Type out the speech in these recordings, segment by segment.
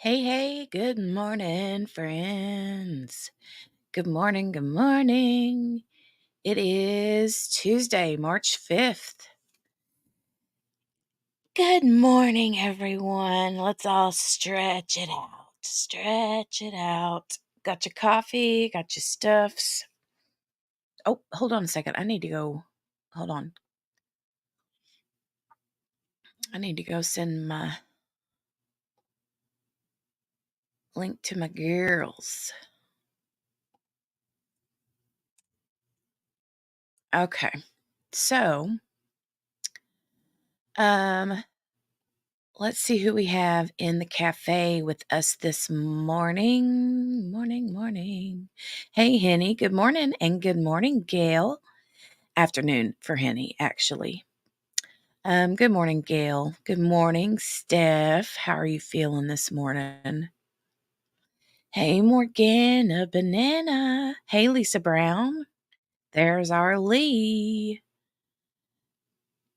Hey, good morning, friends. Good morning, good morning. It is Tuesday, March 5th. Good morning, everyone. Let's all stretch it out. Stretch it out. Got your coffee, got your stuffs. Oh, hold on a second. I need to go. Hold on. I need to go send my link to my girls. Okay. So, let's see who we have in the cafe with us this morning. Morning. Hey, Henny. Good morning. And good morning, Gail. Afternoon for Henny, actually. Good morning, Gail. Good morning, Steph. How are you feeling this morning? Hey, Morgana Banana. Hey, Lisa Brown. There's our Lee.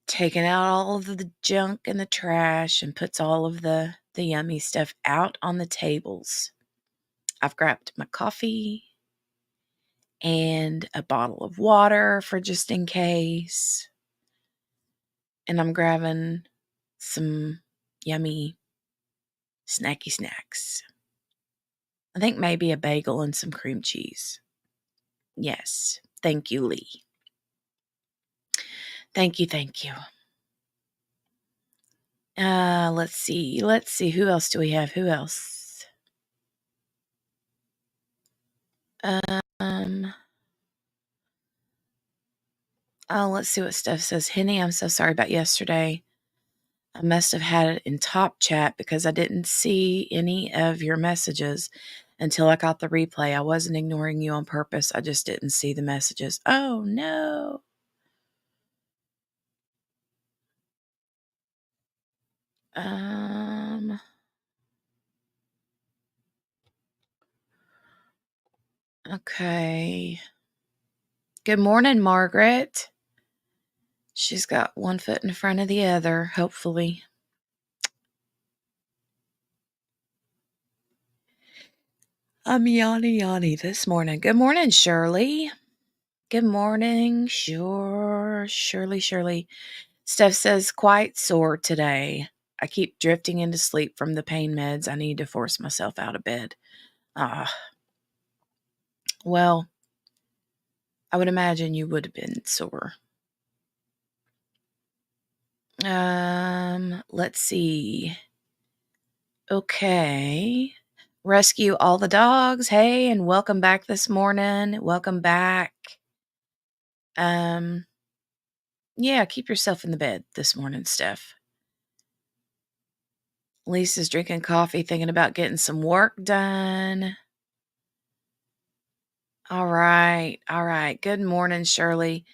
Taking out all of the junk and the trash and puts all of the yummy stuff out on the tables. I've grabbed my coffee and a bottle of water for just in case. And I'm grabbing some yummy snacky snacks. I think maybe a bagel and some cream cheese. Yes. Thank you, Lee. Thank you. Let's see. Who else do we have? Who else? Oh, let's see what Steph says. Henny, I'm so sorry about yesterday. I must have had it in top chat because I didn't see any of your messages until I got the replay. I wasn't ignoring you on purpose. I just didn't see the messages. Oh, no. Okay. Good morning, Margaret. She's got one foot in front of the other, hopefully. I'm yawny this morning. Good morning, Shirley. Good morning. Shirley. Steph says, quite sore today. I keep drifting into sleep from the pain meds. I need to force myself out of bed. Well, I would imagine you would have been sore. Let's see. Okay. Rescue all the dogs. Hey, and welcome back this morning. Welcome back. Yeah, keep yourself in the bed this morning, Steph. Lisa's drinking coffee, thinking about getting some work done. All right. Good morning, Shirley.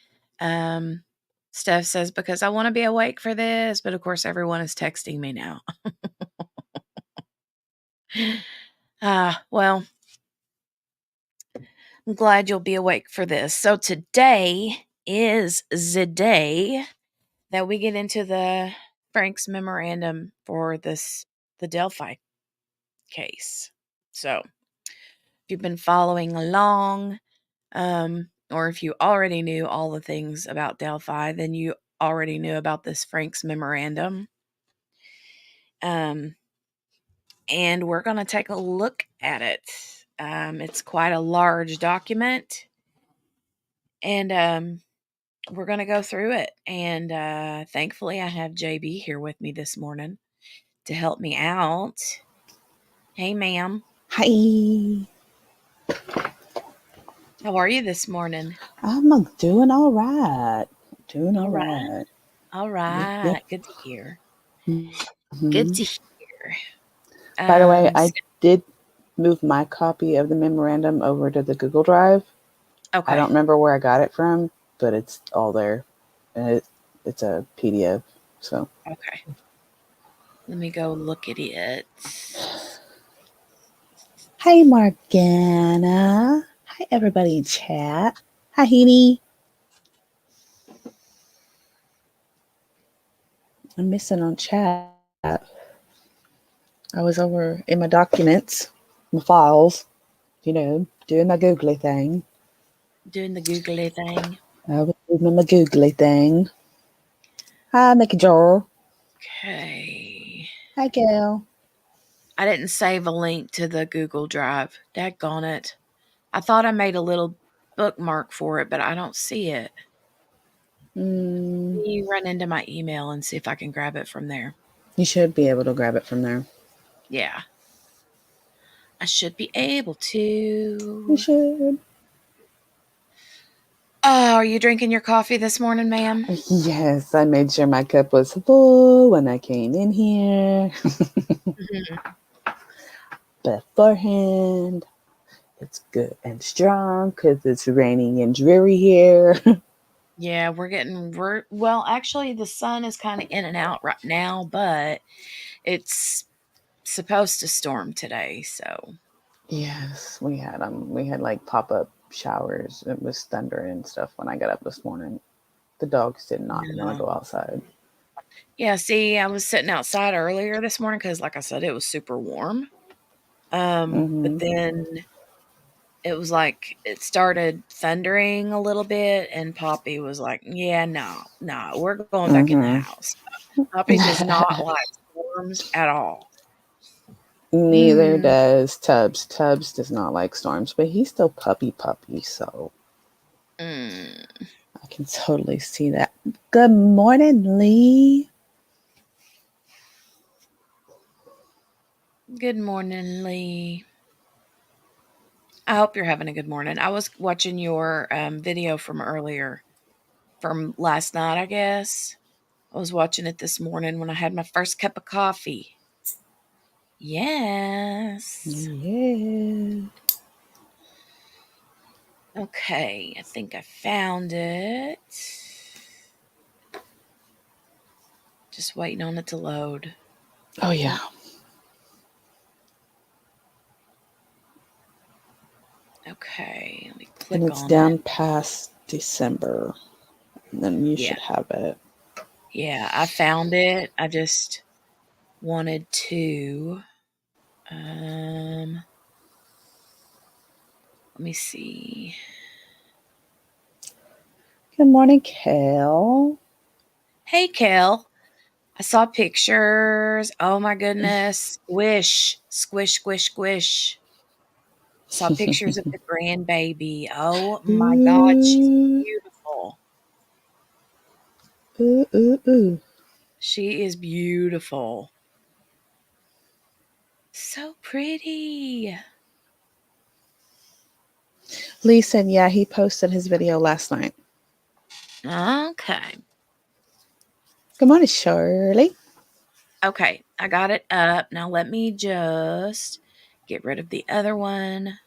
Steph says, because I want to be awake for this, but of course everyone is texting me now. Well, I'm glad you'll be awake for this. So today is the day that we get into the FRANKS memorandum for the Delphi case. So if you've been following along, or if you already knew all the things about Delphi, then you already knew about this FRANKS memorandum. And we're going to take a look at it. It's quite a large document, and we're going to go through it. And thankfully, I have JB here with me this morning to help me out. Hey, ma'am. Hi. How are you this morning? I'm doing all right. All right. All right. Yep. Good to hear. Mm-hmm. Good to hear. By the way, I did move my copy of the memorandum over to the Google Drive. Okay. I don't remember where I got it from, but it's all there. And it's a PDF. So. Okay. Let me go look at it. Hi, Morgana. Hi, everybody in chat. Hi, Heaney. I'm missing on chat. I was over in my documents, my files, doing my googly thing. Doing the googly thing. I was doing my googly thing. Hi, Mickey Joel. Okay. Hi, Gail. I didn't save a link to the Google Drive. Daggone it. I thought I made a little bookmark for it, but I don't see it. Let me run into my email and see if I can grab it from there. You should be able to grab it from there. Yeah. I should be able to. You should. Oh, are you drinking your coffee this morning, ma'am? Yes, I made sure my cup was full when I came in here. Beforehand. It's good and strong because it's raining and dreary here. Yeah, well, actually, the sun is kind of in and out right now, but it's supposed to storm today, so. Yes, we had like pop-up showers. It was thunder and stuff when I got up this morning. The dogs did not want to go outside. Yeah, see, I was sitting outside earlier this morning because, like I said, it was super warm. But then it was like it started thundering a little bit, and Poppy was like, "Yeah, no, we're going back in the house." Poppy does not like storms at all. Neither does Tubbs. Tubbs does not like storms, but he's still puppy, so I can totally see that. Good morning, Lee. Good morning, Lee. I hope you're having a good morning. I was watching your video from earlier, from last night, I guess. I was watching it this morning when I had my first cup of coffee. Yes. Yeah. Okay, I think I found it. Just waiting on it to load. Oh, yeah. Okay, let me And click it's on it. down past December. And then you Yeah. should have it. Yeah, I found it. I just wanted to let me see. Good morning, Kale. Hey, Kel. I saw pictures. Oh my goodness. Squish, squish, squish. Saw pictures of the grandbaby. Oh my God, she's Ooh, beautiful. ooh, ooh, ooh. She is beautiful. So pretty. Lee said, yeah, he posted his video last night. Okay. Good morning, Shirley. Okay, I got it up. Now let me just get rid of the other one.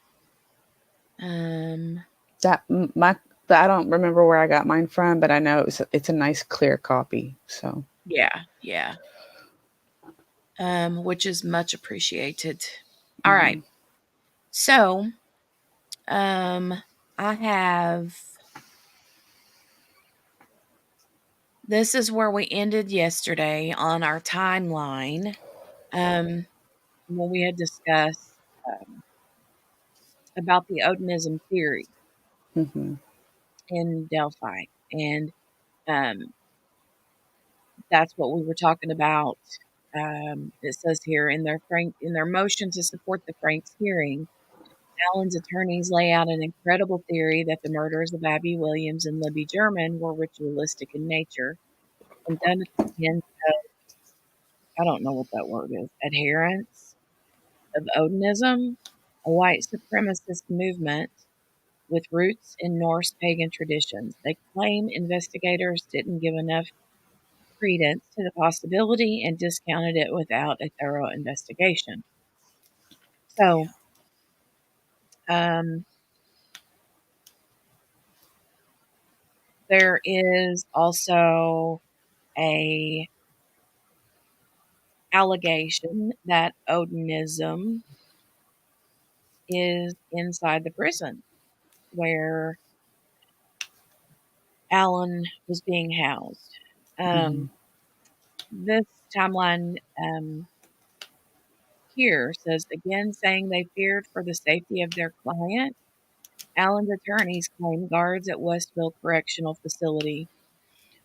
That my I don't remember where I got mine from, but I know it's a nice clear copy. So Yeah. Which is much appreciated. All mm-hmm. right. So, I have this is where we ended yesterday on our timeline. When we had discussed about the Odinism theory Mm-hmm. in Delphi, and um, that's what we were talking about. It says here in their motion to support the Franks hearing, Allen's attorneys lay out an incredible theory that the murders of Abby Williams and Libby German were ritualistic in nature and done at the hands of, I don't know what that word is, adherents of Odinism, a white supremacist movement with roots in Norse pagan traditions. They claim investigators didn't give enough credence to the possibility and discounted it without a thorough investigation. So, um, there is also a allegation that Odinism is inside the prison where Alan was being housed. Mm-hmm. Um, this timeline here says again, saying they feared for the safety of their client. Alan's attorneys claim guards at Westville Correctional Facility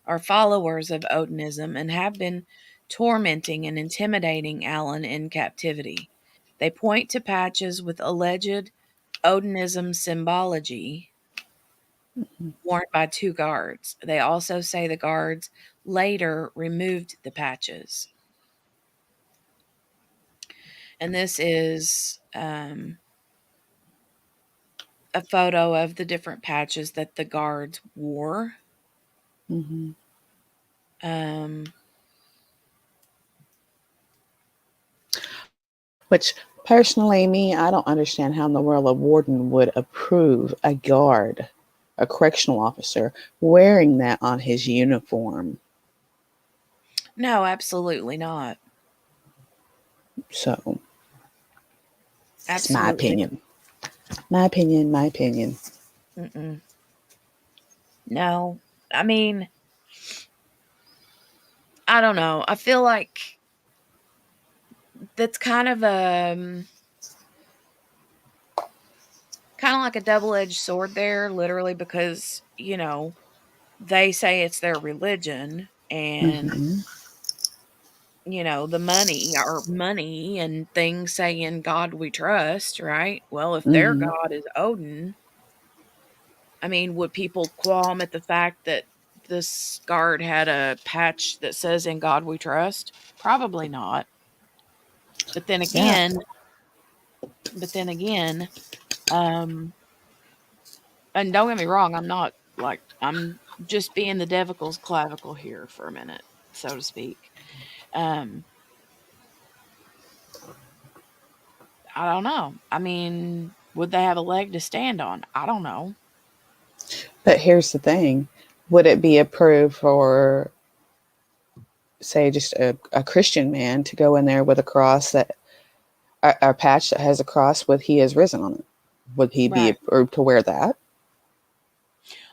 are followers of Odinism and have been tormenting and intimidating Alan in captivity. They point to patches with alleged Odinism symbology worn by two guards. They also say the guards later removed the patches. And this is a photo of the different patches that the guards wore. Mm-hmm. Um, Which personally, me, I don't understand how in the world a warden would approve a guard, a correctional officer, wearing that on his uniform. no, absolutely not. So it's my Absolutely. opinion. My opinion. My opinion. Mm-mm. No. I mean, I don't know. I feel like that's kind of like a double-edged sword there, literally, because, they say it's their religion and, Mm-hmm. the money and things say in God we trust, right? Well, if their Mm-hmm. God is Odin, I mean, would people qualm at the fact that this guard had a patch that says "In God We Trust"? Probably not. But then Yeah. again, but then again, um, and don't get me wrong, I'm not like I'm just being the devil's clavicle here for a minute, so to speak. Um, I don't know. I mean, would they have a leg to stand on? I don't know. But here's the thing. Would it be approved for, say, just a Christian man to go in there with a cross that a patch that has a cross with "He is risen" on it? Would he be Right. approved to wear that?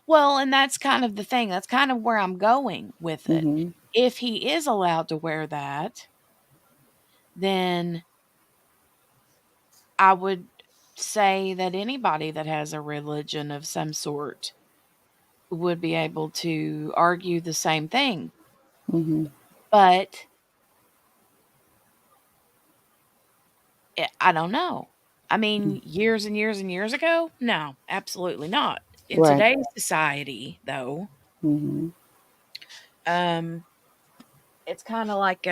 Well, and that's kind of the thing. That's kind of where I'm going with it. Mm-hmm. If he is allowed to wear that, then I would say that anybody that has a religion of some sort would be able to argue the same thing. Mm-hmm. But I don't know. I mean, years and years and years ago? No, absolutely not. In Right. today's society, though, Mm-hmm. um, it's kind of like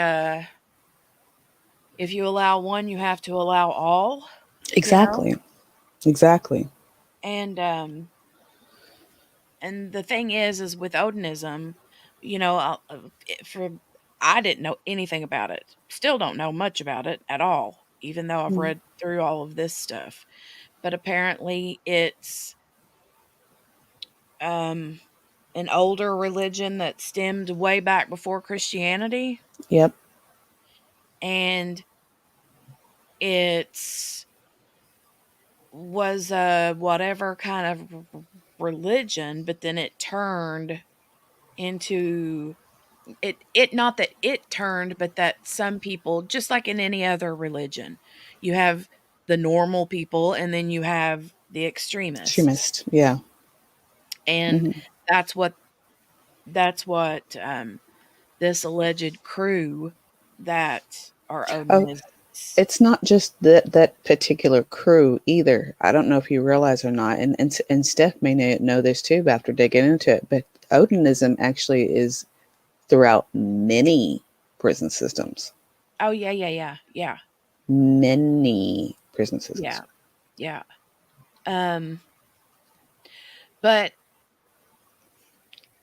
if you allow one, you have to allow all, you know? Exactly. Exactly. And and the thing is with Odinism, you know, for I didn't know anything about it. Still don't know much about it at all, even though I've Mm. read through all of this stuff. But apparently it's um an older religion that stemmed way back before Christianity, Yep. and it's was a whatever kind of religion, but then it turned into it not that it turned, but that some people, just like in any other religion, you have the normal people and then you have the extremists. Extremist. Yeah. And Mm-hmm. that's what that's what this alleged crew that are Oh, Odinists. it's not just that particular crew either. I don't know if you realize or not, and Steph may know this too after digging into it. But Odinism actually is throughout many prison systems. Oh yeah, yeah, yeah, yeah, Many prison yeah, systems. yeah. Um, but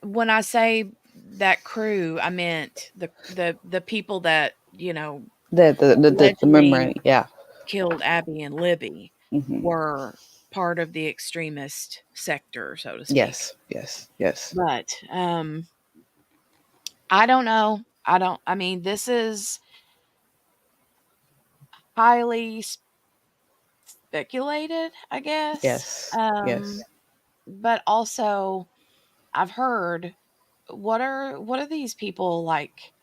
when I say that crew, I meant the people that, you know, The allegedly memory. Yeah. killed Abby and Libby Hmm. were part of the extremist sector, so to speak. Yes. Yes. Yes. But I don't know. I mean, this is highly speculated, I guess. Yes. Yes. But also I've heard what are these people like,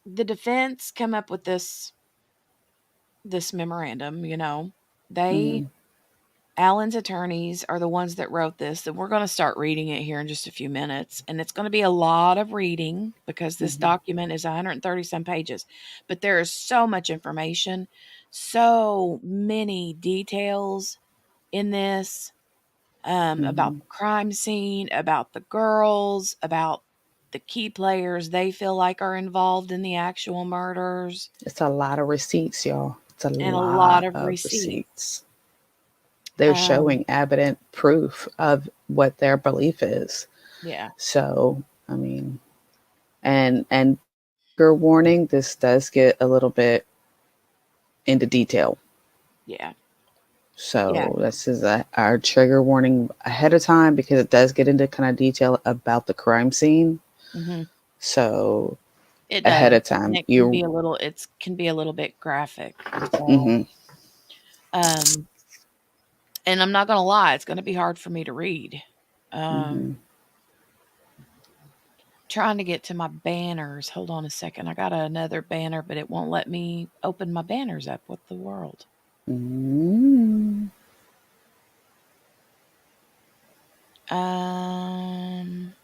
the defense come up with this memorandum, you know. They Hmm. Alan's attorneys are the ones that wrote this, and we're going to start reading it here in just a few minutes. And it's going to be a lot of reading because this Hmm. document is 130 some pages. But there is so much information, so many details in this, about Hmm. the crime scene, about the girls, about the key players they feel like are involved in the actual murders, It's a lot of receipts, y'all. It's a and a lot lot of of receipts. receipts. They're Um, showing evident proof of what their belief is. yeah, So, I mean, and trigger warning, this does get a little bit into detail. yeah, yeah. So this is our trigger warning ahead of time because it does get into kind of detail about the crime scene. Mhm. So It ahead does, of and time, it can you be a little it's can be a little bit graphic, so, mm-hmm, um, and I'm not gonna lie, it's gonna be hard for me to read. mm-hmm, Um, trying to get to my banners, hold on a second, I got another banner, but it won't let me open my banners up, what the world? mm-hmm. Um,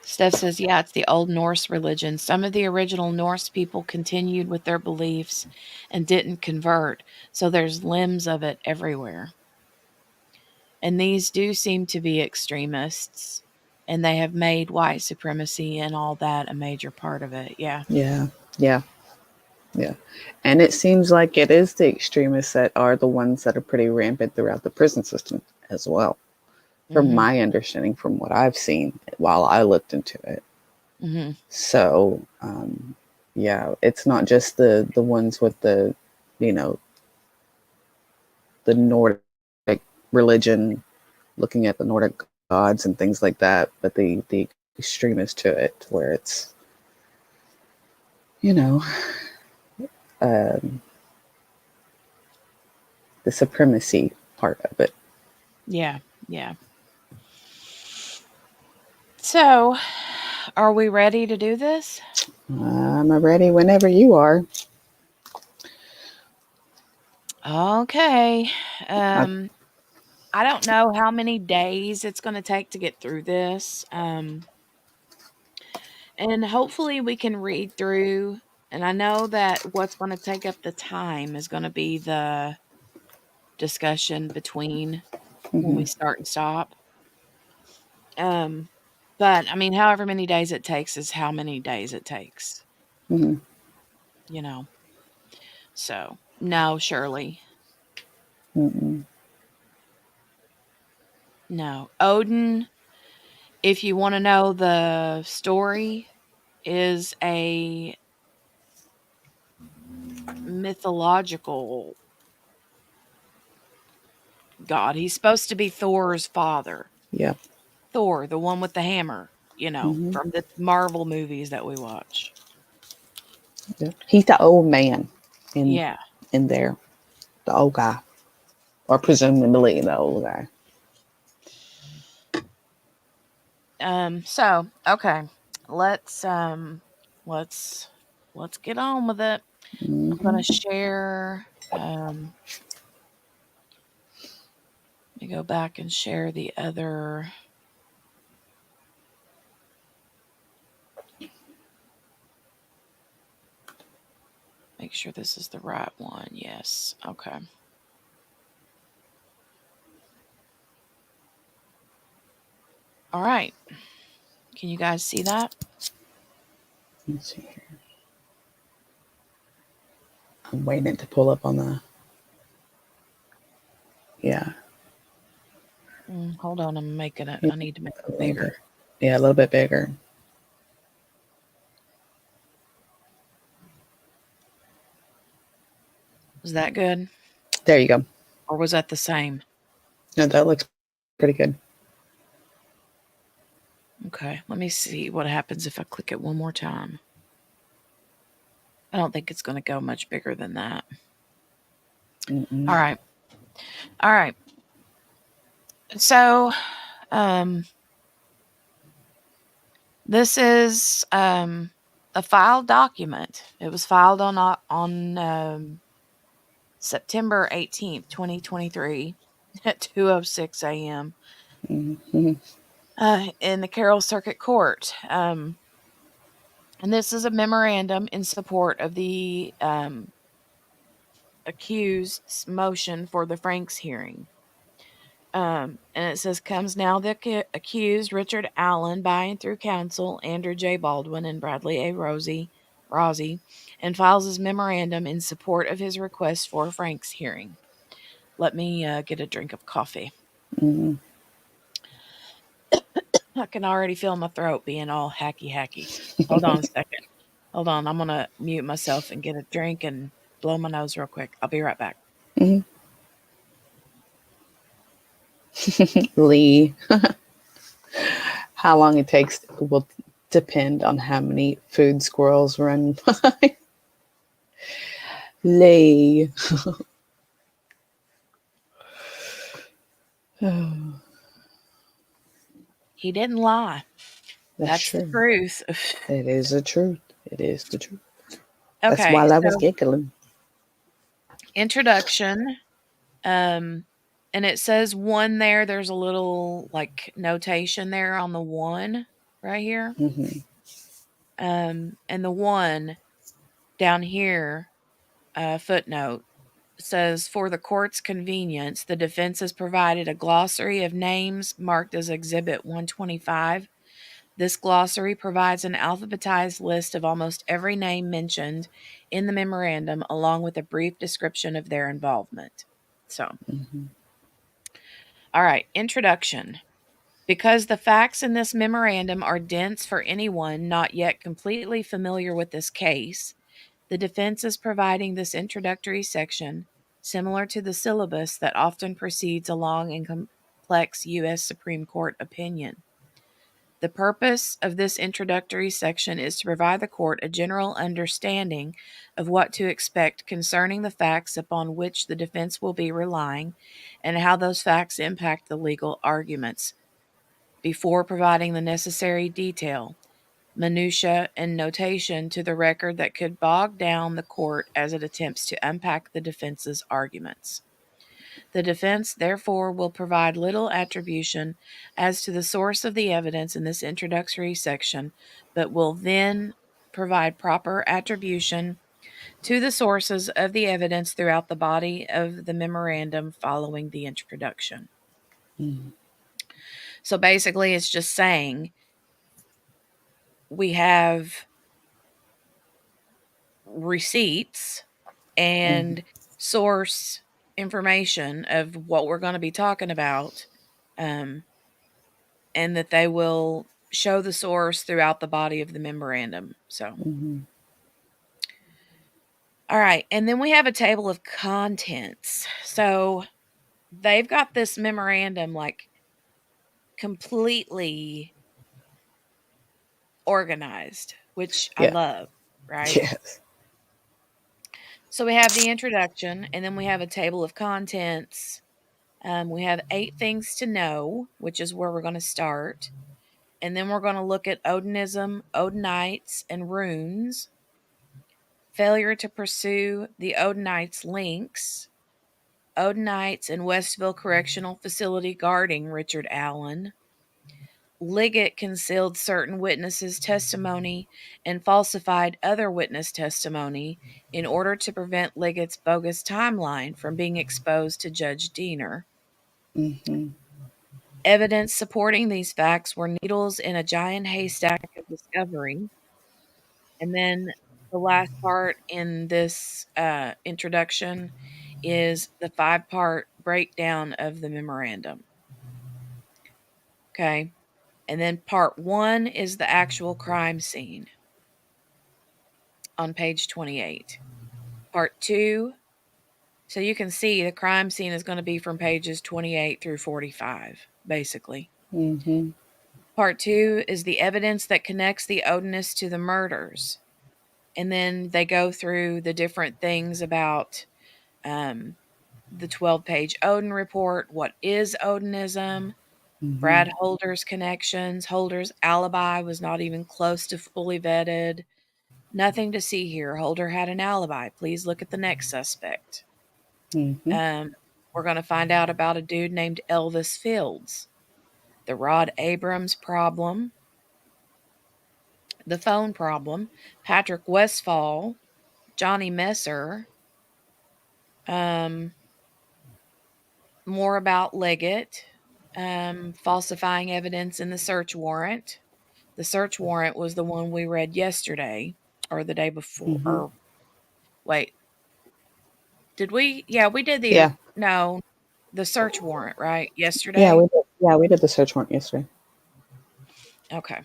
Steph says, "Yeah, it's the Old Norse religion. Some of the original Norse people continued with their beliefs and didn't convert, so there's limbs of it everywhere." And these do seem to be extremists, and they have made white supremacy and all that a major part of it. Yeah. Yeah. Yeah. Yeah. And it seems like it is the extremists that are the ones that are pretty rampant throughout the prison system as well, from Mhm. my understanding, from what I've seen while I looked into it. Mhm. So, yeah, it's not just the ones with the, you know, the Nordic religion, looking at the Nordic gods and things like that, but the extremists to it, where it's, you know, um, the supremacy part of it. Yeah. Yeah. So, are we ready to do this? I'm ready whenever you are. Okay. I, Um I don't know how many days it's going to take to get through this. And hopefully we can read through. And I know that what's going to take up the time is going to be the discussion between when we mhm, start and stop. Um, but I mean, however many days it takes is how many days it takes, mhm, you know. So, no, Shirley. mhm. No. Odin, if you want to know the story, is a mythological god. He's supposed to be Thor's father. Yeah. Thor, the one with the hammer, Mhm. from the Marvel movies that we watch. Yeah. He's the old man in Yeah. in there, the old guy, or presumably the old guy. So, okay. Let's um let's let's get on with it. I'm going to Hmm. share let me go back and share the other. Make sure this is the right one. Yes. Okay. All right. Can you guys see that? Let's see here. I'm waiting to pull up on the. Yeah, Hold on, I'm making it. a I need to make it little bit. bigger. Yeah, a little bit bigger. Is that good? There you go. Or was that the same? No, that looks pretty good. Okay, let me see what happens if I click it one more time. I don't think it's going to go much bigger than that. Mm-mm. All right. All right. So, um, this is a filed document. It was filed on September 18th, 2023 at 2:06 a.m. Mm-hmm. In the Carroll Circuit Court. And this is a memorandum in support of the accused's motion for the Franks hearing. And it says, comes now the accused Richard Allen by and through counsel Andrew J. Baldwin and Bradley A. Rossi, and files his memorandum in support of his request for a Franks hearing. Let me get a drink of coffee. Mm-hmm. I can already feel my throat being all hacky. Hold on a second. Hold on. I'm going to mute myself and get a drink and blow my nose real quick. I'll be right back. Mm-hmm. Lee. How long it takes will depend on how many food squirrels run by. Lee. Oh, He didn't lie. that's That's the true. truth. It is the truth. It is the truth. That's Okay. why I was So, giggling. introduction. Um, and it says one there. There's a little like notation there on the one right here. Mm-hmm. And the one down here, footnote. says, for the court's convenience, the defense has provided a glossary of names marked as Exhibit 125. This glossary provides an alphabetized list of almost every name mentioned in the memorandum, along with a brief description of their involvement. So, Mm-hmm. all right, introduction. Because the facts in this memorandum are dense for anyone not yet completely familiar with this case, the defense is providing this introductory section, similar to the syllabus that often precedes a long and complex U.S. Supreme Court opinion. The purpose of this introductory section is to provide the court a general understanding of what to expect concerning the facts upon which the defense will be relying and how those facts impact the legal arguments, before providing the necessary detail, minutia, and notation to the record that could bog down the court as it attempts to unpack the defense's arguments. The defense, therefore, will provide little attribution as to the source of the evidence in this introductory section, but will then provide proper attribution to the sources of the evidence throughout the body of the memorandum following the introduction. Mm-hmm. So basically, it's just saying we have receipts Mm-hmm. and source information of what we're going to be talking about, um, and that they will show the source throughout the body of the memorandum. So, Mm-hmm. all right. And then we have a table of contents. So they've got this memorandum like completely organized, which I Yeah. love, right? Yes. So we have the introduction, and then we have a table of contents. We have 8 things to know, which is where we're going to start. And then we're going to look at Odinism, Odinites, and runes, failure to pursue the Odinites' links, Odinites and Westville Correctional Facility guarding Richard Allen, Liggett concealed certain witnesses' testimony and falsified other witness testimony in order to prevent Liggett's bogus timeline from being exposed to Judge Diener. Mm-hmm. Evidence supporting these facts were needles in a giant haystack of discovery. And then the last part in this introduction is the 5-part breakdown of the memorandum. Okay. And then part 1 is the actual crime scene on page 28. Part 2, so you can see the crime scene is going to be from pages 28 through 45, basically. Mm-hmm. Part 2 is the evidence that connects the Odinists to the murders. And then they go through the different things about the 12-page Odin report, what is Odinism, Mm-hmm. Brad Holder's connections, Holder's alibi was not even close to fully vetted. Nothing to see here. Holder had an alibi. Please look at the next suspect. Mm-hmm. Um, we're going to find out about a dude named Elvis Fields, the Rod Abrams problem, the phone problem, Patrick Westfall, Johnny Messer, um, more about Leggett, falsifying evidence in the search warrant. The search warrant was the one we read yesterday or the day before. Mm-hmm. Or wait, did we? Yeah, we did the Yeah. no, the search warrant, right? Yeah. Yesterday? We did the search warrant yesterday. Okay.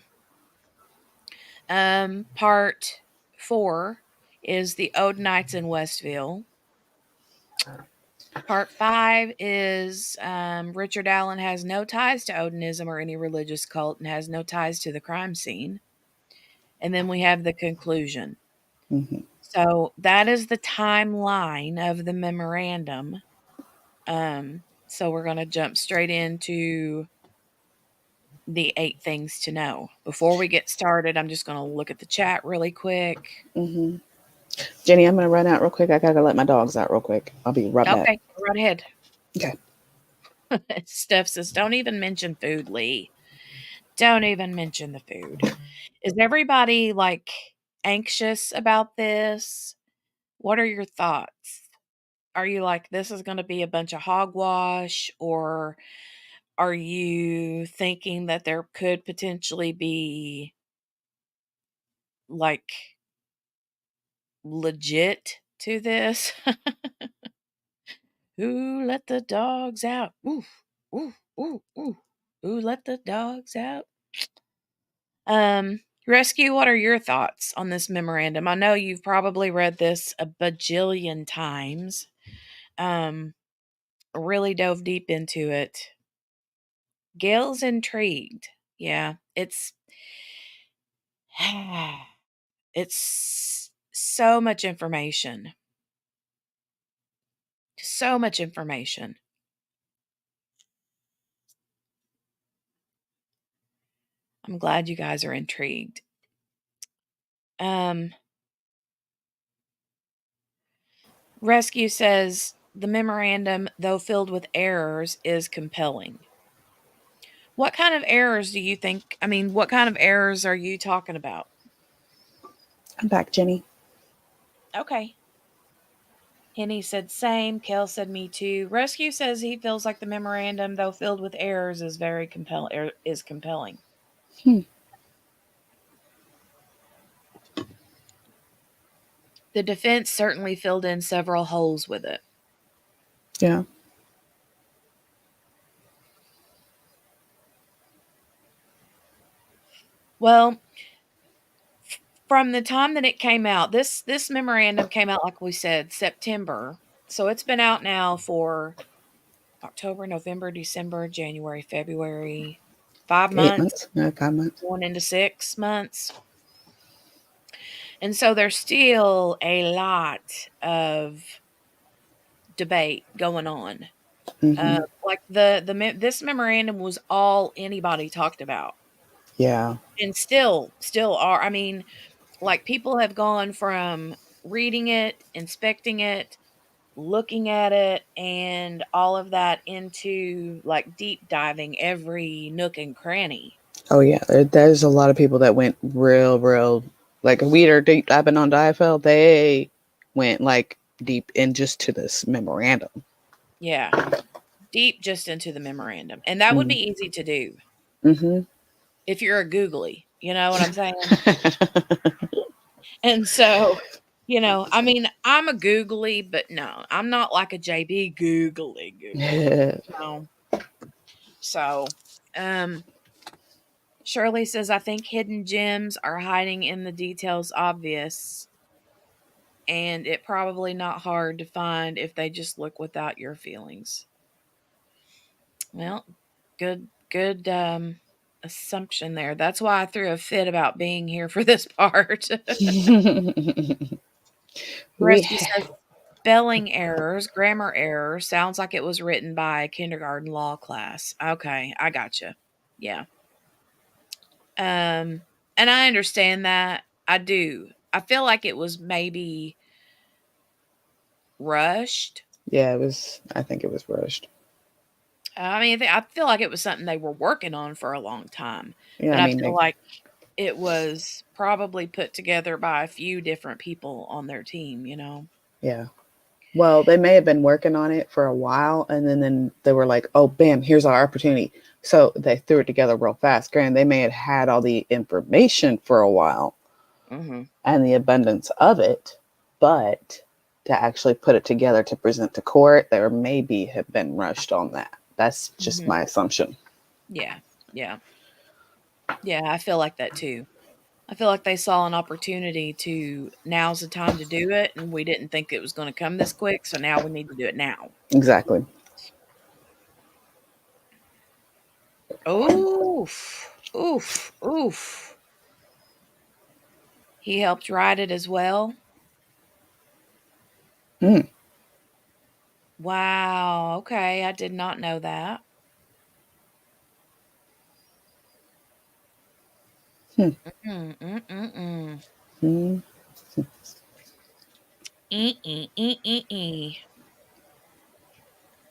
Part 4 is the Odinites in Westville. Part 5 is Richard Allen has no ties to Odinism or any religious cult and has no ties to the crime scene. And then we have the conclusion. Mm-hmm. So that is the timeline of the memorandum. So we're going to jump straight into the 8 things to know. Before we get started, I'm just going to look at the chat really quick. Mm-hmm. Jenny, I'm gonna run out real quick. I gotta let my dogs out real quick. I'll be right back. Okay, go right ahead. Okay. Steph says, don't even mention food, Lee. Don't even mention the food. Is everybody like anxious about this? What are your thoughts? Are you like, this is going to be a bunch of hogwash, or are you thinking that there could potentially be like legit to this? Who let the dogs out? Ooh, ooh, ooh, ooh. Who let the dogs out? Rescue, what are your thoughts on this memorandum? I know you've probably read this a bajillion times. Um, really dove deep into it. Gail's intrigued. Yeah, it's so much information. So much information. I'm glad you guys are intrigued. Um, Rescue says the memorandum, though filled with errors, is compelling. What kind of errors do you think? I mean, what kind of errors are you talking about? I'm back, Jenny. Okay. Henny said same. Kel said me too. Rescue says he feels like the memorandum, though filled with errors, is very compelling. Hmm. The defense certainly filled in several holes with it. Yeah. Well, from the time that it came out, this memorandum came out, like we said, September. So it's been out now for October, November, December, January, February, 5 months, 8 months? No, 5 months. going into 6 months. And so there's still a lot of debate going on. Mm-hmm. Like this memorandum was all anybody talked about, Yeah. and still are. I mean, like, people have gone from reading it, inspecting it, looking at it, and all of that into like deep diving every nook and cranny. Oh yeah. There's a lot of people that went real like we are deep diving on DIFL. They went like deep in just to this memorandum. Yeah, deep just into the memorandum, and that would Mm. be easy to do Mm-hmm. if you're a googly. You know what I'm saying? And so, I mean, I'm a googly, but no, I'm not like a JB googly. No. So, um, Shirley says, I think hidden gems are hiding in the details obvious, and it probably not hard to find if they just look without your feelings. Well, good assumption there. That's why I threw a fit about being here for this part. we Rescue says spelling errors, grammar errors. Sounds like it was written by a kindergarten law class. Okay, I gotcha. Yeah. Um, and I understand that. I do. I feel like it was maybe rushed. Yeah, it was. I think it was rushed. I mean, I feel like it was something they were working on for a long time, Yeah, but I I mean, feel they, like it was probably put together by a few different people on their team. yeah. Well, they may have been working on it for a while, and then they were like, "Oh, bam! Here's our opportunity." So they threw it together real fast. Granted, they may have had all the information for a while Mhm. and the abundance of it, but to actually put it together to present to court, there maybe have been rushed on that. That's just Mhm. my assumption. Yeah. Yeah. Yeah, I feel like that too. I feel like they saw an opportunity to, now's the time to do it, and we didn't think it was gonna come this quick, so now we need to do it now. Exactly. Oof. Oof. Oof. He helped write it as well? Mm. Wow, okay, I did not know that. Hmm. Mm, mm, mm, mm. Hmm.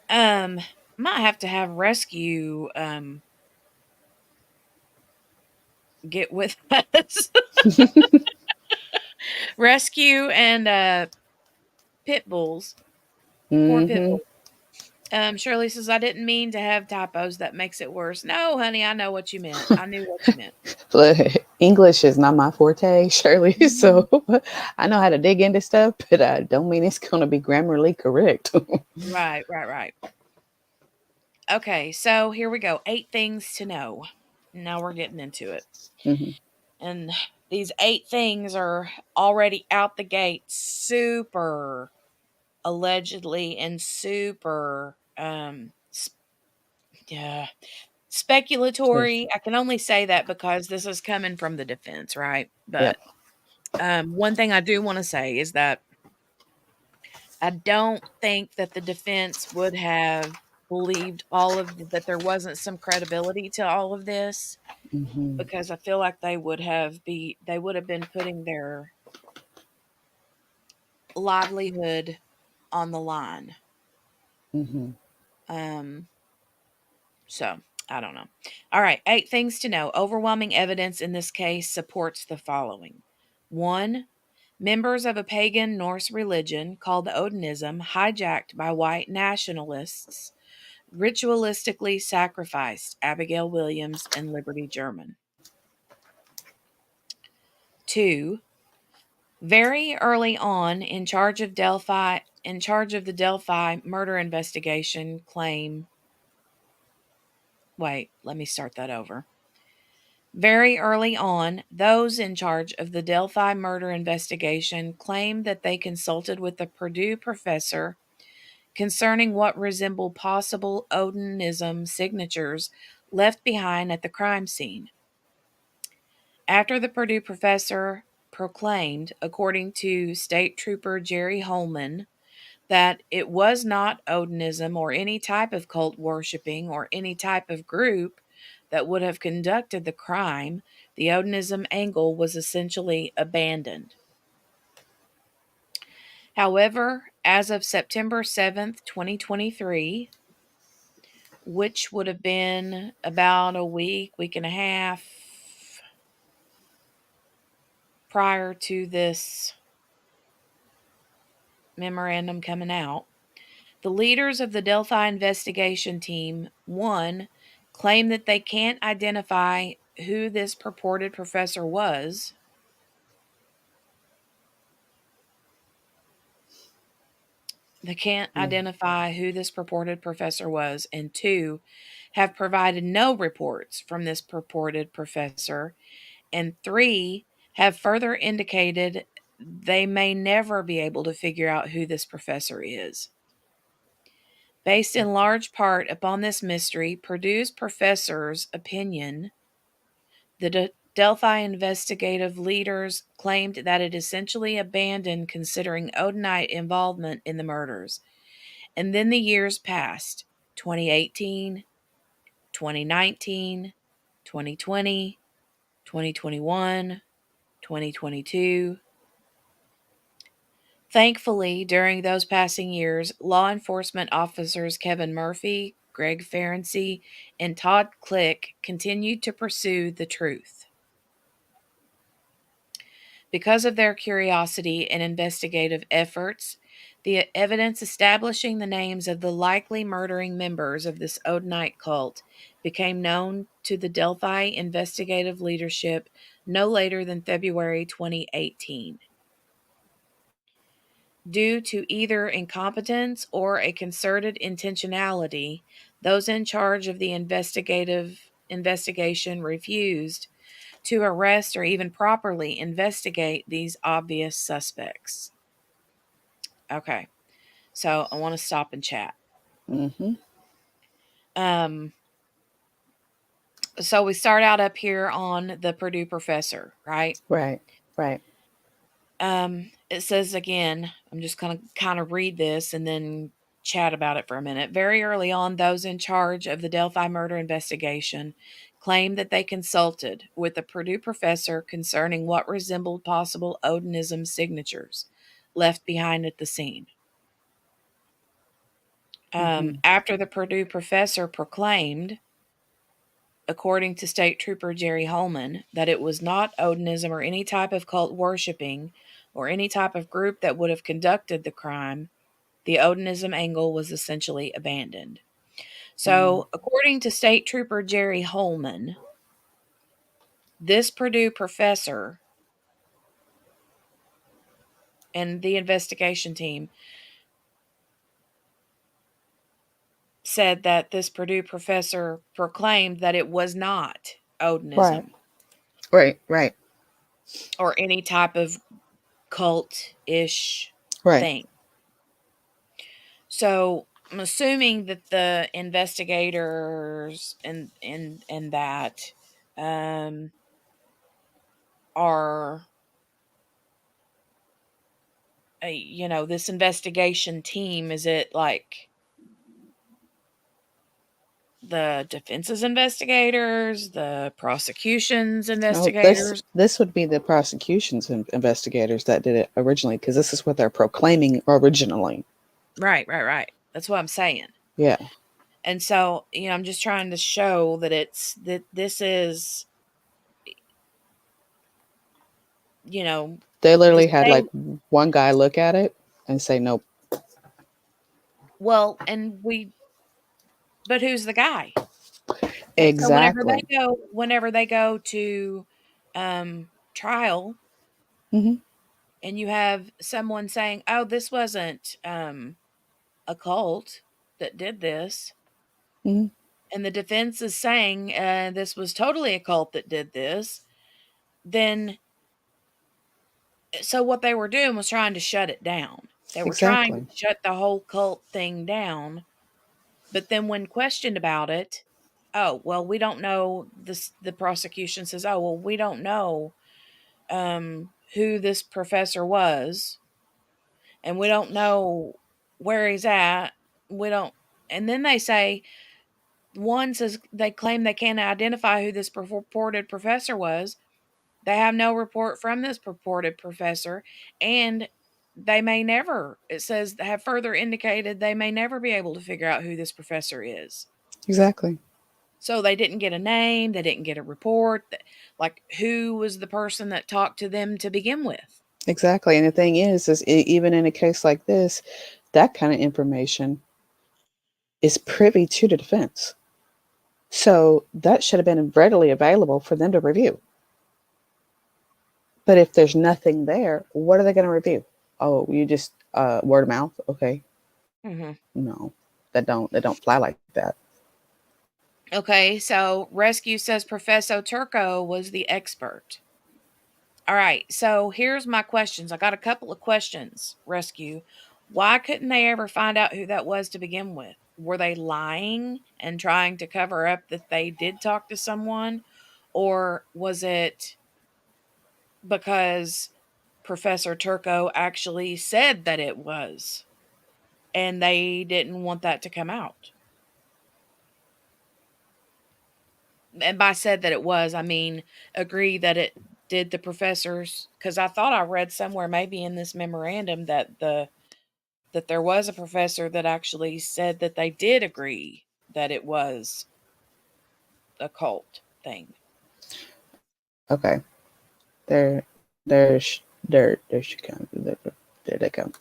Eh. Might have to have Rescue, get with us. Rescue and, Pit Bulls. Poor pit Mm-hmm. bull. Shirley says, I didn't mean to have typos. That makes it worse. No, honey, I know what you meant. I knew what you meant. Look, English is not my forte, Shirley. Mhm. So I know how to dig into stuff, but I don't mean it's going to be grammarly correct. Right, right, right. Okay, so here we go. 8 things to know. Now we're getting into it. Hmm. And these 8 things are already out the gate super allegedly and super yeah, speculatory. I can only say that because this is coming from the defense, right? But Yep. one thing I do want to say is that I don't think that the defense would have believed that there wasn't some credibility to all of this, Hmm. because I feel like they would have been putting their livelihood on the line. Hmm. Um so I don't know. All right, 8 things to know. Overwhelming evidence in this case supports the following. 1. Members of a pagan Norse religion called Odinism, hijacked by white nationalists, ritualistically sacrificed Abigail Williams and Liberty German. 2. Very early on, in charge of the Delphi murder investigation, let me start that over. Very early on, those in charge of the Delphi murder investigation claimed that they consulted with a Purdue professor concerning what resembled possible Odinism signatures left behind at the crime scene. After the Purdue professor proclaimed, according to State Trooper Jerry Holman, that it was not Odinism or any type of cult worshiping or any type of group that would have conducted the crime, the Odinism angle was essentially abandoned. However, as of September 7th, 2023, which would have been about a week and a half prior to this memorandum coming out, the leaders of the Delphi investigation team, one, claim that they can't identify who this purported professor was. They can't Yeah. identify who this purported professor was. And two, have provided no reports from this purported professor. And three, have further indicated they may never be able to figure out who this professor is. Based in large part upon this mystery, Purdue's professor's opinion, the Delphi investigative leaders claimed that it essentially abandoned considering Odinite involvement in the murders. And then the years passed: 2018, 2019, 2020, 2021, 2022. Thankfully, during those passing years, law enforcement officers Kevin Murphy, Greg Ferenczi, and Todd Click continued to pursue the truth. Because of their curiosity and investigative efforts, the evidence establishing the names of the likely murdering members of this Odinite cult became known to the Delphi investigative leadership no later than February 2018. Due to either incompetence or a concerted intentionality, those in charge of the investigation refused to arrest or even properly investigate these obvious suspects. Okay, so I want to stop and chat. Hmm. Um, so we start out up here on the Purdue professor, right? Right. Right. It says again, I'm just going to kind of read this and then chat about it for a minute. Very early on, those in charge of the Delphi murder investigation claimed that they consulted with a Purdue professor concerning what resembled possible Odinism signatures left behind at the scene. Hmm. After the Purdue professor proclaimed, according to State Trooper Jerry Holman, that it was not Odinism or any type of cult worshiping or any type of group that would have conducted the crime, the Odinism angle was essentially abandoned. Mm. So, according to State Trooper Jerry Holman, this Purdue professor and the investigation team said that this Purdue professor proclaimed that it was not Right. Odinism Right. Right. or any type of cult-ish Right. thing. So I'm assuming that the investigators and that um, are this investigation team. Is it like the defense's investigators, the prosecution's No, this investigators? this would be the prosecution's investigators that did it originally, because this is what they're proclaiming originally. Right, right, right. That's what I'm saying. Yeah, And so, I'm just trying to show that this is, you know, they the literally had like same. one guy look at it and say nope. Well, but who's the guy? And so Exactly. whenever they go to trial, Hmm. and you have someone saying, "Oh, this wasn't a cult that did this," Hmm. and the defense is saying this was totally a cult that did this, then so what they were doing was trying to shut it down. They were trying to Exactly. shut the whole cult thing down, but then when questioned about it, oh, well, we don't know this. The prosecution says, "Oh, well, we don't know who this professor was, and we don't know where he's at. We don't." And then they say, one says they claim they can't identify who this purported professor was. They have no report from this purported professor, and they may never, it says, have further indicated they may never be able to figure out who this professor is. Exactly. So they didn't get a name, they didn't get a report, like who was the person that talked to them to begin with. Exactly. And the thing is even in a case like this, that kind of information is privy to the defense. So that should have been readily available for them to review. But if there's nothing there, what are they going to review? Oh, you just word of mouth. Okay, Mhm. no, that don't fly like that. Okay, so Rescue says Professor Turco was the expert. All right, so here's my questions. I got a couple of questions, Rescue. Why couldn't they ever find out who that was to begin with? Were they lying and trying to cover up that they did talk to someone? Or was it because Professor Turco actually said that it was and they didn't want that to come out? And by said that it was, I mean, agree that it did the professors, because I thought I read somewhere maybe in this memorandum that there was a professor that actually said that they did agree that it was a cult thing. Okay, there, there she comes. There they come.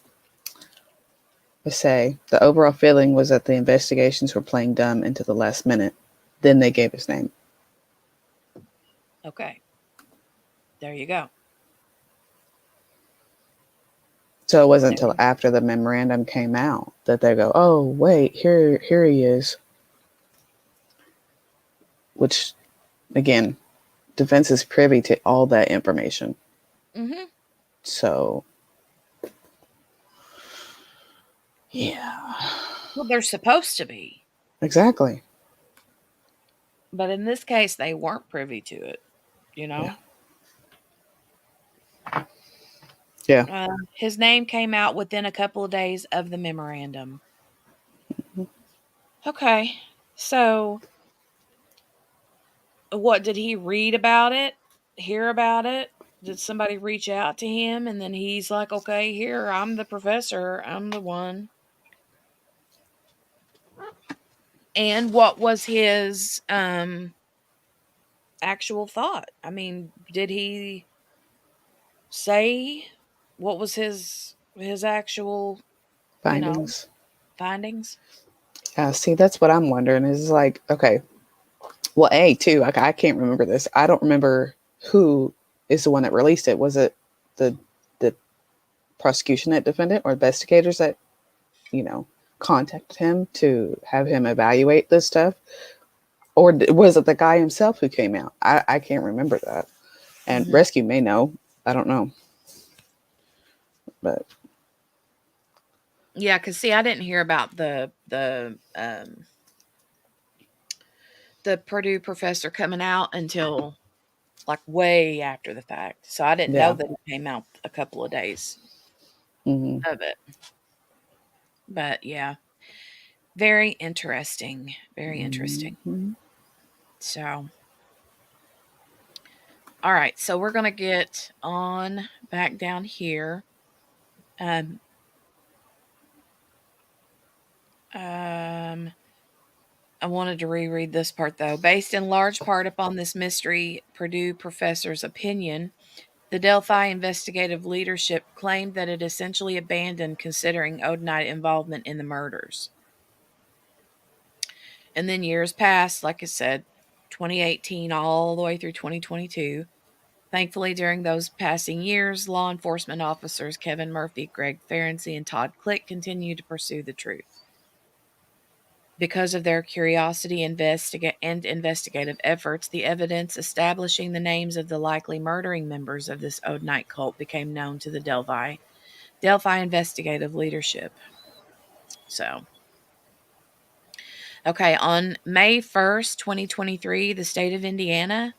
I say the overall feeling was that the investigations were playing dumb into the last minute. Then they gave his name. Okay. There you go. So it wasn't There until you after the memorandum came out that they go, "Oh, wait, here he is." Which, again, defense is privy to all that information. Mhm. So, yeah, Well, they're supposed to be, exactly. but in this case, they weren't privy to it, you Yeah, know? yeah. His name came out within a couple of days of the memorandum. Okay. So, what did he read about it? Hear about it? Did somebody reach out to him and then he's like, "Okay, here, I'm the professor. I'm the one." And what was his actual thought? I mean, did he say what was his actual you know, Findings. findings. Yeah, see, that's what I'm wondering is like, okay, well, A, too, like, I can't remember this. I don't remember who is the one that released it. Was it the the prosecution that defended or investigators that, you know, contacted him to have him evaluate this stuff? Or was it the guy himself who came out? I can't remember that. And Hmm. Rescue may know. I don't know. But Yeah, because see, I didn't hear about the Purdue professor coming out until like way after the fact. So I didn't know yeah. that it came out a couple of days Hmm. of it. But yeah, very interesting. Very interesting. Hmm. So, all right. So we're going to get on back down here. Um, um, I wanted to reread this part though. Based in large part upon this mystery Purdue professor's opinion, the Delphi investigative leadership claimed that it essentially abandoned considering Odenite involvement in the murders. And then years passed, like I said, 2018 all the way through 2022. Thankfully, during those passing years, law enforcement officers Kevin Murphy, Greg Ferenczi, and Todd Click continued to pursue the truth. Because of their curiosity and investigative efforts, the evidence establishing the names of the likely murdering members of this Odenite cult became known to the Delphi investigative leadership. So, okay, on May 1st, 2023, the state of Indiana,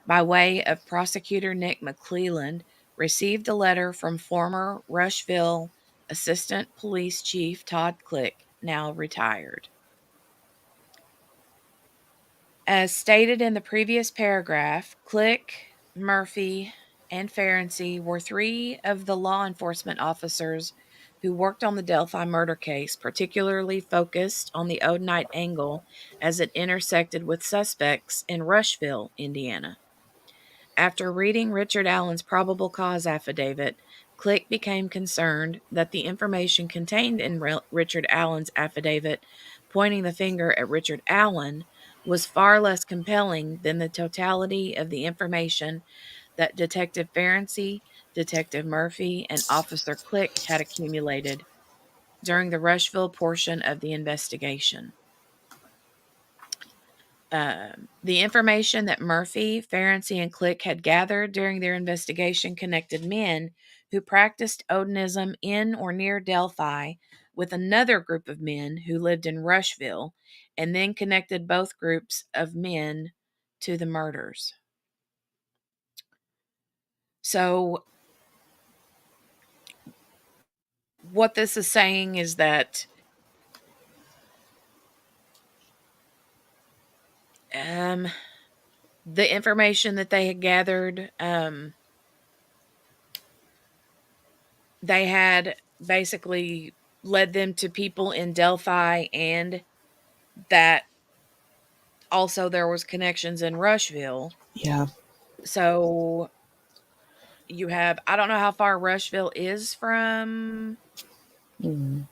by way of prosecutor Nick McClelland, received a letter from former Rushville Assistant Police Chief Todd Click, now retired. As stated in the previous paragraph, Click, Murphy, and Ferenczi were three of the law enforcement officers who worked on the Delphi murder case, particularly focused on the Odenite angle as it intersected with suspects in Rushville, Indiana. After reading Richard Allen's probable cause affidavit, Click became concerned that the information contained in Richard Allen's affidavit pointing the finger at Richard Allen was far less compelling than the totality of the information that Detective Ferenczi, Detective Murphy, and Officer Click had accumulated during the Rushville portion of the investigation. The information that Murphy, Ferenczi, and Click had gathered during their investigation connected men who practiced Odinism in or near Delphi with another group of men who lived in Rushville, and then connected both groups of men to the murders. So, what this is saying is that um, the information that they had gathered, they had basically led them to people in Delphi, and that also there was connections in Rushville. Yeah. So you have, I don't know how far Rushville is from Mm.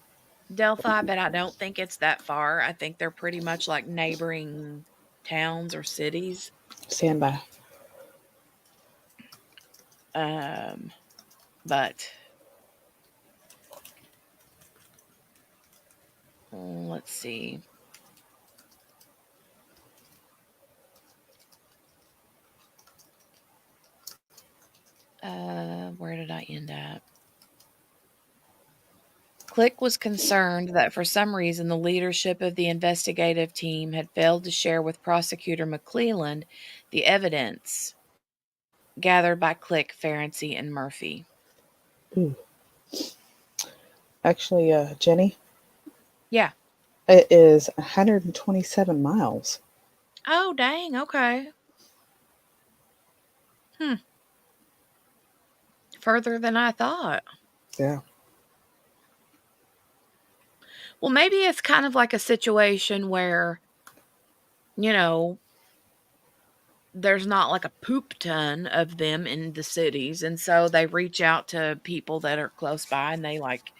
Delphi, but I don't think it's that far. I think they're pretty much like neighboring towns or cities. Stand by. Um, but let's see. Where did I end up? Click was concerned that for some reason the leadership of the investigative team had failed to share with prosecutor McClelland the evidence gathered by Click, Ferenczi, and Murphy. Ooh. Actually, Jenny, Yeah. it is 127 miles. Oh, dang. Okay. Hmm. Further than I thought. Yeah. Well, maybe it's kind of like a situation where, you know, there's not like a poop ton of them in the cities. And so they reach out to people that are close by and they like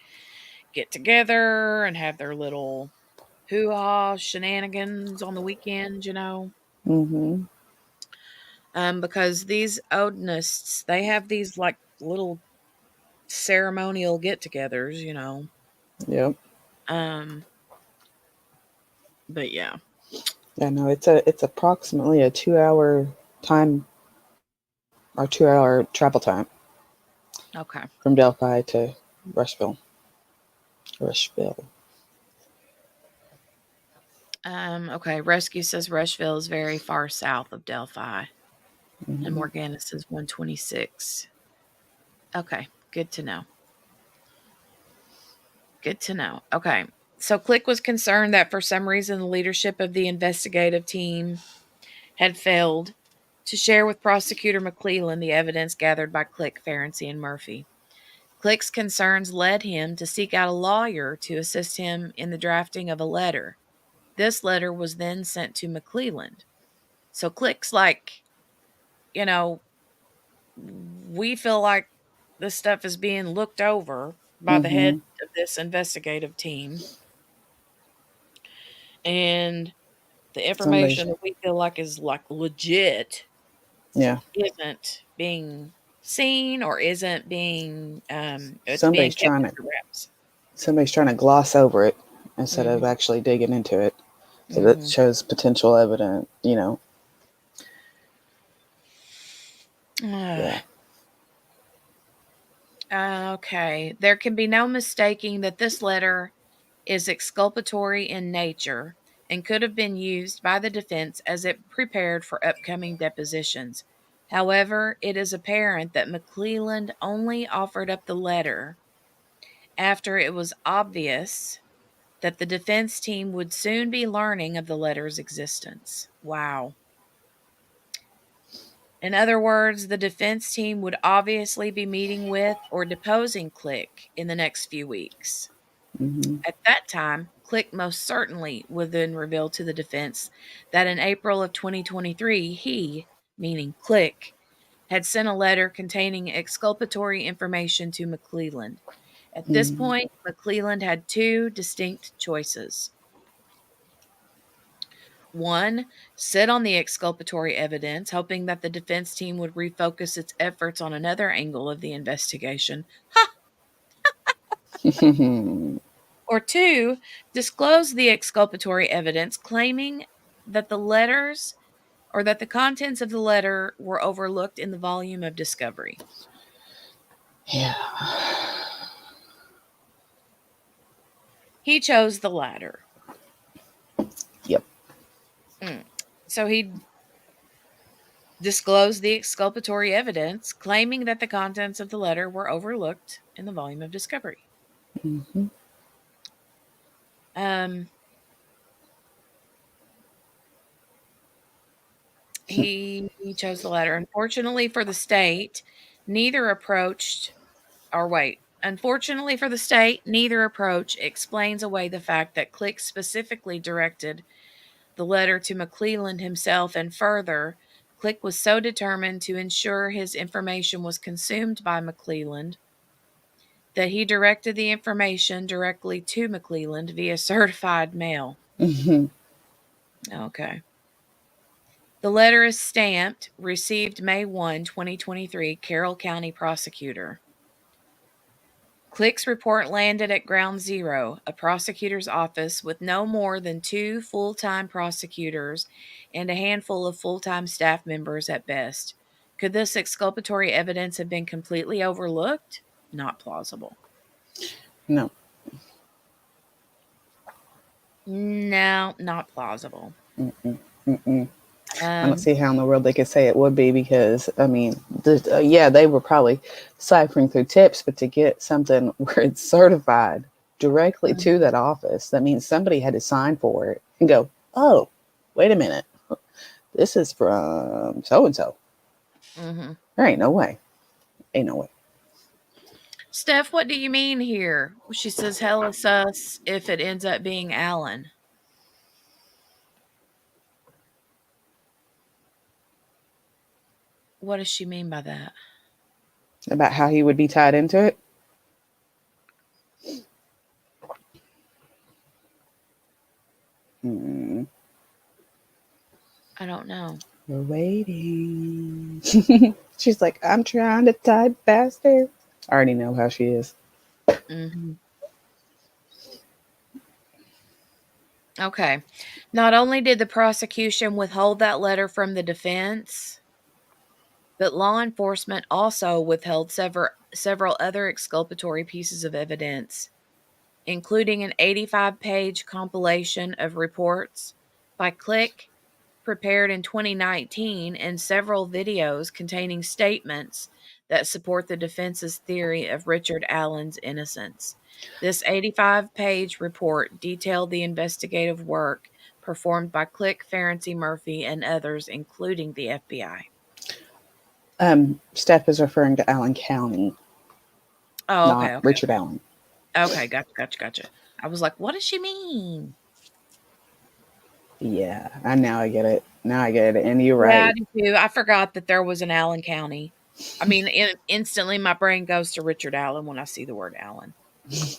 get together and have their little hoo-ha shenanigans on the weekend, Mm-hmm. because these Odinists, they have these like little ceremonial get-togethers. Yep. Um, but yeah, Yeah, no, it's approximately a 2 hour time or 2 hour travel time okay. from Delphi to Rushville. Rushville. Okay. Rescue says Rushville is very far south of Delphi, and Mm-hmm. Morgana says 126. Okay, good to know. Good to know. Okay. So Click was concerned that for some reason the leadership of the investigative team had failed to share with prosecutor McClelland the evidence gathered by Click, Ferenczi, and Murphy. Click's concerns led him to seek out a lawyer to assist him in the drafting of a letter. This letter was then sent to McClelland. So Click's like, you know, we feel like this stuff is being looked over by the head Mm-hmm. of this investigative team. And the Somebody's information that we feel like is like legit yeah. isn't being seen or isn't being it's being Somebody's kept trying to under wraps. somebody's trying to gloss over it instead of Mhm. actually digging into it. So that Mhm. shows potential evidence. Yeah. Okay. There can be no mistaking that this letter is exculpatory in nature and could have been used by the defense as it prepared for upcoming depositions. However, it is apparent that McClelland only offered up the letter after it was obvious that the defense team would soon be learning of the letter's existence. Wow. In other words, the defense team would obviously be meeting with or deposing Click in the next few weeks. Mm-hmm. At that time, Click most certainly would then reveal to the defense that in April of 2023, he, meaning Click, had sent a letter containing exculpatory information to McClelland. At this Mm-hmm. point, McClelland had two distinct choices. One, sit on the exculpatory evidence, hoping that the defense team would refocus its efforts on another angle of the investigation. Or two, disclose the exculpatory evidence, claiming that the letters or that the contents of the letter were overlooked in the volume of discovery. Yeah. He chose the latter. Yep. So he disclosed the exculpatory evidence, claiming that the contents of the letter were overlooked in the volume of discovery. Mm-hmm. Um, he chose the latter. Unfortunately for the state, neither approached, or wait, unfortunately for the state, neither approach explains away the fact that Click specifically directed the letter to McClelland himself, and further, Click was so determined to ensure his information was consumed by McClelland that he directed the information directly to McClelland via certified mail. Mm-hmm. Okay. The letter is stamped, received May 1, 2023, Carroll County Prosecutor. Click's report landed at Ground Zero, a prosecutor's office with no more than 2 full time prosecutors and a handful of full time staff members at best. Could this exculpatory evidence have been completely overlooked? Not plausible. No. No, not plausible. Mm-mm. Mm-mm. I don't Um, see how in the world they could say it would be because, I mean, yeah, they were probably ciphering through tips, but to get something where it's certified directly to that office, that means somebody had to sign for it and go, oh, wait a minute. This is from so and so. mhm. There ain't no way. Ain't no way. Steph, what do you mean here? She says, hell is sus if it ends up being Alan. What does she mean by that? About how he would be tied into it. Mm, I don't know. we're waiting. She's like, I'm trying to type faster. I already know how she is. Hmm. Okay. Not only did the prosecution withhold that letter from the defense, but law enforcement also withheld several other exculpatory pieces of evidence, including an 85-page compilation of reports by Click prepared in 2019 and several videos containing statements that support the defense's theory of Richard Allen's innocence. This 85-page report detailed the investigative work performed by Click, Ferenczi, Murphy, and others, including the FBI. Steph is referring to Allen County, Oh, not okay, okay, Richard Allen. okay. Gotcha. I was like, what does she mean? Yeah, and now I get it. Now I get it. And you're Yeah, I right. do too. I forgot that there was an Allen County. I mean, instantly my brain goes to Richard Allen when I see the word Allen.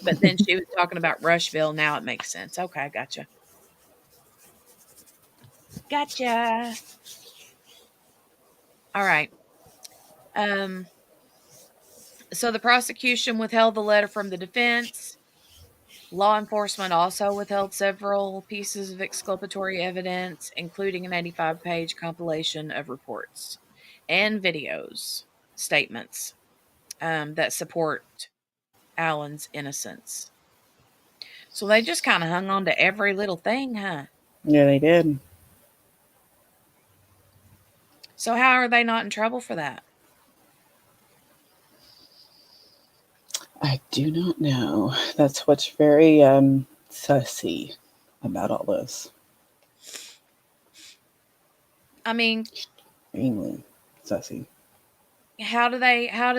But then she was talking about Rushville. Now it makes sense. Okay, gotcha. Gotcha. All right. Um, so the prosecution withheld the letter from the defense. Law enforcement also withheld several pieces of exculpatory evidence, including an 85-page compilation of reports and videos, statements that support Allen's innocence. So they just kind of hung on to every little thing, huh? Yeah, they did. So how are they not in trouble for that? I do not know. That's what's very sussy about all this. I mean, Extremely sussy. how do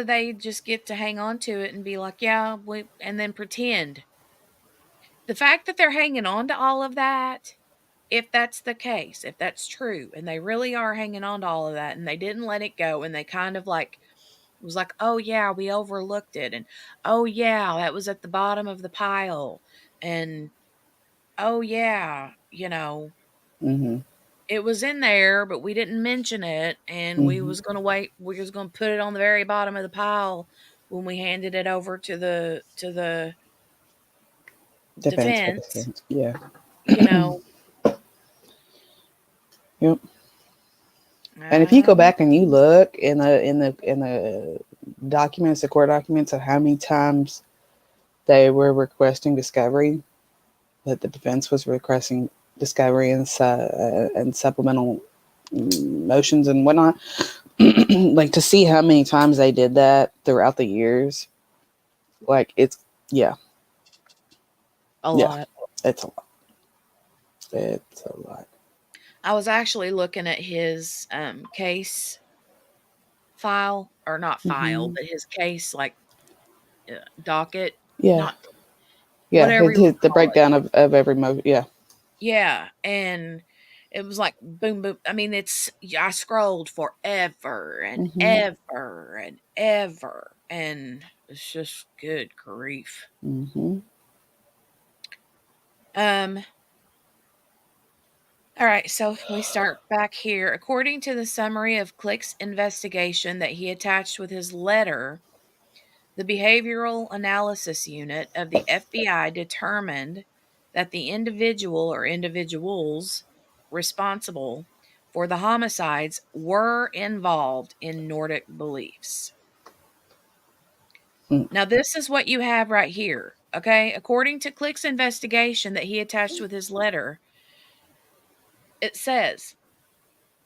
they just get to hang on to it and be like, yeah, and then pretend? The fact that they're hanging on to all of that, if that's the case, if that's true, and they really are hanging on to all of that and they didn't let it go and they kind of like was like, "Oh yeah, we overlooked it." And, "Oh yeah, that was at the bottom of the pile." And, "Oh yeah, Mm-hmm. it was in there, but we didn't mention it, and Mm-hmm. we was gonna put it on the very bottom of the pile when we handed it over to the Defense for defense," defense. Yeah. you know? Yep. And if you go Uh, back and you look in the documents, the court documents, of how many times they were requesting discovery, that the defense was requesting discovery and supplemental motions and whatnot, like to see how many times they did that throughout the years, like it's yeah, a yeah, lot. it's a lot. It's a lot. I was actually looking at his, case file, or not file, Hmm. but his case, like, docket, Yeah, not yeah. whatever you wanna The call it. breakdown of every yeah. Yeah, and it was like boom, boom. I mean, I scrolled forever and Hmm. ever and ever, and it's just good grief. Hmm. Um, all right, so we start back here. According to the summary of Click's investigation that he attached with his letter, the Behavioral Analysis Unit of the FBI determined that the individual or individuals responsible for the homicides were involved in Nordic beliefs. Mm. Now, this is what you have right here. Okay. According to Click's investigation that he attached with his letter, it says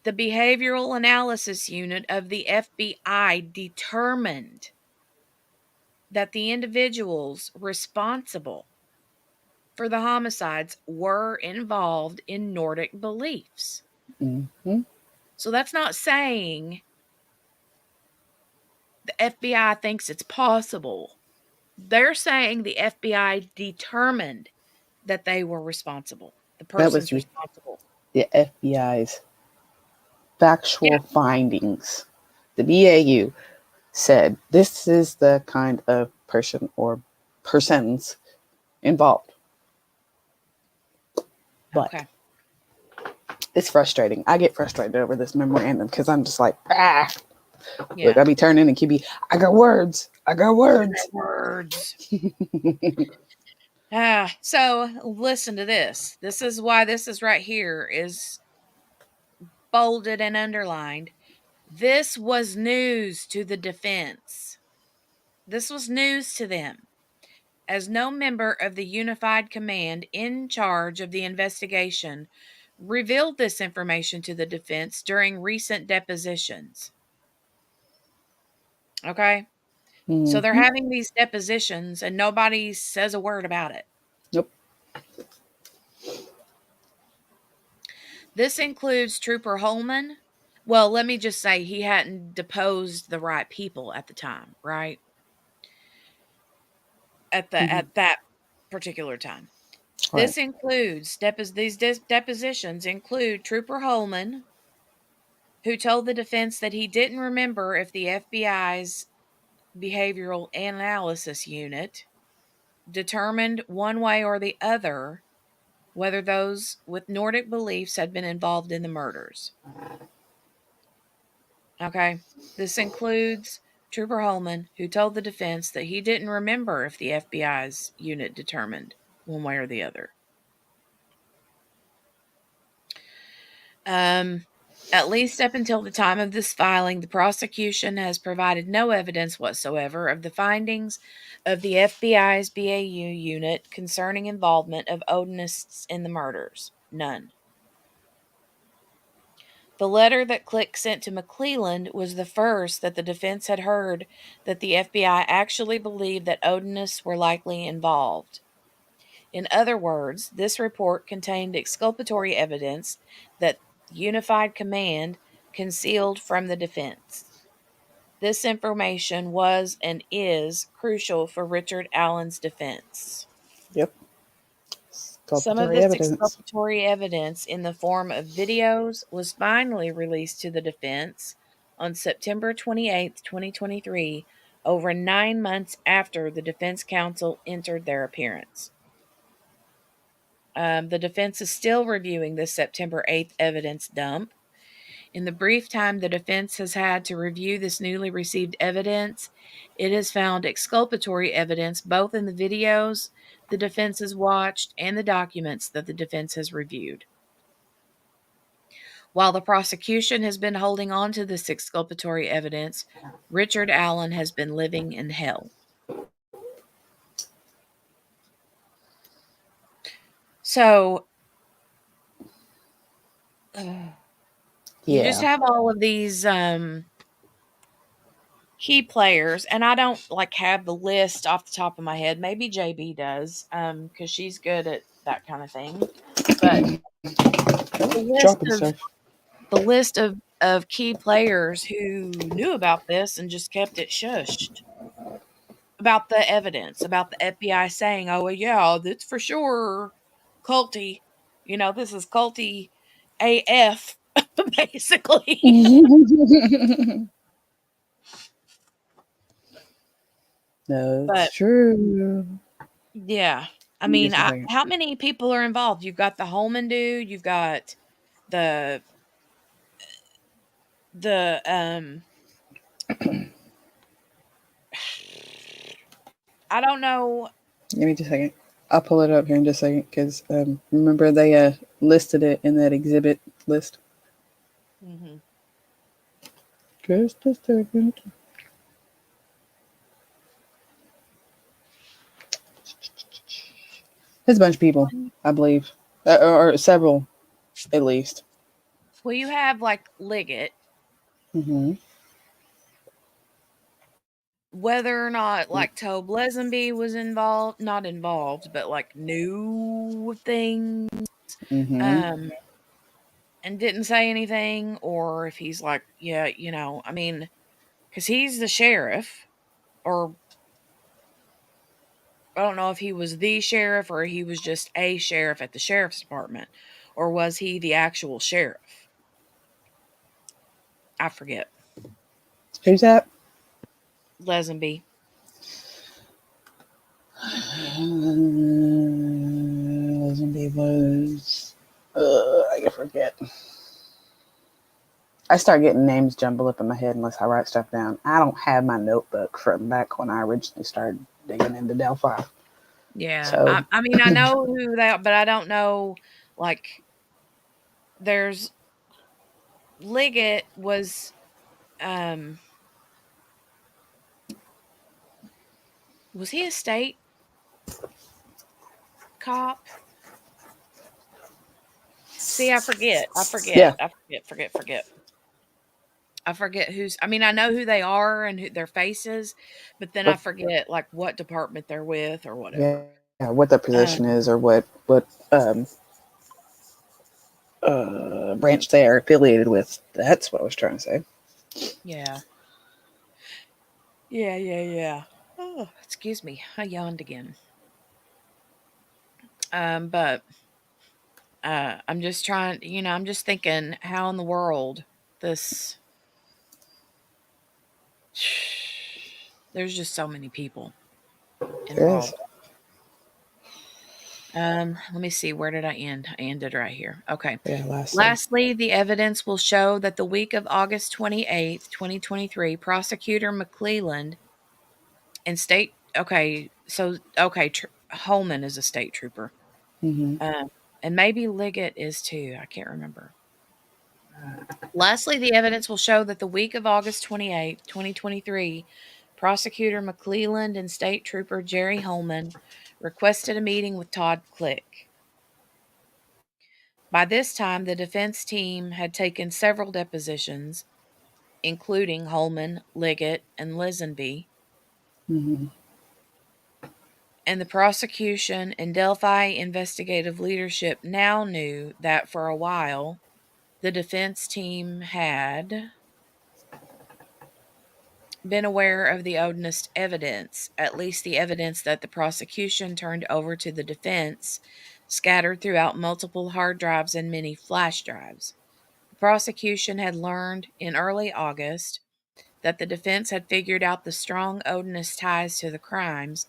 the Behavioral Analysis Unit of the FBI determined that the individuals responsible for the homicides were involved in Nordic beliefs. Hmm. So that's not saying the FBI thinks it's possible. They're saying the FBI determined that they were responsible. The That was person's responsible. the FBI's Yeah. factual findings. The BAU said this is the kind of person or persons involved. But Okay. it's frustrating. I get frustrated over this memorandum because I'm just like, ah. Yeah. Look, I be turning and keep be, I got words. I got words. Words. So listen to this. This is why this is right here is bolded and underlined. This was news to the defense. This was news to them, as no member of the unified command in charge of the investigation revealed this information to the defense during recent depositions. Okay? So they're Mm-hmm. having these depositions and nobody says a word about it. Nope. This includes Trooper Holman. Well, let me just say he hadn't deposed the right people at the time, right? Mm-hmm. At that particular time. Right. This includes depositions include Trooper Holman, who told the defense that he didn't remember if the FBI's Behavioral Analysis Unit determined one way or the other whether those with Nordic beliefs had been involved in the murders. Okay. This includes Trooper Holman, who told the defense that he didn't remember if the FBI's unit determined one way or the other. At least up until the time of this filing, the prosecution has provided no evidence whatsoever of the findings of the FBI's BAU unit concerning involvement of Odinists in the murders. None. The letter that Click sent to McClelland was the first that the defense had heard that the FBI actually believed that Odinists were likely involved. In other words, this report contained exculpatory evidence that Unified Command concealed from the defense. This information was and is crucial for Richard Allen's defense. Yep. Some of Exculpatory this evidence. exculpatory evidence in the form of videos was finally released to the defense on September 28th, 2023, over 9 months after the defense counsel entered their appearance. The defense is still reviewing this September 8th evidence dump. In the brief time the defense has had to review this newly received evidence, it has found exculpatory evidence both in the videos the defense has watched and the documents that the defense has reviewed. While the prosecution has been holding on to this exculpatory evidence, Richard Allen has been living in hell. So, you just Yeah. have all of these key players, and I don't like have the list off the top of my head. Maybe JB does, because she's good at that kind of thing. But the list Dropping of stuff. key players who knew about this and just kept it shushed about the evidence, about the FBI saying, "Oh well, yeah, that's for sure culty." You know, this is culty AF, basically. No, it's But true. yeah. I Give me mean, just a second. how many people are involved? You've got the Holman dude, you've got the the I don't know. Give me just a second. I'll pull it up here in just a second because remember they listed it in that exhibit list. Mhm. Just a second. There's a bunch of people, I believe, or several at least. Well, you have like Liggett, Mm-hmm. whether or not like Tobe Lesenby was involved, not involved, but like knew things, Mm-hmm. um, and didn't say anything, or if he's like, yeah, I mean, because he's the sheriff, or I don't know if he was the sheriff or he was just a sheriff at the sheriff's department, or was he the actual sheriff? I forget. Who's that? Lesenby. Lazenby was. I forget. I start getting names jumbled up in my head unless I write stuff down. I don't have my notebook from back when I originally started digging into Delphi. Yeah, So, I mean, I know who they are, but I don't know, like, there's Liggett um was he a state cop? See, yeah. I forget who's I mean, I know who they are and who their faces, but then I What, forget, like, what department they're with or yeah. whatever. What the position Um, is or what branch they are affiliated with. That's what I was trying to say. yeah. Yeah. Oh, excuse me, I yawned again. But, I'm just trying I'm just thinking how in the world this there's just so many people There is. involved. Let me see, where did I end? I ended right here. Okay. Yeah, lastly. Lastly, the evidence will show that the week of August 28th, 2023, prosecutor McClelland and state okay, so okay, Holman is a state trooper. Mm-hmm. Um, and maybe Liggett is too. I can't remember. Lastly, the evidence will show that the week of August 28th, 2023, prosecutor McClelland and state trooper Jerry Holman requested a meeting with Todd Click. By this time, the defense team had taken several depositions, including Holman, Liggett, and Lisenby, Mm-hmm. and the prosecution and Delphi investigative leadership now knew that for a while the defense team had been aware of the Odinist evidence, at least the evidence that the prosecution turned over to the defense, scattered throughout multiple hard drives and many flash drives. The prosecution had learned in early August that the defense had figured out the strong Odinist ties to the crimes,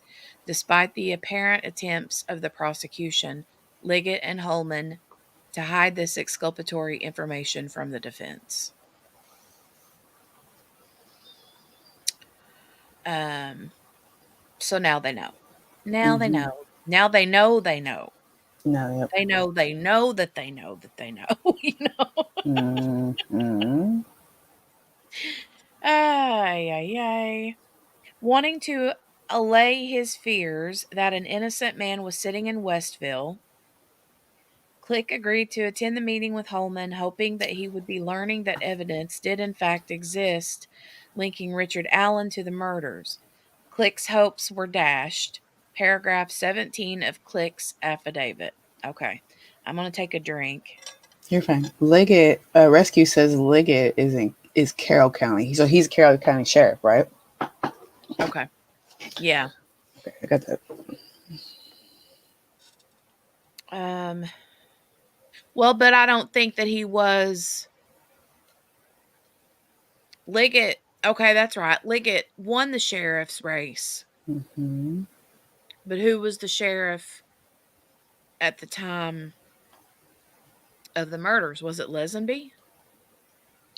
despite the apparent attempts of the prosecution, Liggett and Holman, to hide this exculpatory information from the defense. Um, so now they know. Now they Mm-hmm. know. Now they know they know. No, yep. They know that they know that they know, Mm-hmm. Ay, ay, ay. Wanting to allay his fears that an innocent man was sitting in Westville, Click agreed to attend the meeting with Holman, hoping that he would be learning that evidence did in fact exist linking Richard Allen to the murders. Click's hopes were dashed. Paragraph 17 of Click's affidavit. Okay, I'm going to take a drink. You're fine. Liggett Rescue says Liggett is Carroll County. So he's Carroll County Sheriff, right? Okay, yeah. Okay, I got that. Um, well, but I don't think that he was Liggett. Okay, that's right. Liggett won the sheriff's race. Mm-hmm. But who was the sheriff at the time of the murders? Was it Lesenby?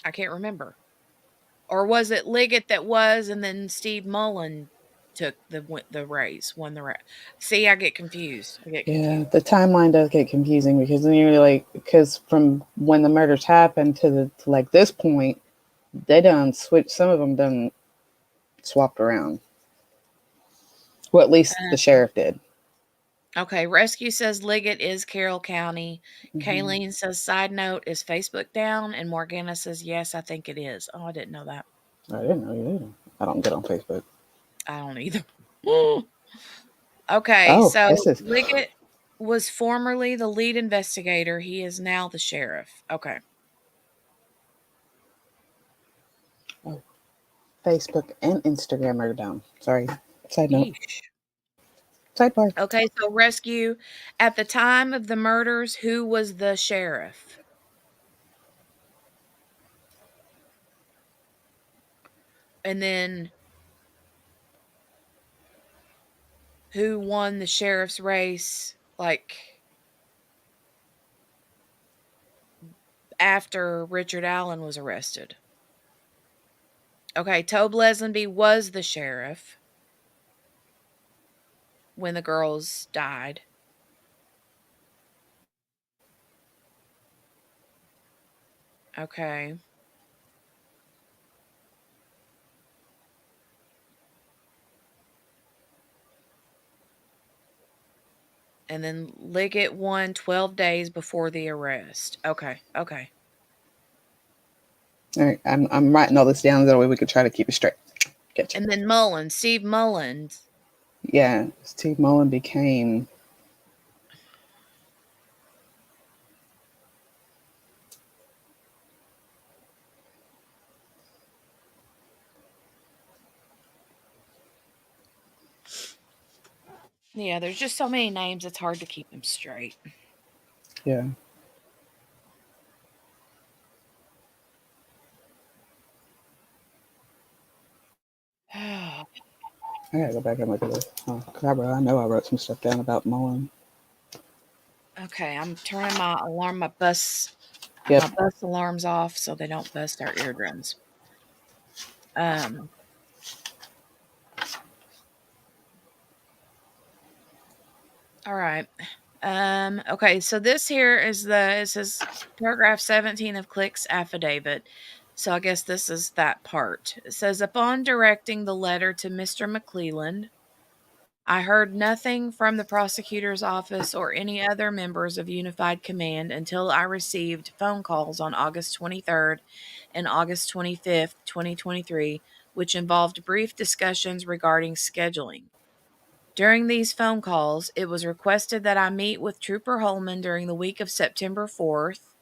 I can't remember. Or was it Liggett that was, and then Steve Mullen took the race, won the race? See, I get confused. I get Yeah, confused. the timeline does get confusing because then you're like, because from when the murders happened to like this point, they done switched. Some of them done swapped around. Well, at least the sheriff did. Okay, Rescue says Liggett is Carroll County. Mm-hmm. Kayleen says, side note, is Facebook down? And Morgana says, yes, I think it is. Oh, I didn't know that. I didn't know you either. I don't get on Facebook. I don't either. Okay, Oh, so this is Liggett was formerly the lead investigator. He is now the sheriff. Okay. oh, Facebook and Instagram are down. Sorry. Side note. Yeesh. Sidebar. Okay, so Rescue, at the time of the murders, who was the sheriff? And then who won the sheriff's race? Like, after Richard Allen was arrested. Okay, Tobe Lesenby was the sheriff when the girls died. Okay. And then Liggett won 12 days before the arrest. Okay. Okay. All right, I'm writing all this down. That way we could try to keep it straight. Gotcha. And then Mullins, Steve Mullins. Yeah, Steve Mullen became. Yeah, there's just so many names, it's hard to keep them straight. Yeah. I gotta go back and look at this. Oh, I know I wrote some stuff down about Mullen. Okay, I'm turning my bus alarms off so they don't bust our eardrums. All right. Okay, so this here is it says paragraph 17 of Click's affidavit. So I guess this is that part. It says, upon directing the letter to Mr. McClelland, I heard nothing from the prosecutor's office or any other members of Unified Command until I received phone calls on August 23rd and August 25th, 2023, which involved brief discussions regarding scheduling. During these phone calls, it was requested that I meet with Trooper Holman during the week of September 4th.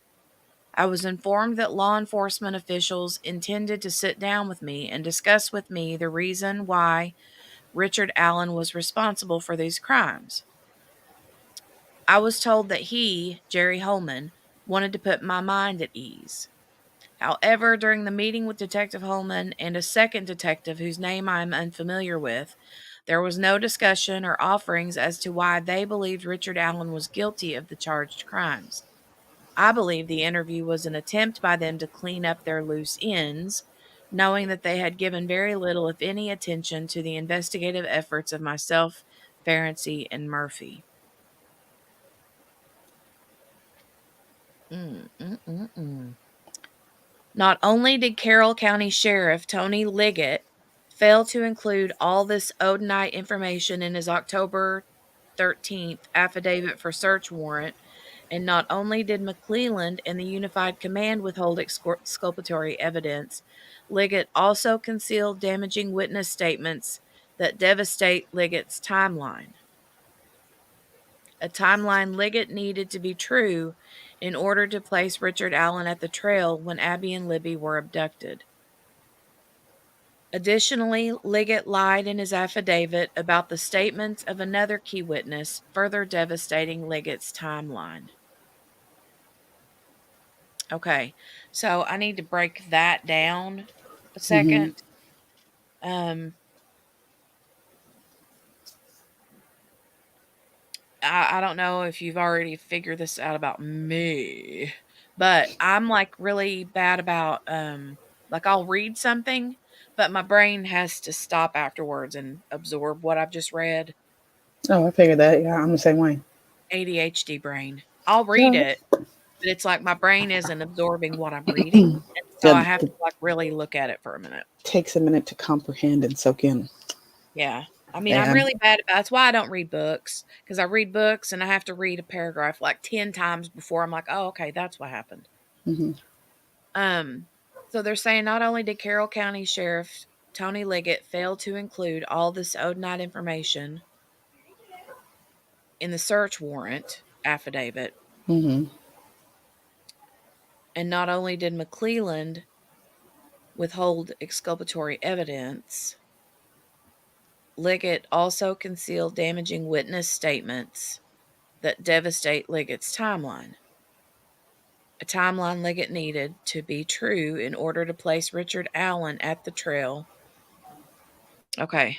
I was informed that law enforcement officials intended to sit down with me and discuss with me the reason why Richard Allen was responsible for these crimes. I was told that he, Jerry Holman, wanted to put my mind at ease. However, during the meeting with Detective Holman and a second detective whose name I am unfamiliar with, there was no discussion or offerings as to why they believed Richard Allen was guilty of the charged crimes. I believe the interview was an attempt by them to clean up their loose ends, knowing that they had given very little, if any, attention to the investigative efforts of myself, Ferenczi, and Murphy. Mm, mm, mm, mm. Not only did Carroll County Sheriff Tony Liggett fail to include all this Odenite information in his October 13th affidavit for search warrant, and not only did McClelland and the Unified Command withhold exculpatory evidence, Liggett also concealed damaging witness statements that devastate Liggett's timeline. A timeline Liggett needed to be true in order to place Richard Allen at the trail when Abby and Libby were abducted. Additionally, Liggett lied in his affidavit about the statements of another key witness, further devastating Liggett's timeline. Okay, so I need to break that down a Mm-hmm. second. Um, I don't know if you've already figured this out about me, but I'm like really bad about like I'll read something, but my brain has to stop afterwards and absorb what I've just read. Oh, I figured that. Yeah, I'm the same way. ADHD brain. I'll read Yeah. it, but it's like my brain isn't absorbing what I'm reading, and so I have to It like really look at it for a minute. takes a minute to comprehend and soak in. Yeah. I mean, I'm And really bad about that's why I don't read books, because I read books and I have to read a paragraph like 10 times before I'm like, "Oh, okay, that's what happened." mm-hmm. Um, so they're saying not only did Carroll County Sheriff Tony Liggett fail to include all this Odenite information in the search warrant affidavit, Mm-hmm. and not only did McClelland withhold exculpatory evidence, Liggett also concealed damaging witness statements that devastate Liggett's timeline. A timeline Liggett needed to be true in order to place Richard Allen at the trail. Okay.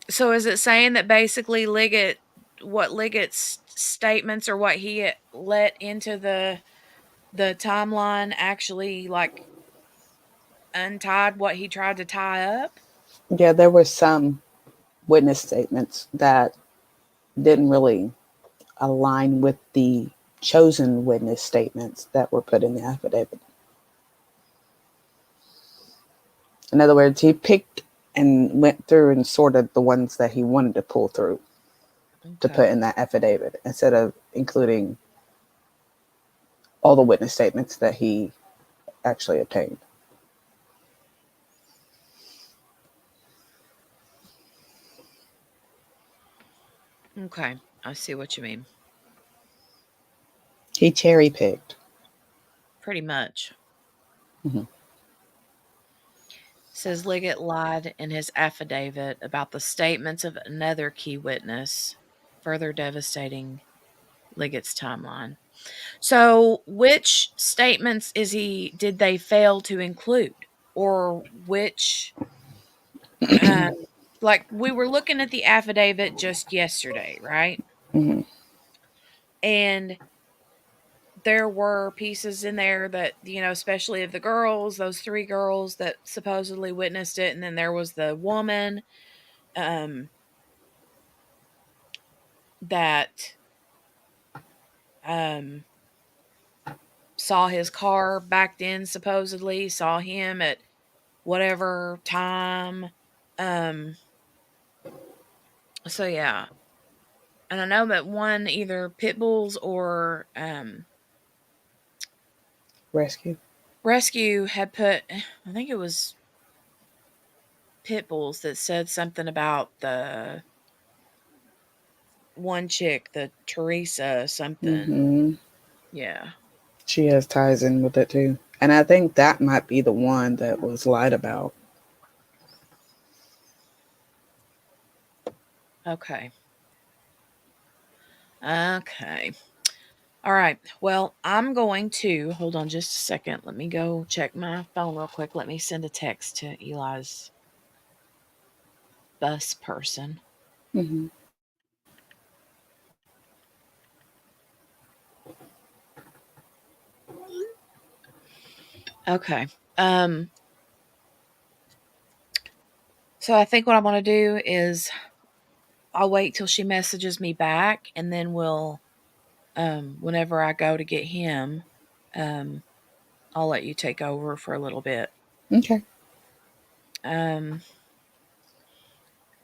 So is it saying that basically Liggett what Liggett's statements or what he let into the timeline actually like untied what he tried to tie up? Yeah, there were some witness statements that didn't really align with the chosen witness statements that were put in the affidavit. In other words, he picked and went through and sorted the ones that he wanted to pull through to put Okay. in that affidavit instead of including all the witness statements that he actually obtained. Okay. I see what you mean. He cherry picked. Pretty much. Mm-hmm. Says Liggett lied in his affidavit about the statements of another key witness, further devastating Liggett's timeline. So, which statements did they fail to include? Or which um like we were looking at the affidavit just yesterday, right? Mm-hmm. And there were pieces in there that, especially of the girls, those 3 girls that supposedly witnessed it, and then there was the woman um that um saw his car backed in, supposedly saw him at whatever time. um so yeah, and I know that one, either pit bulls or Rescue. rescue, had put, I think it was pit bulls, that said something about the one chick, the Teresa something. Mm-hmm. Yeah. She has ties in with it too. And I think that might be the one that was lied about. Okay. Okay. All right. Well, I'm going to hold on just a second. Let me go check my phone real quick. Let me send a text to Eli's bus person. Mm-hmm. Okay. Um so I think what I'm going to do is I'll wait till she messages me back, and then we'll whenever I go to get him, um I'll let you take over for a little bit. Okay. Um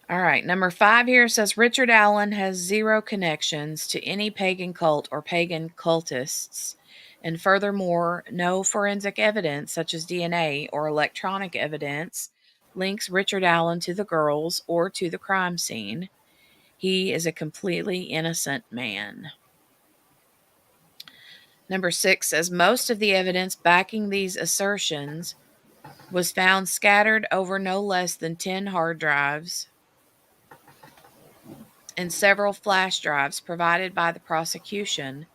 All right. Number 5 here says Richard Allen has 0 connections to any pagan cult or pagan cultists. And furthermore, no forensic evidence, such as DNA or electronic evidence, links Richard Allen to the girls or to the crime scene. He is a completely innocent man. Number 6 says most of the evidence backing these assertions was found scattered over no less than 10 hard drives and several flash drives provided by the prosecution,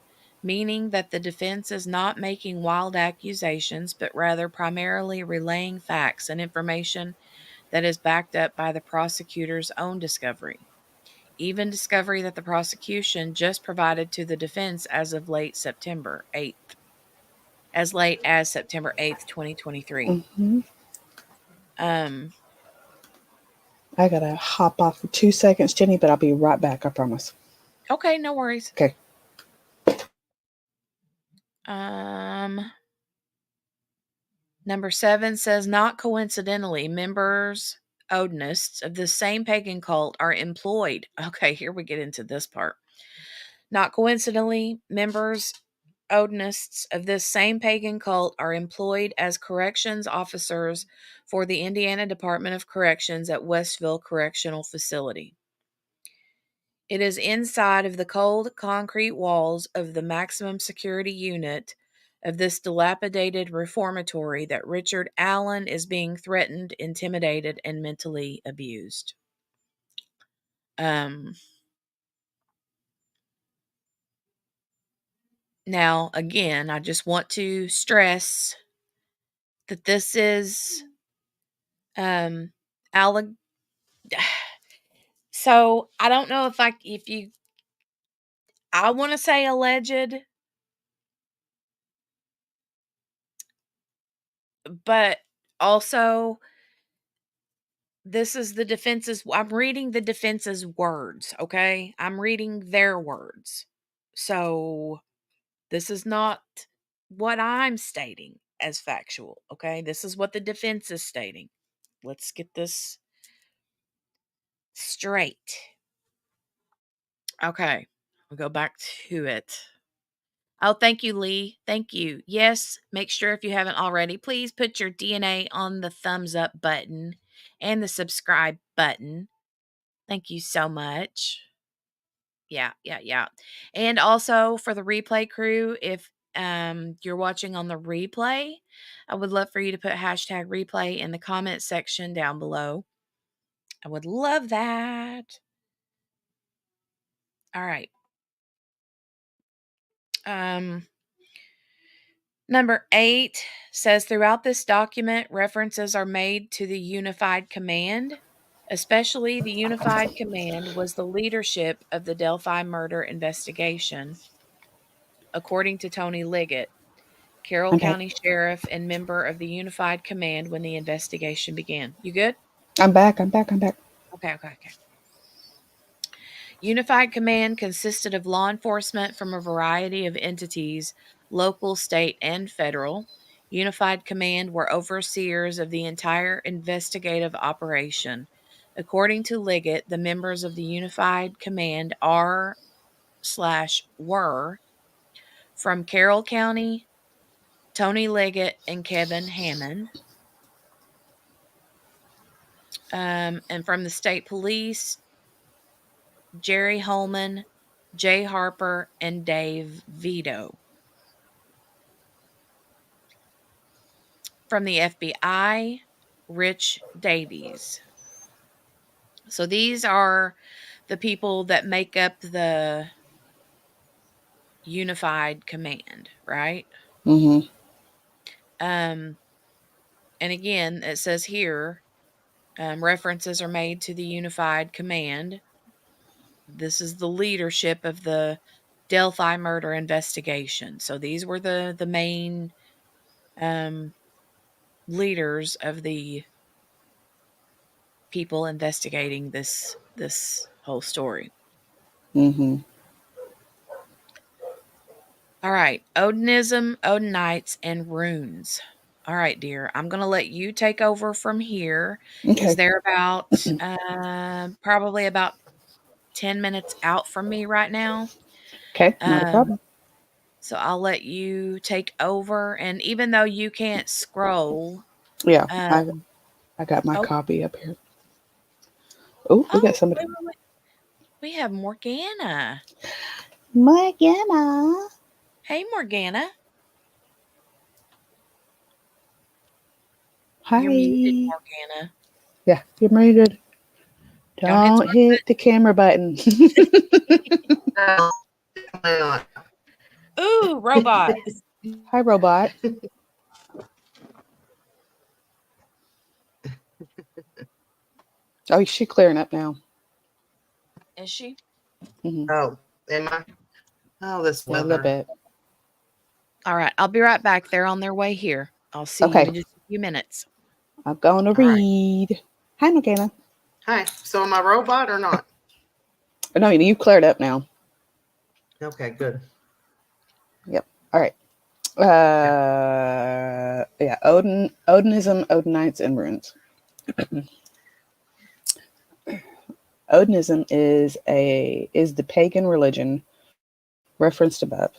meaning that the defense is not making wild accusations, but rather primarily relaying facts and information that is backed up by the prosecutor's own discovery, even discovery that the prosecution just provided to the defense as of late September 8th, as late as September 8th, 2023. Mm-hmm. Um, I gotta hop off for 2 seconds, Jenny, but I'll be right back, I promise. okay, no worries. Okay. Um, Number 7 says, not coincidentally, members, Odinists of the same pagan cult are employed. Okay, here we get into this part. Not coincidentally, members, Odinists of this same pagan cult are employed as corrections officers for the Indiana Department of Corrections at Westville Correctional Facility. It is inside of the cold concrete walls of the maximum security unit of this dilapidated reformatory that Richard Allen is being threatened, intimidated, and mentally abused. Um, Now, again, I just want to stress that this is um, alleg- so I don't know if you I want to say alleged, but also this is the defense's, I'm reading the defense's words, okay? I'm reading their words. So this is not what I'm stating as factual, okay? This is what the defense is stating. Let's get this straight. Okay, we'll go back to it. Oh, thank you, Lee. Thank you. Yes, make sure if you haven't already, please put your DNA on the thumbs up button and the subscribe button. Thank you so much. Yeah. And also for the replay crew, if you're watching on the replay, I would love for you to put hashtag replay in the comment section down below. I would love that. All right. Number 8 says throughout this document, references are made to the Unified Command. Especially the Unified Command was the leadership of the Delphi murder investigation, according to Tony Liggett, Carroll I'm back. County Sheriff and member of the Unified Command when the investigation began. You good? I'm back. Okay. Unified Command consisted of law enforcement from a variety of entities, local, state, and federal. Unified Command were overseers of the entire investigative operation. According to Liggett, the members of the Unified Command are/were from Carroll County, Tony Liggett and Kevin Hammond, and from the state police, Jerry Holman, Jay Harper, and Dave Vito. From the FBI, Rich Davies. So these are the people that make up the Unified Command, right? Mm-hmm. And again, it says here, references are made to the Unified Command. This is the leadership of the Delphi murder investigation. So these were the main leaders of the people investigating this whole story. Mm-hmm. All right, Odinism, Odinites, and runes. All right, dear, I'm going to let you take over from here because Okay. they're about probably about 10 minutes out from me right now. Okay. Not a problem. So I'll let you take over. And even though you can't scroll, Yeah. um, I got my oh, copy up here. Oh, we got oh, somebody. wait. We have Morgana. Morgana. Hey, Morgana. You're muted, Hi. Morgana. Yeah, you're muted. Don't hit the Don't hit the camera button. Ooh, robot. Hi, robot. Oh, she's clearing up now. Is she? Mm-hmm. Oh, am I? Oh, this Yeah, a weather. little bit. All right, I'll be right back. They're on their way here. I'll see you Okay. in just a few minutes. I'm going to All right. read. Hi, Morgana. Hi. So am I robot or not? No, you cleared up now. Okay, good. Yep. All right. Yeah. Odinism, Odinites, and runes. Odinism is the pagan religion referenced above,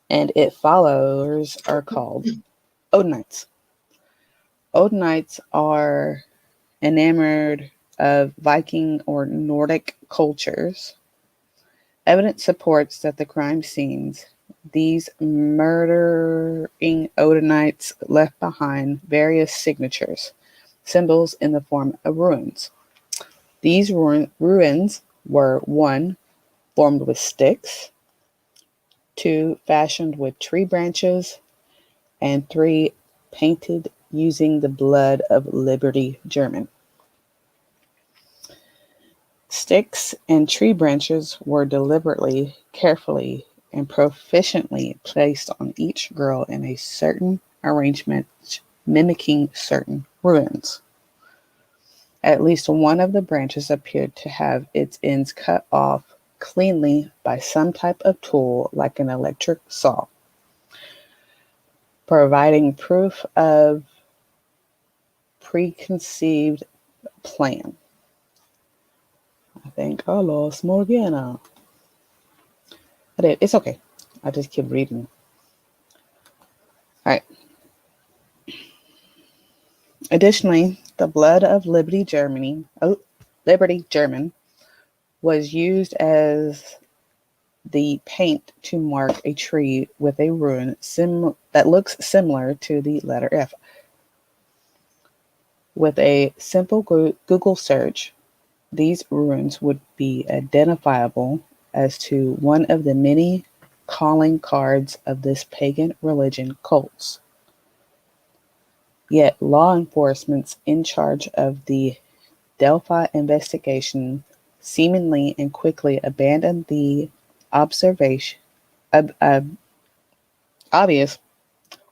and its followers are called Odinites. Odinites are enamored of Viking or Nordic cultures. Evidence supports that the crime scenes these murdering Odinites left behind various signatures, symbols in the form of runes. These ruins were 1. Formed with sticks, 2. Fashioned with tree branches, and 3. Painted using the blood of Liberty German. Sticks and tree branches were deliberately, carefully, and proficiently placed on each girl in a certain arrangement mimicking certain ruins. At least one of the branches appeared to have its ends cut off cleanly by some type of tool like an electric saw, providing proof of preconceived plan. I think I lost Morgana. I did. It's okay. I just keep reading. All right. Additionally, the blood of Liberty German was used as the paint to mark a tree with a rune that looks similar to the letter F. With a simple Google search, these runes would be identifiable as to one of the many calling cards of this pagan religion cults. Yet law enforcement in charge of the Delphi investigation seemingly and quickly abandoned the obvious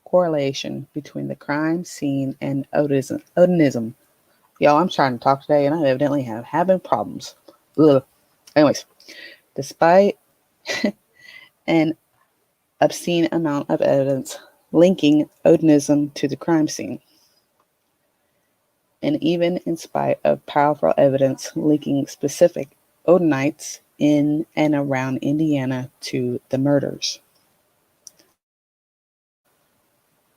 correlation between the crime scene and Odinism. Yo, I'm trying to talk today and I evidently having problems. Ugh. Anyways, despite an obscene amount of evidence linking Odinism to the crime scene, and even in spite of powerful evidence linking specific Odinites in and around Indiana to the murders.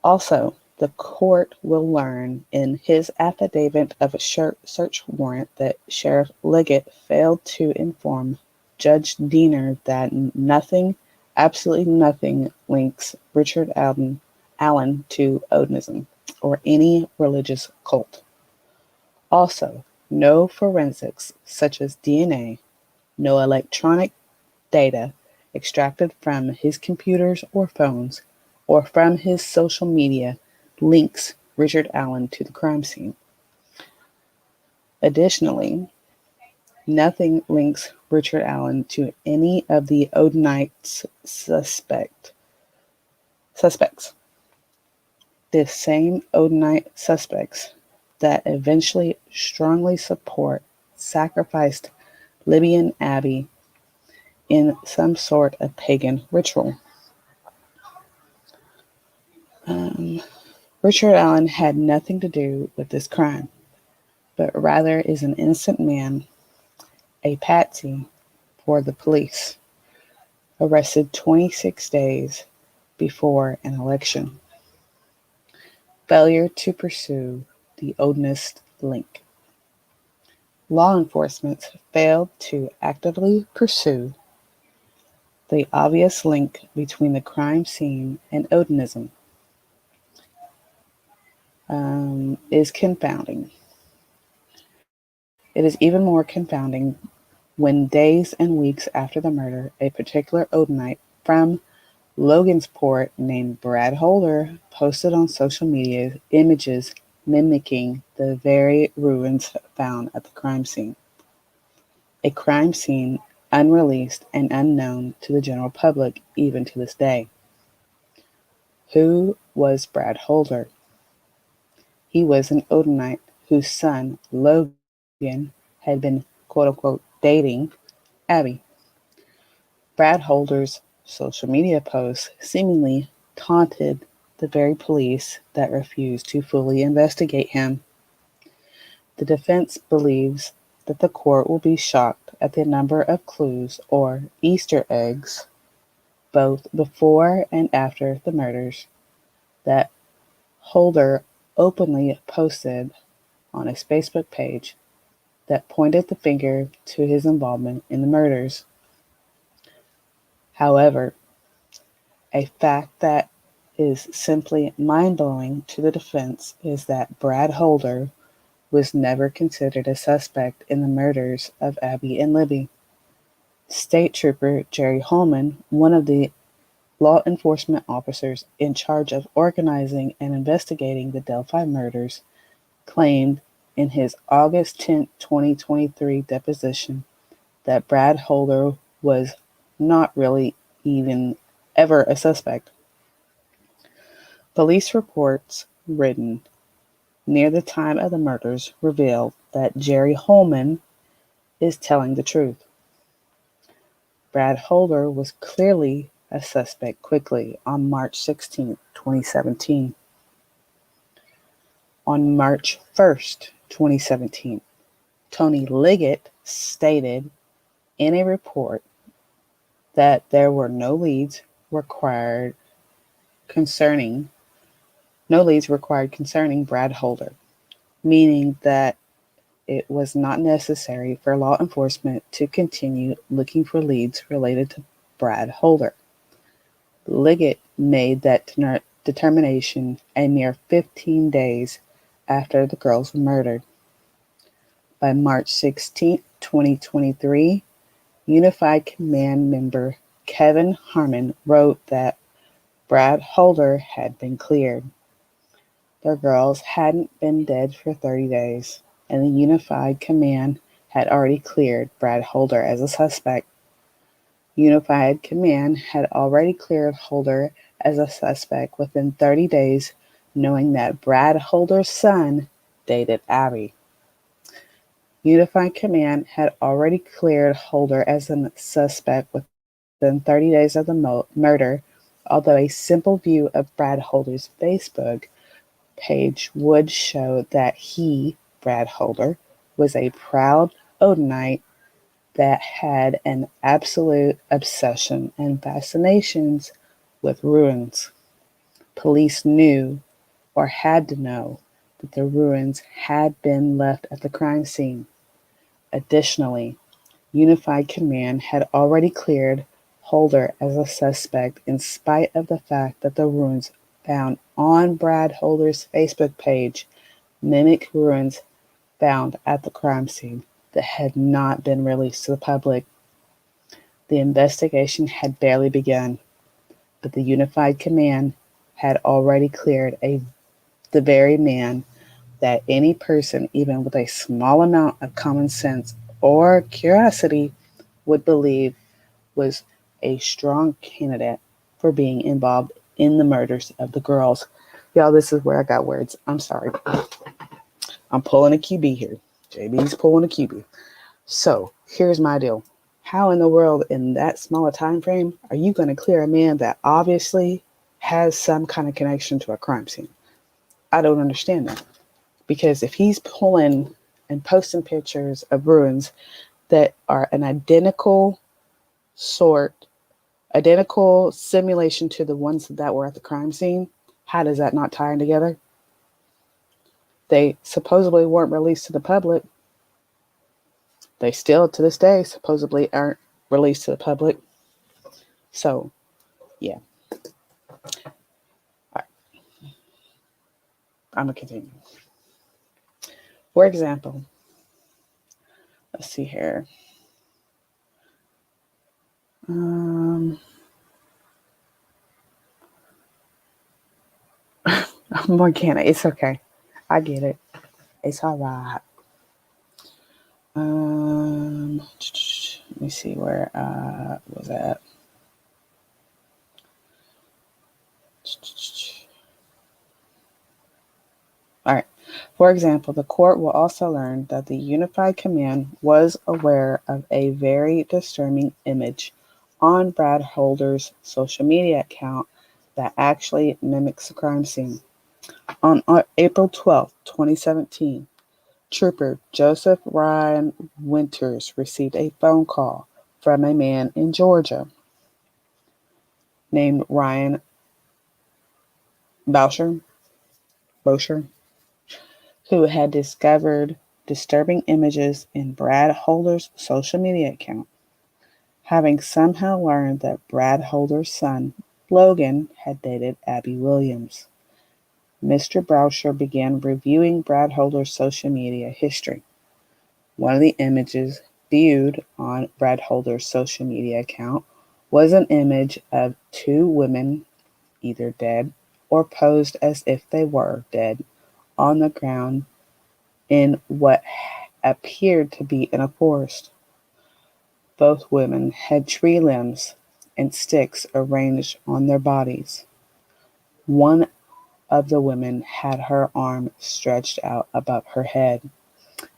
Also, the court will learn in his affidavit of a search warrant that Sheriff Liggett failed to inform Judge Diener that nothing, absolutely nothing, links Richard Allen to Odinism or any religious cult. Also, no forensics such as DNA, no electronic data extracted from his computers or phones or from his social media links Richard Allen to the crime scene. Additionally, nothing links Richard Allen to any of the Odinite suspects. The same Odinite suspects that eventually strongly support sacrificed Libby and Abby in some sort of pagan ritual. Richard Allen had nothing to do with this crime, but rather is an innocent man, a patsy for the police, arrested 26 days before an election. Failure to pursue the Odinist link. Law enforcement failed to actively pursue the obvious link between the crime scene and Odinism. Is confounding. It is even more confounding when days and weeks after the murder, a particular Odinite from Logansport named Brad Holder posted on social media images mimicking the very ruins found at the crime scene. A crime scene unreleased and unknown to the general public even to this day. Who was Brad Holder? He was an Odinite whose son, Logan, had been quote-unquote dating Abby. Brad Holder's social media posts seemingly taunted the very police that refused to fully investigate him. The defense believes that the court will be shocked at the number of clues or Easter eggs, both before and after the murders, that Holder openly posted on his Facebook page that pointed the finger to his involvement in the murders. However, a fact that is simply mind-blowing to the defense is that Brad Holder was never considered a suspect in the murders of Abby and Libby. State Trooper Jerry Holman, one of the law enforcement officers in charge of organizing and investigating the Delphi murders, claimed in his August 10, 2023 deposition that Brad Holder was not really even ever a suspect. Police reports written near the time of the murders revealed that Jerry Holman is telling the truth. Brad Holder was clearly a suspect quickly on March 16, 2017. On March 1st, 2017, Tony Liggett stated in a report that there were no leads required concerning Brad Holder, meaning that it was not necessary for law enforcement to continue looking for leads related to Brad Holder. Liggett made that determination a mere 15 days after the girls were murdered. By March 16, 2023, Unified Command member Kevin Harmon wrote that Brad Holder had been cleared. The girls hadn't been dead for 30 days, and the Unified Command had already cleared Brad Holder as a suspect. Unified Command had already cleared Holder as a suspect within 30 days, knowing that Brad Holder's son dated Abby. Unified Command had already cleared Holder as a suspect within 30 days of the murder, although a simple view of Brad Holder's Facebook page would show that he, Brad Holder, was a proud Odinite that had an absolute obsession and fascinations with ruins. Police knew, or had to know, that the ruins had been left at the crime scene. Additionally, Unified Command had already cleared Holder as a suspect in spite of the fact that the ruins found on Brad Holder's Facebook page mimic ruins found at the crime scene that had not been released to the public. The investigation had barely begun, but the Unified Command had already cleared the very man that any person, even with a small amount of common sense or curiosity, would believe was a strong candidate for being involved in the murders of the girls. Y'all, this is where I got words. I'm sorry. I'm pulling a QB here. JB's pulling a QB. So here's my deal. How in the world, in that small a time frame, are you going to clear a man that obviously has some kind of connection to a crime scene? I don't understand that. Because if he's pulling and posting pictures of ruins that are an identical simulation to the ones that were at the crime scene, how does that not tie in together? They supposedly weren't released to the public. They still, to this day, supposedly aren't released to the public. So, yeah. All right. I'm going to continue. For example, let's see here. Morgana, it's okay. I get it. It's all right. Let me see where was that. All right. For example, the court will also learn that the Unified Command was aware of a very disturbing image on Brad Holder's social media account that actually mimics the crime scene. On April 12, 2017, Trooper Joseph Ryan Winters received a phone call from a man in Georgia named Ryan Boucher, who had discovered disturbing images in Brad Holder's social media account. Having somehow learned that Brad Holder's son, Logan, had dated Abby Williams, Mr. Boucher began reviewing Brad Holder's social media history. One of the images viewed on Brad Holder's social media account was an image of two women, either dead or posed as if they were dead, on the ground in what appeared to be in a forest. Both women had tree limbs and sticks arranged on their bodies. One of the women had her arm stretched out above her head,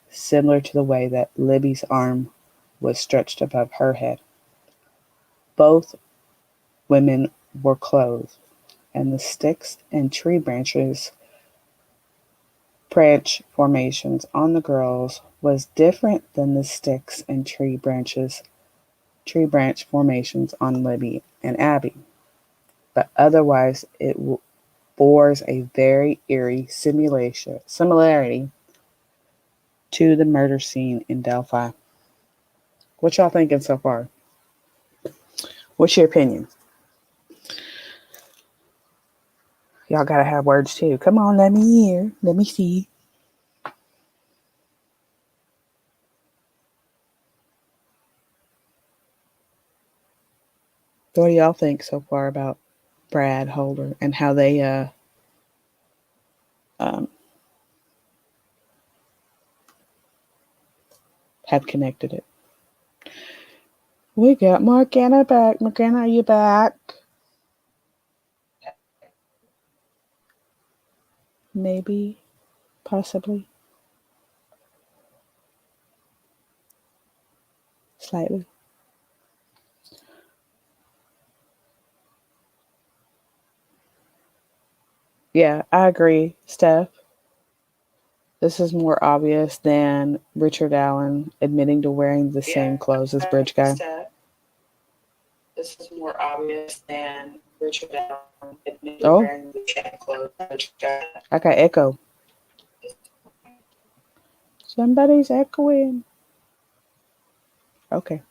similar to the way that Libby's arm was stretched above her head. Both women were clothed, and the sticks and branch formations on the girls was different than the sticks and tree branch formations on Libby and Abby, but otherwise it bores a very eerie similarity to the murder scene in Delphi. What y'all thinking so far? What's your opinion? Y'all gotta have words too. Come on, let me hear. Let me see. What do y'all think so far about Brad Holder and how they have connected it? We got Morgana back. Morgana, are you back? Maybe, possibly, slightly. Yeah, I agree, Steph. This is more obvious than Richard Allen admitting to wearing the same clothes as Bridge Guy. This is more obvious than Richard Allen admitting to wearing the same clothes as Bridge Guy. I got echo. Somebody's echoing. Okay.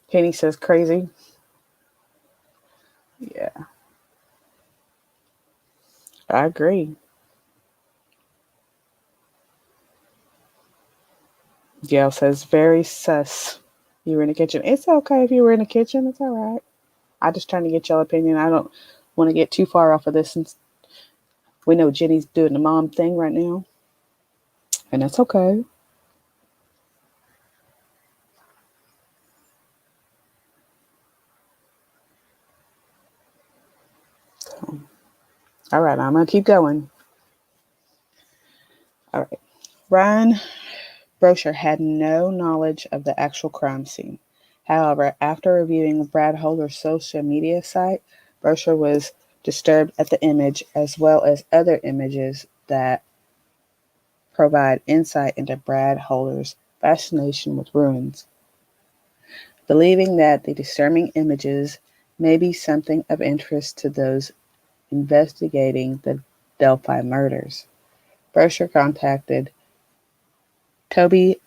Kenny says crazy. Yeah. I agree. Gail says very sus. You were in the kitchen. It's okay if you were in the kitchen. It's all right. I'm just trying to get y'all opinion. I don't want to get too far off of this since we know Jenny's doing the mom thing right now. And that's okay. So, all right, I'm going to keep going. All right. Ryan Brosher had no knowledge of the actual crime scene. However, after reviewing Brad Holder's social media site, Brosher was disturbed at the image as well as other images that provide insight into Brad Holder's fascination with ruins. Believing that the disturbing images may be something of interest to those investigating the Delphi murders, Brosher contacted Toby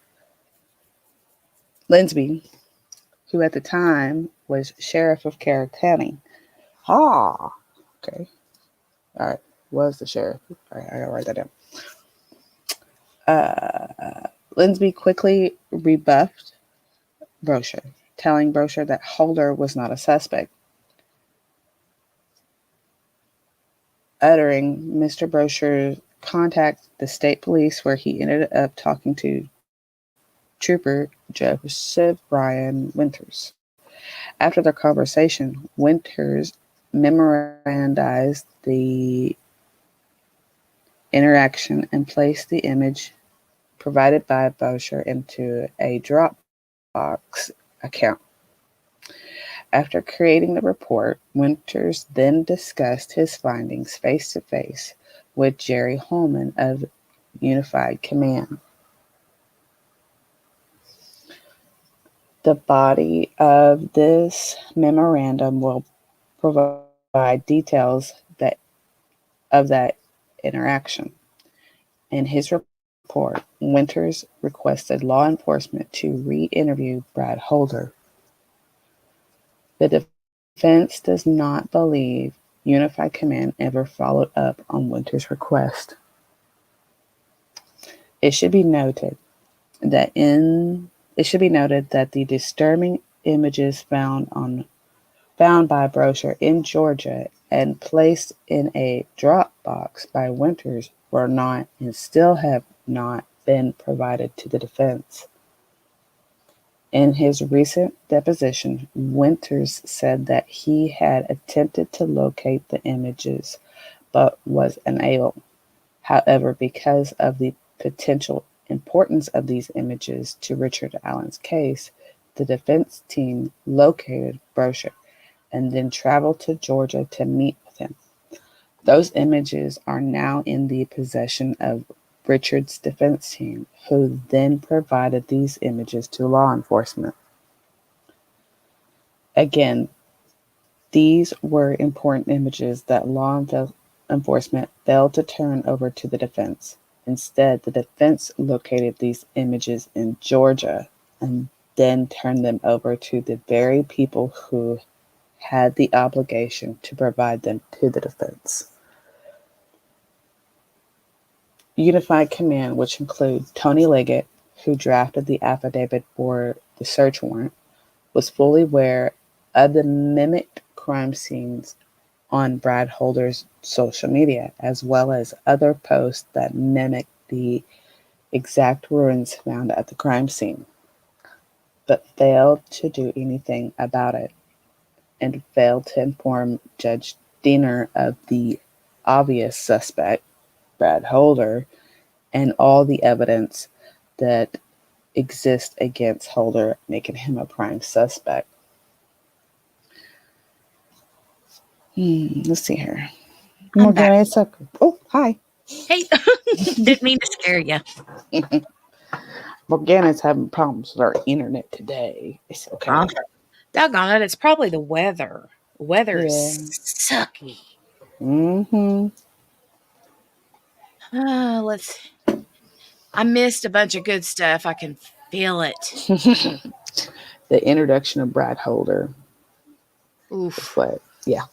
Linsby, who at the time was sheriff of Carroll County. Okay. All right. Was the sheriff. All right, I gotta write that down. Linsby quickly rebuffed Brosher, telling Brosher that Holder was not a suspect. Uttering Mr. Brosher contacted the state police, where he ended up talking to Trooper Joseph Brian Winters. After their conversation, Winters memorandized the interaction and placed the image provided by Brosher into a Dropbox account. After creating the report, Winters then discussed his findings face-to-face with Jerry Holman of Unified Command. The body of this memorandum will provide details of that interaction. In his report, Winters requested law enforcement to re-interview Brad Holder. The defense does not believe Unified Command ever followed up on Winters' request. It should be noted that the disturbing images found by Brosher in Georgia and placed in a Dropbox by Winters were not and still have not been provided to the defense. In his recent deposition, Winters said that he had attempted to locate the images but was unable. However, because of the potential importance of these images to Richard Allen's case, the defense team located Brocher and then traveled to Georgia to meet with him. Those images are now in the possession of Richard's defense team, who then provided these images to law enforcement. Again, these were important images that law enforcement failed to turn over to the defense. Instead, the defense located these images in Georgia and then turned them over to the very people who had the obligation to provide them to the defense. Unified Command, which include Tony Liggett, who drafted the affidavit for the search warrant, was fully aware of the mimicked crime scenes on Brad Holder's social media, as well as other posts that mimicked the exact ruins found at the crime scene, but failed to do anything about it, and failed to inform Judge Diener of the obvious suspect, Brad Holder, and all the evidence that exists against Holder, making him a prime suspect. Let's see here. I'm back. Oh, hi. Hey, didn't mean to scare you. Morgana's having problems with our internet today. It's okay. Doggone it, it's probably the weather. Weather Yeah. is sucky. Mm-hmm. I missed a bunch of good stuff. I can feel it. The introduction of Brad Holder. Oof. But yeah.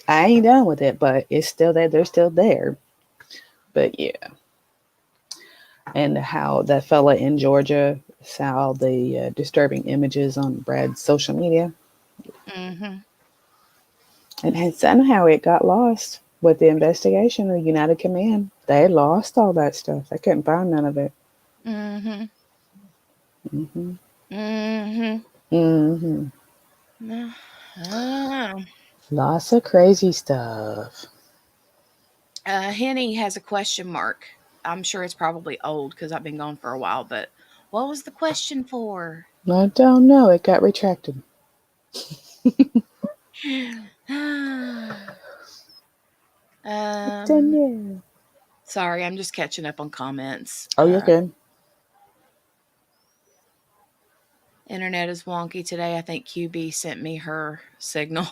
I ain't done with it, but it's still there. They're still there. But yeah. And how that fella in Georgia saw the disturbing images on Brad's social media. Mm-hmm. And somehow it got lost with the investigation of United Command. They lost all that stuff. They couldn't find none of it. Mm-hmm. Mm-hmm. Mm-hmm. Mm-hmm. Lots of crazy stuff. Henny has a question mark. I'm sure it's probably old because I've been gone for a while, but what was the question for? I don't know. It got retracted. Sorry, I'm just catching up on comments. Oh, you're good. Internet is wonky today. I think QB sent me her signal.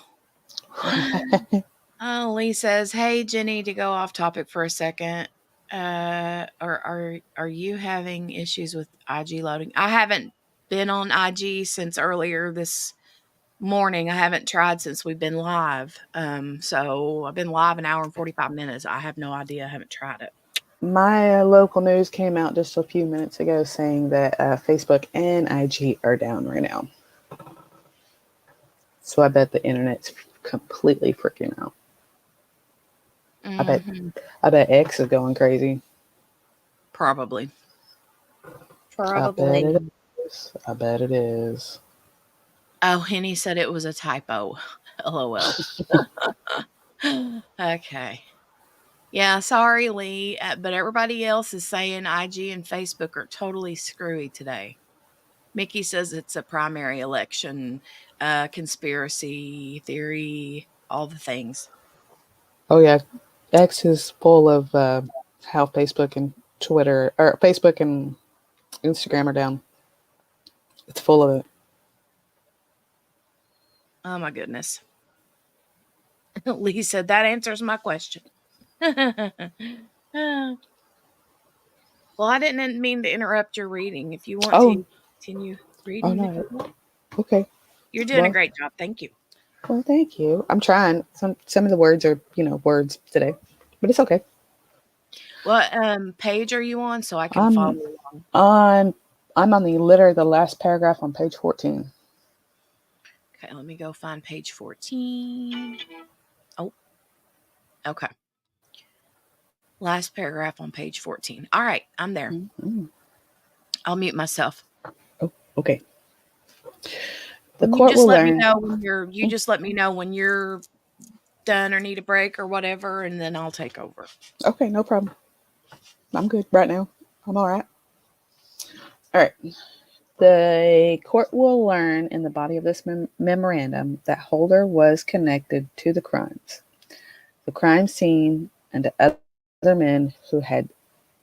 Lee says, "Hey Jenny, to go off topic for a second. Are you having issues with IG loading? I haven't been on IG since earlier this morning. I haven't tried since we've been live. So I've been live an hour and 45 minutes. I have no idea. I haven't tried it. My local news came out just a few minutes ago saying that Facebook and IG are down right now. So I bet the internet's completely freaking out. Mm-hmm. I bet X is going crazy. Probably. I bet it is. Oh, Henny said it was a typo. LOL. Okay. Yeah, sorry, Lee, but everybody else is saying IG and Facebook are totally screwy today. Mickey says it's a primary election, conspiracy theory, all the things. Oh, yeah. X is full of how Facebook and Twitter, or Facebook and Instagram are down. It's full of it. Oh, my goodness. Lee said that answers my question. Well, I didn't mean to interrupt your reading. If you want to continue reading. Oh, no. Okay. You're doing a great job. Thank you. Well, thank you. I'm trying. Some of the words are, words today, but it's okay. What page are you on so I can follow along? I'm on the last paragraph on page 14. Okay, let me go find page 14. Oh, okay. Last paragraph on page 14. All right, I'm there. Mm-hmm. I'll mute myself. Oh, okay. The You court just will let me learn. know when you just let me know when you're done or need a break or whatever, and then I'll take over. Okay, no problem. I'm good right now. I'm all right. All right. The court will learn in the body of this memorandum that Holder was connected to the crimes, the crime scene, and the other men who had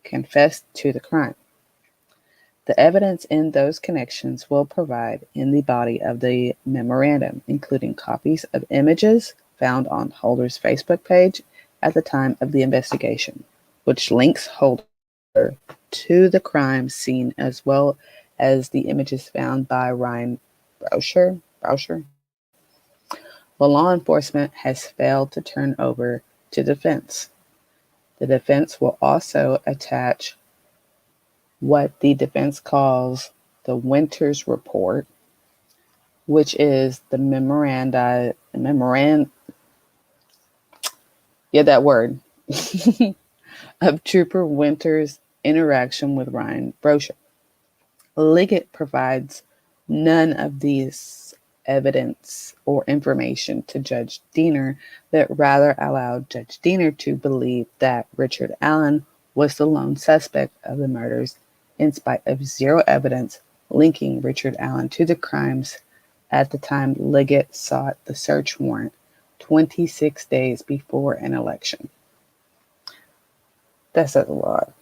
confessed to the crime. The evidence in those connections will provide in the body of the memorandum, including copies of images found on Holder's Facebook page at the time of the investigation, which links Holder to the crime scene, as well as the images found by Ryan Brousher. The law enforcement has failed to turn over to defense. The defense will also attach what the defense calls the Winters Report, which is the that word, of Trooper Winters' interaction with Ryan Brousher. Liggett provides none of these evidence or information to Judge Diener, but rather allowed Judge Diener to believe that Richard Allen was the lone suspect of the murders, in spite of zero evidence linking Richard Allen to the crimes at the time Liggett sought the search warrant 26 days before an election. That says a lot.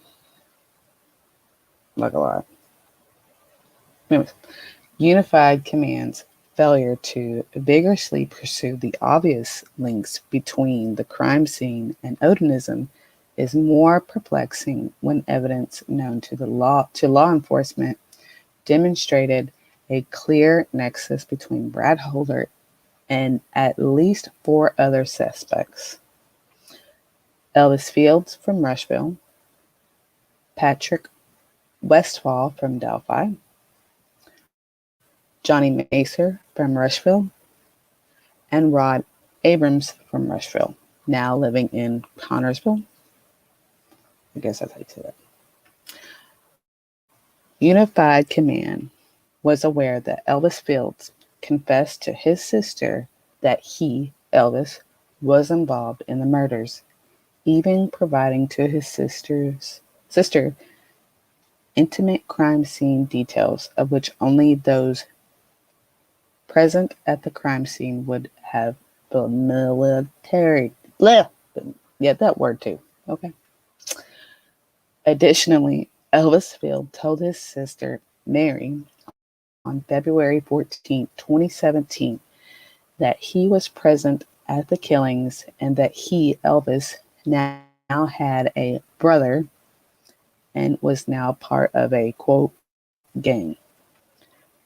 Like a lot. Anyways, Unified Command's failure to vigorously pursue the obvious links between the crime scene and Odinism is more perplexing when evidence known to law enforcement demonstrated a clear nexus between Brad Holder and at least 4 other suspects: Elvis Fields from Rushville, Patrick Westfall from Delphi, Johnny Macer from Rushville, and Rod Abrams from Rushville, now living in Connorsville. I guess that's how you say that. Unified Command was aware that Elvis Fields confessed to his sister that he, Elvis, was involved in the murders, even providing to his sister intimate crime scene details of which only those present at the crime scene would have familiarity. Yeah, that word too. Okay. Additionally, Elvis Field told his sister Mary on February 14, 2017, that he was present at the killings and that he, Elvis, now had a brother and was now part of a, quote, gang.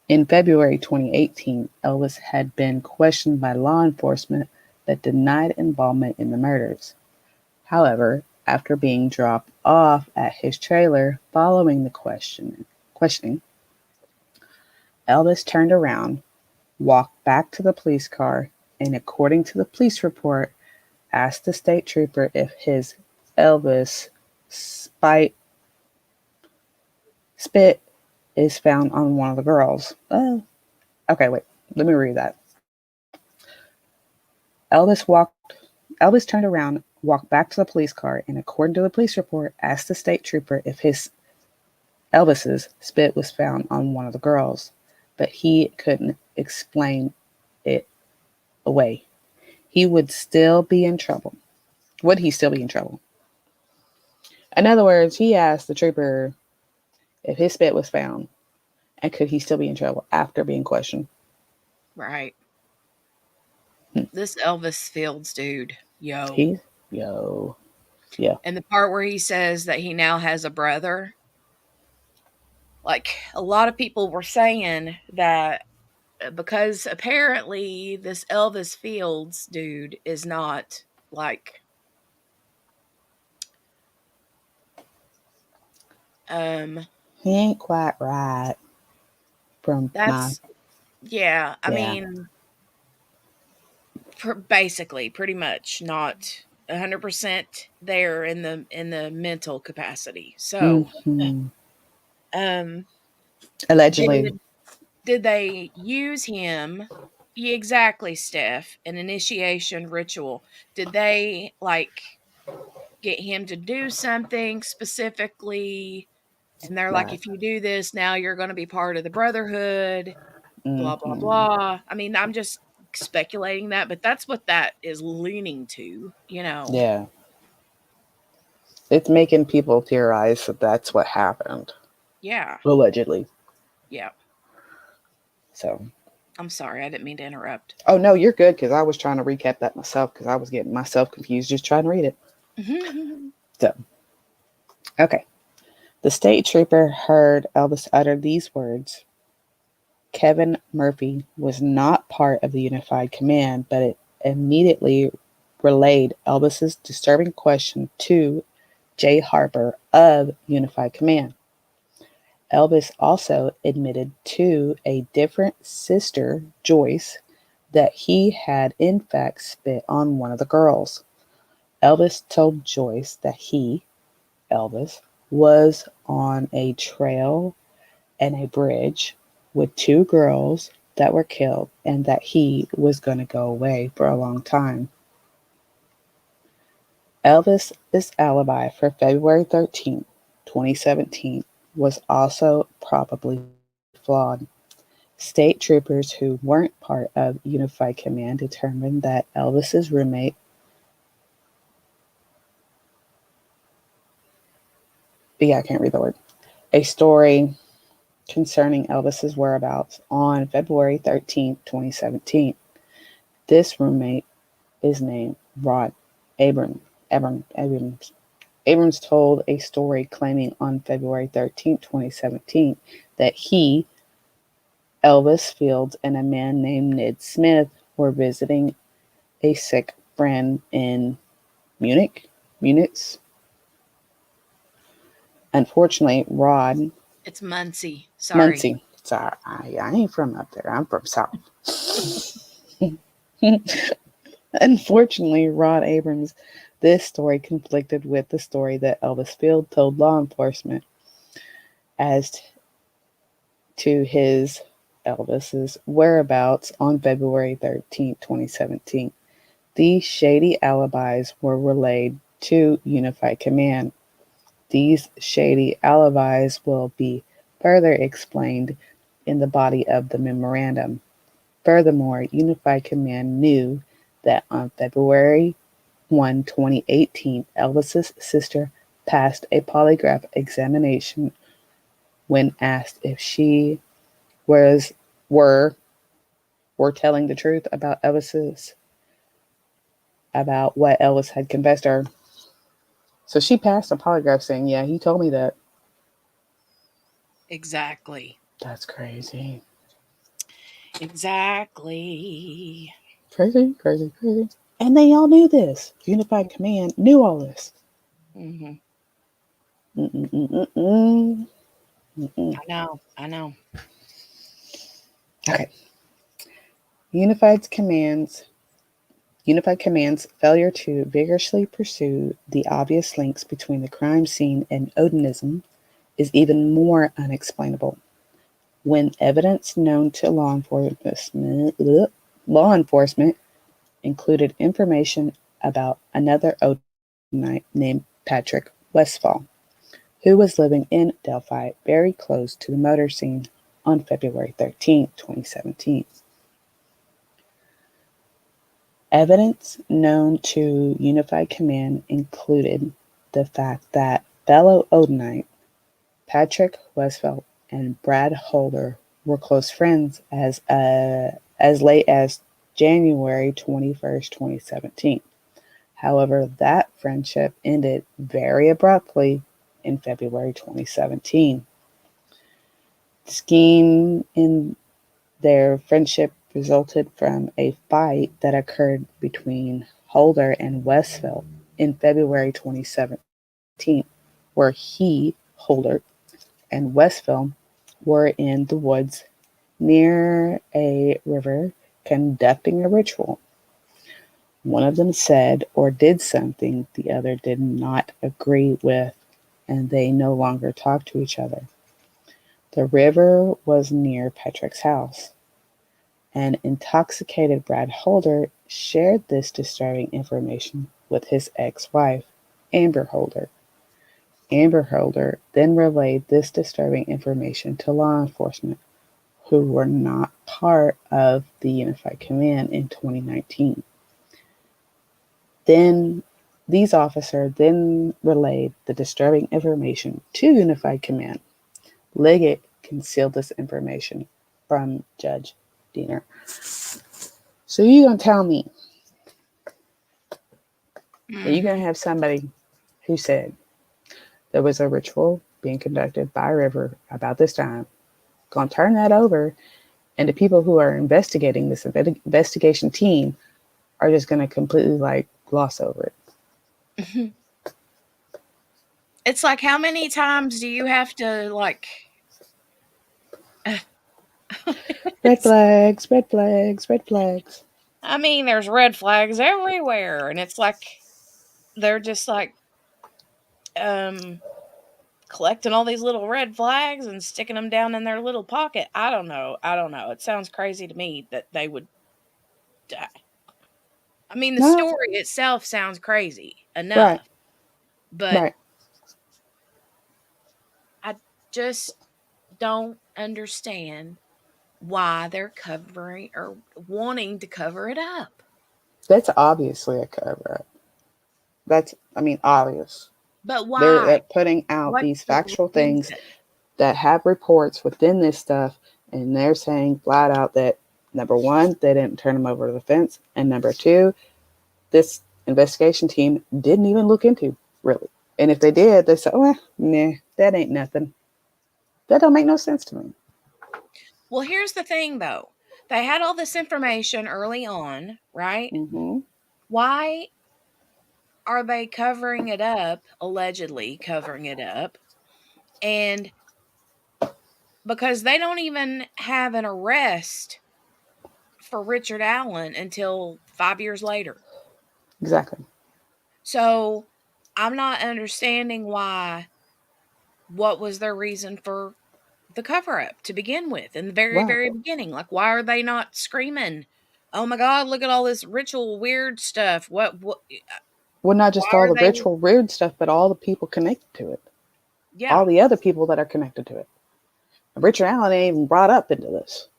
In February 2018, Elvis had been questioned by law enforcement that denied involvement in the murders. However, after being dropped off at his trailer following the questioning, Elvis turned around, walked back to the police car, and according to the police report, asked the state trooper if his Elvis spit is found on one of the girls. Okay, wait, let me read that. Elvis turned around, walked back to the police car, and according to the police report, asked the state trooper if Elvis's spit was found on one of the girls, but he couldn't explain it away. He would still be in trouble. Would he still be in trouble? In other words, he asked the trooper if his spit was found, and could he still be in trouble after being questioned? Right. This Elvis Fields dude, yo. Yeah. And the part where he says that he now has a brother, like a lot of people were saying that because apparently this Elvis Fields dude is not like He ain't quite right from that's yeah, I yeah. mean basically pretty much not 100% there in the mental capacity. So, Mm-hmm. um Allegedly. did Did they use him? Yeah, exactly, Steph. An initiation ritual. Did they get him to do something specifically? And they're like, Right. if you do this, now you're going to be part of the brotherhood, blah, blah, Mm-hmm. blah. I mean, I'm just speculating that, but that's what that is leaning to, Yeah. It's making people theorize that that's what happened, Yeah. allegedly. Yeah. So, I'm sorry. I didn't mean to interrupt. oh no, you're good because I was trying to recap that myself because I was getting myself confused just trying to read it. So, okay. The state trooper heard Elvis utter these words. Kevin Murphy was not part of the Unified Command, but it immediately relayed Elvis's disturbing question to Jay Harper of Unified Command. Elvis also admitted to a different sister, Joyce, that he had in fact spit on one of the girls. Elvis told Joyce that he, Elvis, was on a trail and a bridge with two girls that were killed and that he was going to go away for a long time. Elvis's alibi for February 13th, 2017 was also probably flawed. State troopers who weren't part of Unified Command determined that Elvis's roommate I can't read the word. A story concerning Elvis's whereabouts on February 13th, 2017. This roommate is named Rod Abrams. Abrams told a story claiming on February 13th, 2017 that he, Elvis Fields, and a man named Ned Smith were visiting a sick friend in Munich. Unfortunately, Rod It's Muncie. Sorry. Muncie. Sorry, I ain't from up there. I'm from South. Unfortunately, Rod Abrams, this story conflicted with the story that Elvis Field told law enforcement as to his Elvis's whereabouts on February 13, 2017. These shady alibis were relayed to Unified Command. These shady alibis will be further explained in the body of the memorandum. Furthermore, Unified Command knew that on February 1, 2018, Elvis's sister passed a polygraph examination when asked if she was were telling the truth about what Elvis had confessed to her. So she passed a polygraph saying, "Yeah, he told me that." Exactly. That's crazy. Exactly. Crazy, crazy, crazy. And they all knew this. Unified Command knew all this. Mm-hmm. Mm-mm-mm-mm-mm. Mm-mm. I know. Okay. Unified Command's failure to vigorously pursue the obvious links between the crime scene and Odinism is even more unexplainable. When evidence known to law enforcement included information about another Odinite named Patrick Westphal, who was living in Delphi very close to the murder scene on February 13, 2017. Evidence known to Unified Command included the fact that fellow Odinite Patrick Westphal and Brad Holder were close friends as late as January 21st, 2017. However, that friendship ended very abruptly in February 2017. The scheme in their friendship resulted from a fight that occurred between Holder and Westphal in February 2017, where Holder, and Westphal were in the woods near a river conducting a ritual. One of them said or did something the other did not agree with, and they no longer talked to each other. The river was near Patrick's house. An intoxicated Brad Holder shared this disturbing information with his ex-wife, Amber Holder. Amber Holder then relayed this disturbing information to law enforcement, who were not part of the Unified Command in 2019. Then these officers then relayed the disturbing information to Unified Command. Liggett concealed this information from Judge Diener. So you're going to tell me that you're going to have somebody who said there was a ritual being conducted by a river about this time, going to turn that over, and the people who are investigating this investigation team are just going to completely gloss over it. It's like, how many times do you have to Red flags, red flags, red flags. I mean, there's red flags everywhere, and it's like they're just collecting all these little red flags and sticking them down in their little pocket. I don't know. It sounds crazy to me that they would die. I mean, the story itself sounds crazy enough, Right. but Right. I just don't understand why they're covering or wanting to cover it up. That's obviously a cover up. That's, obvious. But why? They're putting out What's these the factual things reason? that have reports within this stuff, and they're saying flat out that, number one, they didn't turn them over to the fence, and number two, this investigation team didn't even look into, really. And if they did, they said, oh, nah, that ain't nothing. That don't make no sense to me. Well, here's the thing, though. They had all this information early on, right? Mm-hmm. Why are they covering it up, allegedly covering it up? And because they don't even have an arrest for Richard Allen until 5 years later. Exactly. So I'm not understanding what was their reason for the cover up to begin with in the very, Right. very beginning. Like, why are they not screaming, oh my God, look at all this ritual weird stuff? What Well, not just why all are the they? ritual weird stuff, but all the people connected to it. Yeah. All the other people that are connected to it. Richard Allen ain't even brought up into this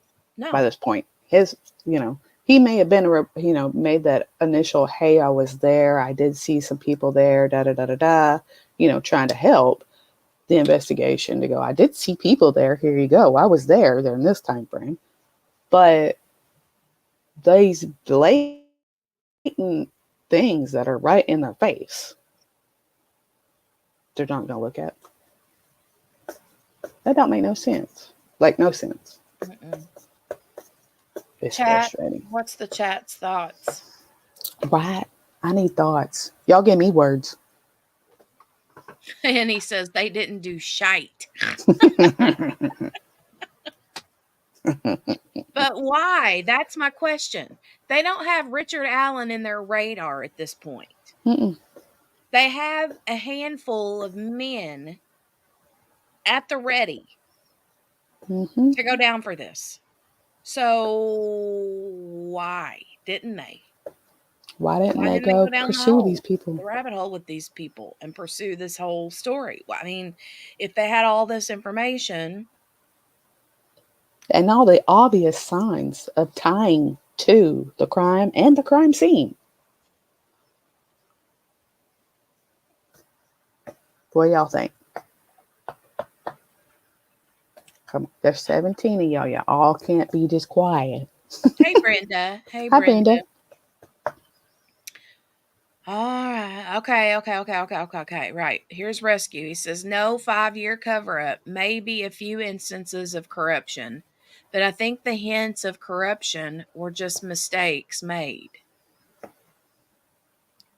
by this point. His, he may have been, made that initial, hey, I was there. I did see some people there, trying to help the investigation to go, I did see people there. Here you go. I was there during this time frame. But these blatant things that are right in their face, they're not going to look at. That don't make no sense. No sense. Mm-mm. It's Chat, frustrating. what's the chat's thoughts? Right. I need thoughts. Y'all give me words. And he says they didn't do shite. But why? That's my question. They don't have Richard Allen in their radar at this point. Mm-mm. They have a handful of men at the ready Mm-hmm. to go down for this. So why didn't they? Why didn't Why they didn't they go go down pursue these the people? rabbit hole with these people and pursue this whole story? Well, I mean, if they had all this information And all the obvious signs of tying to the crime and the crime scene. What y'all think? Come on, there's 17 of y'all. Y'all all can't be just quiet. Hey, Brenda. Hey, Hi, Brenda. Brenda. All right. Okay. Right. Here's Rescue. He says, no 5-year cover up, maybe a few instances of corruption, but I think the hints of corruption were just mistakes made.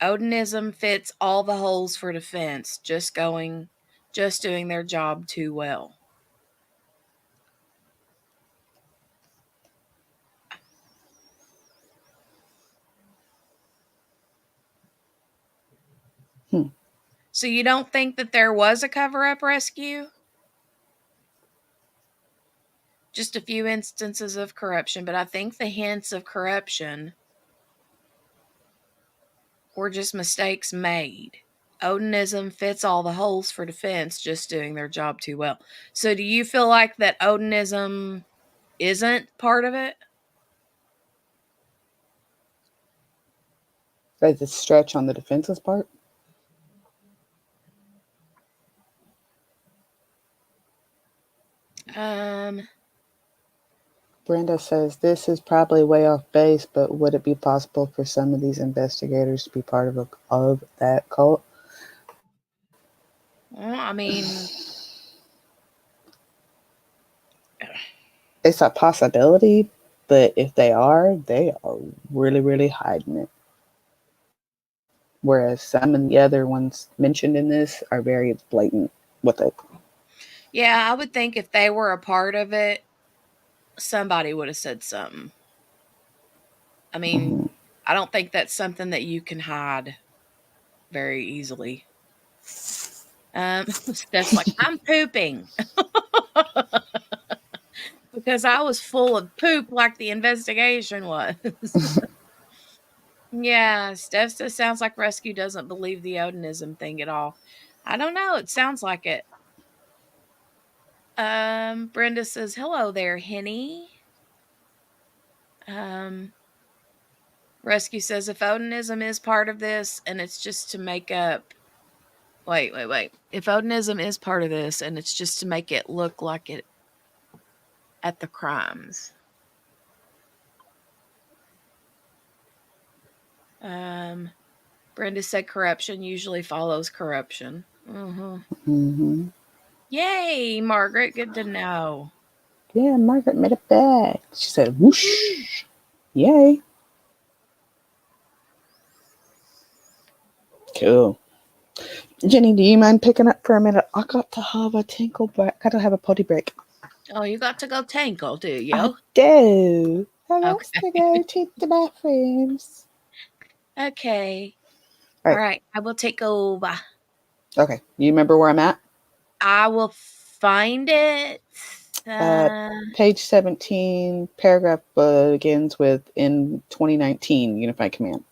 Odinism fits all the holes for defense, just doing their job too well. So you don't think that there was a cover-up, Rescue? just a few instances of corruption, but I think the hints of corruption were just mistakes made. Odinism fits all the holes for defense, just doing their job too well. So do you feel like that Odinism isn't part of it? That's a stretch on the defense's part. Brenda says this is probably way off base, but would it be possible for some of these investigators to be part of that cult? Well, I mean, it's a possibility, but if they are really, really hiding it. Whereas some of the other ones mentioned in this are very blatant with it. yeah, I would think if they were a part of it, somebody would have said something. I mean, I don't think that's something that you can hide very easily. Steph's like, I'm pooping. Because I was full of poop like the investigation was. Yeah, Steph says sounds like Rescue doesn't believe the Odinism thing at all. I don't know. It sounds like it. Brenda says, hello there, Henny. Rescue says if Odinism is part of this and it's just to make up. Wait. If Odinism is part of this and it's just to make it look like it at the crimes. Brenda said corruption usually follows corruption. Yay, Margaret. Good to know. Yeah, Margaret made it back. She said, whoosh. Yay. Cool. Jenny, do you mind picking up for a minute? I got to have a tinkle break. Got to have a potty break. Oh, you got to go tinkle, do you? I do. I got to go to the bathrooms. Okay. All right. I will take over. Okay. You remember where I'm at? I will find it. Page 17, paragraph begins with in 2019, Unified Command.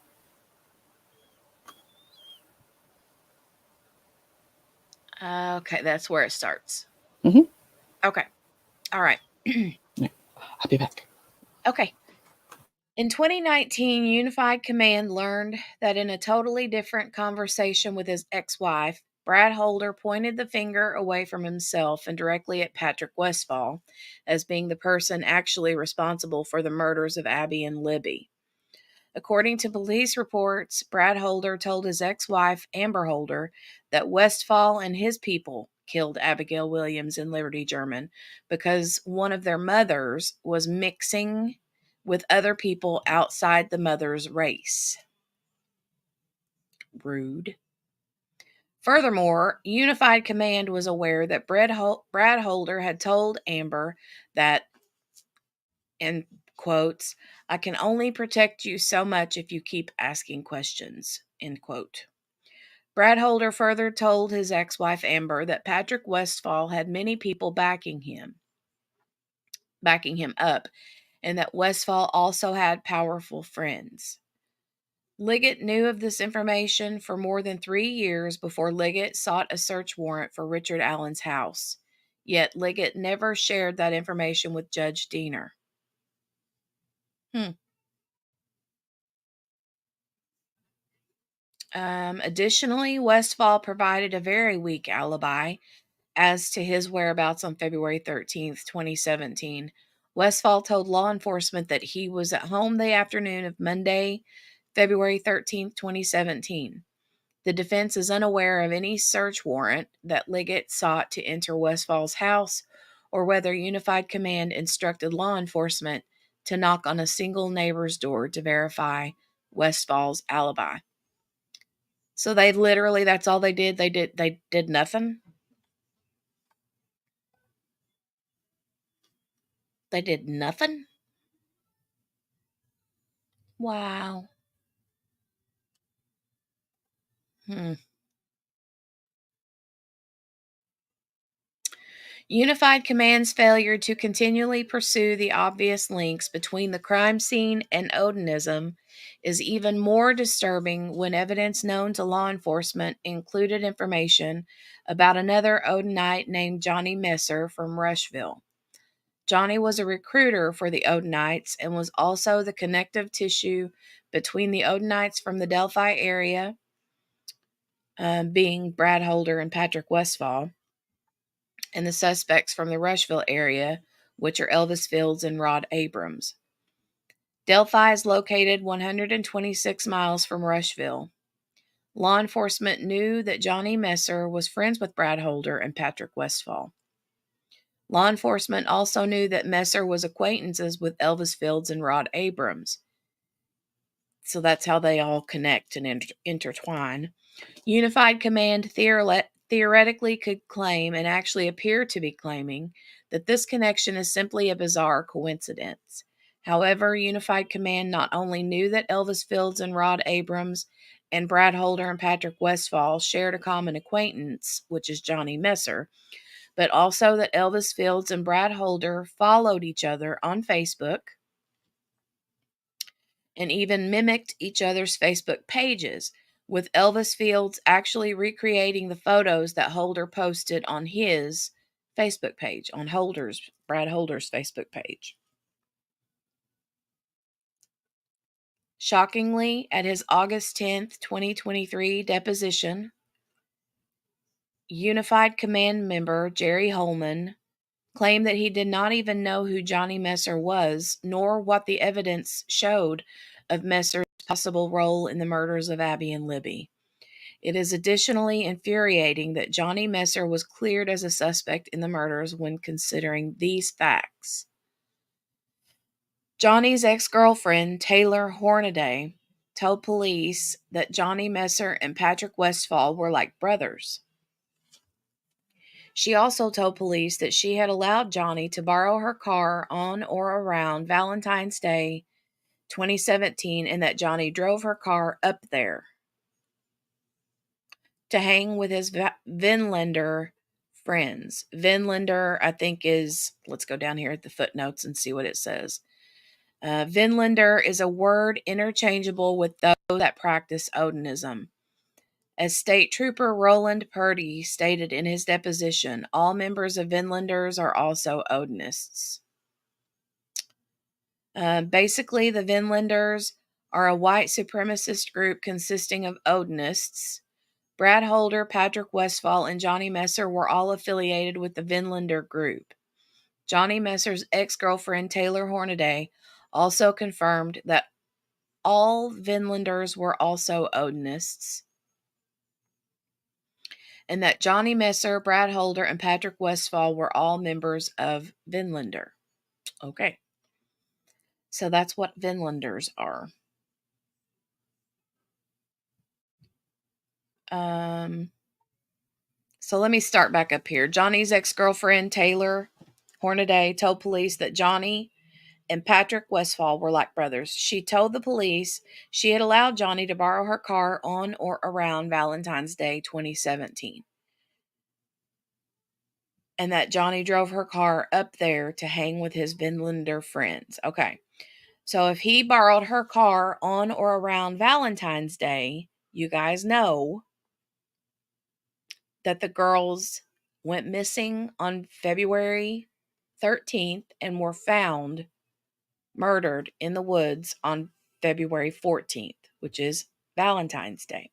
Okay, that's where it starts. Mm-hmm. Okay. All right. I'll be back. Okay. In 2019, Unified Command learned that in a totally different conversation with his ex-wife, Brad Holder pointed the finger away from himself and directly at Patrick Westfall as being the person actually responsible for the murders of Abby and Libby. According to police reports, Brad Holder told his ex-wife, Amber Holder, that Westfall and his people killed Abigail Williams and Liberty German because one of their mothers was mixing with other people outside the mother's race. Rude. Furthermore, Unified Command was aware that Brad Holder had told Amber that, in quotes, I can only protect you so much if you keep asking questions, end quote. Brad Holder further told his ex-wife Amber that Patrick Westfall had many people backing him up, and that Westfall also had powerful friends. Liggett knew of this information for more than 3 years before Liggett sought a search warrant for Richard Allen's house. Yet Liggett never shared that information with Judge Diener. Additionally, Westfall provided a very weak alibi as to his whereabouts on February 13th, 2017. Westfall told law enforcement that he was at home the afternoon of Monday, February 13th, 2017. The defense is unaware of any search warrant that Liggett sought to enter Westfall's house or whether Unified Command instructed law enforcement to knock on a single neighbor's door to verify Westfall's alibi. So they literally, that's all they did. They did nothing. They did nothing. Wow. Unified Command's failure to continually pursue the obvious links between the crime scene and Odinism is even more disturbing when evidence known to law enforcement included information about another Odinite named Johnny Messer from Rushville. Johnny was a recruiter for the Odinites and was also the connective tissue between the Odinites from the Delphi area, being Brad Holder and Patrick Westfall, and the suspects from the Rushville area, which are Elvis Fields and Rod Abrams. Delphi is located 126 miles from Rushville. Law enforcement knew that Johnny Messer was friends with Brad Holder and Patrick Westfall. Law enforcement also knew that Messer was acquaintances with Elvis Fields and Rod Abrams. So that's how they all connect and intertwine. Unified Command theoretically could claim, and actually appear to be claiming, that this connection is simply a bizarre coincidence. However, Unified Command not only knew that Elvis Fields and Rod Abrams and Brad Holder and Patrick Westfall shared a common acquaintance, which is Johnny Messer, but also that Elvis Fields and Brad Holder followed each other on Facebook and even mimicked each other's Facebook pages, with Elvis Fields actually recreating the photos that Holder posted on his Facebook page, on Brad Holder's Facebook page. Shockingly, at his August 10th, 2023 deposition, Unified Command member Jerry Holman claimed that he did not even know who Johnny Messer was, nor what the evidence showed of Messer's possible role in the murders of Abby and Libby. It is additionally infuriating that Johnny Messer was cleared as a suspect in the murders when considering these facts. Johnny's ex-girlfriend, Taylor Hornaday, told police that Johnny Messer and Patrick Westfall were like brothers. She also told police that she had allowed Johnny to borrow her car on or around Valentine's Day 2017 and that Johnny drove her car up there to hang with his Vinlander friends. Vinlander, I think, is, let's go down here at the footnotes and see what it says. Vinlander is a word interchangeable with those that practice Odinism. As State Trooper Roland Purdy stated in his deposition, all members of Vinlanders are also Odinists. Basically, the Vinlanders are a white supremacist group consisting of Odinists. Brad Holder, Patrick Westfall, and Johnny Messer were all affiliated with the Vinlander group. Johnny Messer's ex-girlfriend, Taylor Hornaday, also confirmed that all Vinlanders were also Odinists, and that Johnny Messer, Brad Holder, and Patrick Westfall were all members of Vinlander. Okay. So that's what Vinlanders are. So let me start back up here. Johnny's ex-girlfriend, Taylor Hornaday, told police that Johnny and Patrick Westfall were like brothers. She told the police she had allowed Johnny to borrow her car on or around Valentine's Day 2017. And that Johnny drove her car up there to hang with his Vinlander friends. Okay. So if he borrowed her car on or around Valentine's Day, you guys know that the girls went missing on February 13th and were found murdered in the woods on February 14th, which is Valentine's Day.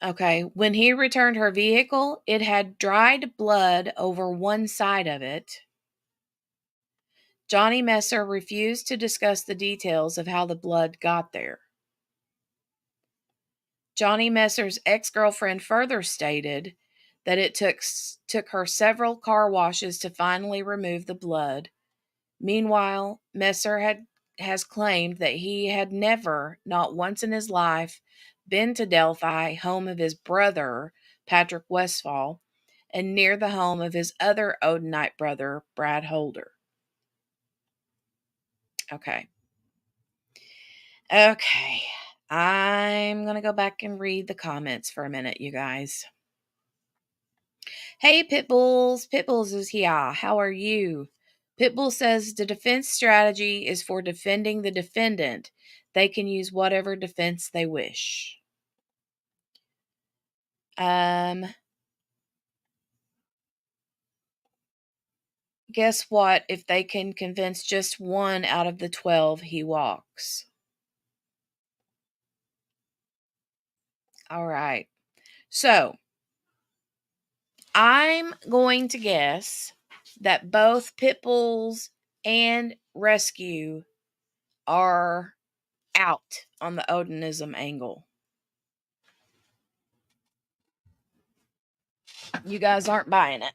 Okay, when he returned her vehicle, it had dried blood over one side of it. Johnny Messer refused to discuss the details of how the blood got there. Johnny Messer's ex-girlfriend further stated that it took her several car washes to finally remove the blood. Meanwhile, Messer has claimed that he had never, not once in his life, been to Delphi, home of his brother, Patrick Westfall, and near the home of his other Odinite brother, Brad Holder. Okay. I'm going to go back and read the comments for a minute, you guys. Hey, Pitbulls. Pitbulls is here. How are you? Pitbull says the defense strategy is for defending the defendant. They can use whatever defense they wish. Guess what? If they can convince just 1 out of the 12, he walks. All right. So, I'm going to guess that both Pitbulls and Rescue are out on the Odinism angle. You guys aren't buying it.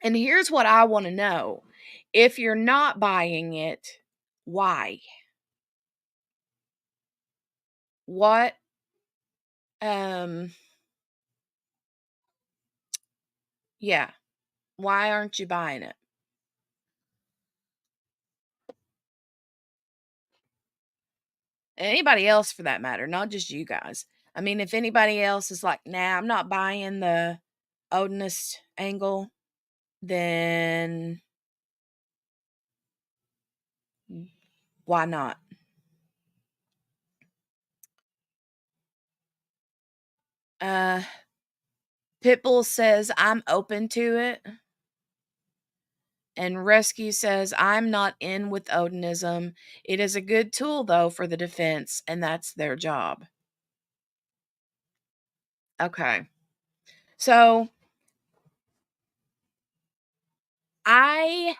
And here's what I want to know. If you're not buying it, why? What yeah. Why aren't you buying it? Anybody else for that matter, not just you guys. I mean, if anybody else is like, nah, I'm not buying the Odinist angle, then why not? Pitbull says, I'm open to it. And Rescue says, I'm not in with Odinism. It is a good tool, though, for the defense, and that's their job. Okay. So, I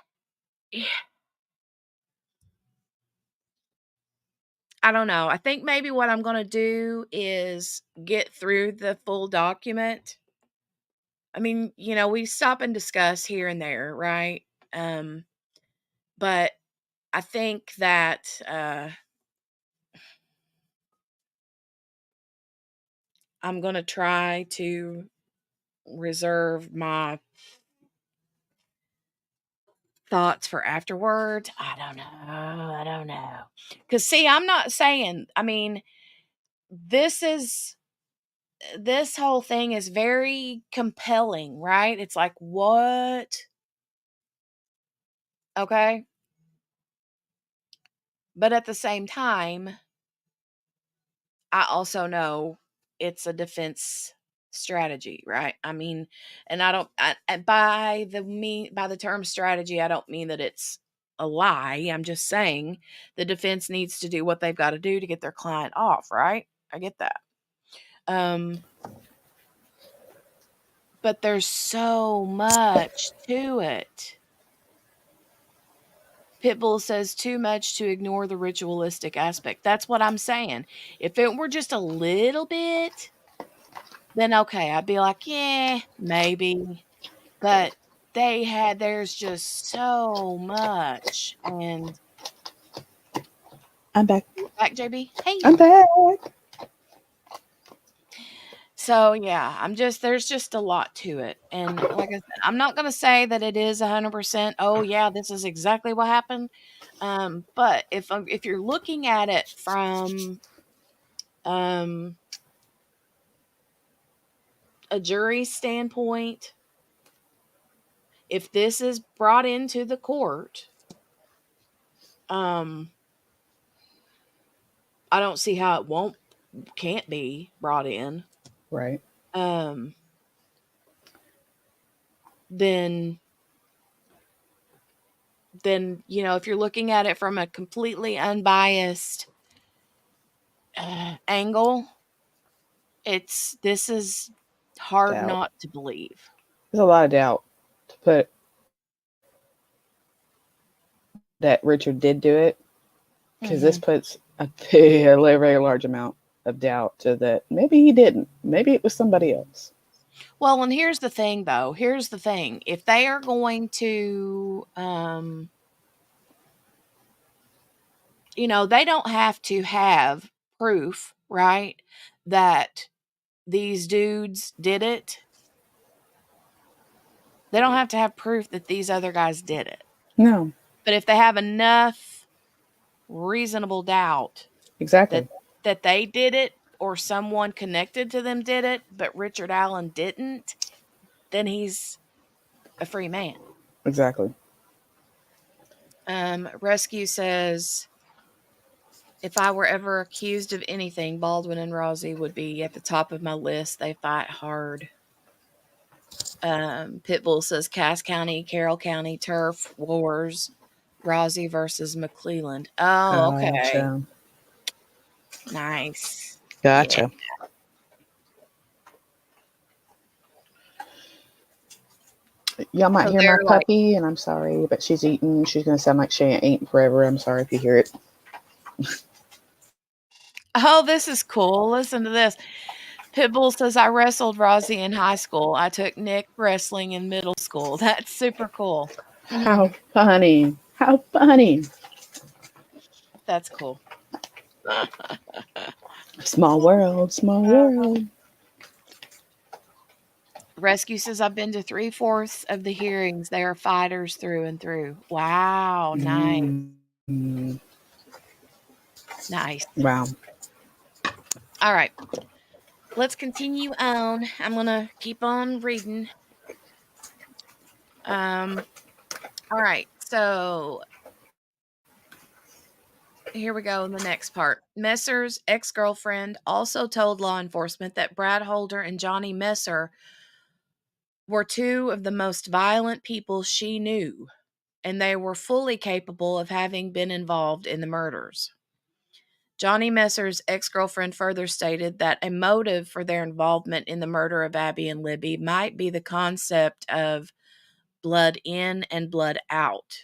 don't know. I think maybe what I'm going to do is get through the full document. I mean, we stop and discuss here and there, right? But I think that I'm going to try to reserve my thoughts for afterwards. I don't know. Because, see, I'm not saying, I mean, this whole thing is very compelling, right? It's like, what? Okay. But at the same time, I also know it's a defense strategy, right? I mean, and by the term strategy, I don't mean that it's a lie. I'm just saying the defense needs to do what they've got to do to get their client off, right? I get that. But there's so much to it. Pitbull says too much to ignore the ritualistic aspect. That's what I'm saying. If it were just a little bit, then okay, I'd be like, yeah, maybe. But there's just so much. And I'm back. back, JB. Hey. I'm back. So yeah, there's just a lot to it. And like I said, I'm not going to say that it is 100%. Oh yeah, this is exactly what happened. But if you're looking at it from a jury standpoint, if this is brought into the court, I don't see how it can't be brought in. Right. Then if you're looking at it from a completely unbiased angle, this is hard Doubt. not to believe. There's a lot of doubt to put that Richard did do it, because this puts a very large amount of doubt to that maybe he didn't. Maybe it was somebody else. Well, and here's the thing, though. Here's the thing. If they are going to, they don't have to have proof, right, that these dudes did it. They don't have to have proof that these other guys did it. No. But if they have enough reasonable doubt exactly that they did it, or someone connected to them did it, but Richard Allen didn't, then he's a free man. Exactly. Rescue says, if I were ever accused of anything, Baldwin and Rosie would be at the top of my list. They fight hard. Pitbull says Cass County, Carroll County, turf wars, Rosie versus McClelland. Oh, okay. Gotcha. Nice. Gotcha. Y'all might So hear my they're like, puppy, and I'm sorry, but she's eating. She's going to sound like she ain't eating forever. I'm sorry if you hear it. oh, this is cool. Listen to this. Pitbull says, I wrestled Rosie in high school. I took Nick wrestling in middle school. That's super cool. How funny. How funny. That's cool. Small world. Small world. Rescue says, I've been to 3/4 of the hearings. They are fighters through and through. Wow. Nice. Mm. Nice. Wow. All right. Let's continue on. I'm going to keep on reading. All right. So here we go in the next part. Messer's ex-girlfriend also told law enforcement that Brad Holder and Johnny Messer were two of the most violent people she knew, and they were fully capable of having been involved in the murders. Johnny Messer's ex-girlfriend further stated that a motive for their involvement in the murder of Abby and Libby might be the concept of blood in and blood out,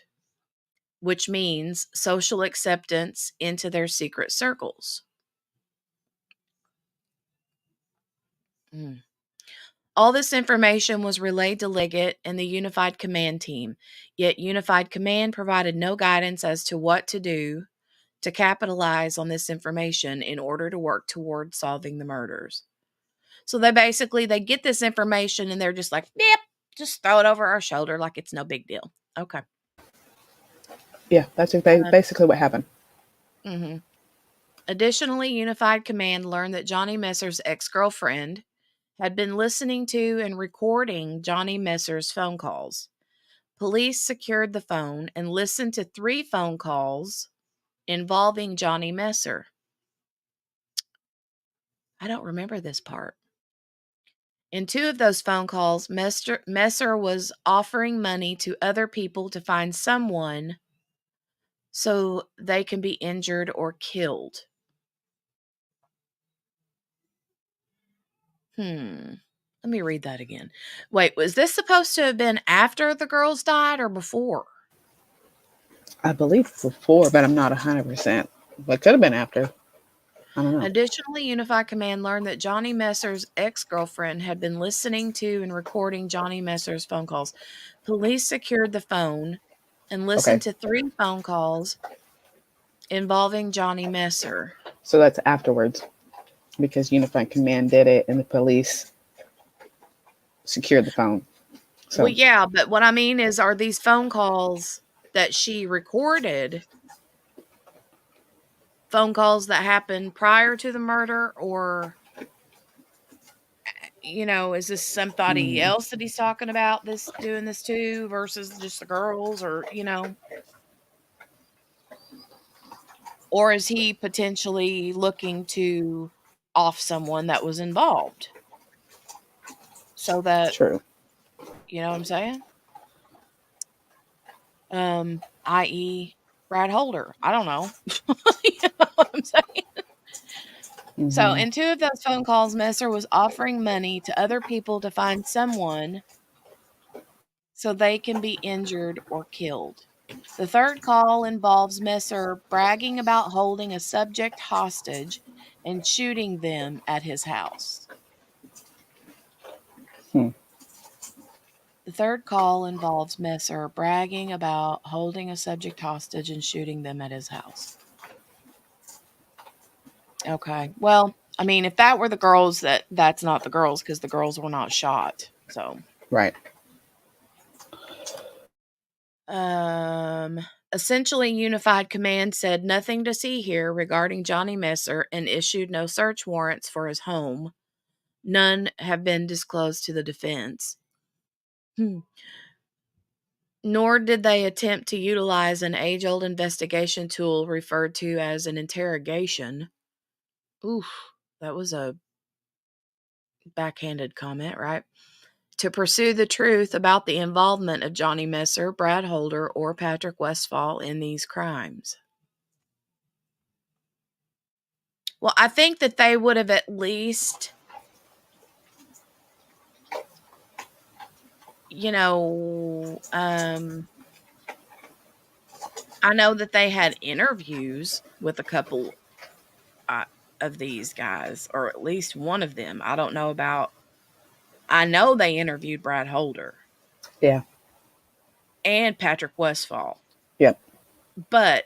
which means social acceptance into their secret circles. All this information was relayed to Liggett and the Unified Command team, yet Unified Command provided no guidance as to what to do to capitalize on this information in order to work toward solving the murders. So they get this information and they're just like, yep, just throw it over our shoulder like it's no big deal. Okay. Yeah, that's basically what happened. Mm-hmm. Additionally, Unified Command learned that Johnny Messer's ex-girlfriend had been listening to and recording Johnny Messer's phone calls. Police secured the phone and listened to 3 phone calls involving Johnny Messer. I don't remember this part. In 2 of those phone calls, Messer was offering money to other people to find someone so they can be injured or killed. Let me read that again. Wait, was this supposed to have been after the girls died or before? I believe before, but I'm not 100%. But it could have been after. I don't know. Additionally, Unified Command learned that Johnny Messer's ex-girlfriend had been listening to and recording Johnny Messer's phone calls. Police secured the phone and listened to 3 phone calls involving Johnny Messer. So that's afterwards, because Unified Command did it and the police secured the phone. So, well, yeah, but what I mean is, are these phone calls that she recorded phone calls that happened prior to the murder, or, is this somebody else that he's talking about doing this to versus just the girls, or, or is he potentially looking to off someone that was involved? So that, true. you know what I'm saying? I.e. Brad Holder. I don't know. You know what I'm saying? Mm-hmm. So in 2 of those phone calls, Messer was offering money to other people to find someone so they can be injured or killed. The 3rd call involves Messer bragging about holding a subject hostage and shooting them at his house. The 3rd call involves Messer bragging about holding a subject hostage and shooting them at his house. Okay. Well, I mean, if that were the girls, that's not the girls, because the girls were not shot. So. Right. Essentially Unified Command said nothing to see here regarding Johnny Messer and issued no search warrants for his home. None have been disclosed to the defense. Nor did they attempt to utilize an age-old investigation tool referred to as an interrogation. Oof, that was a backhanded comment, right? To pursue the truth about the involvement of Johnny Messer, Brad Holder, or Patrick Westfall in these crimes. Well, I think that they would have at least, I know that they had interviews with a couple of these guys, or at least one of them. I don't know about, I know they interviewed Brad Holder. Yeah. And Patrick Westfall. Yep. But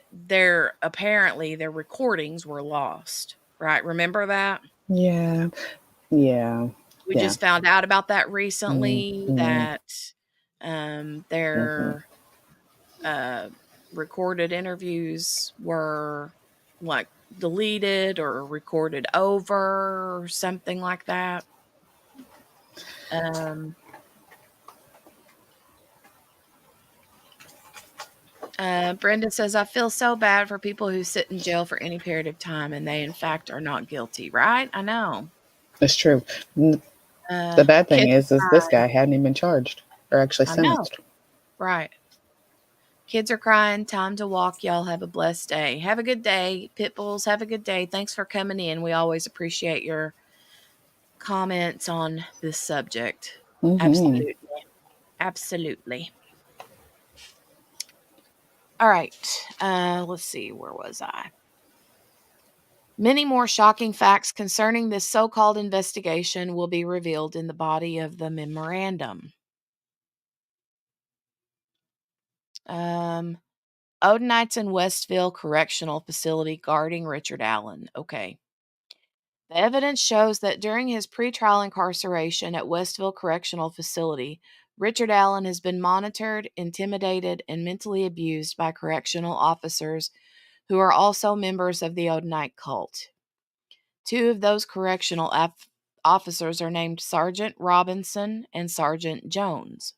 apparently their recordings were lost, right? Remember that? Yeah. Yeah. We Yeah. just found out about that recently, Mhm. that their recorded interviews were like deleted or recorded over or something like that. Brenda says, I feel so bad for people who sit in jail for any period of time and they in fact are not guilty, right? I know. It's true. The bad thing is this guy hadn't even been charged or actually sentenced. I know. Right. Kids are crying. Time to walk. Y'all have a blessed day. Have a good day. Pitbulls, have a good day. Thanks for coming in. We always appreciate your comments on this subject. Mm-hmm. Absolutely. Absolutely. All right. Let's see. Where was I? Many more shocking facts concerning this so-called investigation will be revealed in the body of the memorandum. Odenites in Westville Correctional Facility guarding Richard Allen. Okay. The evidence shows that during his pretrial incarceration at Westville Correctional Facility, Richard Allen has been monitored, intimidated, and mentally abused by correctional officers who are also members of the Odenite cult. Two of those correctional officers are named Sergeant Robinson and Sergeant Jones.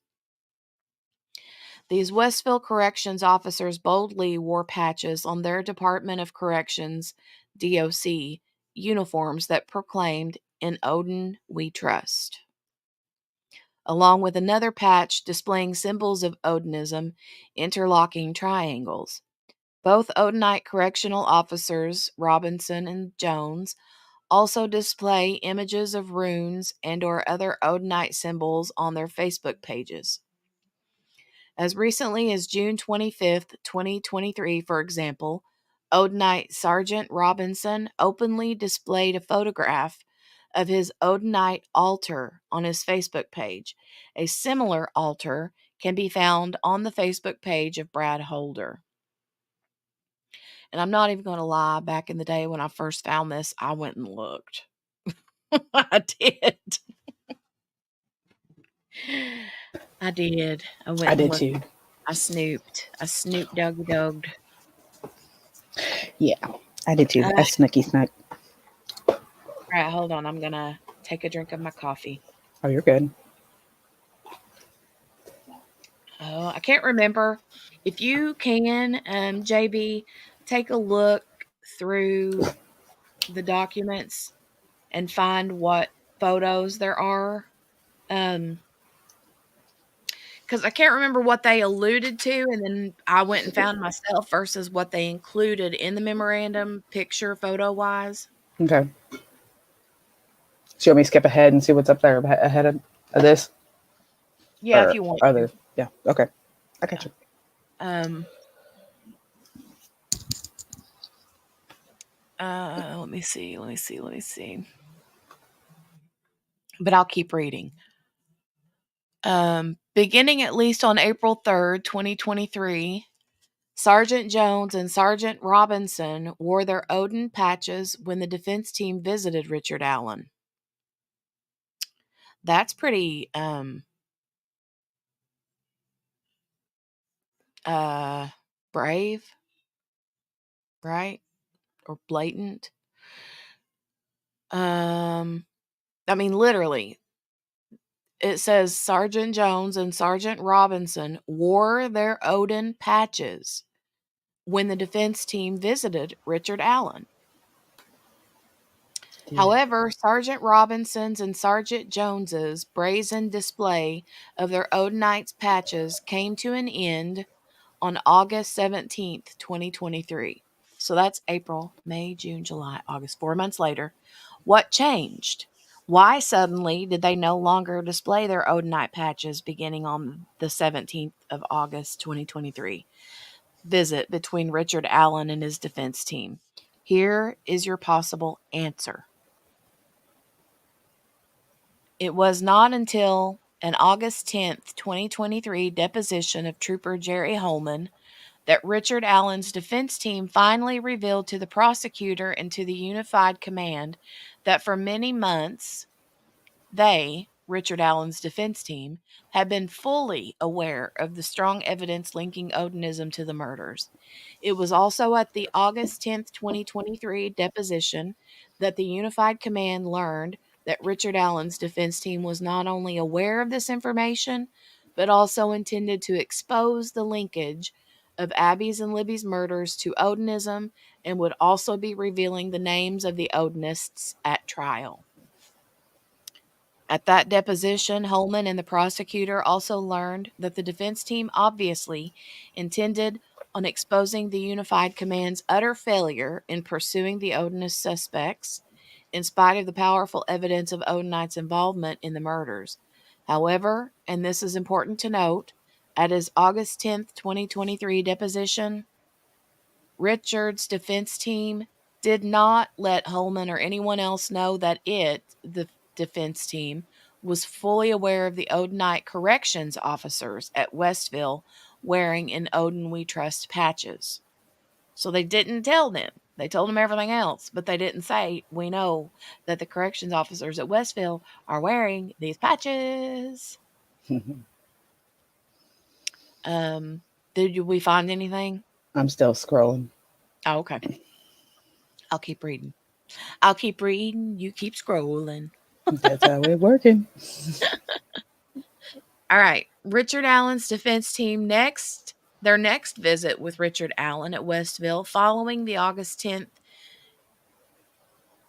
These Westville Corrections officers boldly wore patches on their Department of Corrections, DOC, uniforms that proclaimed, "In Odin We Trust," along with another patch displaying symbols of Odinism, interlocking triangles. Both Odenite correctional officers, Robinson and Jones, also display images of runes and or other Odenite symbols on their Facebook pages. As recently as June 25th, 2023, for example, Odenite Sergeant Robinson openly displayed a photograph of his Odenite altar on his Facebook page. A similar altar can be found on the Facebook page of Brad Holder. And I'm not even going to lie, back in the day when I first found this, I went and looked. I did. I did. I went I and did looked. too. I snooped. I snooped doggy dogged. Yeah, I did too. I snooky snuck. All right, hold on. I'm going to take a drink of my coffee. Oh, you're good. Oh, I can't remember. If you can, JB, take a look through the documents and find what photos there are. Because I can't remember what they alluded to, and then I went and found myself versus what they included in the memorandum, picture, photo-wise. Okay. So you want me to skip ahead and see what's up there ahead of this? Yeah, or if you want other. to. Yeah. Okay. I got you. Let me see. But I'll keep reading. Beginning at least on April 3rd, 2023, Sergeant Jones and Sergeant Robinson wore their Odin patches when the defense team visited Richard Allen. That's pretty brave, right? Or blatant. Literally, it says Sergeant Jones and Sergeant Robinson wore their Odin patches when the defense team visited Richard Allen. Yeah. However, Sergeant Robinson's and Sergeant Jones's brazen display of their Odinites patches came to an end on August 17th, 2023. So that's April, May, June, July, August, 4 months later. What changed? Why suddenly did they no longer display their Odinite patches beginning on the 17th of August, 2023? Visit between Richard Allen and his defense team. Here is your possible answer. It was not until an August 10th, 2023 deposition of Trooper Jerry Holman that Richard Allen's defense team finally revealed to the prosecutor and to the Unified Command that for many months, they, Richard Allen's defense team, had been fully aware of the strong evidence linking Odinism to the murders. It was also at the August 10th, 2023 deposition that the Unified Command learned that Richard Allen's defense team was not only aware of this information, but also intended to expose the linkage of Abby's and Libby's murders to Odinism and would also be revealing the names of the Odinists at trial. At that deposition, Holman and the prosecutor also learned that the defense team obviously intended on exposing the Unified Command's utter failure in pursuing the Odinist suspects, in spite of the powerful evidence of Odinite's involvement in the murders. However, and this is important to note, at his August 10th, 2023 deposition, Richard's defense team did not let Holman or anyone else know that the defense team, was fully aware of the Odinite corrections officers at Westville wearing an Odin We Trust patches. So they didn't tell them. They told them everything else, but they didn't say, we know that the corrections officers at Westville are wearing these patches. Did we find anything? I'm still scrolling. Oh, okay. I'll keep reading. I'll keep reading. You keep scrolling. That's how we're working. All right. Richard Allen's defense team their next visit with Richard Allen at Westville following the August 10th.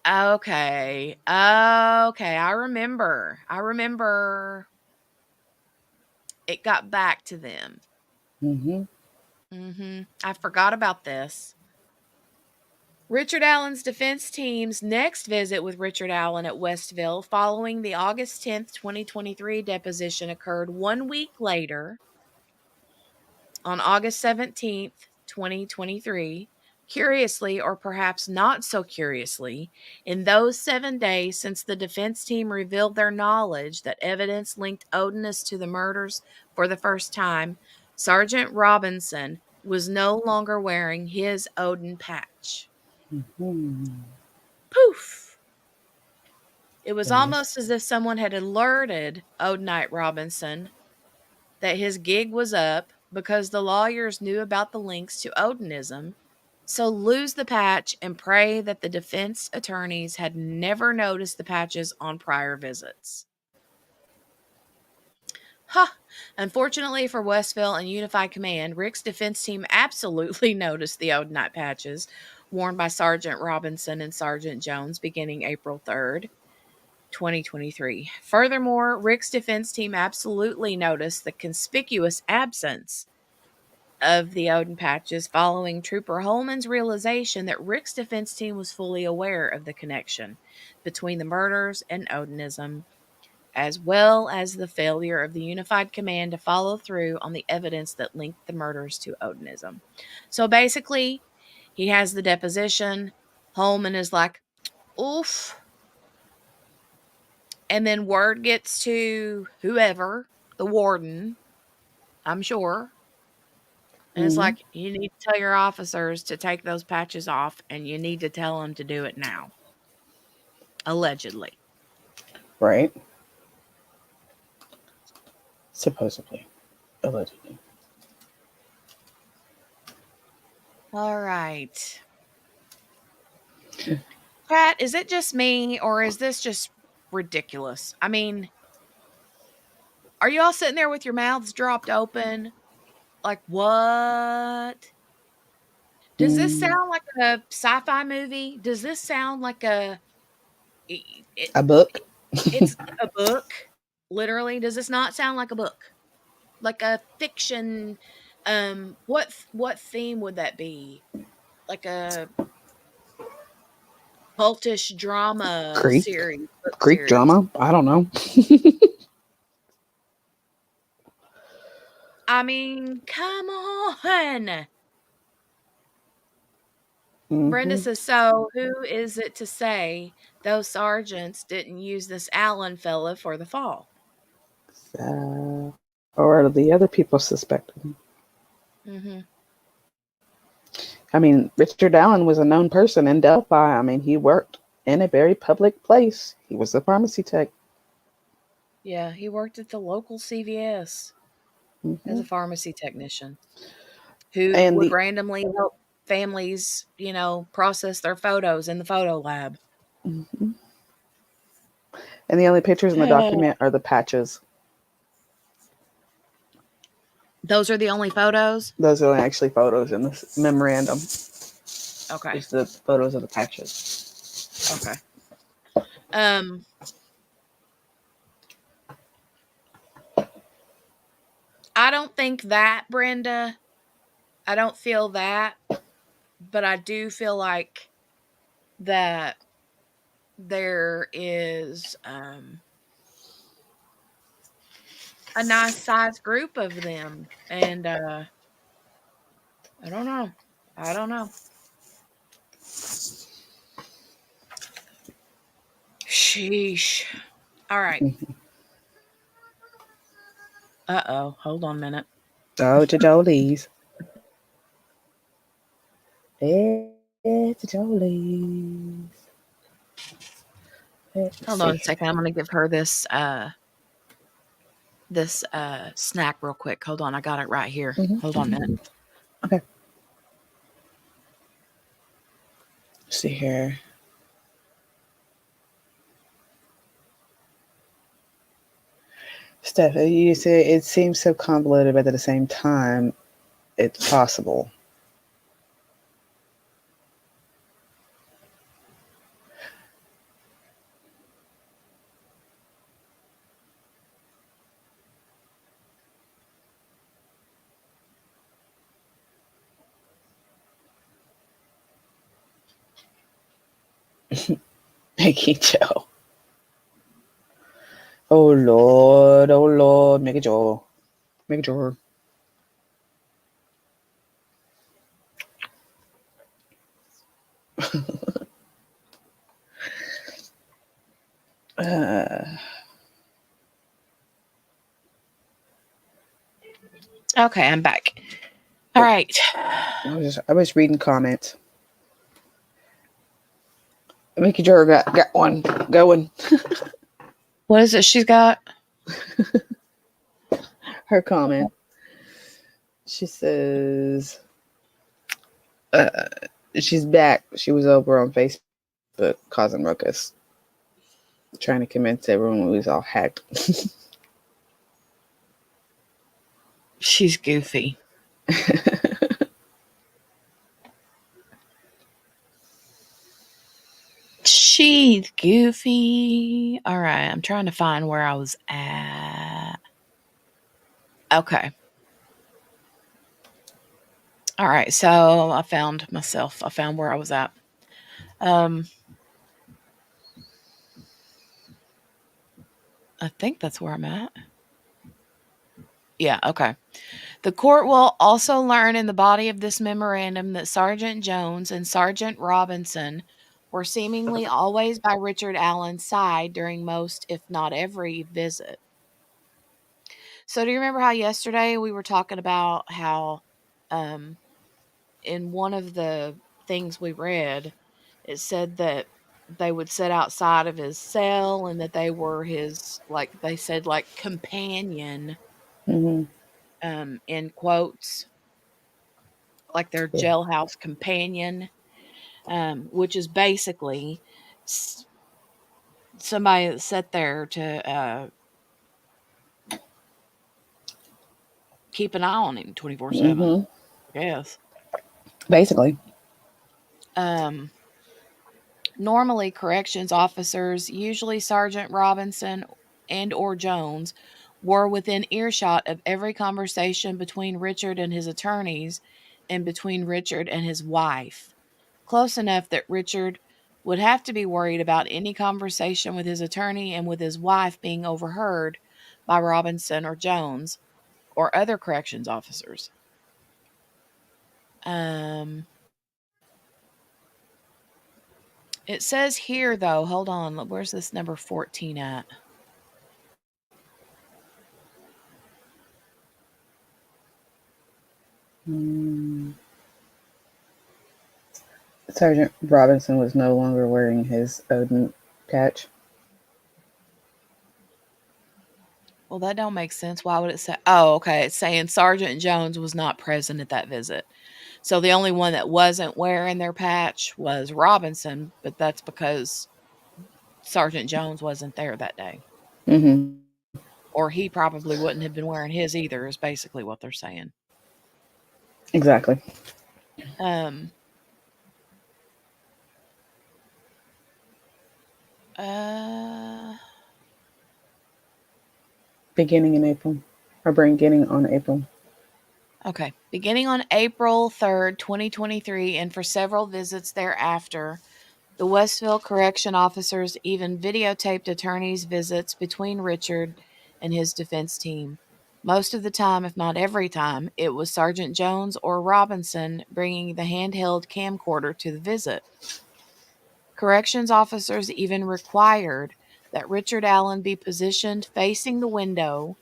Okay. I remember. It got back to them. I forgot about this. Richard Allen's defense team's next visit with Richard Allen at Westville following the August 10th, 2023 deposition occurred 1 week later on August 17th, 2023. Curiously, or perhaps not so curiously, in those 7 days since the defense team revealed their knowledge that evidence linked Odinist to the murders for the first time, Sergeant Robinson was no longer wearing his Odin patch. Poof! It was almost as if someone had alerted Odinite Robinson that his gig was up because the lawyers knew about the links to Odinism. So lose the patch and pray that the defense attorneys had never noticed the patches on prior visits. Unfortunately for Westville and Unified Command, Rick's defense team absolutely noticed the Odinite patches worn by Sergeant Robinson and Sergeant Jones beginning April 3rd, 2023. Furthermore, Rick's defense team absolutely noticed the conspicuous absence of the Odin patches following Trooper Holman's realization that Rick's defense team was fully aware of the connection between the murders and Odinism, as well as the failure of the Unified Command to follow through on the evidence that linked the murders to Odinism. So basically, he has the deposition. Holman is like, oof. And then word gets to whoever, the warden, I'm sure. And it's like, you need to tell your officers to take those patches off, and you need to tell them to do it now. Allegedly. Right. Supposedly. Allegedly. All right. Pat, is it just me or is this just ridiculous? I mean, are you all sitting there with your mouths dropped open? Like, what? Does this sound like a sci-fi movie? Does this sound like A book? it's a book? Literally, does this not sound like a book? Like a fiction what theme would that be? Like a cultish drama Greek? series, book Greek series. drama? I don't know. I mean, come on. Brenda Mm-hmm. says, so who is it to say those sergeants didn't use this Allen fella for the fall? Or are the other people suspected? Mhm. I mean, Richard Allen was a known person in Delphi. I mean, he worked in a very public place. He was a pharmacy tech. Yeah, he worked at the local CVS as Mm-hmm. a pharmacy technician who And would the randomly help families, process their photos in the photo lab. mhm. And the only pictures in the document are the patches. Those are the only photos? Those are actually photos in this memorandum. Okay. It's the photos of the patches. Okay. Um I don't think that, Brenda. I don't feel that, but I do feel like that there is a nice sized group of them. And I don't know. I don't know. Sheesh. All right. Uh-oh. Hold on a minute. Oh, to Jolie's. It's Jolie's. Hold on a second. I'm gonna give her this snack real quick. Hold on, I got it right here. Mm-hmm. Hold on a minute. Okay. Let's see here. Steph, you say it seems so convoluted, but at the same time, it's possible. Mickey Joe. Oh Lord, Mickey Joe. Mickey Joe. Okay, I'm back. All right. I was reading comments. Mickey Joe got one going. What is it she's got? Her comment. She says she's back. She was over on Facebook causing ruckus, trying to convince everyone it was all hacked. She's goofy. She's goofy. All right, I'm trying to find where I was at. Okay. All right, so I found myself. I found where I was at. I think that's where I'm at. Yeah, okay. The court will also learn in the body of this memorandum that Sergeant Jones and Sergeant Robinson were seemingly always by Richard Allen's side during most, if not every, visit. So do you remember how yesterday we were talking about how in one of the things we read, it said that they would sit outside of his cell and that they were his, like they said, like companion, Mm-hmm. in quotes. like their Yeah. jailhouse companion, which is basically somebody that sat there to keep an eye on him 24/7. Mm-hmm. Yes. Basically. Um, Normally, corrections officers, usually Sergeant Robinson and or Jones, were within earshot of every conversation between Richard and his attorneys and between Richard and his wife. Close enough that Richard would have to be worried about any conversation with his attorney and with his wife being overheard by Robinson or Jones or other corrections officers. Um, it says here, though, hold on, where's this number 14 at? Sergeant Robinson was no longer wearing his Odin patch. Well, that don't make sense. Why would it say? Oh, okay. It's saying Sergeant Jones was not present at that visit. So the only one that wasn't wearing their patch was Robinson, but that's because Sergeant Jones wasn't there that day. Mm-hmm. Or he probably wouldn't have been wearing his either, is basically what they're saying. Exactly. Um, uh, Beginning in April. Or beginning on April. okay. Beginning on April 3rd, 2023, and for several visits thereafter, the Westville correction officers even videotaped attorneys' visits between Richard and his defense team. Most of the time, if not every time, it was Sergeant Jones or Robinson bringing the handheld camcorder to the visit. Corrections officers even required that Richard Allen be positioned facing the window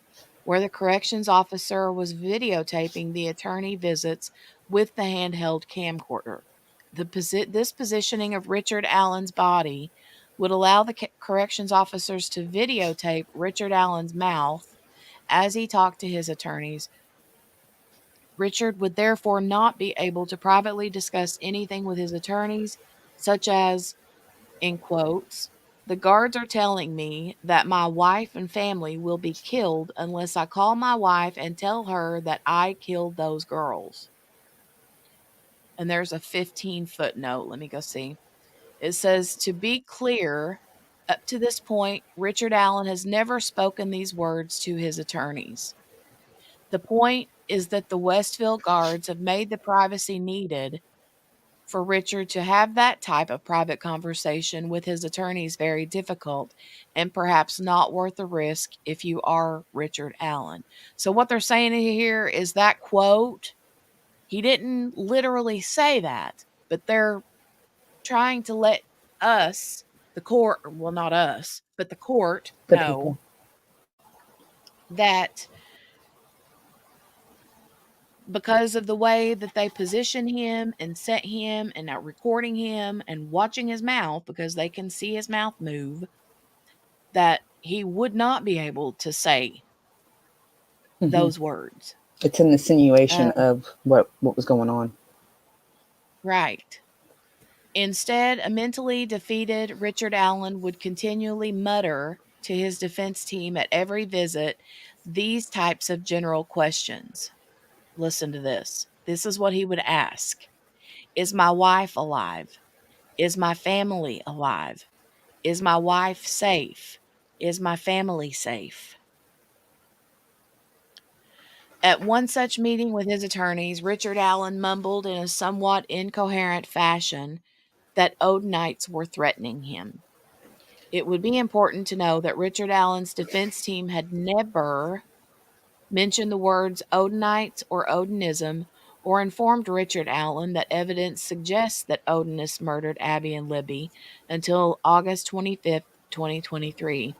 where the corrections officer was videotaping the attorney visits with the handheld camcorder. This positioning of Richard Allen's body would allow the corrections officers to videotape Richard Allen's mouth as he talked to his attorneys. Richard would therefore not be able to privately discuss anything with his attorneys, such as, in quotes, "The guards are telling me that my wife and family will be killed unless I call my wife and tell her that I killed those girls." And there's a 15-footnote. Let me go see. It says, to be clear, up to this point, Richard Allen has never spoken these words to his attorneys. The point is that the Westville guards have made the privacy needed for Richard to have that type of private conversation with his attorneys very difficult and perhaps not worth the risk if you are Richard Allen. So what they're saying here is that quote, he didn't literally say that, but they're trying to let us, the court, well, not us, but the court, The know people. that because of the way that they position him and set him and now recording him and watching his mouth because they can see his mouth move, that he would not be able to say Mm-hmm. those words. It's an insinuation Um, of what was going on. right. Instead, a mentally defeated Richard Allen would continually mutter to his defense team at every visit these types of general questions. Listen to this. This is what he would ask. Is my wife alive? Is my family alive? Is my wife safe? Is my family safe? At one such meeting with his attorneys, Richard Allen mumbled in a somewhat incoherent fashion that Odinites were threatening him. It would be important to know that Richard Allen's defense team had never mentioned the words Odinites or Odinism or informed Richard Allen that evidence suggests that Odinists murdered Abby and Libby until August 25th, 2023,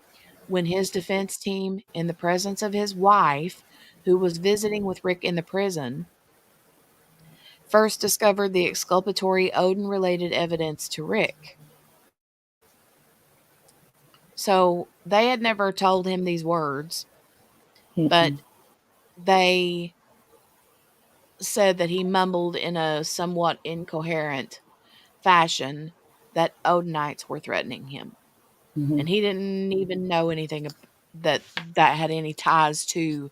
when his defense team, in the presence of his wife, who was visiting with Rick in the prison, first discovered the exculpatory Odin-related evidence to Rick. So they had never told him these words, Mm-mm. but they said that he mumbled in a somewhat incoherent fashion that Odinites were threatening him. Hmm. And he didn't even know anything that had any ties to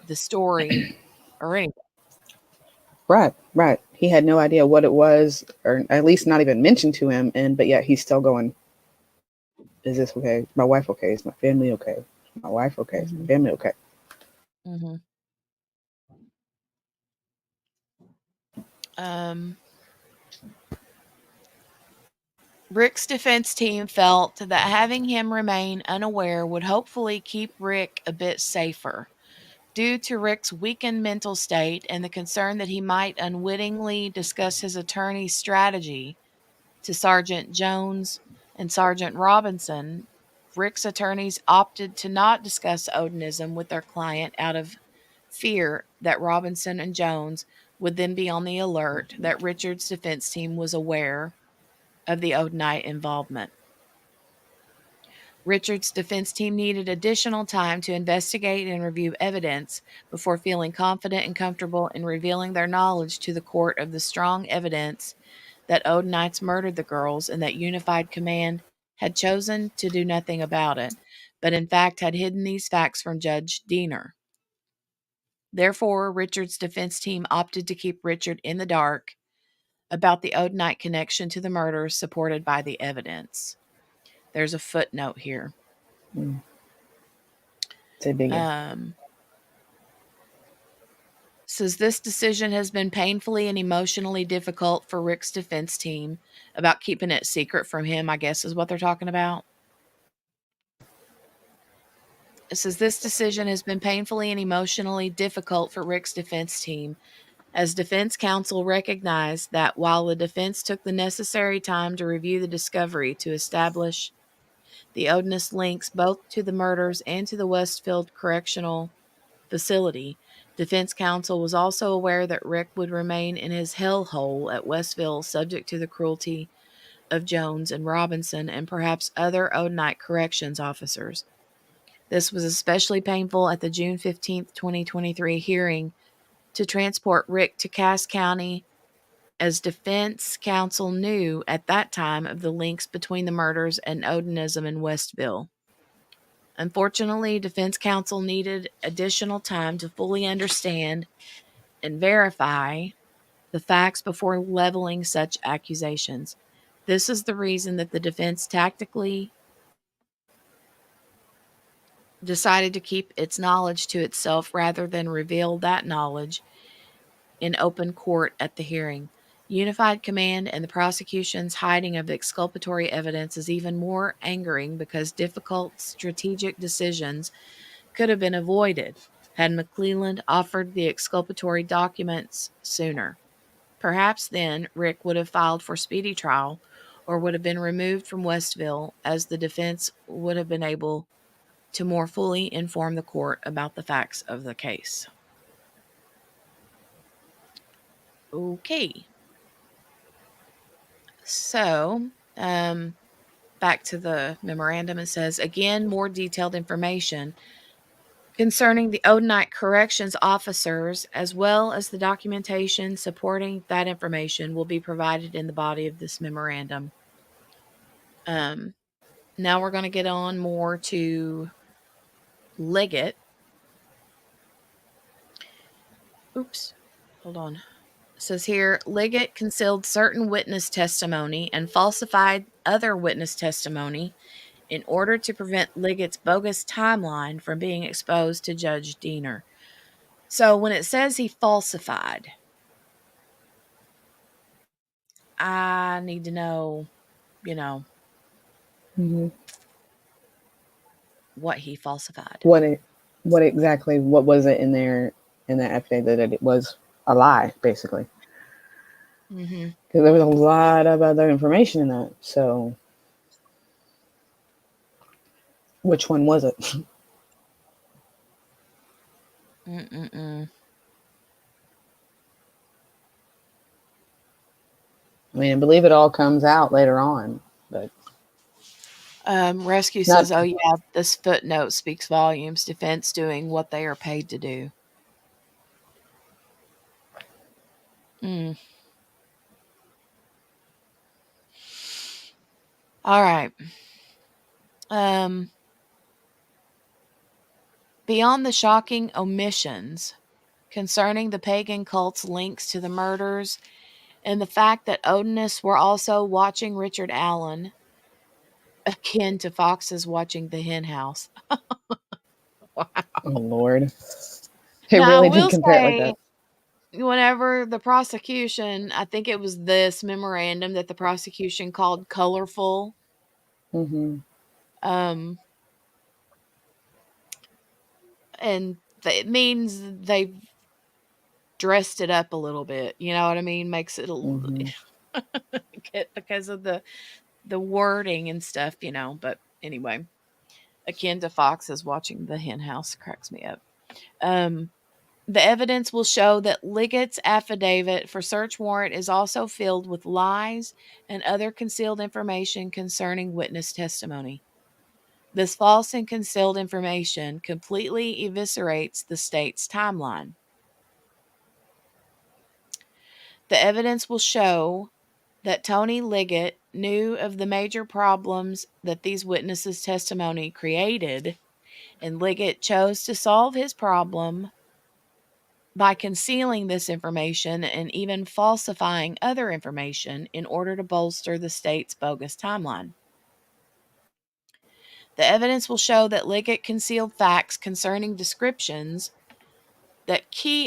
the story or anything. Right, right. He had no idea what it was, or at least not even mentioned to him. And but yet he's still going, "Is this okay? Is my wife okay? Is my family okay? Is my wife okay? Is my Mhm. family okay?" Mhm. Um, Rick's defense team felt that having him remain unaware would hopefully keep Rick a bit safer. Due to Rick's weakened mental state and the concern that he might unwittingly discuss his attorney's strategy to Sergeant Jones and Sergeant Robinson, Rick's attorneys opted to not discuss Odinism with their client out of fear that Robinson and Jones would then be on the alert that Richard's defense team was aware of the Odinite involvement. Richard's defense team needed additional time to investigate and review evidence before feeling confident and comfortable in revealing their knowledge to the court of the strong evidence that Odinites murdered the girls and that Unified Command had chosen to do nothing about it, but in fact had hidden these facts from Judge Diener. Therefore, Richard's defense team opted to keep Richard in the dark about the Odinite connection to the murders supported by the evidence. There's a footnote here. Mm. It's a biggie. Says this decision has been painfully and emotionally difficult for Rick's defense team about keeping it secret from him, I guess is what they're talking about. It says this decision has been painfully and emotionally difficult for Rick's defense team, as defense counsel recognized that while the defense took the necessary time to review the discovery to establish the Odinist links both to the murders and to the Westfield Correctional Facility, defense counsel was also aware that Rick would remain in his hellhole at Westville subject to the cruelty of Jones and Robinson and perhaps other Odinite corrections officers. This was especially painful at the June 15th, 2023 hearing to transport Rick to Cass County, as defense counsel knew at that time of the links between the murders and Odinism in Westville. Unfortunately, defense counsel needed additional time to fully understand and verify the facts before leveling such accusations. This is the reason that the defense tactically decided to keep its knowledge to itself rather than reveal that knowledge in open court at the hearing. Unified Command and the prosecution's hiding of exculpatory evidence is even more angering because difficult strategic decisions could have been avoided had McClelland offered the exculpatory documents sooner. Perhaps then Rick would have filed for speedy trial or would have been removed from Westville, as the defense would have been able to more fully inform the court about the facts of the case. Okay. So, back to the memorandum, it says, again, more detailed information concerning the Odinite corrections officers, as well as the documentation supporting that information, will be provided in the body of this memorandum. Now we're going to get on more to Liggett. Oops, hold on. It says here, Liggett concealed certain witness testimony and falsified other witness testimony in order to prevent Liggett's bogus timeline from being exposed to Judge Diener. So when it says he falsified, I need to know, Hmm. what he falsified. What exactly? What was it in there in that affidavit that it was a lie, basically? Mm-hmm. Because there was a lot of other information in that. So, which one was it? Mm-mm-mm. I mean, I believe it all comes out later on, but Rescue not. says, oh yeah, this footnote speaks volumes. Defense doing what they are paid to do. Mm. All right. Beyond the shocking omissions concerning the pagan cult's links to the murders and the fact that Odinists were also watching Richard Allen, akin to foxes watching the hen house. Wow. Oh Lord. It Now, I really did will compare it like say, that. whenever the prosecution, I think it was this memorandum that the prosecution called colorful. Mm-hmm. Um, and it means they've dressed it up a little bit. You know what I mean? Makes it Mm-hmm. because of the wording and stuff, you know. But anyway, akin to foxes watching the hen house cracks me up. The evidence will show that Liggett's affidavit for search warrant is also filled with lies and other concealed information concerning witness testimony. This false and concealed information completely eviscerates the state's timeline. The evidence will show that Tony Liggett knew of the major problems that these witnesses' testimony created, and Liggett chose to solve his problem by concealing this information and even falsifying other information in order to bolster the state's bogus timeline. The evidence will show that Liggett concealed facts concerning descriptions that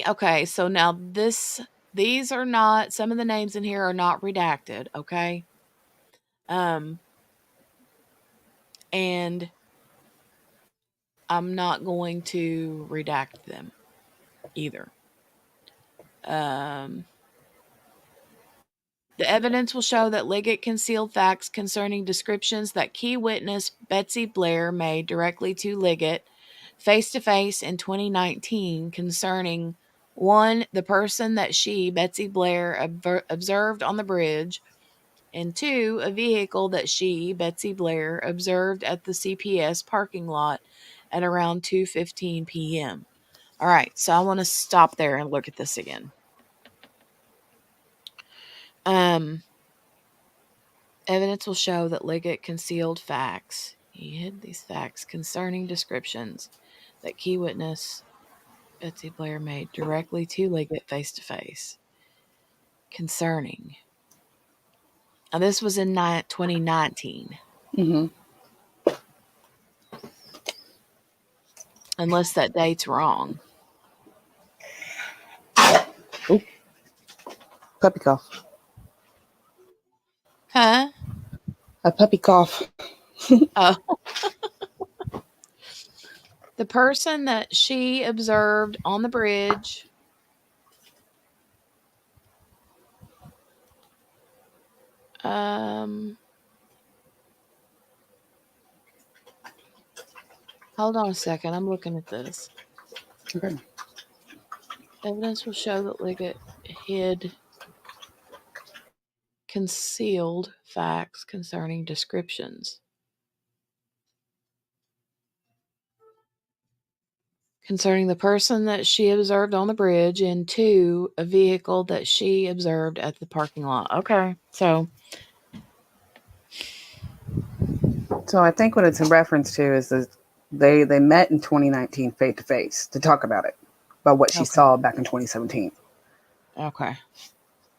okay, so now these are not, some of the names in here are not redacted, okay? And I'm not going to redact them either. The evidence will show that Liggett concealed facts concerning descriptions that key witness Betsy Blair made directly to Liggett face to face in 2019 concerning one, the person that she, Betsy Blair, observed on the bridge, and two, a vehicle that she, Betsy Blair, observed at the CPS parking lot at around 2:15 p.m. All right, so I want to stop there and look at this again. Evidence will show that Liggett concealed facts. He hid these facts concerning descriptions that key witness Betsy Blair made directly to Liggett face to face. Concerning. Now, this was in 2019. Mm-hmm. Unless that date's wrong. Oop. Puppy cough. Huh? A puppy cough. Oh. The person that she observed on the bridge hold on a second. I'm looking at this. Okay. Evidence will show that Liggett hid concealed facts concerning descriptions. Concerning the person that she observed on the bridge, and two, a vehicle that she observed at the parking lot. Okay, so I think what it's in reference to is that they met in 2019 face to face to talk about it, about what she okay, saw back in 2017. okay.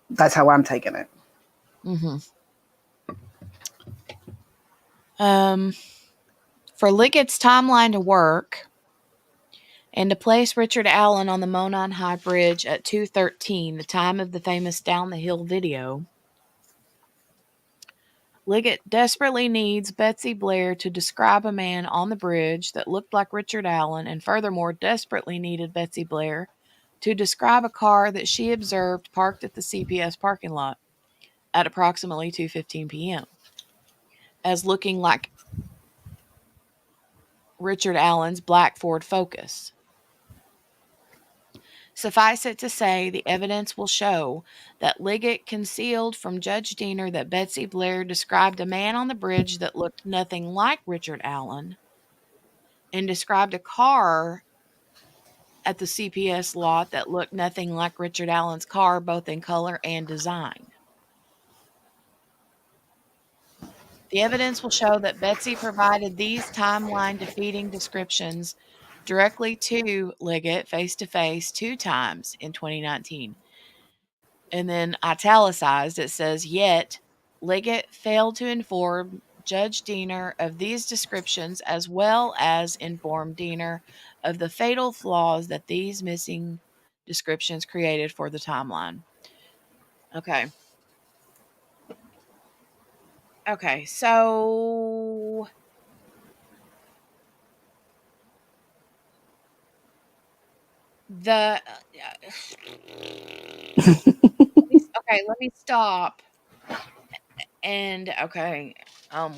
That's how I'm taking it. For Liggett's timeline to work and to place Richard Allen on the Monon High Bridge at 2:13, the time of the famous Down the Hill video, Liggett desperately needs Betsy Blair to describe a man on the bridge that looked like Richard Allen, and furthermore desperately needed Betsy Blair to describe a car that she observed parked at the CPS parking lot at approximately 2:15 p.m. as looking like Richard Allen's black Ford Focus. Suffice it to say, the evidence will show that Liggett concealed from Judge Diener that Betsy Blair described a man on the bridge that looked nothing like Richard Allen and described a car at the CPS lot that looked nothing like Richard Allen's car, both in color and design. The evidence will show that Betsy provided these timeline defeating descriptions directly to Liggett face to face 2 times in 2019. And then italicized, it says, yet Liggett failed to inform Judge Diener of these descriptions as well as inform Diener of the fatal flaws that these missing descriptions created for the timeline. Okay. Okay, so the let me stop. And okay,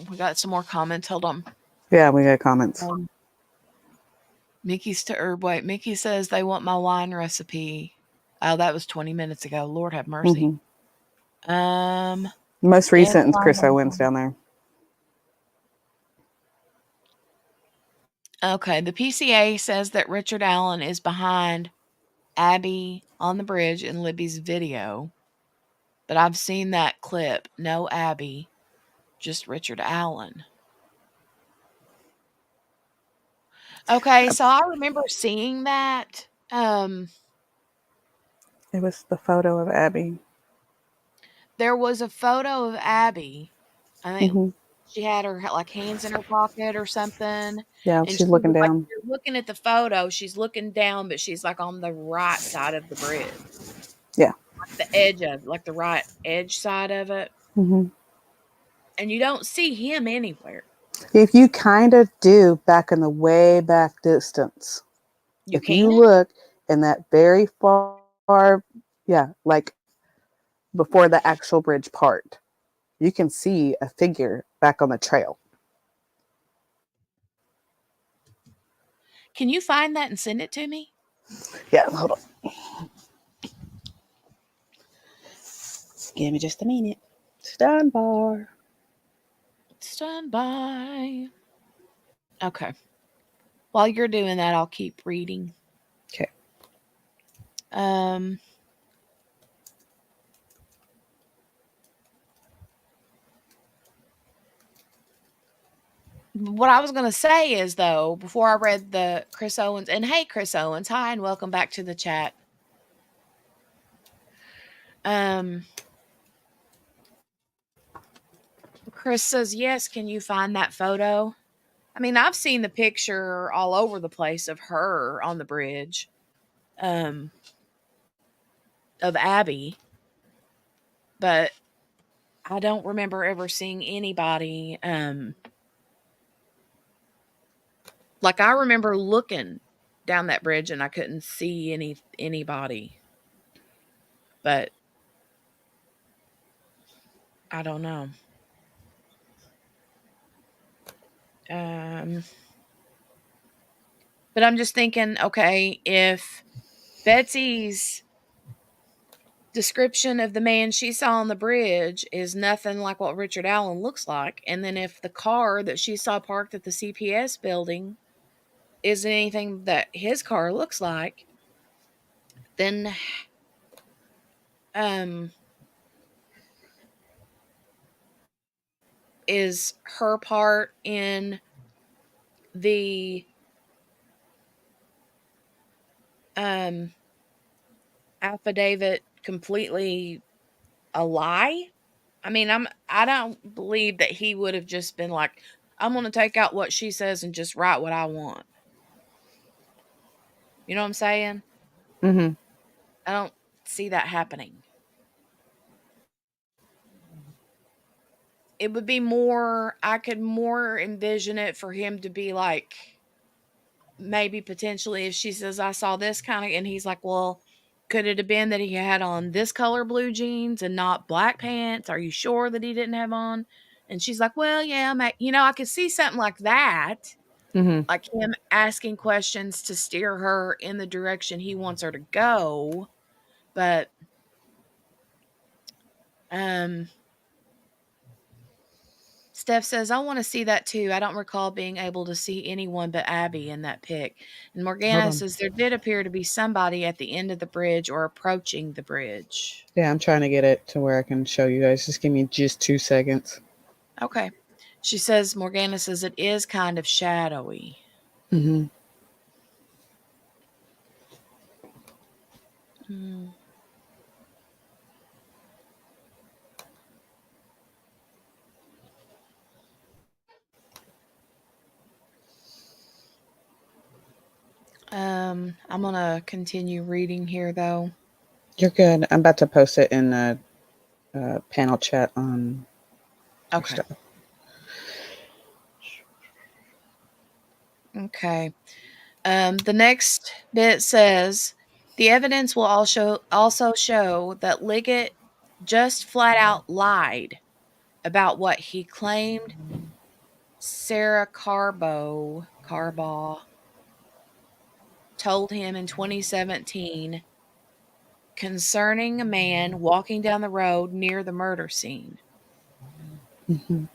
we got some more comments. Hold on. Yeah, we got comments. Mickey's to herb. Wait, Mickey says they want my wine recipe. Oh, that was 20 minutes ago. Lord have mercy. Most recent is Chris Owens down there. Okay, the PCA says that Richard Allen is behind Abby on the bridge in Libby's video, but I've seen that clip. No Abby, just Richard Allen. Okay, so I remember seeing that. It was the photo of Abby. There was a photo of Abby. I think she had her like hands in her pocket or something. Yeah, and she's looking down. Like, you're looking at the photo, she's looking down, but she's like on the right side of the bridge. Yeah. Like the edge of like the right edge side of it. And you don't see him anywhere. If you kind of do back in the way back distance, if you look in that very far, yeah, like before the actual bridge part, you can see a figure back on the trail. Can you find that and send it to me? Yeah, hold on. Give me just a minute. Stand by. Stand by. Okay. While you're doing that, I'll keep reading. Okay. What I was going to say is, though, before I read the Chris Owens, and hey, Chris Owens, hi, and welcome back to the chat. Chris says, yes, can you find that photo? I mean, I've seen the picture all over the place of her on the bridge, of Abby, but I don't remember ever seeing anybody, like I remember looking down that bridge and I couldn't see anybody, but I don't know. But I'm just thinking, okay, if Betsy's description of the man she saw on the bridge is nothing like what Richard Allen looks like, and then if the car that she saw parked at the CPS building isn't anything that his car looks like, then is her part in the affidavit completely a lie? I mean, I don't believe that he would have just been like, I'm going to take out what she says and just write what I want. You know what I'm saying? I don't see that happening. It would be more, I could more envision it for him to be like, maybe potentially if she says, I saw this kind of, and he's like, well, could it have been that he had on this color blue jeans and not black pants? Are you sure that he didn't have on? And she's like, well, yeah, I could see something like that. Like him asking questions to steer her in the direction he wants her to go. But, Steph says, I want to see that too. I don't recall being able to see anyone but Abby in that pic. And Morgana on. says, there did appear to be somebody at the end of the bridge or approaching the bridge. Yeah, I'm trying to get it to where I can show you guys. Just give me just 2 seconds. Okay. She says, Morgana says, it is kind of shadowy. Mm-hmm. Mm. I'm going to continue reading here, though. You're good. I'm about to post it in the panel chat on Okay. stuff. Okay. The next bit says, the evidence will also show that Liggett just flat out lied about what he claimed Sarah Carbaugh told him in 2017 concerning a man walking down the road near the murder scene. Mm-hmm.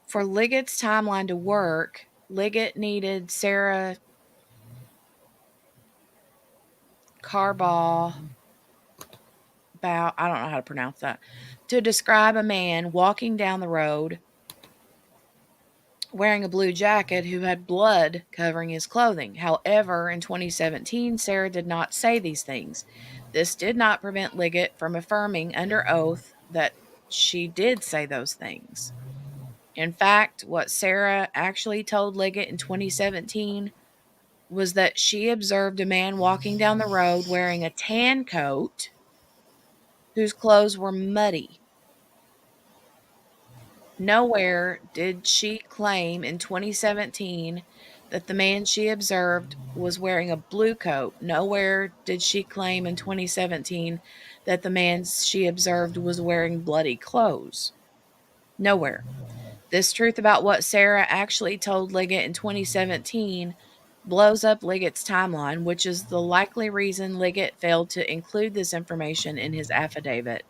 For Liggett's timeline to work, Liggett needed Sarah Carbaugh, I don't know how to pronounce that, to describe a man walking down the road wearing a blue jacket who had blood covering his clothing. However, in 2017, Sarah did not say these things. This did not prevent Liggett from affirming under oath that she did say those things. In fact, what Sarah actually told Liggett in 2017 was that she observed a man walking down the road wearing a tan coat whose clothes were muddy. Nowhere did she claim in 2017 that the man she observed was wearing a blue coat. Nowhere did she claim in 2017 that the man she observed was wearing bloody clothes. Nowhere. This truth about what Sarah actually told Liggett in 2017 blows up Liggett's timeline, which is the likely reason Liggett failed to include this information in his affidavit.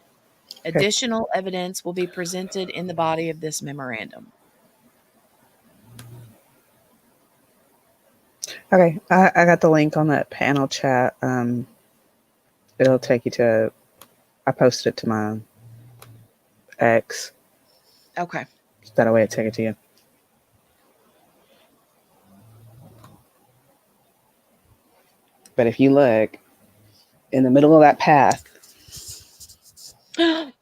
Additional evidence will be presented in the body of this memorandum. Okay, I got the link on that panel chat. It'll take you to. I posted it to my X. Okay. So that way it take it to you. But if you look in the middle of that path,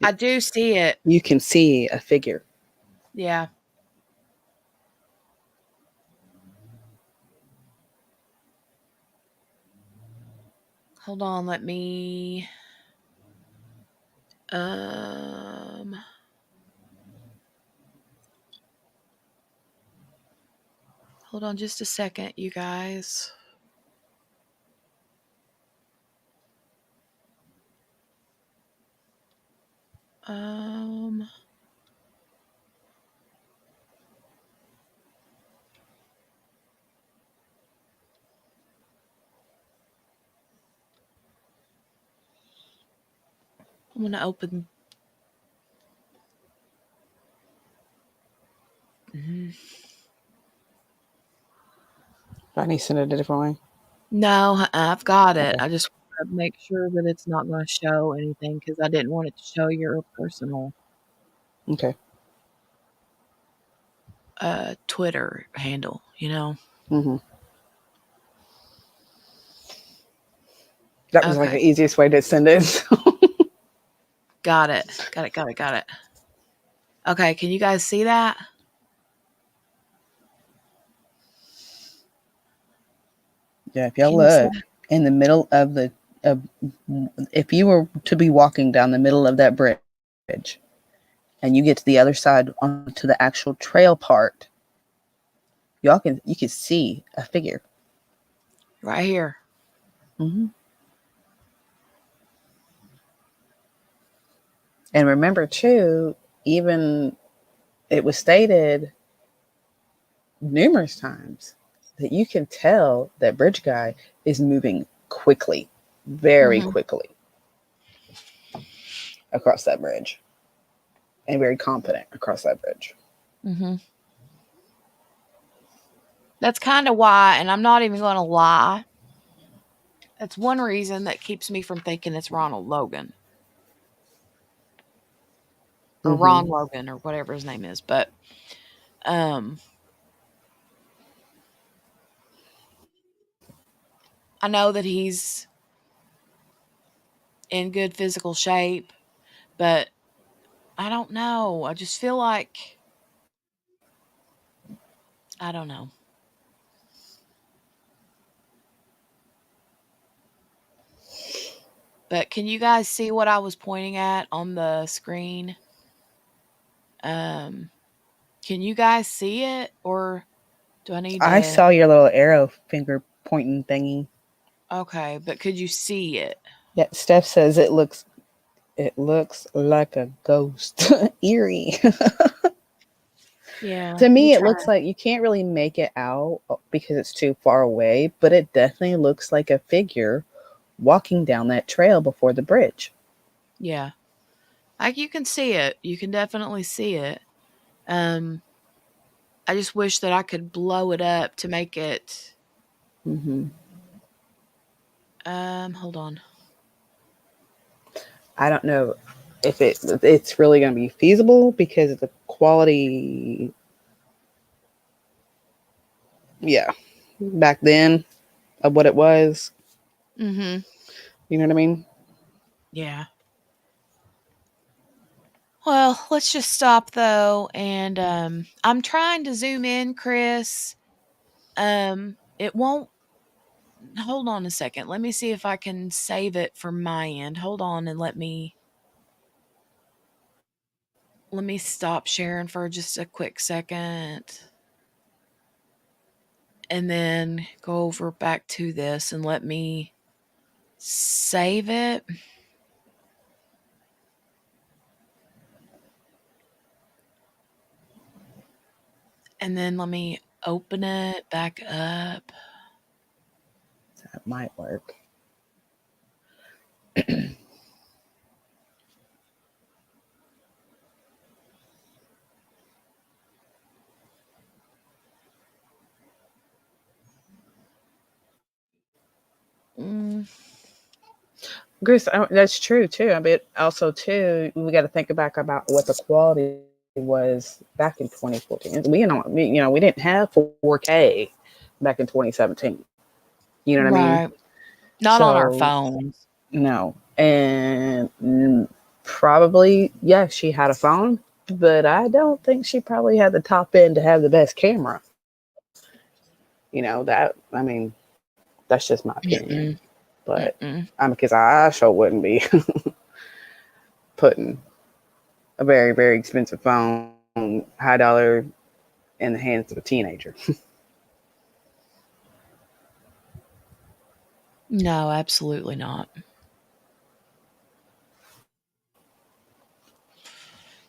I do see it. you can see a figure. Yeah. Hold on, let me hold on just a second, you guys. I'm going to open. I need to send it a different way. No, I've got it. Okay. I just want to make sure that it's not going to show anything because I didn't want it to show your personal Okay. Twitter handle, you know? Mm-hmm. That was like Okay. the easiest way to send it. Got it. Got it. Okay, can you guys see that? Yeah, if y'all Can you see look in the middle of the, if you were to be walking down the middle of that bridge, and you get to the other side onto the actual trail part, you can see a figure right here? Mm-hmm. And remember too, even it was stated numerous times that you can tell that bridge guy is moving quickly, very quickly across that bridge, and very confident across that bridge. Mhm. That's kinda why, and I'm not even gonna lie, that's one reason that keeps me from thinking it's Ronald Logan. Or Ron Mm-hmm. Logan or whatever his name is, but, um I know that he's in good physical shape, but I don't know. I just feel like I don't know. But can you guys see what I was pointing at on the screen? Um, can you guys see it, or do I need I to? saw your little arrow finger pointing thingy. Okay, but could you see it? Yeah, Steph says it looks like a ghost. Eerie. Yeah, To me me, it try. looks like you can't really make it out because it's too far away, but it definitely looks like a figure walking down that trail before the bridge. Yeah, like you can see it. You can definitely see it. Um, I just wish that I could blow it up to make it. Hmm. Hold on. I don't know if it's really going to be feasible because of the quality. Yeah, back then of what it was. Mm-hmm. You know what I mean? Yeah. Well, let's just stop though, and I'm trying to zoom in, Chris. It won't. Hold on a second. Let me see if I can save it from my end. Hold on, and let me stop sharing for just a quick second, and then go over back to this and let me save it. And then let me open it back up. That might work. Mm, Chris, that's true too. I mean, also too, we got to think back about what the quality was back in 2014. We didn't have 4K back in 2017. You know what I mean? right. Not on our So phones. no, and probably yeah, she had a phone, but I don't think she probably had the top end to have the best camera. That I mean, that's just my opinion. Mm-mm. But Mm-mm. because I sure wouldn't be putting a very, very expensive phone, high dollar, in the hands of a teenager. No, absolutely not.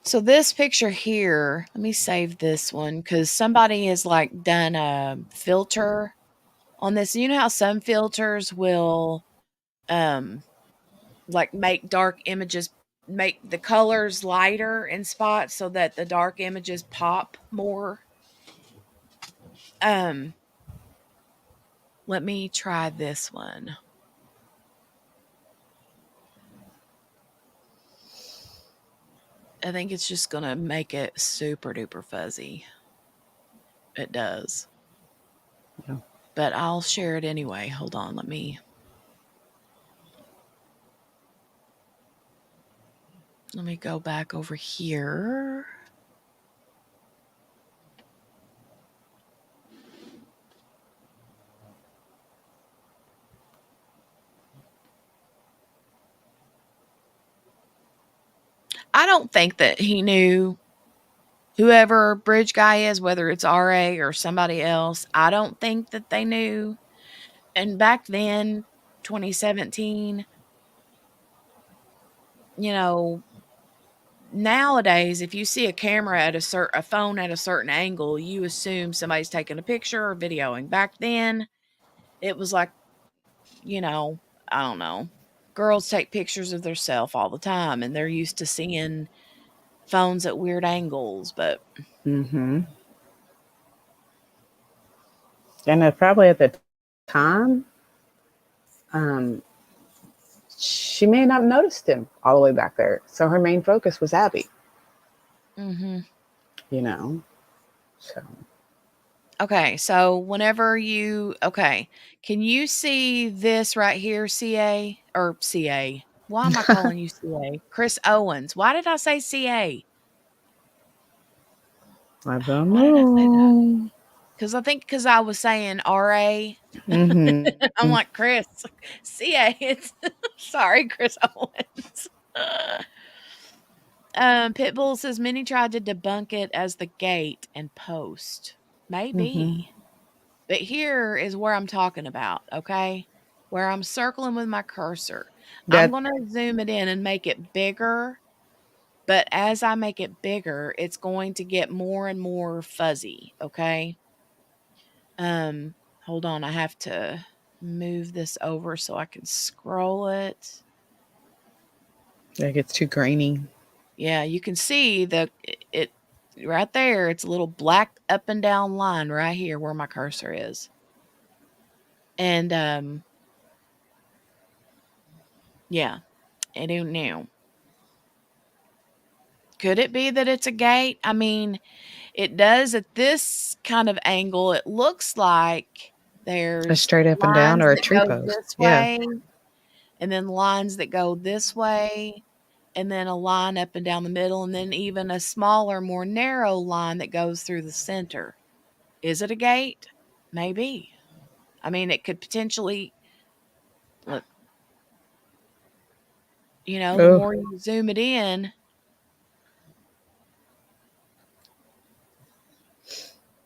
So this picture here, let me save this one because somebody has like done a filter on this. You know how some filters will um like make dark images, make the colors lighter in spots so that the dark images pop more. Um Let me try this one. I think it's just going to make it super duper fuzzy. It does. Yeah. But I'll share it anyway. Hold on, let me go back over here. I don't think that he knew whoever bridge guy is, whether it's RA or somebody else. I don't think that they knew. And back then, 2017, you know, nowadays, if you see a camera at a phone at a certain angle, you assume somebody's taking a picture or videoing. Back then, it was like, you know, I don't know. Girls take pictures of themselves all the time, and they're used to seeing phones at weird angles, but Mm-hmm. And probably at the time, um, she may not have noticed him all the way back there. So her main focus was Abby. Mm-hmm. You know, so Okay, so can you see this right here, CA or CA? Why am I calling you CA? Chris Owens. Why did I say CA? I don't Why did I say that? know. Because I was saying RA. Mm-hmm. I'm like, Chris, CA. It's sorry, Chris Owens. Pitbull says many tried to debunk it as the gate and post. Mm-hmm. Maybe. But here is where I'm talking about, okay? Where I'm circling with my cursor. I'm That going to zoom it in and make it bigger. But as I make it bigger, it's going to get more and more fuzzy, okay? Um, Hold on, I have to move this over so I can scroll it. gets too grainy. Yeah, you can see it right there. It's a little black up and down line right here where my cursor is. And yeah, I don't know. Could it be that it's a gate? I mean, it does at this kind of angle. It looks like A there's straight up and down lines or a that tree go post. this Yeah. way and then lines that go this way and then a line up and down the middle and then even a smaller, more narrow line that goes through the center. Is it a gate? Maybe. I mean, it could potentially look, the Oh, more you zoom it in,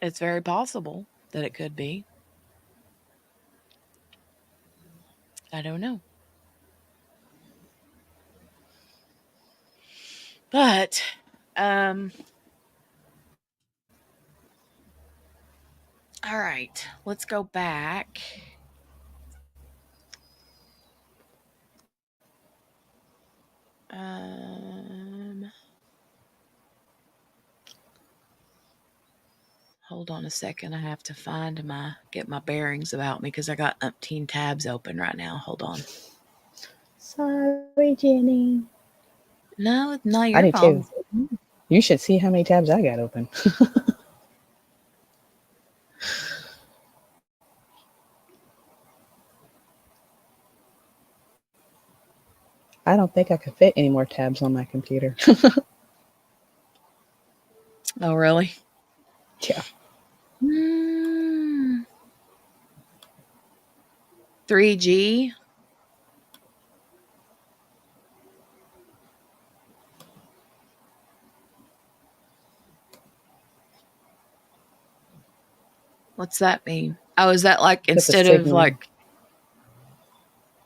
it's very possible that it could be. I don't know. But all right, let's go back. Hold on a second. I have to get my bearings about me because I got umpteen tabs open right now. Hold on. sorry, Jenny. No, it's not I your do too. fault. You should see how many tabs I got open. I don't think I could fit any more tabs on my computer. Oh, really? Yeah. 3G. What's that mean? Oh, is that like With the instead of signal. like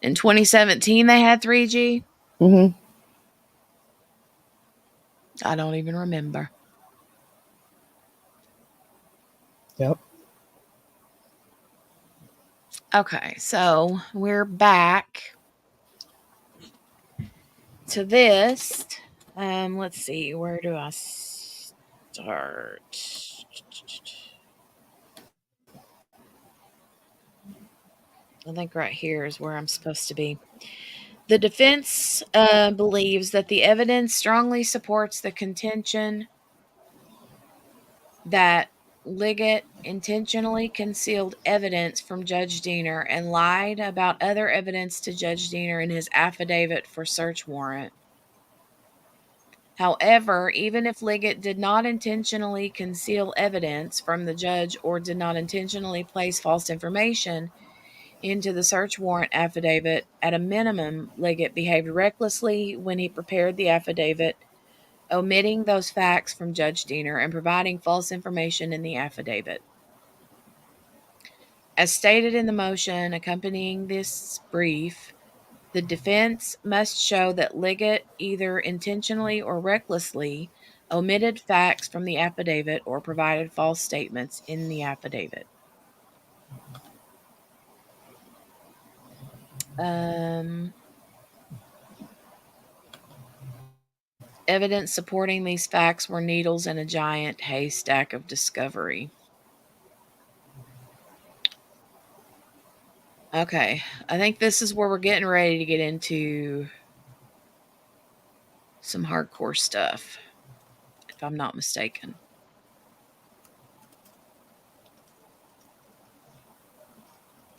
in 2017 they had 3G? Mm-hmm. I don't even remember. Yep. Okay, so we're back to this. Let's see, where do I start? I think right here is where I'm supposed to be. The defense believes that the evidence strongly supports the contention that Liggett intentionally concealed evidence from Judge Diener and lied about other evidence to Judge Diener in his affidavit for search warrant. However, even if Liggett did not intentionally conceal evidence from the judge or did not intentionally place false information into the search warrant affidavit, at a minimum, Liggett behaved recklessly when he prepared the affidavit, omitting those facts from Judge Diener and providing false information in the affidavit. As stated in the motion accompanying this brief, the defense must show that Liggett either intentionally or recklessly omitted facts from the affidavit or provided false statements in the affidavit. Um, Evidence supporting these facts were needles in a giant haystack of discovery. Okay, I think this is where we're getting ready to get into some hardcore stuff, if I'm not mistaken.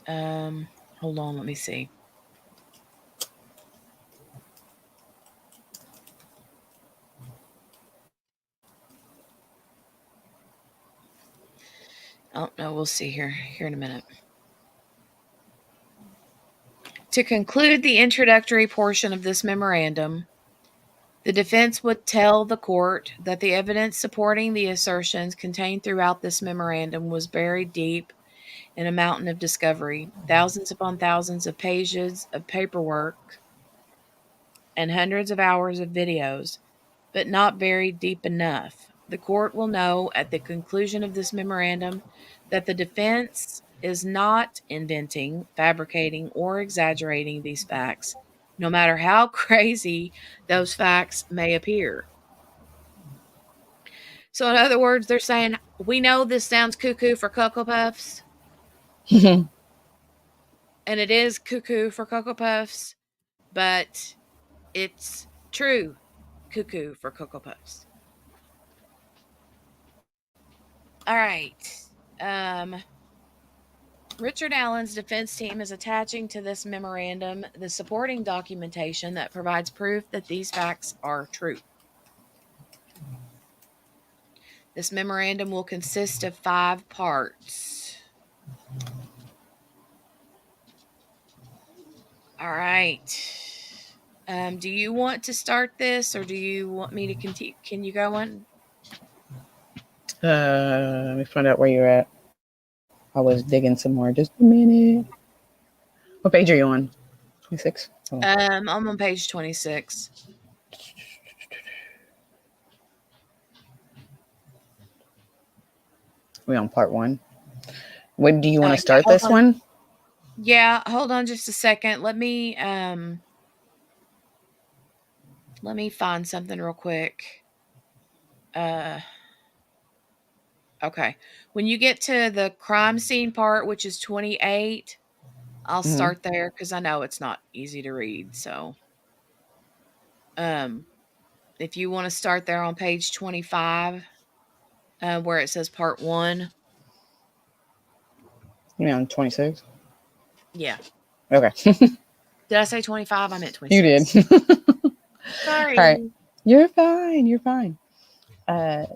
Hold on, let me see. Oh, no, we'll see here in a minute. To conclude the introductory portion of this memorandum, the defense would tell the court that the evidence supporting the assertions contained throughout this memorandum was buried deep in a mountain of discovery, thousands upon thousands of pages of paperwork, and hundreds of hours of videos, but not buried deep enough. The court will know at the conclusion of this memorandum that the defense is not inventing, fabricating, or exaggerating these facts, no matter how crazy those facts may appear. So, in other words, they're saying, we know this sounds cuckoo for Cocoa Puffs, and it is cuckoo for Cocoa Puffs, but it's true cuckoo for Cocoa Puffs. All right. Richard Allen's defense team is attaching to this memorandum the supporting documentation that provides proof that these facts are true. This memorandum will consist of 5 parts. All right. Do you want to start this, or do you want me to continue? Can you go on? Let me find out where you're at. I was digging some more. Just a minute. What page are you on? 26? I'm on page 26. We're on part 1. When do you want to start this one? Yeah, hold on just a second. Let me find something real quick. Okay. When you get to the crime scene part, which is 28, I'll start there because I know it's not easy to read. So, if you want to start there on page 25, where it says part 1. You mean on 26? Yeah. Okay. Did I say 25? I meant 26. You did. Sorry. All right. You're fine. You're fine.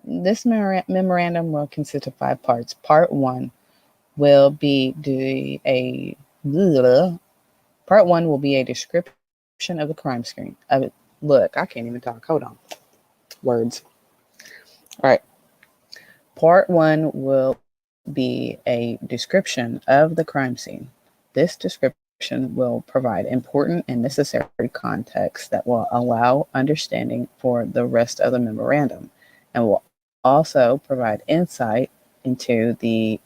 This memorandum will consist of 5 parts. Part 1 will be Part 1 will be a description of the crime scene. Look, I can't even talk. Hold on. Words. All right. Part 1 will be a description of the crime scene. This description will provide important and necessary context that will allow understanding for the rest of the memorandum, and will also provide insight into the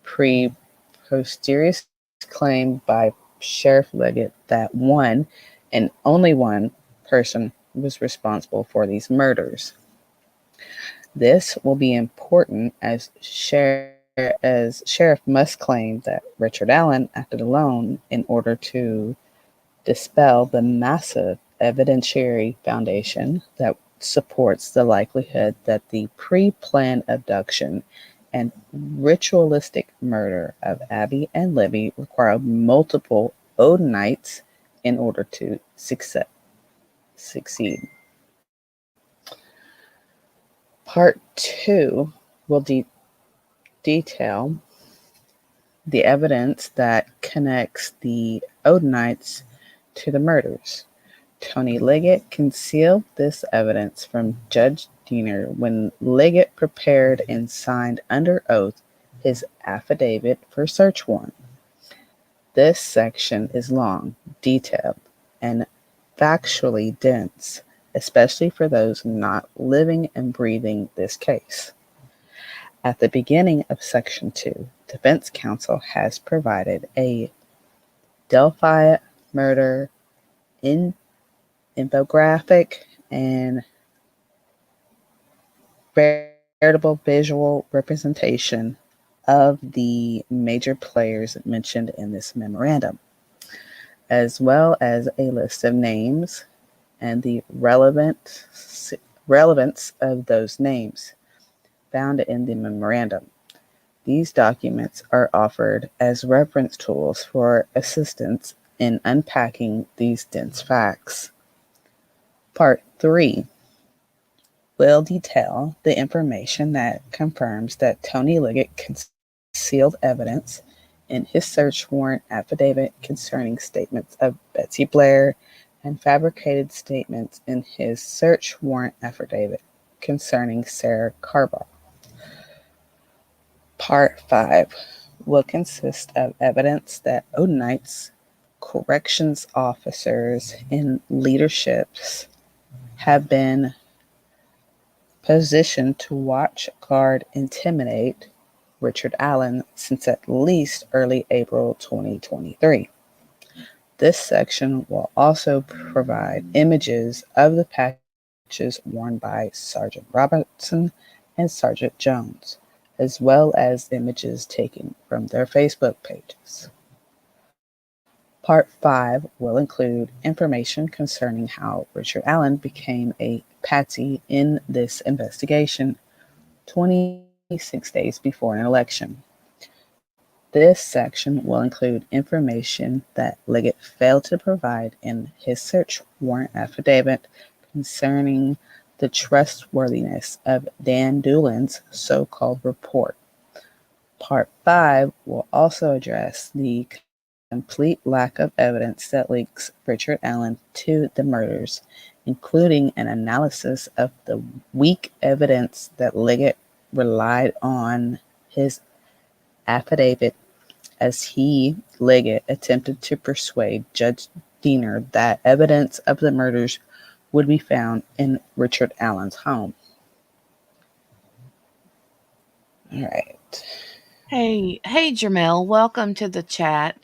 preposterous claim by Sheriff Leggett that one and only one person was responsible for these murders. This will be important as Sheriff must claim that Richard Allen acted alone in order to dispel the massive evidentiary foundation that supports the likelihood that the pre-planned abduction and ritualistic murder of Abby and Libby required multiple Odinites in order to succeed. Part 2 will detail the evidence that connects the Odinites to the murders. Tony Liggett concealed this evidence from Judge Diener when Liggett prepared and signed under oath his affidavit for search warrant. This section is long, detailed, and factually dense, especially for those not living and breathing this case. At the beginning of Section 2, Defense Counsel has provided a Delphi Murder infographic and veritable visual representation of the major players mentioned in this memorandum, as well as a list of names and the relevance of those names found in the memorandum. These documents are offered as reference tools for assistance in unpacking these dense facts. Part 3 will detail the information that confirms that Tony Liggett concealed evidence in his search warrant affidavit concerning statements of Betsy Blair and fabricated statements in his search warrant affidavit concerning Sarah Carball. Part 5 will consist of evidence that Odinites, corrections officers, and leaderships have been positioned to watch, guard, intimidate Richard Allen since at least early April 2023. This section will also provide images of the patches worn by Sergeant Robertson and Sergeant Jones, as well as images taken from their Facebook pages. Part 5 will include information concerning how Richard Allen became a patsy in this investigation 26 days before an election. This section will include information that Liggett failed to provide in his search warrant affidavit concerning the trustworthiness of Dan Doolin's so-called report. Part 5 will also address the complete lack of evidence that links Richard Allen to the murders, including an analysis of the weak evidence that Liggett relied on his affidavit as he, Liggett, attempted to persuade Judge Diener that evidence of the murders would be found in Richard Allen's home. All right. Hey, Jamel, welcome to the chat.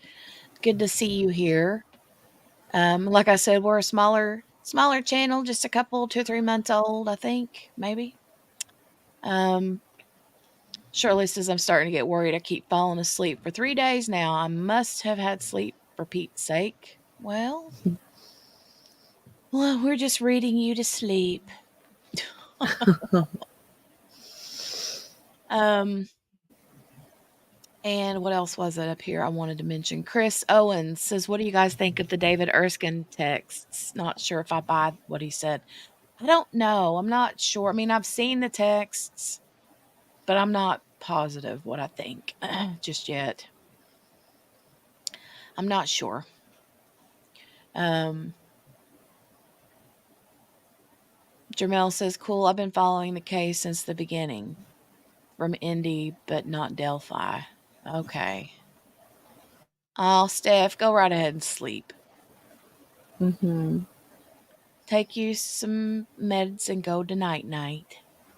Good to see you here. Like I said, we're a smaller channel, just a couple, 2-3 months old, I think, maybe. Shirley says, I'm starting to get worried. I keep falling asleep for 3 days now. I must have had sleep, for Pete's sake. Well, we're just reading you to sleep. And what else was it up here I wanted to mention? Chris Owens says, what do you guys think of the David Erskine texts? Not sure if I buy what he said. I don't know. I'm not sure. I mean, I've seen the texts, but I'm not positive what I think just yet. I'm not sure. Jermel says, cool. I've been following the case since the beginning. From Indy, but not Delphi. Okay. Oh, Steph, go right ahead and sleep. Take you some meds and go to night-night.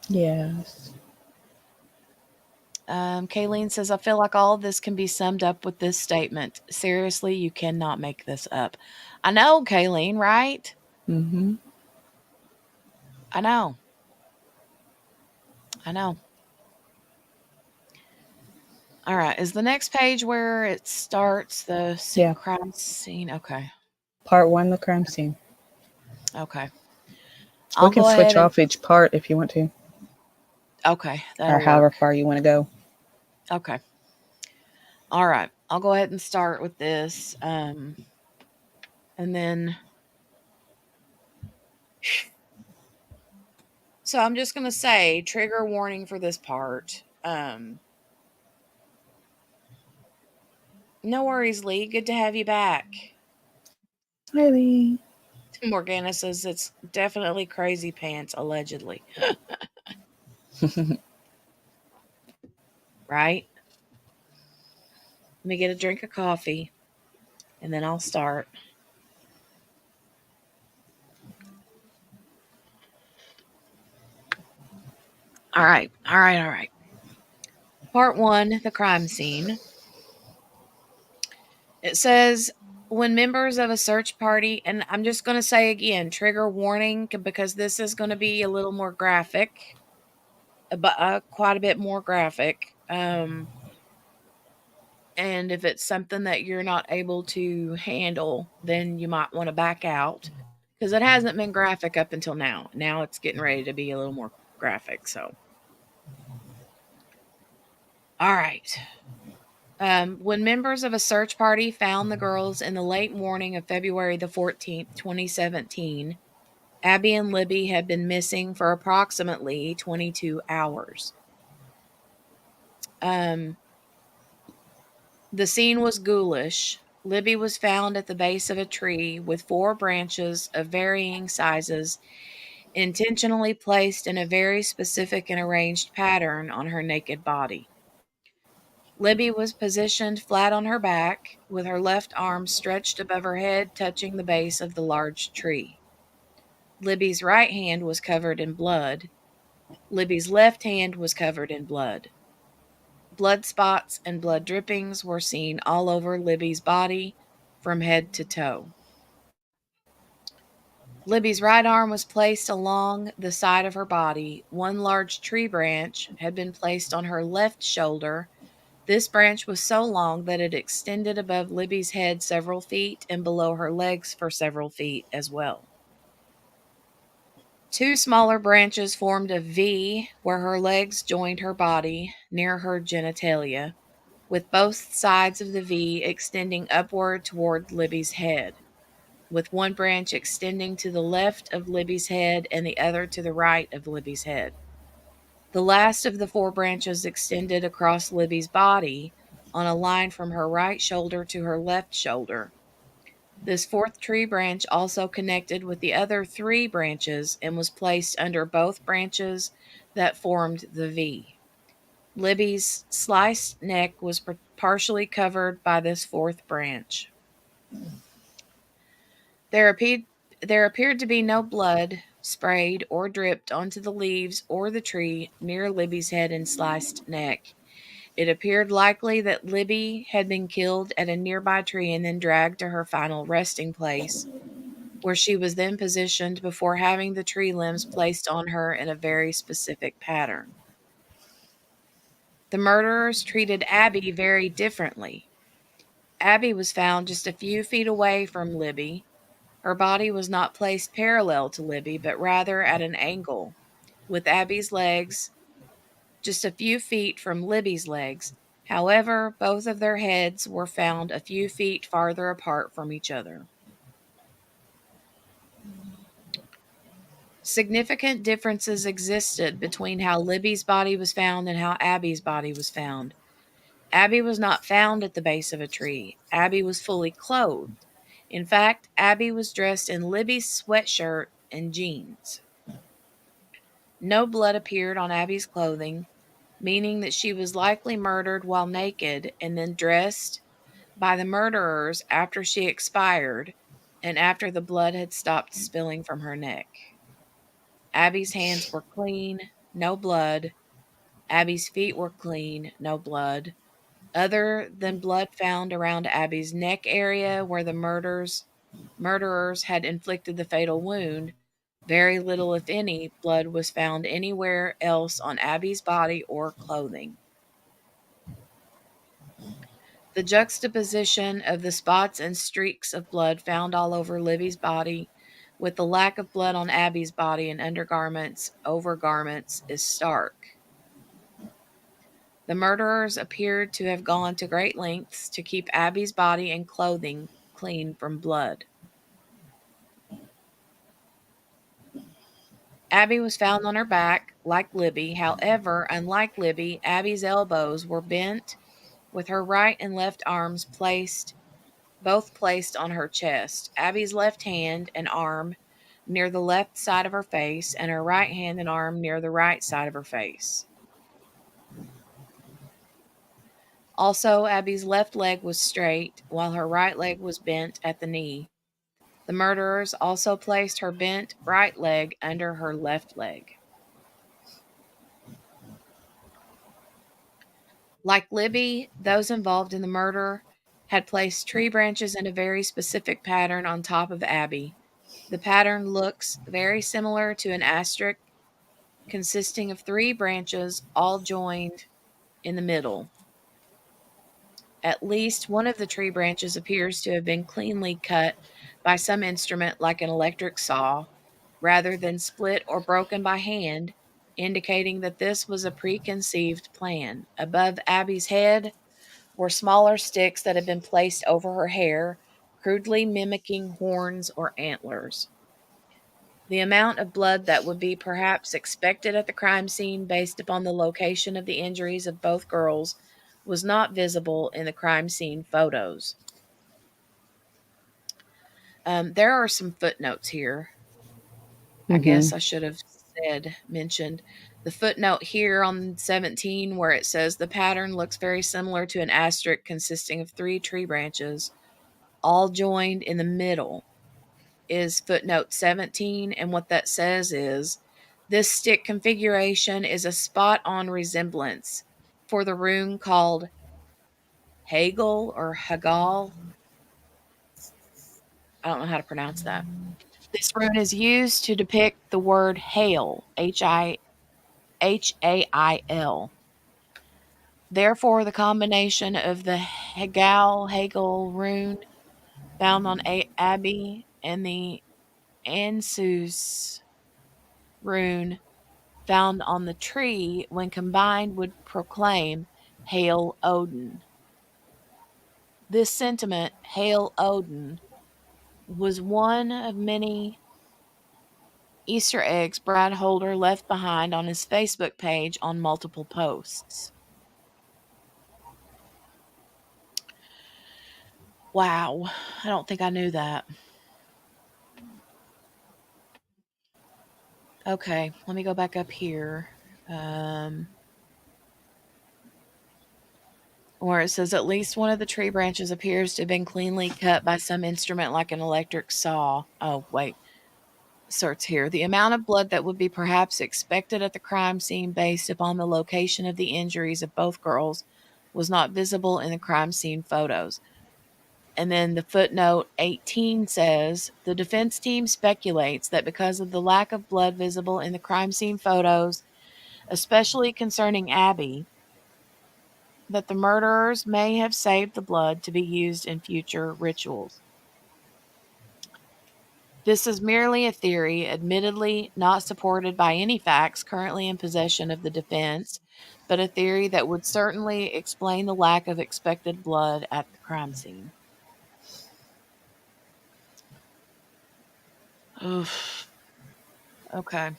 Yes. Kayleen says, I feel like all of this can be summed up with this statement. Seriously, you cannot make this up. I know, Kayleen, right? I know. All right. Is the next page where it starts the crime scene? Okay. Part 1, the crime scene. Okay. We can switch off each part if you want to. Okay. Or however far you want to go. Okay. All right. I'll go ahead and start with this. And then. So I'm just going to say trigger warning for this part. No worries, Lee. Good to have you back. Hi, Lee. Morgana says it's definitely crazy pants, allegedly. Right? Let me get a drink of coffee, and then I'll start. All right. Part 1, the crime scene. It says, When members of a search party, and I'm just going to say again, trigger warning, because this is going to be a little more graphic, but quite a bit more graphic. And if it's something that you're not able to handle, then you might want to back out, because it hasn't been graphic up until now. Now it's getting ready to be a little more graphic. So, all right. When members of a search party found the girls in the late morning of February the 14th, 2017, Abby and Libby had been missing for approximately 22 hours. The scene was ghoulish. Libby was found at the base of a tree with 4 branches of varying sizes intentionally placed in a very specific and arranged pattern on her naked body. Libby was positioned flat on her back, with her left arm stretched above her head, touching the base of the large tree. Libby's right hand was covered in blood. Libby's left hand was covered in blood. Blood spots and blood drippings were seen all over Libby's body from head to toe. Libby's right arm was placed along the side of her body. One large tree branch had been placed on her left shoulder. This branch was so long that it extended above Libby's head several feet and below her legs for several feet as well. 2 smaller branches formed a V where her legs joined her body near her genitalia, with both sides of the V extending upward toward Libby's head, with one branch extending to the left of Libby's head and the other to the right of Libby's head. The last of the 4 branches extended across Libby's body on a line from her right shoulder to her left shoulder. This 4th tree branch also connected with the other 3 branches and was placed under both branches that formed the V. Libby's sliced neck was partially covered by this 4th branch. There appeared to be no blood sprayed or dripped onto the leaves or the tree near Libby's head and sliced neck. It appeared likely that Libby had been killed at a nearby tree and then dragged to her final resting place, where she was then positioned before having the tree limbs placed on her in a very specific pattern. The murderers treated Abby very differently. Abby was found just a few feet away from Libby. Her body was not placed parallel to Libby, but rather at an angle, with Abby's legs just a few feet from Libby's legs. However, both of their heads were found a few feet farther apart from each other. Significant differences existed between how Libby's body was found and how Abby's body was found. Abby was not found at the base of a tree. Abby was fully clothed. In fact, Abby was dressed in Libby's sweatshirt and jeans. No blood appeared on Abby's clothing, meaning that she was likely murdered while naked and then dressed by the murderers after she expired and after the blood had stopped spilling from her neck. Abby's hands were clean, no blood. Abby's feet were clean, no blood. Other than blood found around Abby's neck area where the murderers had inflicted the fatal wound, very little, if any, blood was found anywhere else on Abby's body or clothing. The juxtaposition of the spots and streaks of blood found all over Libby's body with the lack of blood on Abby's body and undergarments, overgarments is stark. The murderers appeared to have gone to great lengths to keep Abby's body and clothing clean from blood. Abby was found on her back, like Libby. However, unlike Libby, Abby's elbows were bent, with her right and left arms both placed on her chest. Abby's left hand and arm near the left side of her face, and her right hand and arm near the right side of her face. Also, Abby's left leg was straight, while her right leg was bent at the knee. The murderers also placed her bent right leg under her left leg. Like Libby, those involved in the murder had placed tree branches in a very specific pattern on top of Abby. The pattern looks very similar to an asterisk consisting of 3 branches all joined in the middle. At least one of the tree branches appears to have been cleanly cut by some instrument like an electric saw, rather than split or broken by hand, indicating that this was a preconceived plan. Above Abby's head were smaller sticks that had been placed over her hair, crudely mimicking horns or antlers. The amount of blood that would be perhaps expected at the crime scene based upon the location of the injuries of both girls was not visible in the crime scene photos. There are some footnotes here. I guess I should have mentioned the footnote here on 17 where it says the pattern looks very similar to an asterisk consisting of 3 tree branches, all joined in the middle, is footnote 17. And what that says is this stick configuration is a spot on resemblance for the rune called Hegel or Hagal. I don't know how to pronounce that. This rune is used to depict the word hail, Hail. Therefore, the combination of the Hegel rune found on Abby and the Ansus rune found on the tree, when combined, would proclaim Hail Odin. This sentiment, Hail Odin, was one of many Easter eggs Brad Holder left behind on his Facebook page on multiple posts. Wow, I don't think I knew that. Okay, let me go back up here. Where it says at least one of the tree branches appears to have been cleanly cut by some instrument like an electric saw. Oh, wait. Starts here. The amount of blood that would be perhaps expected at the crime scene based upon the location of the injuries of both girls was not visible in the crime scene photos. And then the footnote 18 says the defense team speculates that because of the lack of blood visible in the crime scene photos, especially concerning Abby, that the murderers may have saved the blood to be used in future rituals. This is merely a theory, admittedly not supported by any facts currently in possession of the defense, but a theory that would certainly explain the lack of expected blood at the crime scene. Oof. Okay.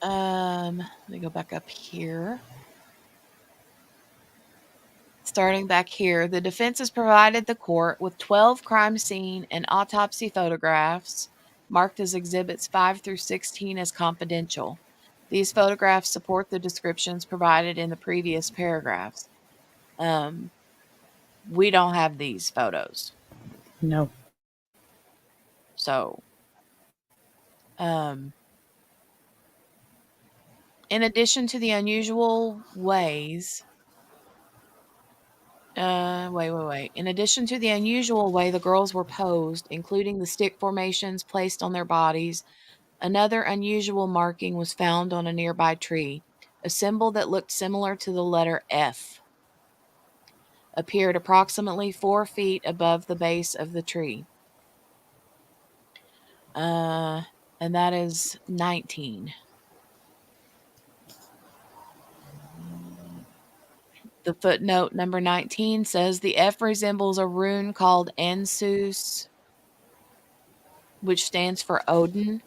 Let me go back up here. Starting back here, the defense has provided the court with 12 crime scene and autopsy photographs marked as exhibits 5 through 16 as confidential. These photographs support the descriptions provided in the previous paragraphs. We don't have these photos. No. So, in addition to the unusual ways, In addition to the unusual way the girls were posed, including the stick formations placed on their bodies, another unusual marking was found on a nearby tree. A symbol that looked similar to the letter F appeared approximately 4 feet above the base of the tree. And that is 19. The footnote number 19 says the F resembles a rune called Ansus, which stands for Odin.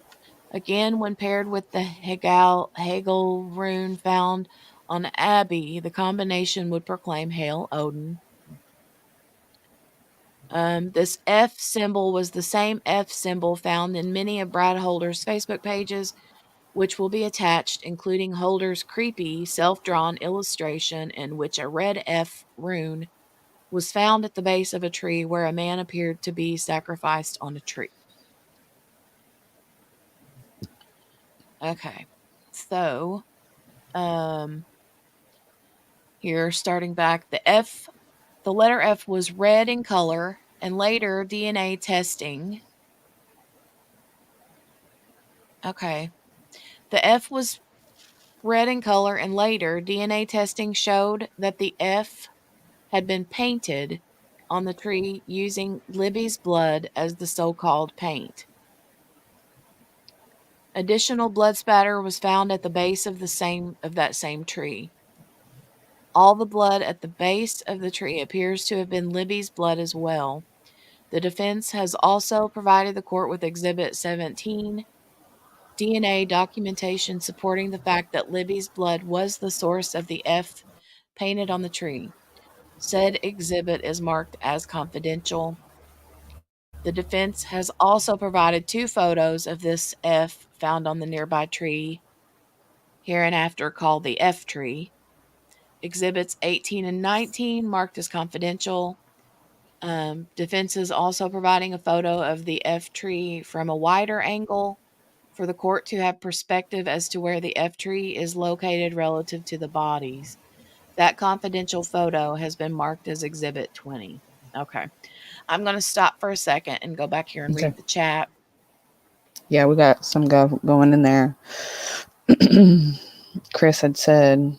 Again, when paired with the Hegel rune found on Abby, the combination would proclaim Hail Odin. This F symbol was the same F symbol found in many of Brad Holder's Facebook pages, which will be attached, including Holder's creepy self-drawn illustration in which a red F rune was found at the base of a tree where a man appeared to be sacrificed on a tree. Okay, so Here, starting back, the letter F was red in color, and later DNA testing. Okay. The F was red in color, and later DNA testing showed that the F had been painted on the tree using Libby's blood as the so-called paint. Additional blood spatter was found at the base of that same tree. All the blood at the base of the tree appears to have been Libby's blood as well. The defense has also provided the court with Exhibit 17, DNA documentation supporting the fact that Libby's blood was the source of the F painted on the tree. Said exhibit is marked as confidential. The defense has also provided 2 photos of this F found on the nearby tree, hereinafter called the F tree. Exhibits 18 and 19 marked as confidential. Defense is also providing a photo of the F tree from a wider angle for the court to have perspective as to where the F tree is located relative to the bodies. That confidential photo has been marked as Exhibit 20. Okay. I'm going to stop for a second and go back here and Okay. read the chat. Yeah, we got some going in there. Chris had said,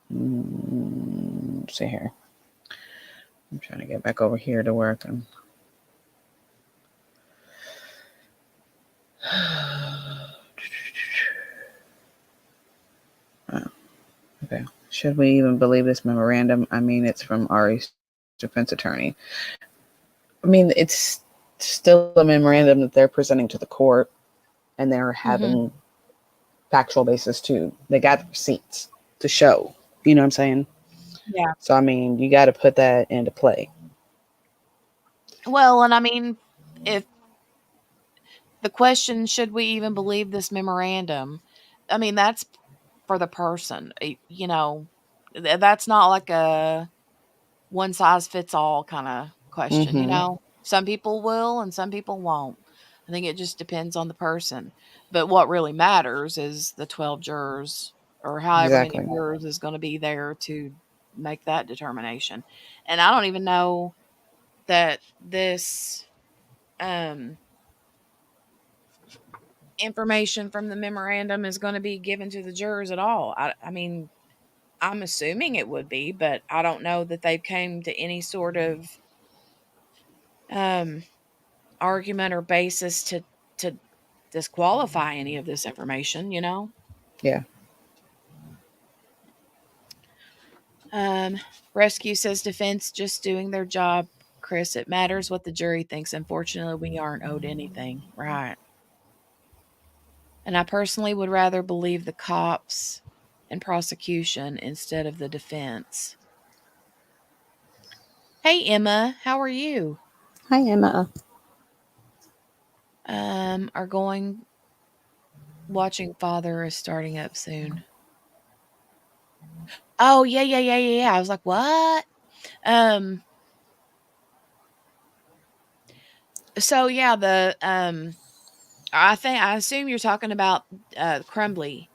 let's see here. I'm trying to get back over here to work. Okay. Should we even believe this memorandum? I mean, it's from Ari's defense attorney. I mean, it's still a memorandum that they're presenting to the court, and they're having factual basis too. They got the receipts to show. You know what I'm saying? Yeah. So, I mean, you got to put that into play. Well, and I mean, if the question, should we even believe this memorandum? I mean, that's for the person. You know, that's not like a one size fits all kind of question, you Mm-hmm. know? Some people will and some people won't. I think it just depends on the person. But what really matters is the 12 jurors or however many Exactly. jurors is going to be there to make that determination. And I don't even know that this information from the memorandum is going to be given to the jurors at all. I mean, I'm assuming it would be, but I don't know that they've came to any sort of argument or basis to disqualify any of this information, you know? Yeah. Rescue says defense just doing their job, Chris. It matters what the jury thinks. Unfortunately, we aren't owed anything. Right. And I personally would rather believe the cops and prosecution instead of the defense. Hey, Emma, how are you? Hi, Emma. Are going watching Father is starting up soon. Oh, yeah. I was like, what? So yeah, I assume you're talking about Crumbly.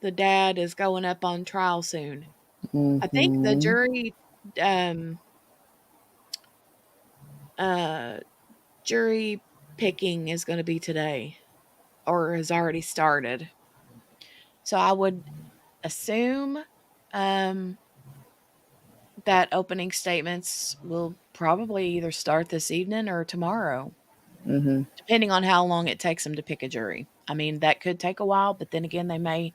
The dad is going up on trial soon. I think the Mm-hmm. um uh jury picking is going to be today or has already started. So I would assume um that opening statements will probably either start this evening or tomorrow, Mm-hmm. depending on how long it takes them to pick a jury. I mean, that could take a while, but then again, they may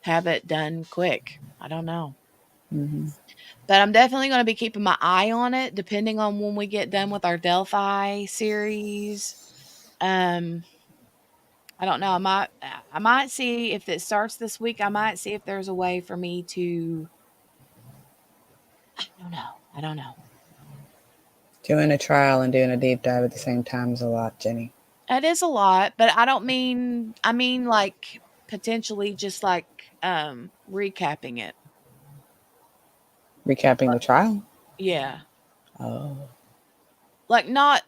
have it done quick. I don't know. Mm-hmm. But I'm definitely going to be keeping my eye on it, depending on when we get done with our Delphi series. Um, I don't know. I might see if it starts this week. I might see if there's a way for me to. I don't know. Doing a trial and doing a deep dive at the same time is a lot, Jenny. It is a lot, but I don't mean. I mean like potentially just like recapping it. Recapping the trial. Yeah. Oh. Like not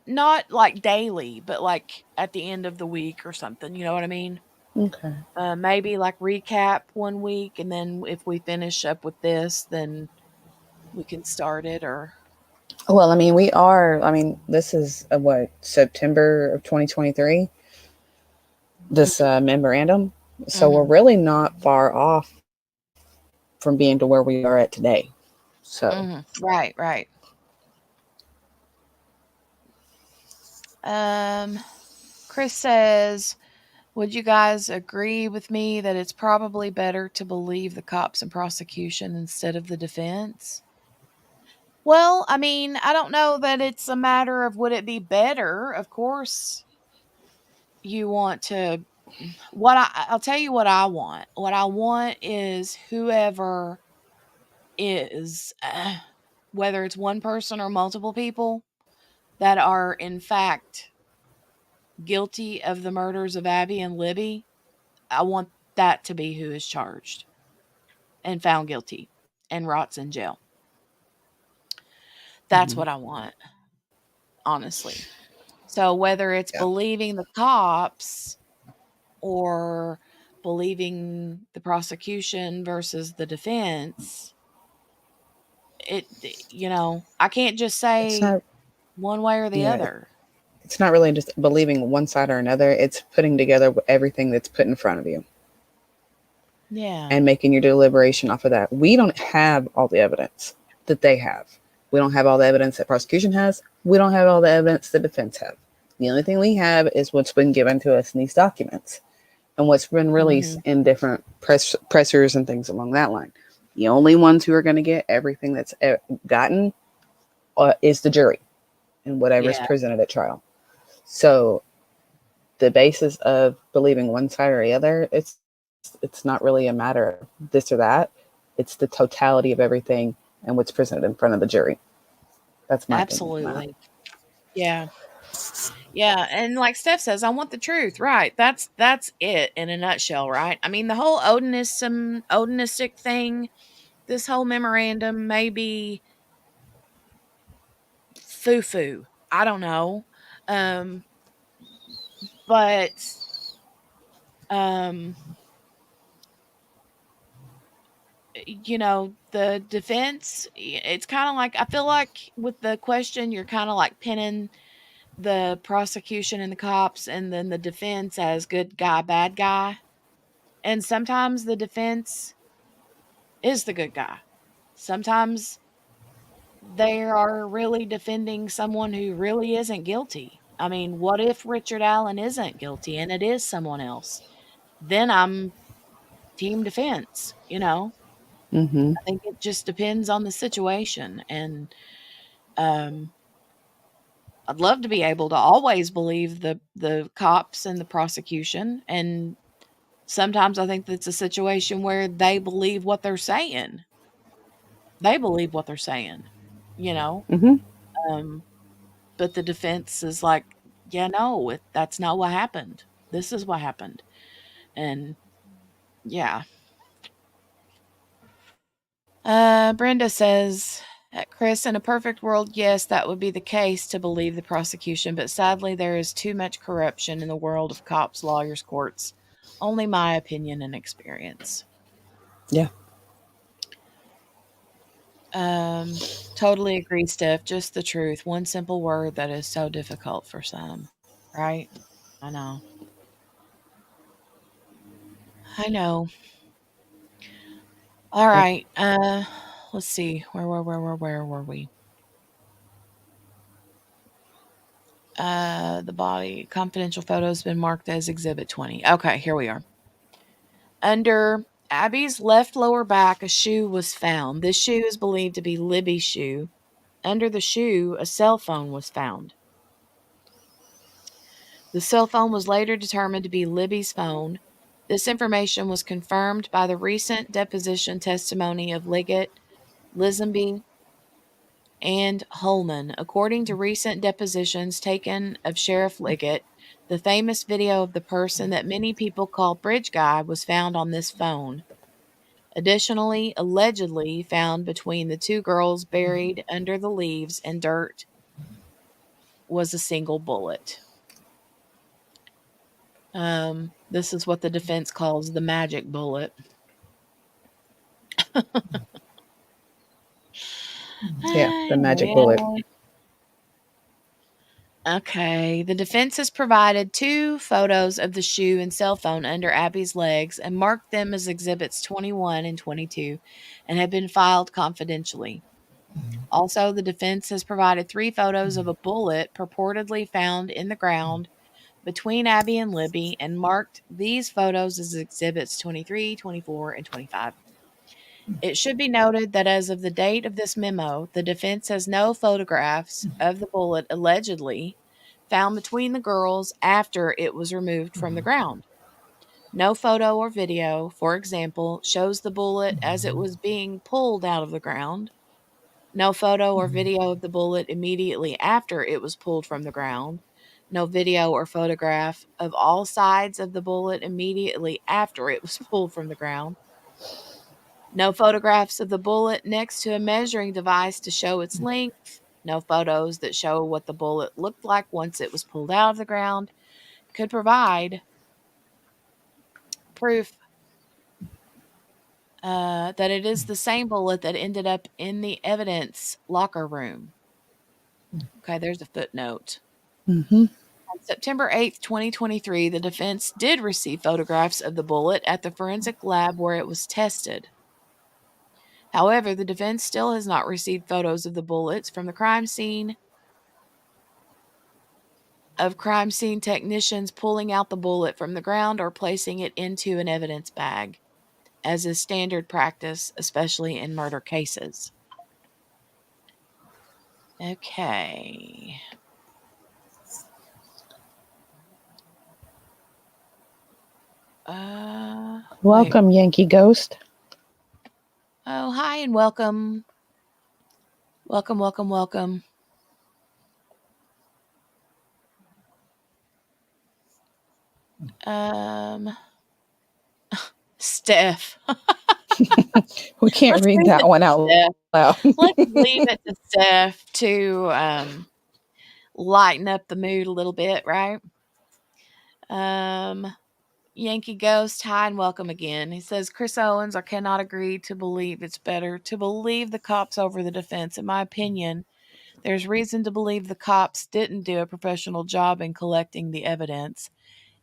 like daily, but like at the end of the week or something, you know what I mean? Okay. Maybe like recap one week, and then if we finish up with this, then we can start it. Or Well, this is what, September of 2023, this memorandum. So we're Mhm. really not far off from being to where we are at today. So, Right, right. Chris says, would you guys agree with me that it's probably better to believe the cops and prosecution instead of the defense? Well, I mean, I don't know that it's a matter of would it be better. Of course, you want to. I'll tell you what I want. What I want is whoever is, whether it's one person or multiple people, that are in fact guilty of the murders of Abby and Libby. I want that to be who is charged and found guilty and rots in jail. That's mhm. what I want, honestly. So whether it's Yeah. believing the cops or believing the prosecution versus the defense, I can't just It's say not, one way or the yeah, other. it's not really just believing one side or another. It's putting together everything that's put in front of you Yeah. and making your deliberation off of that. We don't have all the evidence that they have. We don't have all the evidence that prosecution has. We don't have all the evidence the defense have. The only thing we have is what's been given to us in these documents and what's been released Mhm. in different pressers and things along that line. The only ones who are going to get everything that's gotten is the jury and whatever's Yeah. presented at trial. So the basis of believing one side or the other, it's not really a matter of this or that. It's the totality of everything and what's presented in front of the jury. That's my opinion on that. Absolutely. Yeah. Yeah, and like Steph says, I want the truth, right? That's it in a nutshell, right? I mean, the whole Odinistic thing, this whole memorandum may be foo-foo. I don't know. Um, but um, the defense, it's kind of like I feel like with the question, you're kind of like pinning the prosecution and the cops and then the defense as good guy, bad guy. And sometimes the defense is the good guy. Sometimes they are really defending someone who really isn't guilty. I mean, what if Richard Allen isn't guilty and it is someone else? Then I'm team defense. Mm-hmm. I think it just depends on the situation. And um, I'd love to be able to always believe the cops and the prosecution. And sometimes I think that's a situation where they believe what they're saying. They believe what they're saying, you know? Mm-hmm. Um, but the defense is like, "Yeah, no, that's not what happened. This is what happened." And yeah. Brenda says, Chris, in a perfect world, yes, that would be the case to believe the prosecution, but sadly, there is too much corruption in the world of cops, lawyers, courts. Only my opinion and experience. Yeah. Um, totally agree, Steph. Just the truth. One simple word that is so difficult for some, right? I know. I know. All Yep. right. Let's see. Where were we? The body confidential photo has been marked as Exhibit 20. Okay, here we are. Under Abby's left lower back, a shoe was found. This shoe is believed to be Libby's shoe. Under the shoe, a cell phone was found. The cell phone was later determined to be Libby's phone. This information was confirmed by the recent deposition testimony of Liggett, Lisenby, and Holman. According to recent depositions taken of Sheriff Liggett, the famous video of the person that many people call Bridge Guy was found on this phone. Additionally, allegedly found between the two girls buried under the leaves and dirt was a single bullet. This is what the defense calls the magic bullet. Yeah, the magic bullet. Okay, the defense has provided 2 photos of the shoe and cell phone under Abby's legs and marked them as exhibits 21 and 22 and have been filed confidentially. Also, the defense has provided 3 photos of a bullet purportedly found in the ground between Abby and Libby and marked these photos as exhibits 23, 24, and 25. It should be noted that as of the date of this memo, the defense has no photographs of the bullet allegedly found between the girls after it was removed from the ground. No photo or video, for example, shows the bullet as it was being pulled out of the ground. No photo or video of the bullet immediately after it was pulled from the ground. No video or photograph of all sides of the bullet immediately after it was pulled from the ground. No photographs of the bullet next to a measuring device to show its length. No photos that show what the bullet looked like once it was pulled out of the ground could provide proof that it is the same bullet that ended up in the evidence locker room. Okay, there's a footnote. Mm-hmm. On September 8th, 2023, the defense did receive photographs of the bullet at the forensic lab where it was tested. However, the defense still has not received photos of the bullets from the crime scene, of crime scene technicians pulling out the bullet from the ground or placing it into an evidence bag, as is standard practice, especially in murder cases. Okay. Welcome, Yankee Ghost. Oh, hi and welcome. Welcome, welcome, welcome. Steph. We can't read that one out loud. Let's leave it to Steph to lighten up the mood a little bit, right? Yankee Ghost, hi and welcome again. He says, Chris Owens, I cannot agree to believe it's better to believe the cops over the defense. In my opinion, there's reason to believe the cops didn't do a professional job in collecting the evidence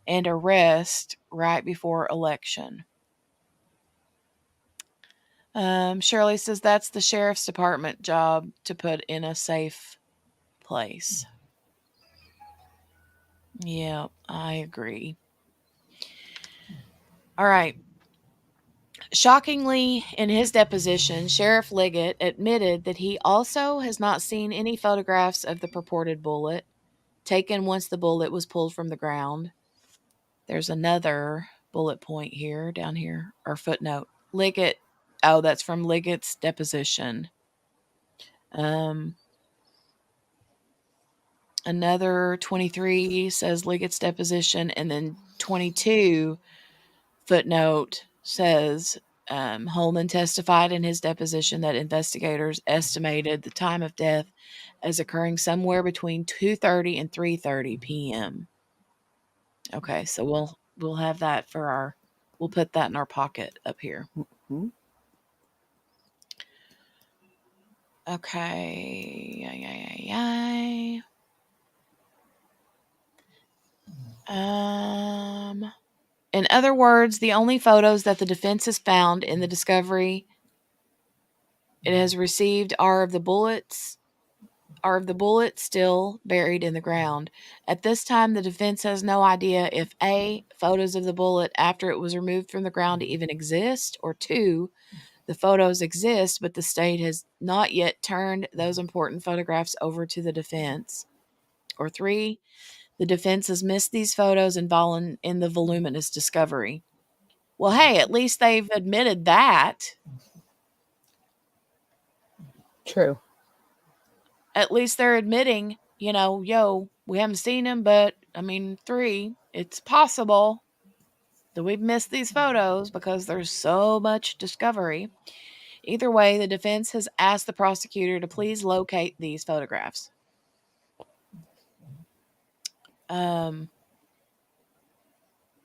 and arrest right before election. Shirley says that's the sheriff's department job to put in a safe place. Yeah, I agree. All right. Shockingly, in his deposition, Sheriff Liggett admitted that he also has not seen any photographs of the purported bullet taken once the bullet was pulled from the ground. There's another bullet point here, down here, or footnote. Liggett, oh, that's from Liggett's deposition. Another 23 says Liggett's deposition, and then 22 footnote says Holman testified in his deposition that investigators estimated the time of death as occurring somewhere between 2:30 and 3:30 p.m. Okay, so we'll have that for we'll put that in our pocket up here. Mm-hmm. Okay. In other words, the only photos that the defense has found in the discovery it has received are of the bullets still buried in the ground. At this time, the defense has no idea if A, photos of the bullet after it was removed from the ground even exist, or 2, the photos exist, but the state has not yet turned those important photographs over to the defense, or 3, the defense has missed these photos in the voluminous discovery. Well, hey, at least they've admitted that. True. At least they're admitting, we haven't seen him, but 3, it's possible that we've missed these photos because there's so much discovery. Either way, the defense has asked the prosecutor to please locate these photographs.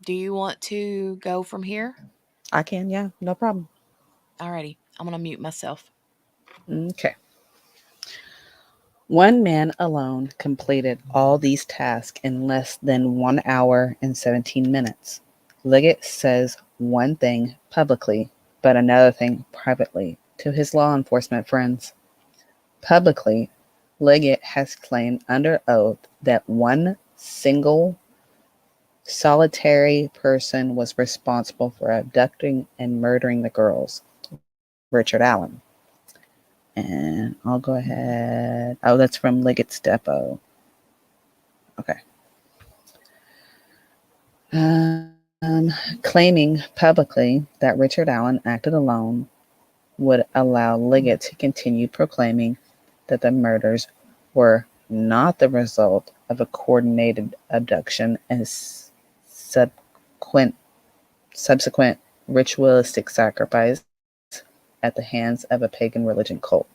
Do you want to go from here? I can, yeah, no problem. Alrighty, I'm gonna mute myself. Okay. One man alone completed all these tasks in less than 1 hour and 17 minutes. Liggett says one thing publicly, but another thing privately to his law enforcement friends. Publicly, Liggett has claimed under oath that one single solitary person was responsible for abducting and murdering the girls, Richard Allen. And I'll go ahead. Oh, that's from Liggett's Depot. Okay. Claiming publicly that Richard Allen acted alone would allow Liggett to continue proclaiming that the murders were not the result of a coordinated abduction and subsequent ritualistic sacrifice at the hands of a pagan religion cult.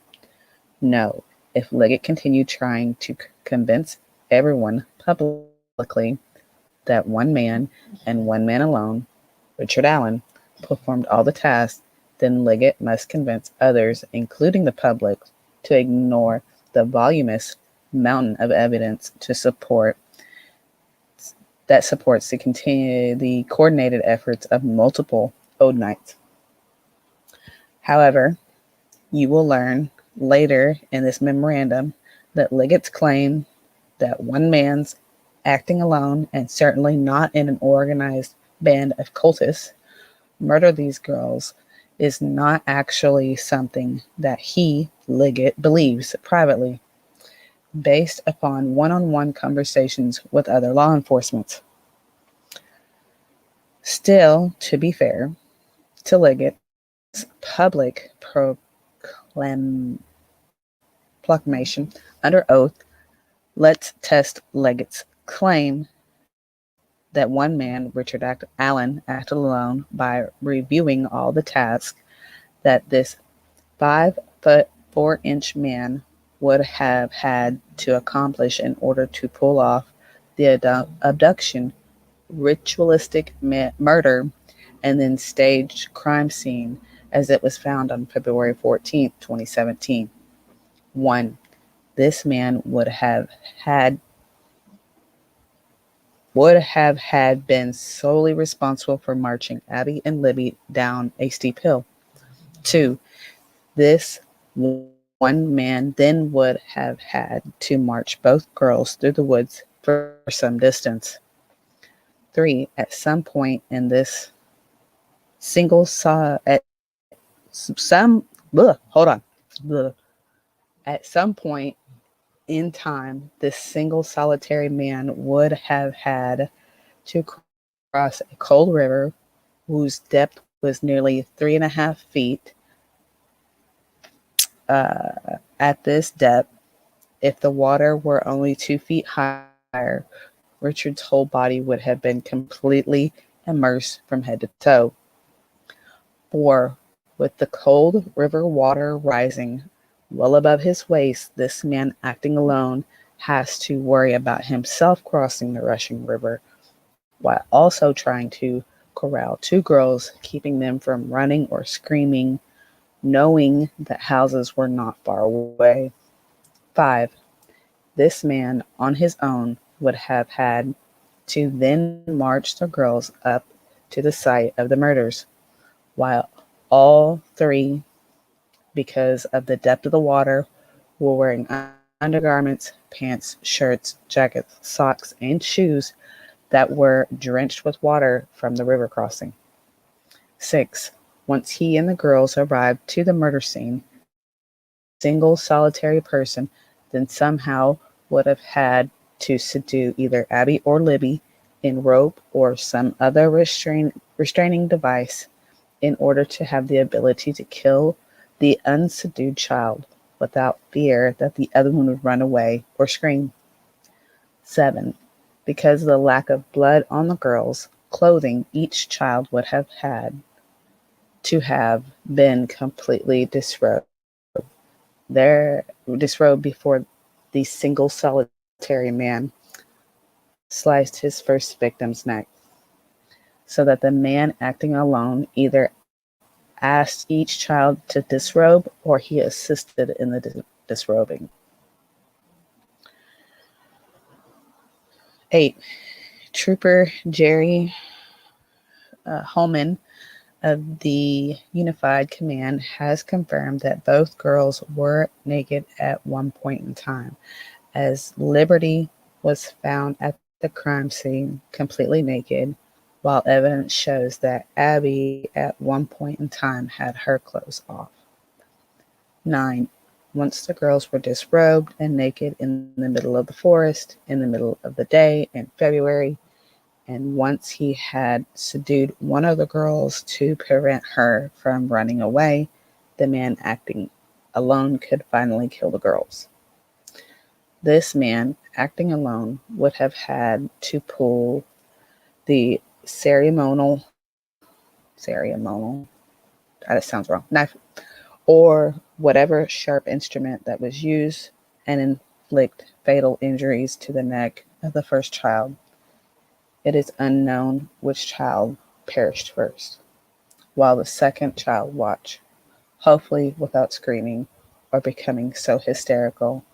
No, if Liggett continued trying to convince everyone publicly that one man and one man alone, Richard Allen, performed all the tasks, then Liggett must convince others, including the public, to ignore the voluminous mountain of evidence that supports the coordinated efforts of multiple Odinites. However, you will learn later in this memorandum that Liggett's claim that one man's acting alone, and certainly not in an organized band of cultists, murder these girls is not actually something that he, Liggett, believes privately, based upon one-on-one conversations with other law enforcement. Still, to be fair to Liggett's public proclamation under oath, let's test Liggett's claim that one man, Richard Allen, acted alone by reviewing all the tasks that this 5'4" man would have had to accomplish in order to pull off the abduction, ritualistic murder, and then staged crime scene as it was found on February 14th, 2017. 1. This man would have had been solely responsible for marching Abby and Libby down a steep hill. 2. This one man then would have had to march both girls through the woods for some distance. 3. At some point in this single at some at some point in time, this single solitary man would have had to cross a cold river whose depth was nearly 3.5 feet. At this depth, if the water were only 2 feet higher, Richard's whole body would have been completely immersed from head to toe. 4. With the cold river water rising well above his waist, this man acting alone has to worry about himself crossing the rushing river while also trying to corral 2 girls, keeping them from running or screaming, knowing that houses were not far away. 5. This man on his own would have had to then march the girls up to the site of the murders, while all 3, because of the depth of the water, were wearing undergarments, pants, shirts, jackets, socks, and shoes that were drenched with water from the river crossing. 6. Once he and the girls arrived to the murder scene, a single solitary person then somehow would have had to subdue either Abby or Libby in rope or some other restraining device in order to have the ability to kill the unsubdued child without fear that the other one would run away or scream. 7. Because of the lack of blood on the girls' clothing, each child would have had to have been completely disrobed before the single solitary man sliced his first victim's neck. so that the man acting alone either asked each child to disrobe or he assisted in the disrobing. 8. Trooper Jerry Holman of the Unified Command has confirmed that both girls were naked at one point in time, as Liberty was found at the crime scene completely naked, while evidence shows that Abby at one point in time had her clothes off. 9. Once the girls were disrobed and naked in the middle of the forest, in the middle of the day in February, and once he had subdued one of the girls to prevent her from running away, the man acting alone could finally kill the girls. This man acting alone would have had to pull the ceremonial, that sounds wrong, knife, or whatever sharp instrument that was used, and inflict fatal injuries to the neck of the first child. It is unknown which child perished first, while the second child watched, hopefully without screaming or becoming so hysterical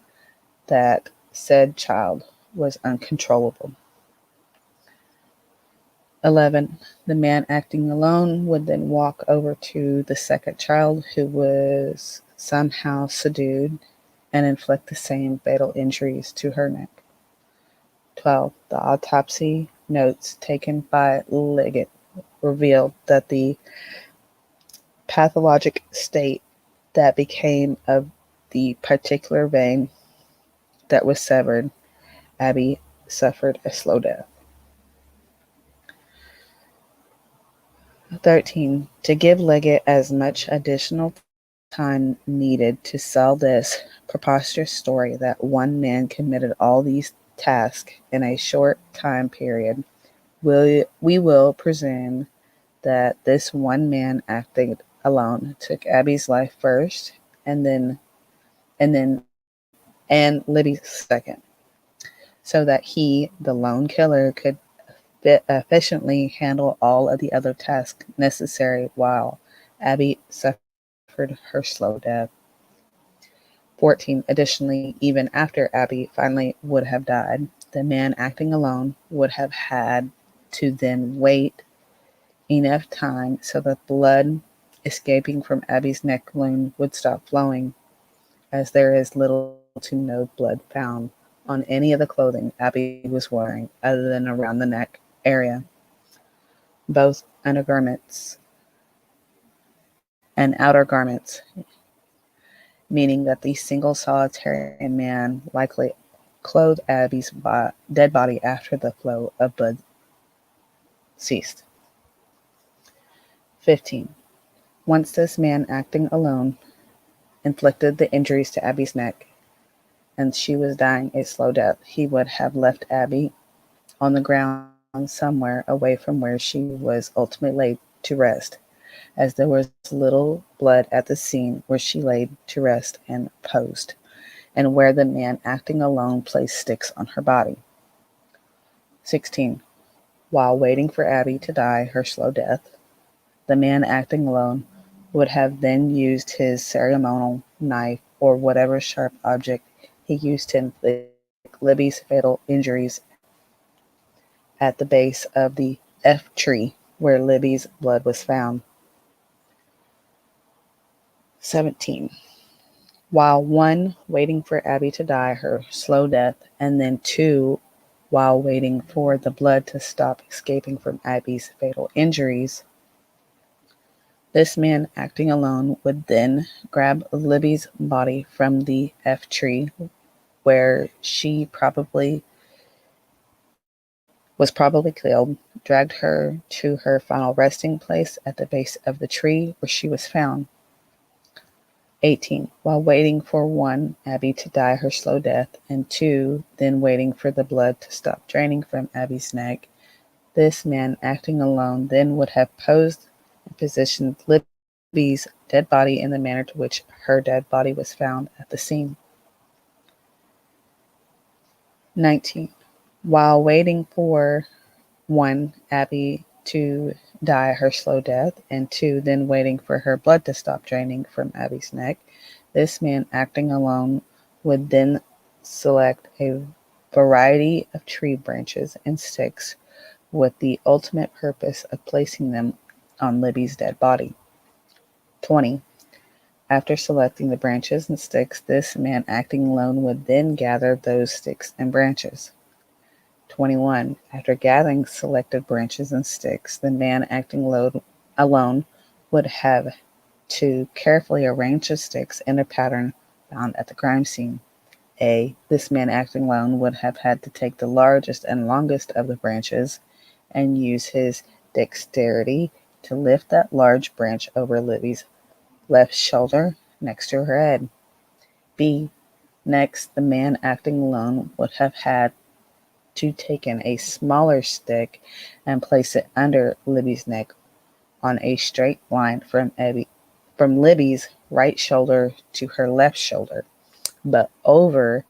that said child was uncontrollable. 11. The man acting alone would then walk over to the second child who was somehow subdued and inflict the same fatal injuries to her neck. 12. The autopsy notes taken by Liggett revealed that the pathologic state that became of the particular vein that was severed, Abby suffered a slow death. 13. To give Liggett as much additional time needed to sell this preposterous story that one man committed all these tasks in a short time period, we will presume that this one man acting alone took Abby's life first and Libby's second, so that he, the lone killer, could efficiently handle all of the other tasks necessary while Abby suffered her slow death. 14. Additionally, even after Abby finally would have died, the man acting alone would have had to then wait enough time so that blood escaping from Abby's neck wound would stop flowing, as there is little to no blood found on any of the clothing Abby was wearing other than around the neck area. Both undergarments and outer garments, meaning that the single solitary man likely clothed Abby's dead body after the flow of blood ceased. 15. Once this man acting alone inflicted the injuries to Abby's neck and she was dying a slow death, he would have left Abby on the ground somewhere away from where she was ultimately laid to rest, as there was little blood at the scene where she laid to rest and posed, and where the man acting alone placed sticks on her body. 16. While waiting for Abby to die her slow death, the man acting alone would have then used his ceremonial knife or whatever sharp object he used to inflict Libby's fatal injuries at the base of the F tree where Libby's blood was found. 17. While 1, waiting for Abby to die her slow death, and then 2, while waiting for the blood to stop escaping from Abby's fatal injuries, this man acting alone would then grab Libby's body from the F tree where she was probably killed, dragged her to her final resting place at the base of the tree where she was found. 18. While waiting for 1, Abby to die her slow death, and 2, then waiting for the blood to stop draining from Abby's neck, this man acting alone then would have posed and positioned Libby's dead body in the manner to which her dead body was found at the scene. 19. While waiting for 1, Abby to die her slow death, and 2, then waiting for her blood to stop draining from Abby's neck. This man, acting alone, would then select a variety of tree branches and sticks with the ultimate purpose of placing them on Libby's dead body. 20. After selecting the branches and sticks, this man, acting alone, would then gather those sticks and branches. 21. After gathering selected branches and sticks, the man, acting alone, would have to carefully arrange the sticks in a pattern found at the crime scene. A. This man, acting alone, would have had to take the largest and longest of the branches and use his dexterity to lift that large branch over Libby's left shoulder next to her head. B. Next, the man, acting alone, would have had to take a smaller stick and place it under Libby's neck on a straight line from Libby's right shoulder to her left shoulder, but over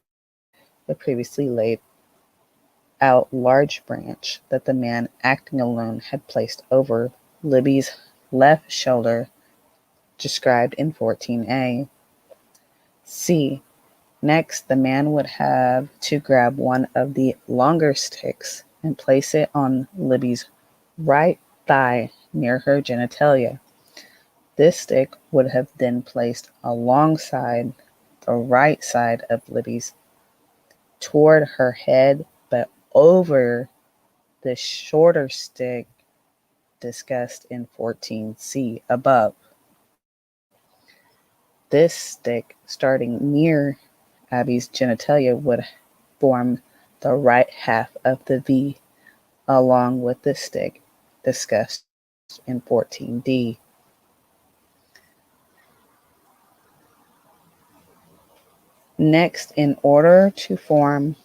the previously laid out large branch that the man, acting alone, had placed over Libby's left shoulder, described in 14a. C. Next, the man would have to grab one of the longer sticks and place it on Libby's right thigh near her genitalia. This stick would have then placed alongside the right side of Libby's toward her head, but over the shorter stick discussed in 14c above. This stick, starting near Abby's genitalia, would form the right half of the V, along with the stick discussed in 14d. Next, in order to form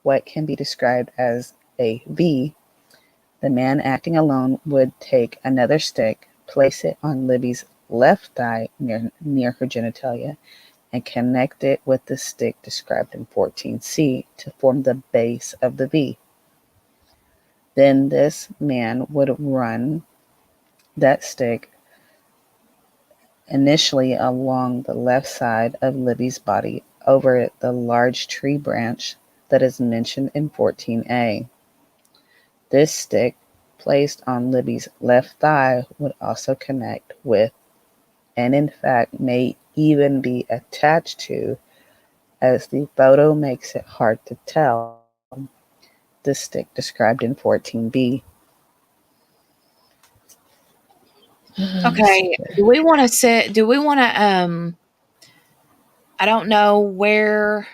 what can be described as a V, the man, acting alone, would take another stick, place it on Libby's left thigh near her genitalia, and connect it with the stick described in 14c to form the base of the V. Then this man would run that stick initially along the left side of Libby's body over the large tree branch that is mentioned in 14a. This stick, placed on Libby's left thigh, would also connect with, and in fact may even be attached to, as the photo makes it hard to tell, the stick described in 14b. Okay. Do we want to I don't know where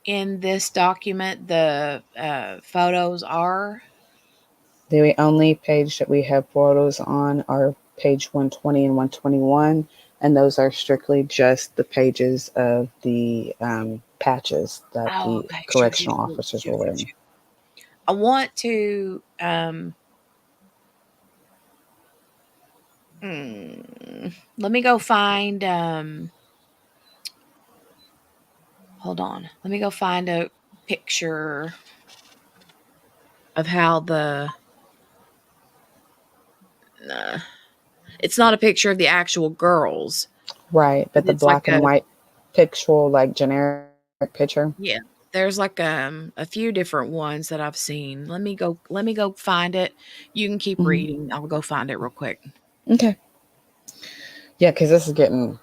in this document the photos are. The only page that we have photos on are page 120 and 121, and those are strictly just the pages of the patches that the Okay. correctional officers were wearing. I want to let me go find hold on. Let me go find a picture of how it's not a picture of the actual girls. Right, but the It's black like and white picture, like generic picture. yeah, there's like a few different ones that I've seen. Let me go find it. You can keep reading. I'll go find it real quick. Okay. Yeah, because this is getting a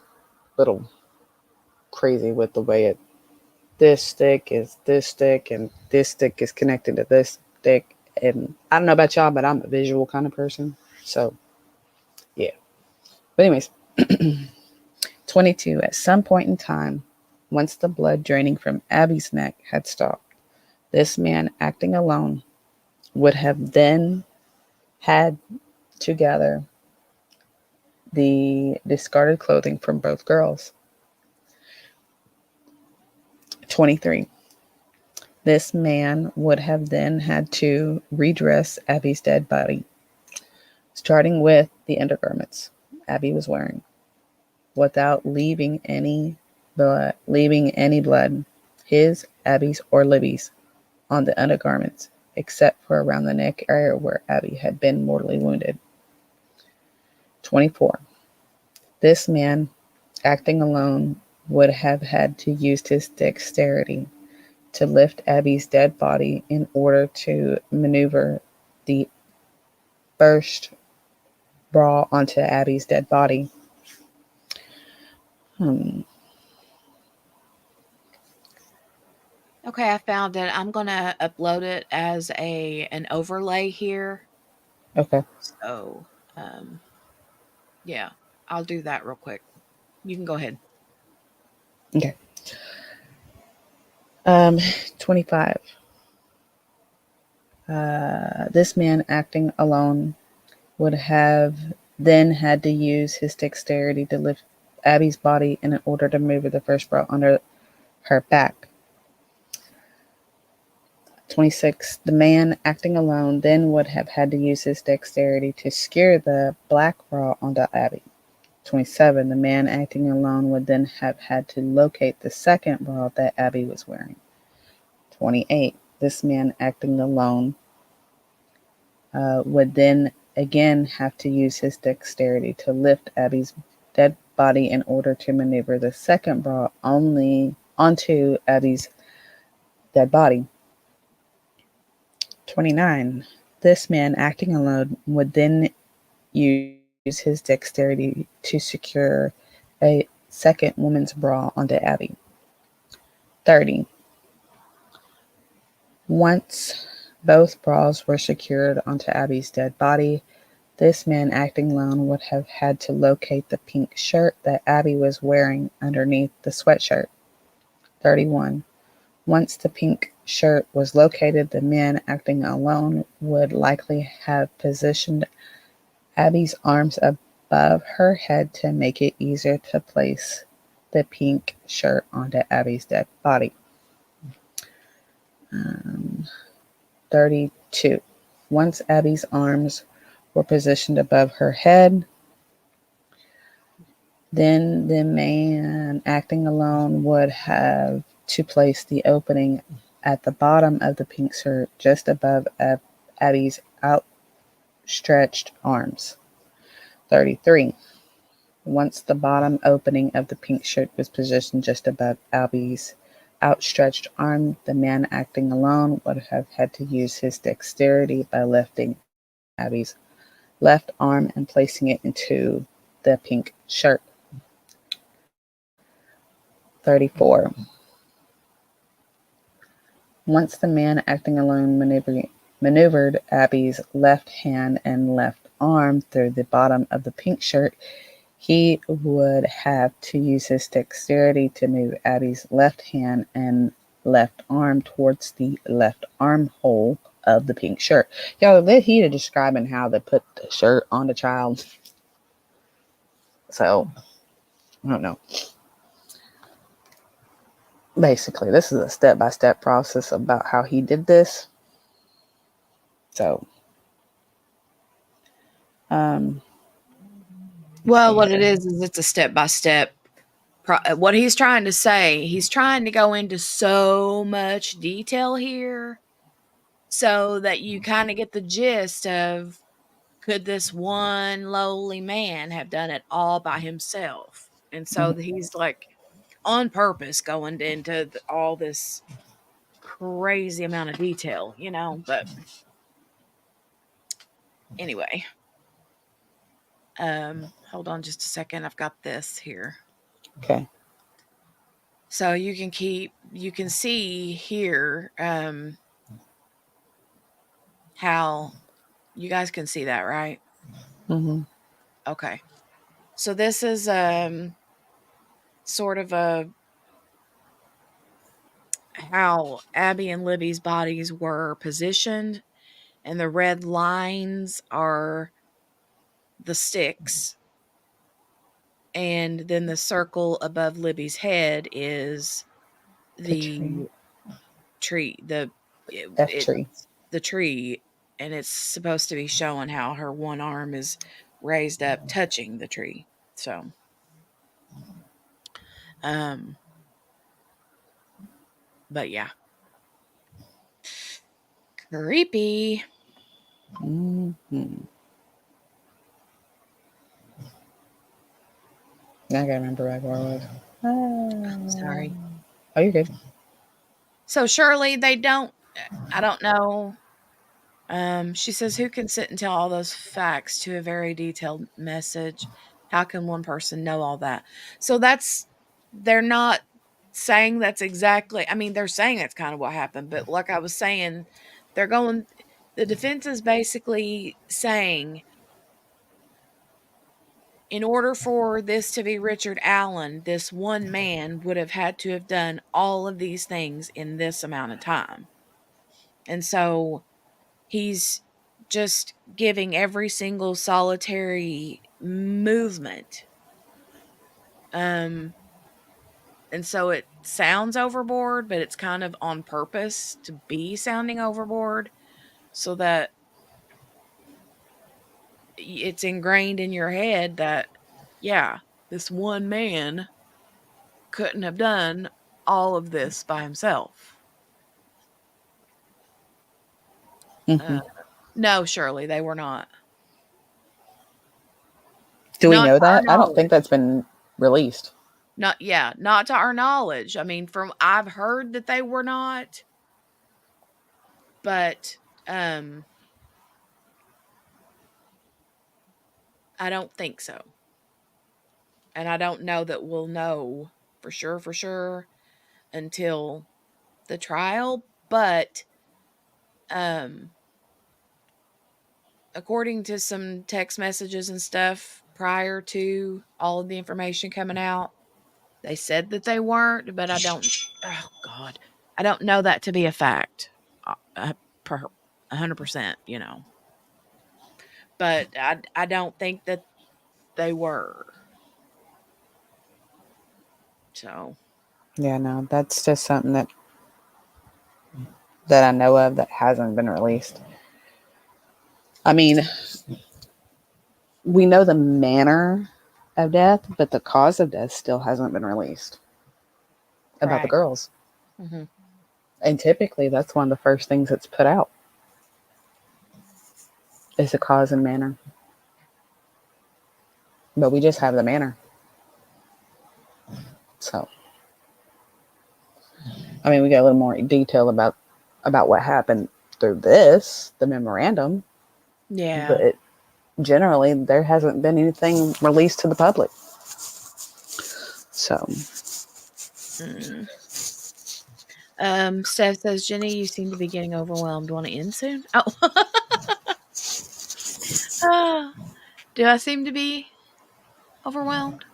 little crazy with the way this stick is this stick and this stick is connected to this stick. And I don't know about y'all, but I'm a visual kind of person. So, yeah. But anyways, 22. At some point in time, once the blood draining from Abby's neck had stopped, this man, acting alone, would have then had to gather the discarded clothing from both girls. 23. This man would have then had to redress Abby's dead body, starting with the undergarments Abby was wearing, without leaving any blood, his, Abby's, or Libby's, on the undergarments. except for around the neck area where Abby had been mortally wounded. 24. This man, acting alone, would have had to use his dexterity to lift Abby's dead body in order to maneuver the first bra onto Abby's dead body. Okay, I found it. I'm gonna upload it as an overlay here. Okay. So, yeah, I'll do that real quick. You can go ahead. Okay. 25. This man acting alone would have then had to use his dexterity to lift Abby's body in order to move the first bra under her back. 26. The man acting alone then would have had to use his dexterity to secure the black bra onto Abby. 27. The man acting alone would then have had to locate the second bra that Abby was wearing. 28. This man acting alone would then again have to use his dexterity to lift Abby's dead body in order to maneuver the second bra only onto Abby's dead body. 29. This man acting alone would then use his dexterity to secure a second woman's bra onto Abby. 30. Once both bras were secured onto Abby's dead body, this man acting alone would have had to locate the pink shirt that Abby was wearing underneath the sweatshirt. 31. Once the pink shirt was located, the man acting alone would likely have positioned Abby's arms above her head to make it easier to place the pink shirt onto Abby's dead body. 32. Once Abby's arms were positioned above her head, then the man acting alone would have to place the opening at the bottom of the pink shirt just above Abby's outstretched arms. 33. Once the bottom opening of the pink shirt was positioned just above Abby's outstretched arm, the man acting alone would have had to use his dexterity by lifting Abby's left arm and placing it into the pink shirt. 34. Once the man acting alone maneuvered Abby's left hand and left arm through the bottom of the pink shirt, he would have to use his dexterity to move Abby's left hand and left arm towards the left armhole of the pink shirt. Y'all, they're here describing how they put the shirt on the child. So, I don't know. Basically, this is a step-by-step process about how he did this. So, Well, what it is it's a step by step. What he's trying to say, he's trying to go into so much detail here so that you kind of get the gist of, could this one lowly man have done it all by himself? And so he's like on purpose going into all this crazy amount of detail, but anyway. Hold on just a second. I've got this here. okay. So you can see here how you guys can see that, right? Mm-hmm. Okay. So this is sort of how Abby and Libby's bodies were positioned, and the red lines are the sticks, and then the circle above Libby's head is the tree, F tree. the tree, and it's supposed to be showing how her one arm is raised up touching the tree. So but yeah. Creepy. Mm-hmm. I gotta remember back where I was. Sorry. Oh, you're good. So Shirley, I don't know. She says, who can sit and tell all those facts to a very detailed message? How can one person know all that? So they're not saying that's exactly, I mean, they're saying that's kind of what happened, but like I was saying, the defense is basically saying, in order for this to be Richard Allen, this one man would have had to have done all of these things in this amount of time. And so he's just giving every single solitary movement. And so it sounds overboard, but it's kind of on purpose to be sounding overboard so that it's ingrained in your head that, yeah, this one man couldn't have done all of this by himself. Mm-hmm. No, Shirley, they were not. Do we Not know to our that? I don't think knowledge. that's been released. Not to our knowledge. I mean, I've heard that they were not, but I don't think so. And I don't know that we'll know for sure until the trial, but according to some text messages and stuff prior to all of the information coming out, they said that they weren't, but I don't, oh God, I don't know that to be a fact. 100%, but I don't think that they were. So, Yeah, no, that's just something that I know of that hasn't been released. I mean, we know the manner of death, but the cause of death still hasn't been released about the right. girls. Mm-hmm. And typically, that's one of the first things that's put out is the cause and manner. But we just have the manner. So, I mean, we got a little more detail about what happened through the memorandum. Yeah. But generally, there hasn't been anything released to the public. So, Steph says, Jenny, you seem to be getting overwhelmed. Want to end soon? Oh. Do I seem to be overwhelmed?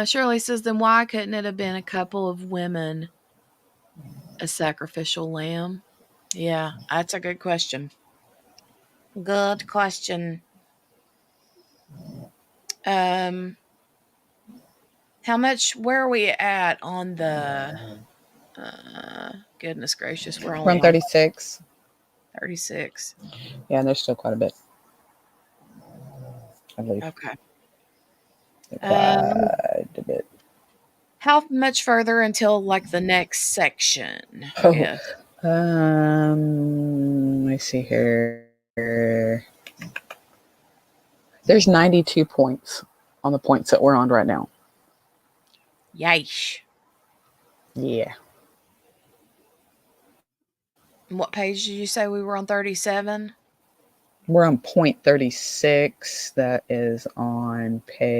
Shirley says, then why couldn't it have been a couple of women a sacrificial lamb? Yeah, that's a good question. Good question. Where are we at on the, goodness gracious, we're we're only on on 36. 36. Yeah, and there's still quite a bit, I believe. Okay. Quite a bit. How much further until like the next section? I Oh, guess. let me see here. There's 92 points on the points that we're on right now. Yeesh. Yeah. What page did you say we were on? 37? We're on point 36. That is on page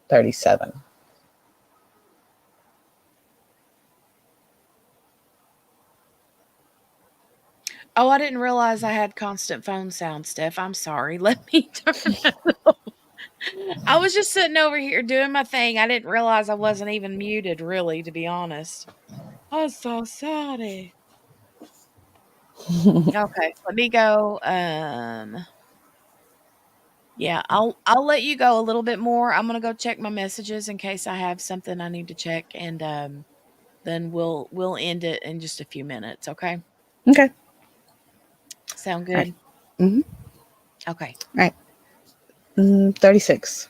37. Oh, I didn't realize I had constant phone sound, Steph. I'm sorry. Let me turn that off. I was just sitting over here doing my thing. I didn't realize I wasn't even muted, really, to be honest. I'm so sorry. Okay, let me go. Yeah, I'll let you go a little bit more. I'm gonna go check my messages in case I have something I need to check, and then we'll end it in just a few minutes. Okay, Okay. sound All right. good? 36.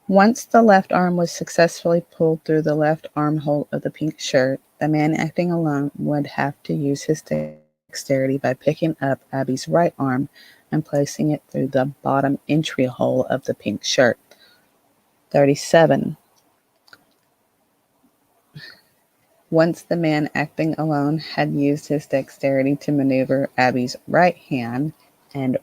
Once the left arm was successfully pulled through the left armhole of the pink shirt, the man acting alone would have to use his dexterity by picking up Abby's right arm and placing it through the bottom entry hole of the pink shirt. 37. Once the man acting alone had used his dexterity to maneuver Abby's right hand and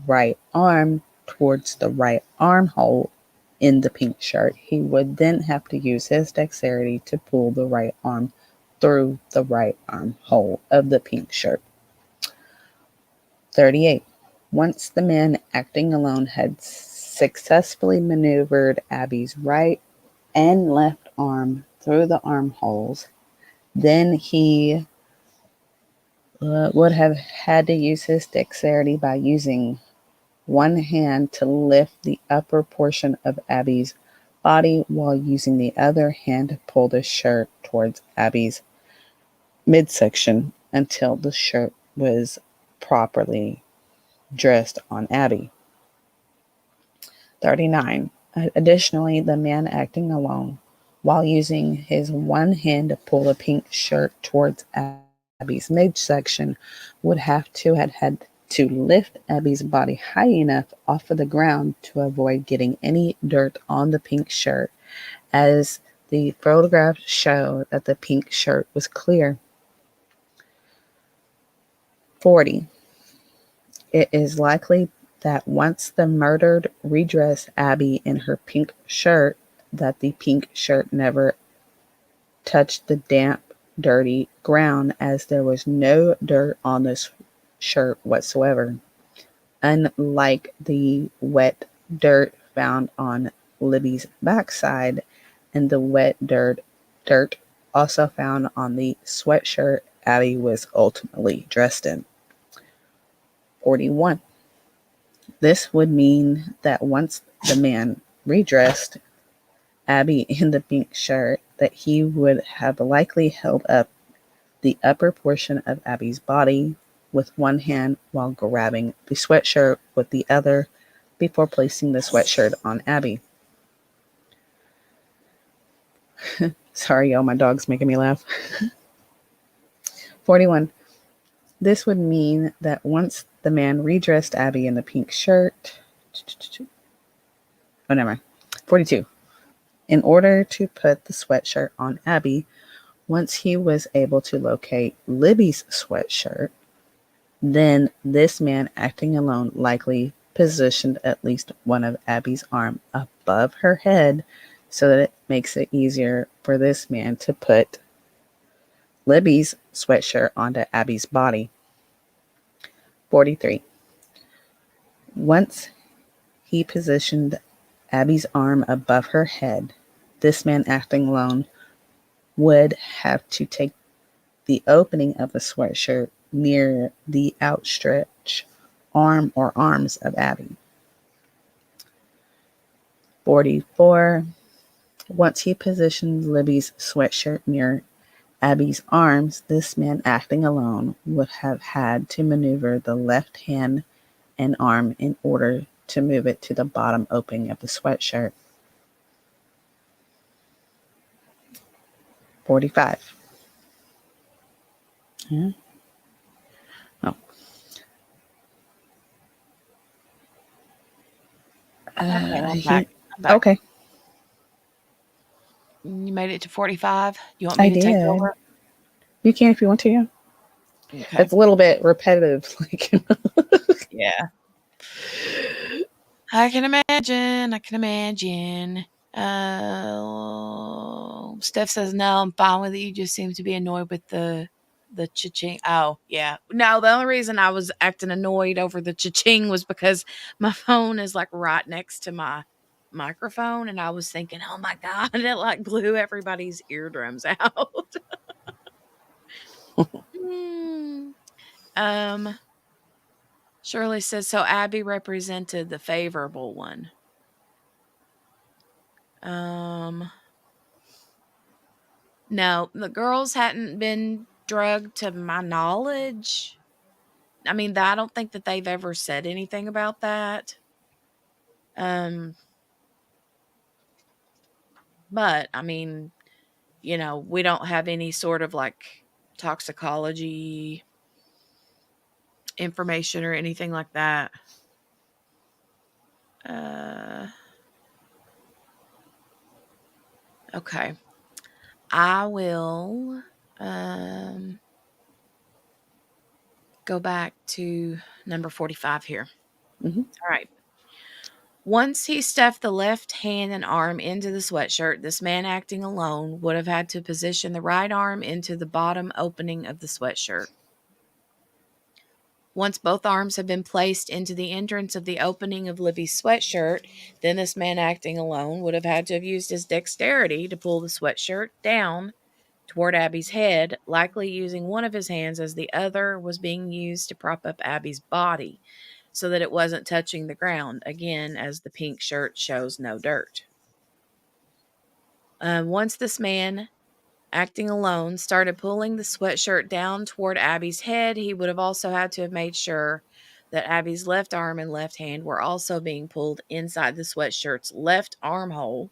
right arm towards the right armhole in the pink shirt, he would then have to use his dexterity to pull the right arm through the right armhole of the pink shirt. 38. Once the man acting alone had successfully maneuvered Abby's right and left arm through the armholes, then he would have had to use his dexterity by using one hand to lift the upper portion of Abby's body while using the other hand to pull the shirt towards Abby's midsection until the shirt was properly dressed on Abby. 39. Additionally, the man acting alone, while using his one hand to pull the pink shirt towards Abby's midsection, would have had to lift Abby's body high enough off of the ground to avoid getting any dirt on the pink shirt, as the photographs show that the pink shirt was clear. 40. It is likely that once the murdered redressed Abby in her pink shirt, that the pink shirt never touched the damp, dirty ground, as there was no dirt on this shirt whatsoever, unlike the wet dirt found on Libby's backside and the wet dirt also found on the sweatshirt Abby was ultimately dressed in. 41. This would mean that once the man redressed Abby in the pink shirt, that he would have likely held up the upper portion of Abby's body with one hand while grabbing the sweatshirt with the other before placing the sweatshirt on Abby. Sorry, y'all, my dog's making me laugh. 41. This would mean that once the man redressed Abby in the pink shirt... Oh, never mind. 42. In order to put the sweatshirt on Abby, once he was able to locate Libby's sweatshirt, then this man acting alone likely positioned at least one of Abby's arm above her head so that it makes it easier for this man to put Libby's sweatshirt onto Abby's body. 43. Once he positioned Abby's arm above her head, this man acting alone would have to take the opening of the sweatshirt near the outstretched arm or arms of Abby. 44. Once he positioned Libby's sweatshirt near Abby's arms, this man acting alone would have had to maneuver the left hand and arm in order to move it to the bottom opening of the sweatshirt. 45. Yeah. Oh. Okay, I'm back. Okay, You made it to 45. You want I me to take did. over? You can if you want to. Yeah. Okay. It's a little bit repetitive. Yeah. I can imagine. Steph says, no, I'm fine with it. You just seem to be annoyed with the cha-ching. Oh, yeah. No, the only reason I was acting annoyed over the cha-ching was because my phone is like right next to my microphone, and I was thinking, oh my God, it like blew everybody's eardrums out. Hmm. Shirley says, so Abby represented the favorable one. No, the girls hadn't been drugged to my knowledge. I mean, I don't think that they've ever said anything about that. Um, But I mean, we don't have any sort of like toxicology information or anything like that. Okay. I will go back to number 45 here. Mm-hmm. All right. Once he stuffed the left hand and arm into the sweatshirt, this man acting alone would have had to position the right arm into the bottom opening of the sweatshirt. Once both arms have been placed into the entrance of the opening of Libby's sweatshirt, then this man acting alone would have had to have used his dexterity to pull the sweatshirt down toward Abby's head, likely using one of his hands as the other was being used to prop up Abby's body so that it wasn't touching the ground, again, as the pink shirt shows no dirt. Once this man, acting alone, started pulling the sweatshirt down toward Abby's head, he would have also had to have made sure that Abby's left arm and left hand were also being pulled inside the sweatshirt's left armhole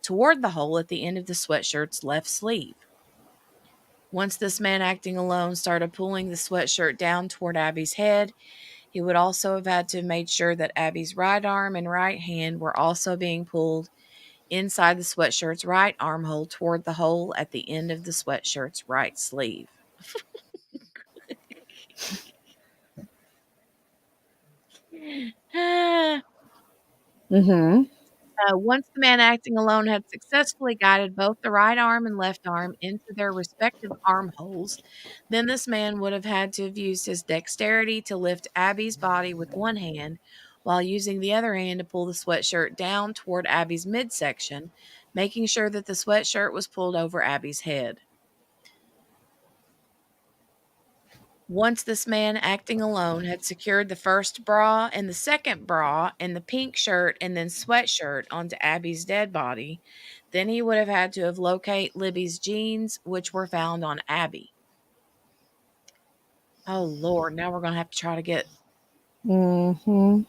toward the hole at the end of the sweatshirt's left sleeve. Once this man acting alone started pulling the sweatshirt down toward Abby's head, he would also have had to have made sure that Abby's right arm and right hand were also being pulled inside the sweatshirt's right armhole toward the hole at the end of the sweatshirt's right sleeve. Mm-hmm. Once the man acting alone had successfully guided both the right arm and left arm into their respective armholes, then this man would have had to have used his dexterity to lift Abby's body with one hand while using the other hand to pull the sweatshirt down toward Abby's midsection, making sure that the sweatshirt was pulled over Abby's head. Once this man acting alone had secured the first bra and the second bra and the pink shirt and then sweatshirt onto Abby's dead body, then he would have had to have locate Libby's jeans, which were found on Abby. Oh, Lord, now we're going to have to try to get... Mm-hmm.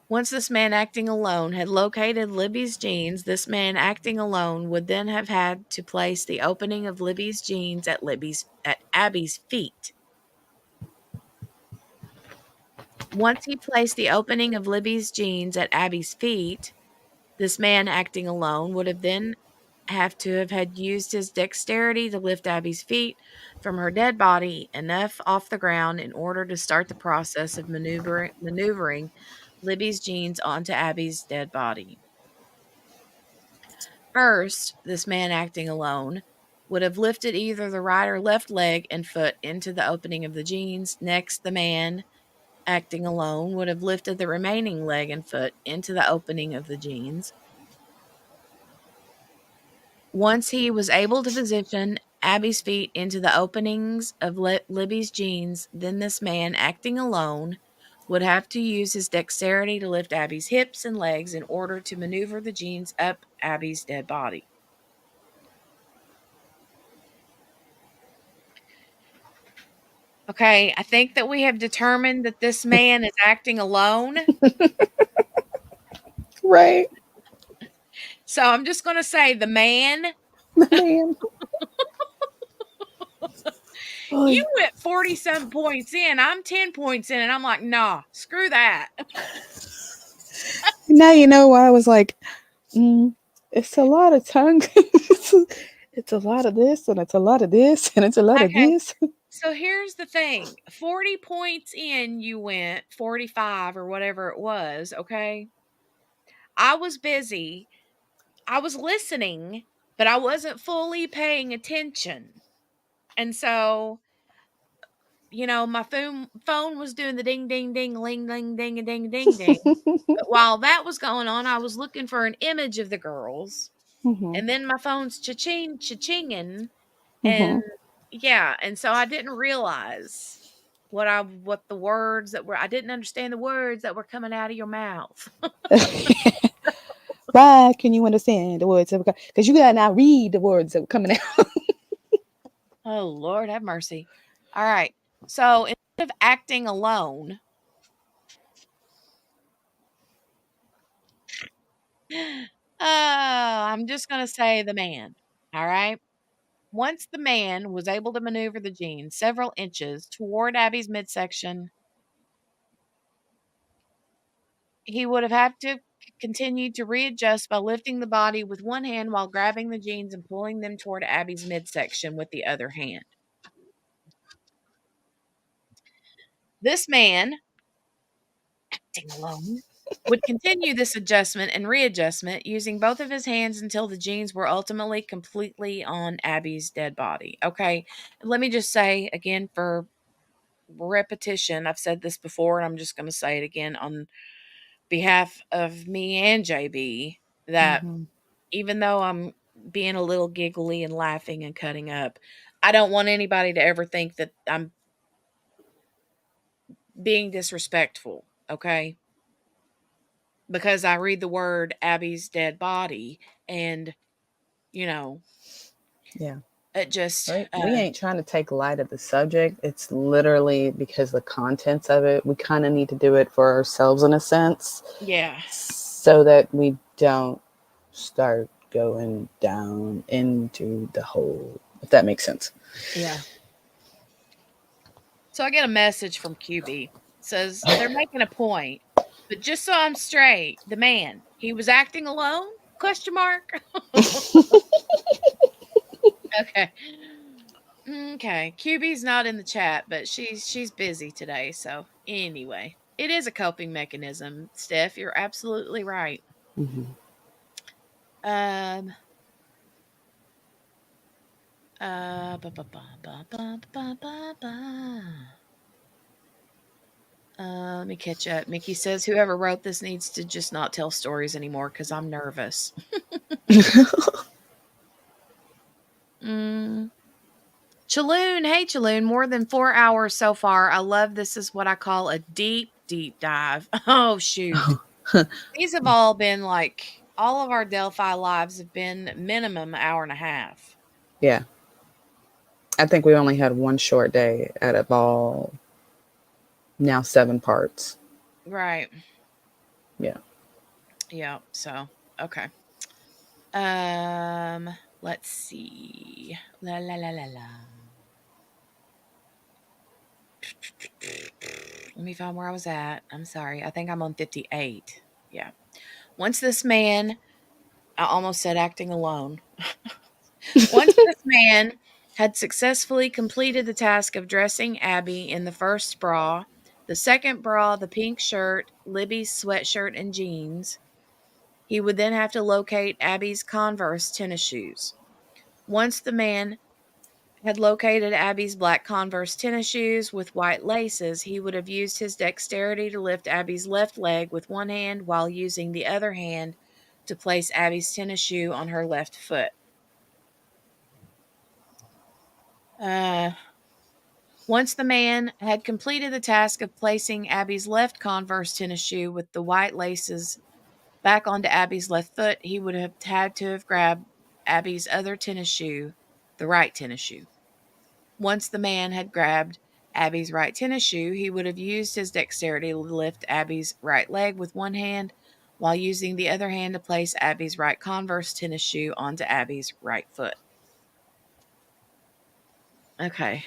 Once this man acting alone had located Libby's jeans, this man acting alone would then have had to place the opening of Libby's jeans at Abby's feet. Once he placed the opening of Libby's jeans at Abby's feet, this man acting alone would have then have to have had used his dexterity to lift Abby's feet from her dead body enough off the ground in order to start the process of maneuvering Libby's jeans onto Abby's dead body. First, this man acting alone would have lifted either the right or left leg and foot into the opening of the jeans. Next, the man acting alone would have lifted the remaining leg and foot into the opening of the jeans. Once he was able to position Abby's feet into the openings of Libby's jeans, then this man acting alone would have to use his dexterity to lift Abby's hips and legs in order to maneuver the jeans up Abby's dead body. Okay, I think that we have determined that this man is acting alone. Right. So I'm just going to say the man. Man. You went 40-some points in. I'm 10 points in, and I'm like, nah, screw that. Now you know why I was like, it's a lot of tongue. It's a lot of this, and it's a lot of this, and it's a lot of this. So here's the thing. 40 points in, you went 45 or whatever it was, okay? I was busy. I was listening, but I wasn't fully paying attention. And so, my phone was doing the ding, ding, ding, ling, ling, ding, ding, ding, ding. But while that was going on, I was looking for an image of the girls. Mm-hmm. And then my phone's cha-chinging. Mm-hmm. And yeah, and so I didn't realize what the words that were, I didn't understand the words that were coming out of your mouth. Why can you understand the words? Because you gotta now read the words that were coming out. Oh, Lord have mercy. All right. So instead of acting alone, I'm just going to say the man. All right. Once the man was able to maneuver the jeans several inches toward Abby's midsection, he would have had to continue to readjust by lifting the body with one hand while grabbing the jeans and pulling them toward Abby's midsection with the other hand. This man, acting alone, would continue this adjustment and readjustment using both of his hands until the jeans were ultimately completely on Abby's dead body. Okay, let me just say again for repetition, I've said this before and I'm just going to say it again on behalf of me and JB that Mm-hmm. even though I'm being a little giggly and laughing and cutting up, I don't want anybody to ever think that I'm being disrespectful, okay? Because I read the word Abby's dead body and, you know, Yeah. it just, Right. We ain't trying to take light of the subject. It's literally because the contents of it, we kind of need to do it for ourselves in a sense yeah. so that we don't start going down into the hole, if that makes sense. Yeah. So I get a message from QB. It says they're making a point, but just so I'm straight, the man, he was acting alone? Question mark. Okay. Okay. QB's not in the chat, but she's busy today. So anyway, it is a coping mechanism, Steph. You're absolutely right. Mm-hmm. Um. Ba, ba, ba, ba, ba, ba, ba, ba. Let me catch up. Mickey says whoever wrote this needs to just not tell stories anymore because I'm nervous. Mm. Chaloon, hey Chaloon, more than 4 hours so far. I love this is what I call a deep, deep dive. Oh shoot. These have all been like all of our Delphi lives have been minimum hour and a half. Yeah. I think we only had one short day out of all now 7 parts. Right. Yeah. Yeah. So okay. Let's see. La la la la la. Let me find where I was at. I'm sorry. I think I'm on 58. Yeah. Once this man, I almost said acting alone. Once this man had successfully completed the task of dressing Abby in the first bra, the second bra, the pink shirt, Libby's sweatshirt and jeans, he would then have to locate Abby's Converse tennis shoes. Once the man had located Abby's black Converse tennis shoes with white laces, he would have used his dexterity to lift Abby's left leg with one hand while using the other hand to place Abby's tennis shoe on her left foot. Uh, Once the man had completed the task of placing Abby's left Converse tennis shoe with the white laces back onto Abby's left foot, he would have had to have grabbed Abby's other tennis shoe, the right tennis shoe. Once the man had grabbed Abby's right tennis shoe, he would have used his dexterity to lift Abby's right leg with one hand while using the other hand to place Abby's right Converse tennis shoe onto Abby's right foot. Okay.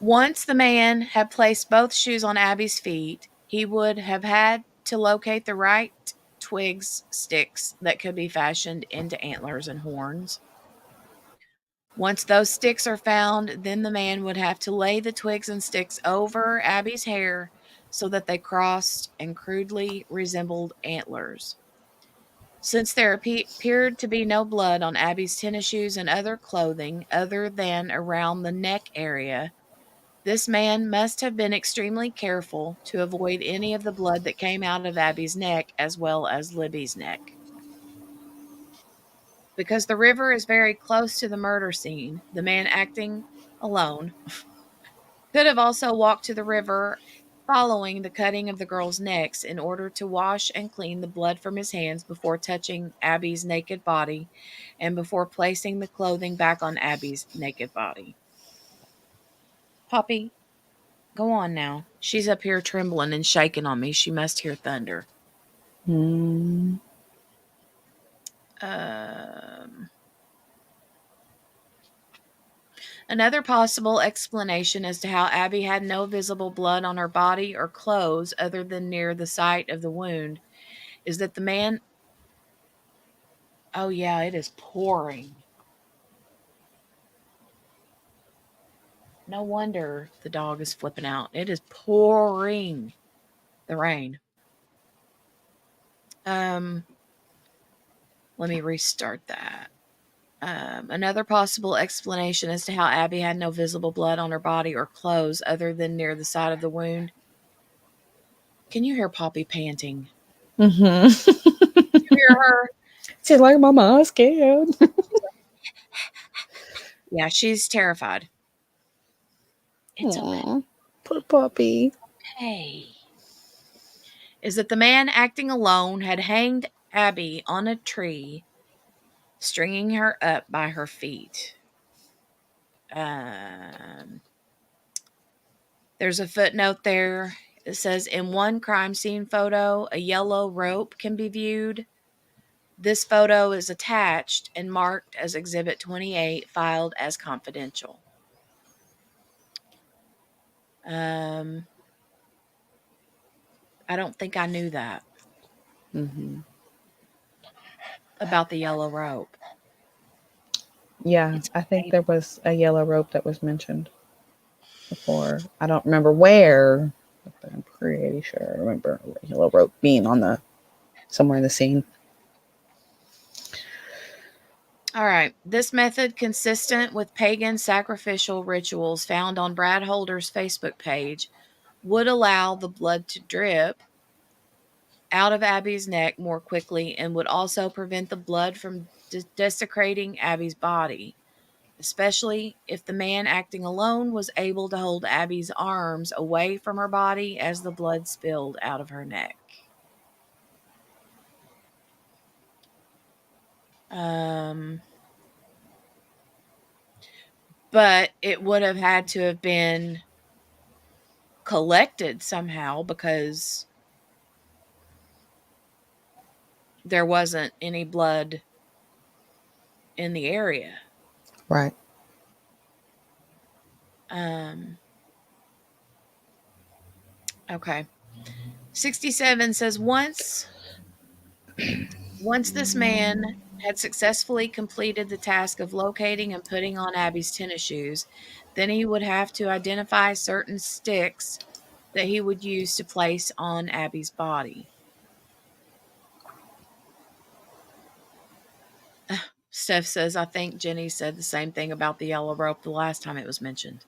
Once the man had placed both shoes on Abby's feet, he would have had to locate the right twigs, sticks that could be fashioned into antlers and horns. Once those sticks are found, then the man would have to lay the twigs and sticks over Abby's hair so that they crossed and crudely resembled antlers. Since there appeared to be no blood on Abby's tennis shoes and other clothing other than around the neck area, this man must have been extremely careful to avoid any of the blood that came out of Abby's neck as well as Libby's neck. Because the river is very close to the murder scene, the man acting alone could have also walked to the river following the cutting of the girls' necks in order to wash and clean the blood from his hands before touching Abby's naked body and before placing the clothing back on Abby's naked body. Poppy, Go on now. She's up here trembling and shaking on me. She must hear thunder. Mm. Another possible explanation as to how Abby had no visible blood on her body or clothes other than near the site of the wound is that the man. Oh, yeah, it is pouring. No wonder the dog is flipping out. It is pouring the rain. Let me restart that. Another possible explanation as to how Abby had no visible blood on her body or clothes other than near the site of the wound. Can you hear Poppy panting? Mm-hmm. You hear her? She's like, Mama, I'm scared. Yeah, she's terrified. It's Aww, poor puppy. okay. Is that the man acting alone had hanged Abby on a tree, stringing her up by her feet. There's a footnote there. It says, in one crime scene photo, a yellow rope can be viewed. This photo is attached and marked as Exhibit 28, filed as confidential. I don't think I knew that Mm-hmm. about the yellow rope. Yeah, It's I think okay. there was a yellow rope that was mentioned before. I don't remember where, but I'm pretty sure I remember a yellow rope being on the somewhere in the scene. All right. This method, consistent with pagan sacrificial rituals found on Brad Holder's Facebook page, would allow the blood to drip out of Abby's neck more quickly and would also prevent the blood from desecrating Abby's body, especially if the man acting alone was able to hold Abby's arms away from her body as the blood spilled out of her neck. But it would have had to have been collected somehow because there wasn't any blood in the area. Right. Okay. 67 says once this man had successfully completed the task of locating and putting on Abby's tennis shoes, then he would have to identify certain sticks that he would use to place on Abby's body. Steph says, I think Jenny said the same thing about the yellow rope the last time it was mentioned.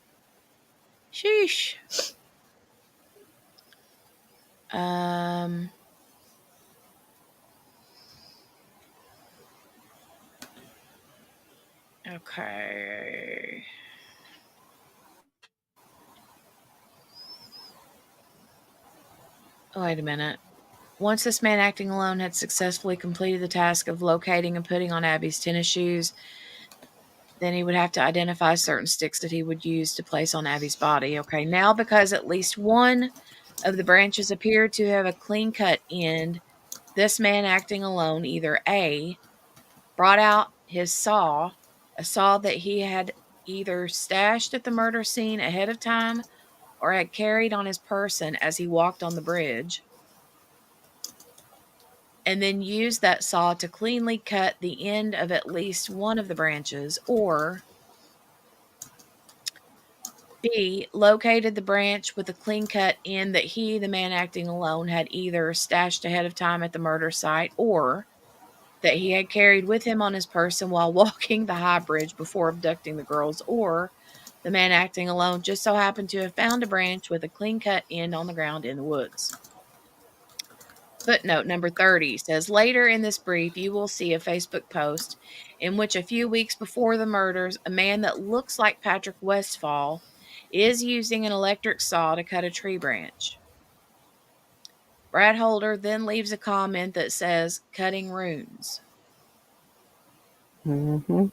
Sheesh. Okay. Oh, wait a minute. Once this man acting alone had successfully completed the task of locating and putting on Abby's tennis shoes, then he would have to identify certain sticks that he would use to place on Abby's body. Okay, now because at least one of the branches appeared to have a clean-cut end, this man acting alone either A, brought out his saw, a saw that he had either stashed at the murder scene ahead of time or had carried on his person as he walked on the bridge, and then used that saw to cleanly cut the end of at least one of the branches, or B, located the branch with a clean cut end that he, the man acting alone, had either stashed ahead of time at the murder site or that he had carried with him on his person while walking the high bridge before abducting the girls, or the man acting alone just so happened to have found a branch with a clean cut end on the ground in the woods. Footnote number 30 says, later in this brief, you will see a Facebook post in which a few weeks before the murders, a man that looks like Patrick Westfall is using an electric saw to cut a tree branch. Brad Holder then leaves a comment that says, cutting runes. Mm-hmm.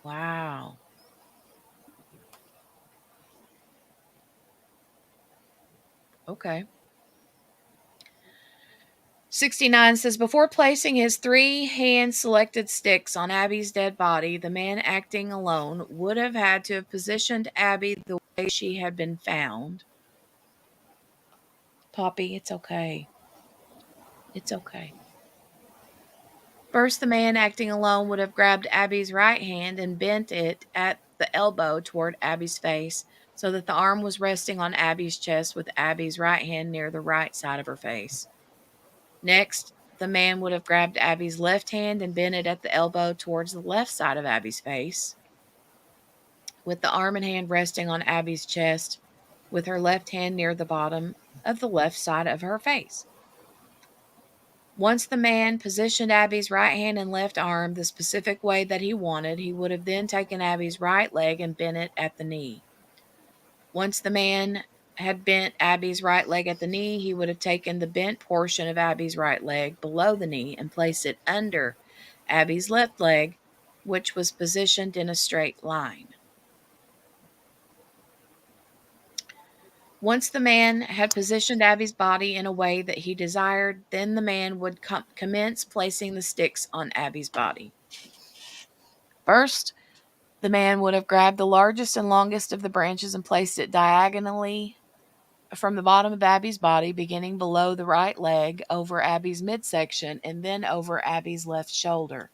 Wow. Okay. 69 says, before placing his 3 hand-selected sticks on Abby's dead body, the man acting alone would have had to have positioned Abby the way she had been found. Poppy, it's okay. It's okay. First, the man acting alone would have grabbed Abby's right hand and bent it at the elbow toward Abby's face so that the arm was resting on Abby's chest with Abby's right hand near the right side of her face. Next, the man would have grabbed Abby's left hand and bent it at the elbow towards the left side of Abby's face, with the arm and hand resting on Abby's chest, with her left hand near the bottom of the left side of her face. Once the man positioned Abby's right hand and left arm the specific way that he wanted, he would have then taken Abby's right leg and bent it at the knee. Once the man had bent Abby's right leg at the knee, he would have taken the bent portion of Abby's right leg below the knee and placed it under Abby's left leg, which was positioned in a straight line. Once the man had positioned Abby's body in a way that he desired, then the man would commence placing the sticks on Abby's body. First, the man would have grabbed the largest and longest of the branches and placed it diagonally from the bottom of Abby's body, beginning below the right leg, over Abby's midsection, and then over Abby's left shoulder.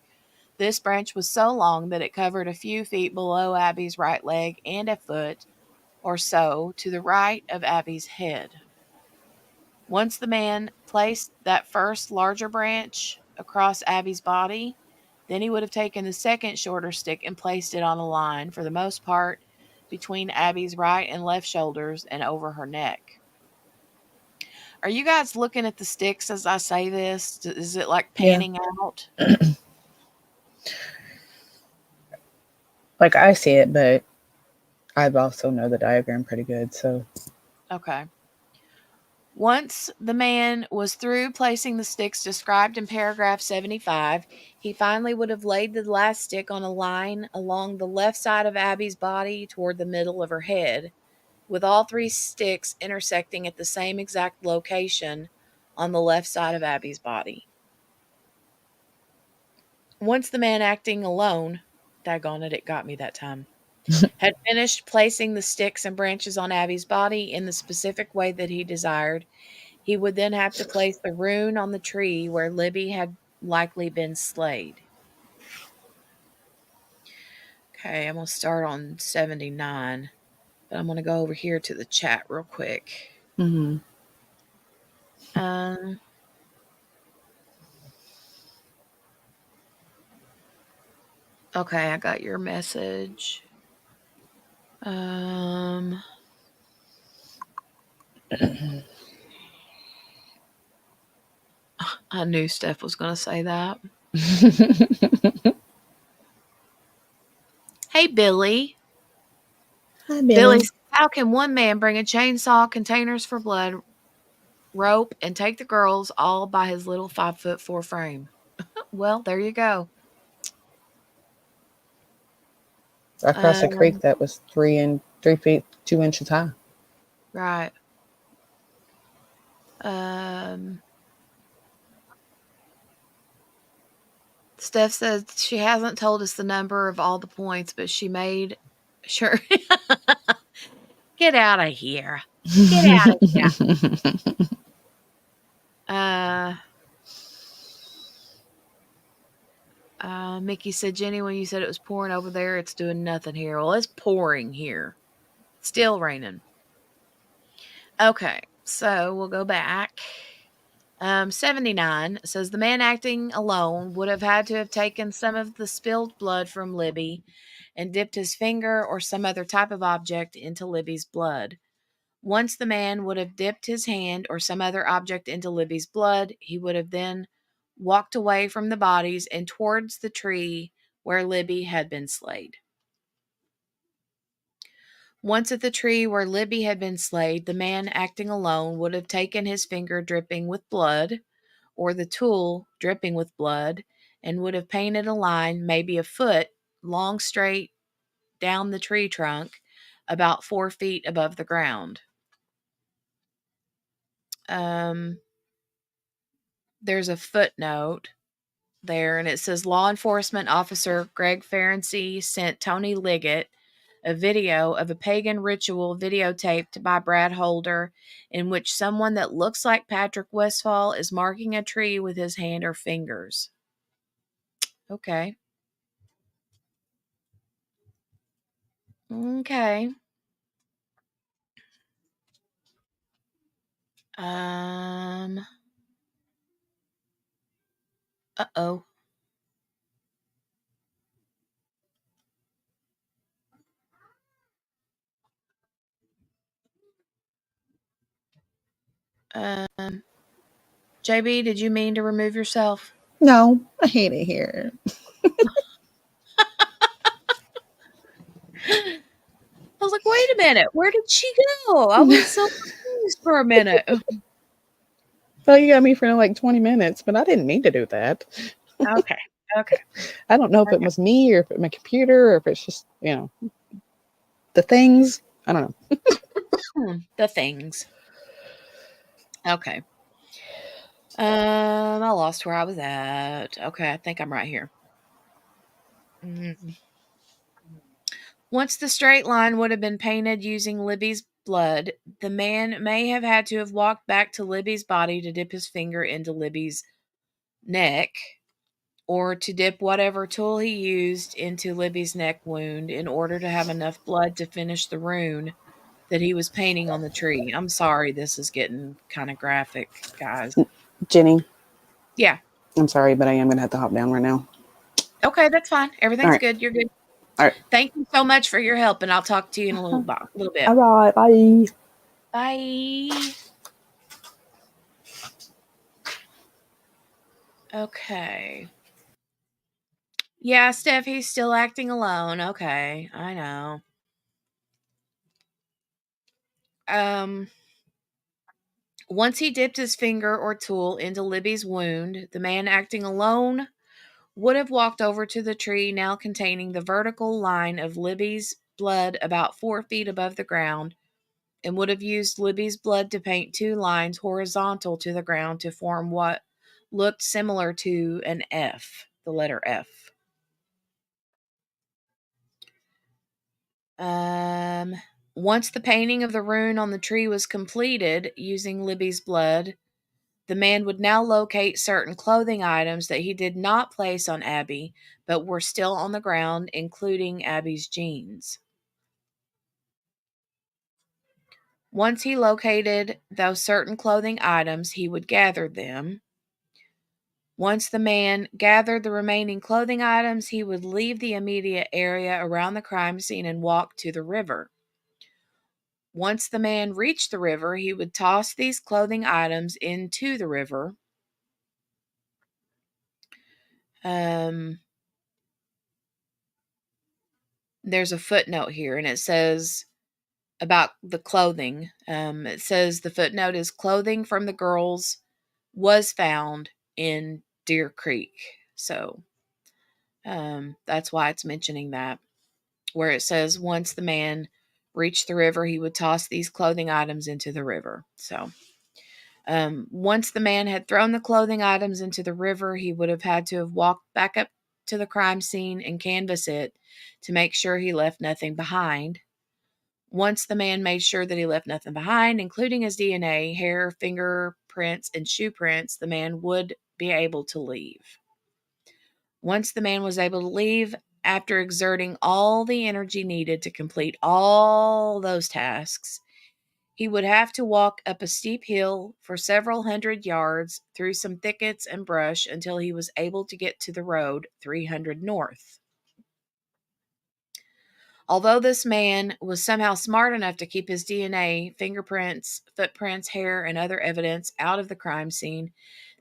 This branch was so long that it covered a few feet below Abby's right leg and a foot or so to the right of Abby's head. Once the man placed that first larger branch across Abby's body, then he would have taken the second shorter stick and placed it on a line, for the most part, between Abby's right and left shoulders and over her neck. Are you guys looking at the sticks as I say this? Is it like panning out? Like I see it, but I also know the diagram pretty good, so. Okay. Once the man was through placing the sticks described in paragraph 75, he finally would have laid the last stick on a line along the left side of Abby's body toward the middle of her head, with all 3 sticks intersecting at the same exact location on the left side of Abby's body. Once the man acting alone, daggone it got me that time, had finished placing the sticks and branches on Abby's body in the specific way that he desired, he would then have to place the rune on the tree where Libby had likely been slayed. Okay, I'm going to start on 79, but I'm going to go over here to the chat real quick. Mm-hmm. Okay, I got your message. I knew Steph was going to say that. Hey, Billy. Hi, Billy. Billy, how can one man bring a chainsaw, containers for blood, rope, and take the girls all by his little 5'4" frame? Well, there you go. Across a creek that was 3 feet 2 inches high. Right. Steph says she hasn't told us the number of all the points, but she made sure. Get out of here. Get out of here. Mickey said, Jenny, when you said it was pouring over there, it's doing nothing here. Well, it's pouring here. Still raining. Okay, so we'll go back. 79 says the man acting alone would have had to have taken some of the spilled blood from Libby and dipped his finger or some other type of object into Libby's blood. Once the man would have dipped his hand or some other object into Libby's blood, he would have then walked away from the bodies and towards the tree where Libby had been slayed. Once at the tree where Libby had been slayed, the man acting alone would have taken his finger dripping with blood, or the tool dripping with blood, and would have painted a line, maybe a foot, long straight down the tree trunk, about 4 feet above the ground. there's a footnote there, and it says law enforcement officer Greg Ferenczi sent Tony Liggett a video of a pagan ritual videotaped by Brad Holder in which someone that looks like Patrick Westfall is marking a tree with his hand or fingers. Okay. Okay. Uh-oh. JB, did you mean to remove yourself? No, I hate it here. I was like, wait a minute, where did she go? I was so confused for a minute. Well, you got me for like 20 minutes, but I didn't mean to do that. Okay. I don't know if it was me or if it's my computer or if it's just, the things. I don't know. The things. Okay. I lost where I was at. Okay, I think I'm right here. Once the straight line would have been painted using Libby's blood, the man may have had to have walked back to Libby's body to dip his finger into Libby's neck, or to dip whatever tool he used into Libby's neck wound in order to have enough blood to finish the rune that he was painting on the tree. I'm sorry, this is getting kind of graphic, guys. Jenny. Yeah. I'm sorry, but I am going to have to hop down right now. Okay, that's fine. Everything's good. You're good. All right. Thank you so much for your help, and I'll talk to you in a little bit. All right. Bye. Bye. Okay. Yeah, Steph, he's still acting alone. Okay, I know. Once he dipped his finger or tool into Libby's wound, the man acting alone would have walked over to the tree now containing the vertical line of Libby's blood about 4 feet above the ground, and would have used Libby's blood to paint 2 lines horizontal to the ground to form what looked similar to an F, the letter F. Once the painting of the rune on the tree was completed using Libby's blood, the man would now locate certain clothing items that he did not place on Abby, but were still on the ground, including Abby's jeans. Once he located those certain clothing items, he would gather them. Once the man gathered the remaining clothing items, he would leave the immediate area around the crime scene and walk to the river. Once the man reached the river, he would toss these clothing items into the river. There's a footnote here, and it says about the clothing. It says the footnote is clothing from the girls was found in Deer Creek. So that's why it's mentioning that, where it says once the man reached the river, he would toss these clothing items into the river. So once the man had thrown the clothing items into the river, he would have had to have walked back up to the crime scene and canvass it to make sure he left nothing behind. Once the man made sure that he left nothing behind, including his DNA, hair, fingerprints, and shoe prints, the man would be able to leave. Once the man was able to leave, after exerting all the energy needed to complete all those tasks, he would have to walk up a steep hill for several hundred yards through some thickets and brush until he was able to get to the road 300 north. Although this man was somehow smart enough to keep his DNA, fingerprints, footprints, hair, and other evidence out of the crime scene,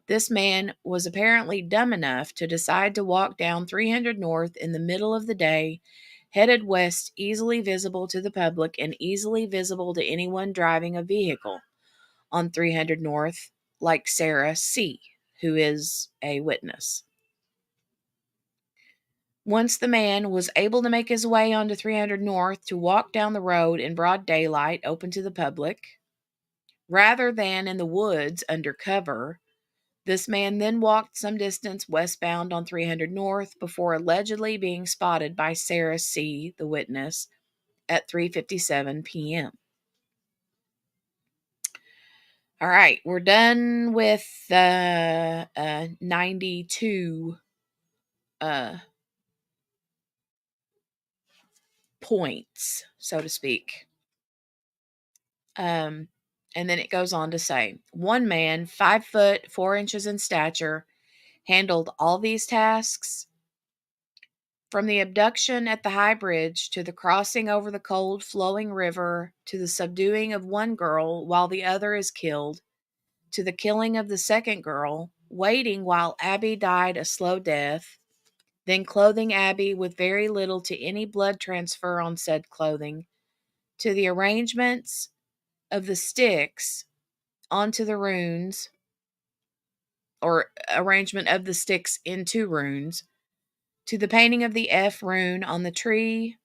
this man was apparently dumb enough to decide to walk down 300 north in the middle of the day, headed west, easily visible to the public and easily visible to anyone driving a vehicle on 300 north, like Sarah C., who is a witness. Once the man was able to make his way onto 300 north to walk down the road in broad daylight, open to the public, rather than in the woods under cover. This man then walked some distance westbound on 300 North before allegedly being spotted by Sarah C., the witness, at 3:57 p.m. All right, we're done with the 92 points, so to speak. And then it goes on to say, one man, 5 foot 4 inches in stature, handled all these tasks. From the abduction at the High Bridge to the crossing over the cold flowing river to the subduing of one girl while the other is killed, to the killing of the second girl, waiting while Abby died a slow death, then clothing Abby with very little to any blood transfer on said clothing, to the arrangements of the sticks onto the runes, or arrangement of the sticks into runes, to the painting of the F rune on the tree,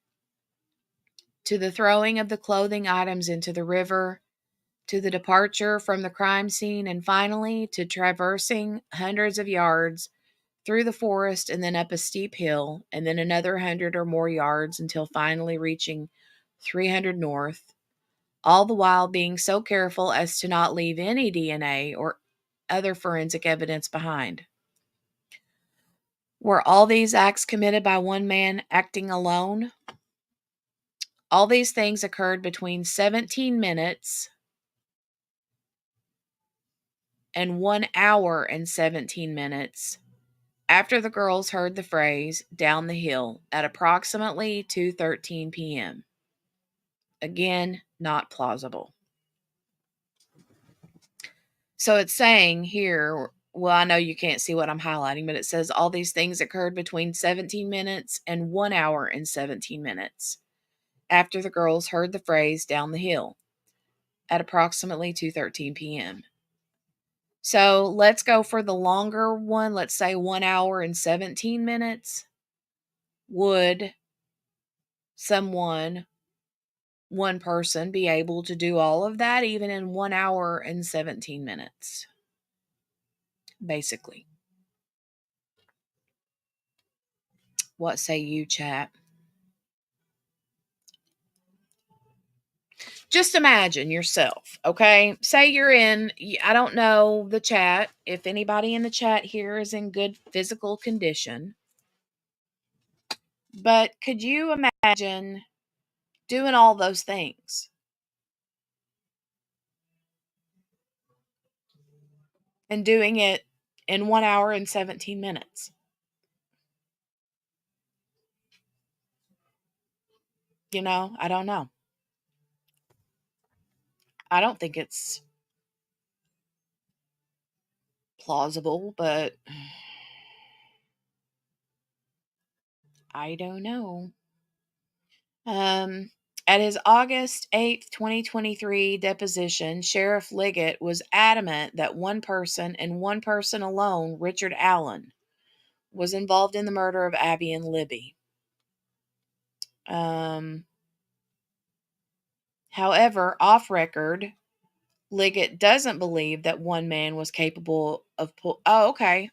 to the throwing of the clothing items into the river, to the departure from the crime scene, and finally to traversing hundreds of yards through the forest and then up a steep hill, and then another 100 or more yards until finally reaching 300 North, all the while being so careful as to not leave any DNA or other forensic evidence behind. Were all these acts committed by one man acting alone? All these things occurred between 17 minutes and 1 hour and 17 minutes after the girls heard the phrase down the hill at approximately 2:13 p.m. Again, not plausible. So it's saying here, well, I know you can't see what I'm highlighting, but it says all these things occurred between 17 minutes and 1 hour and 17 minutes after the girls heard the phrase down the hill at approximately 2:13 p.m. So let's go for the longer one. Let's say 1 hour and 17 minutes. Would someone, one person, be able to do all of that even in 1 hour and 17 minutes? Basically. What say you, chat? Just imagine yourself, okay? Say you're in, I don't know the chat, if anybody in the chat here is in good physical condition, but could you imagine doing all those things and doing it in 1 hour and 17 minutes? You know, I don't know. I don't think it's plausible, but I don't know. At his August 8th, 2023 deposition, Sheriff Liggett was adamant that one person and one person alone, Richard Allen, was involved in the murder of Abby and Libby. However, off record, Liggett doesn't believe that one man was capable of okay,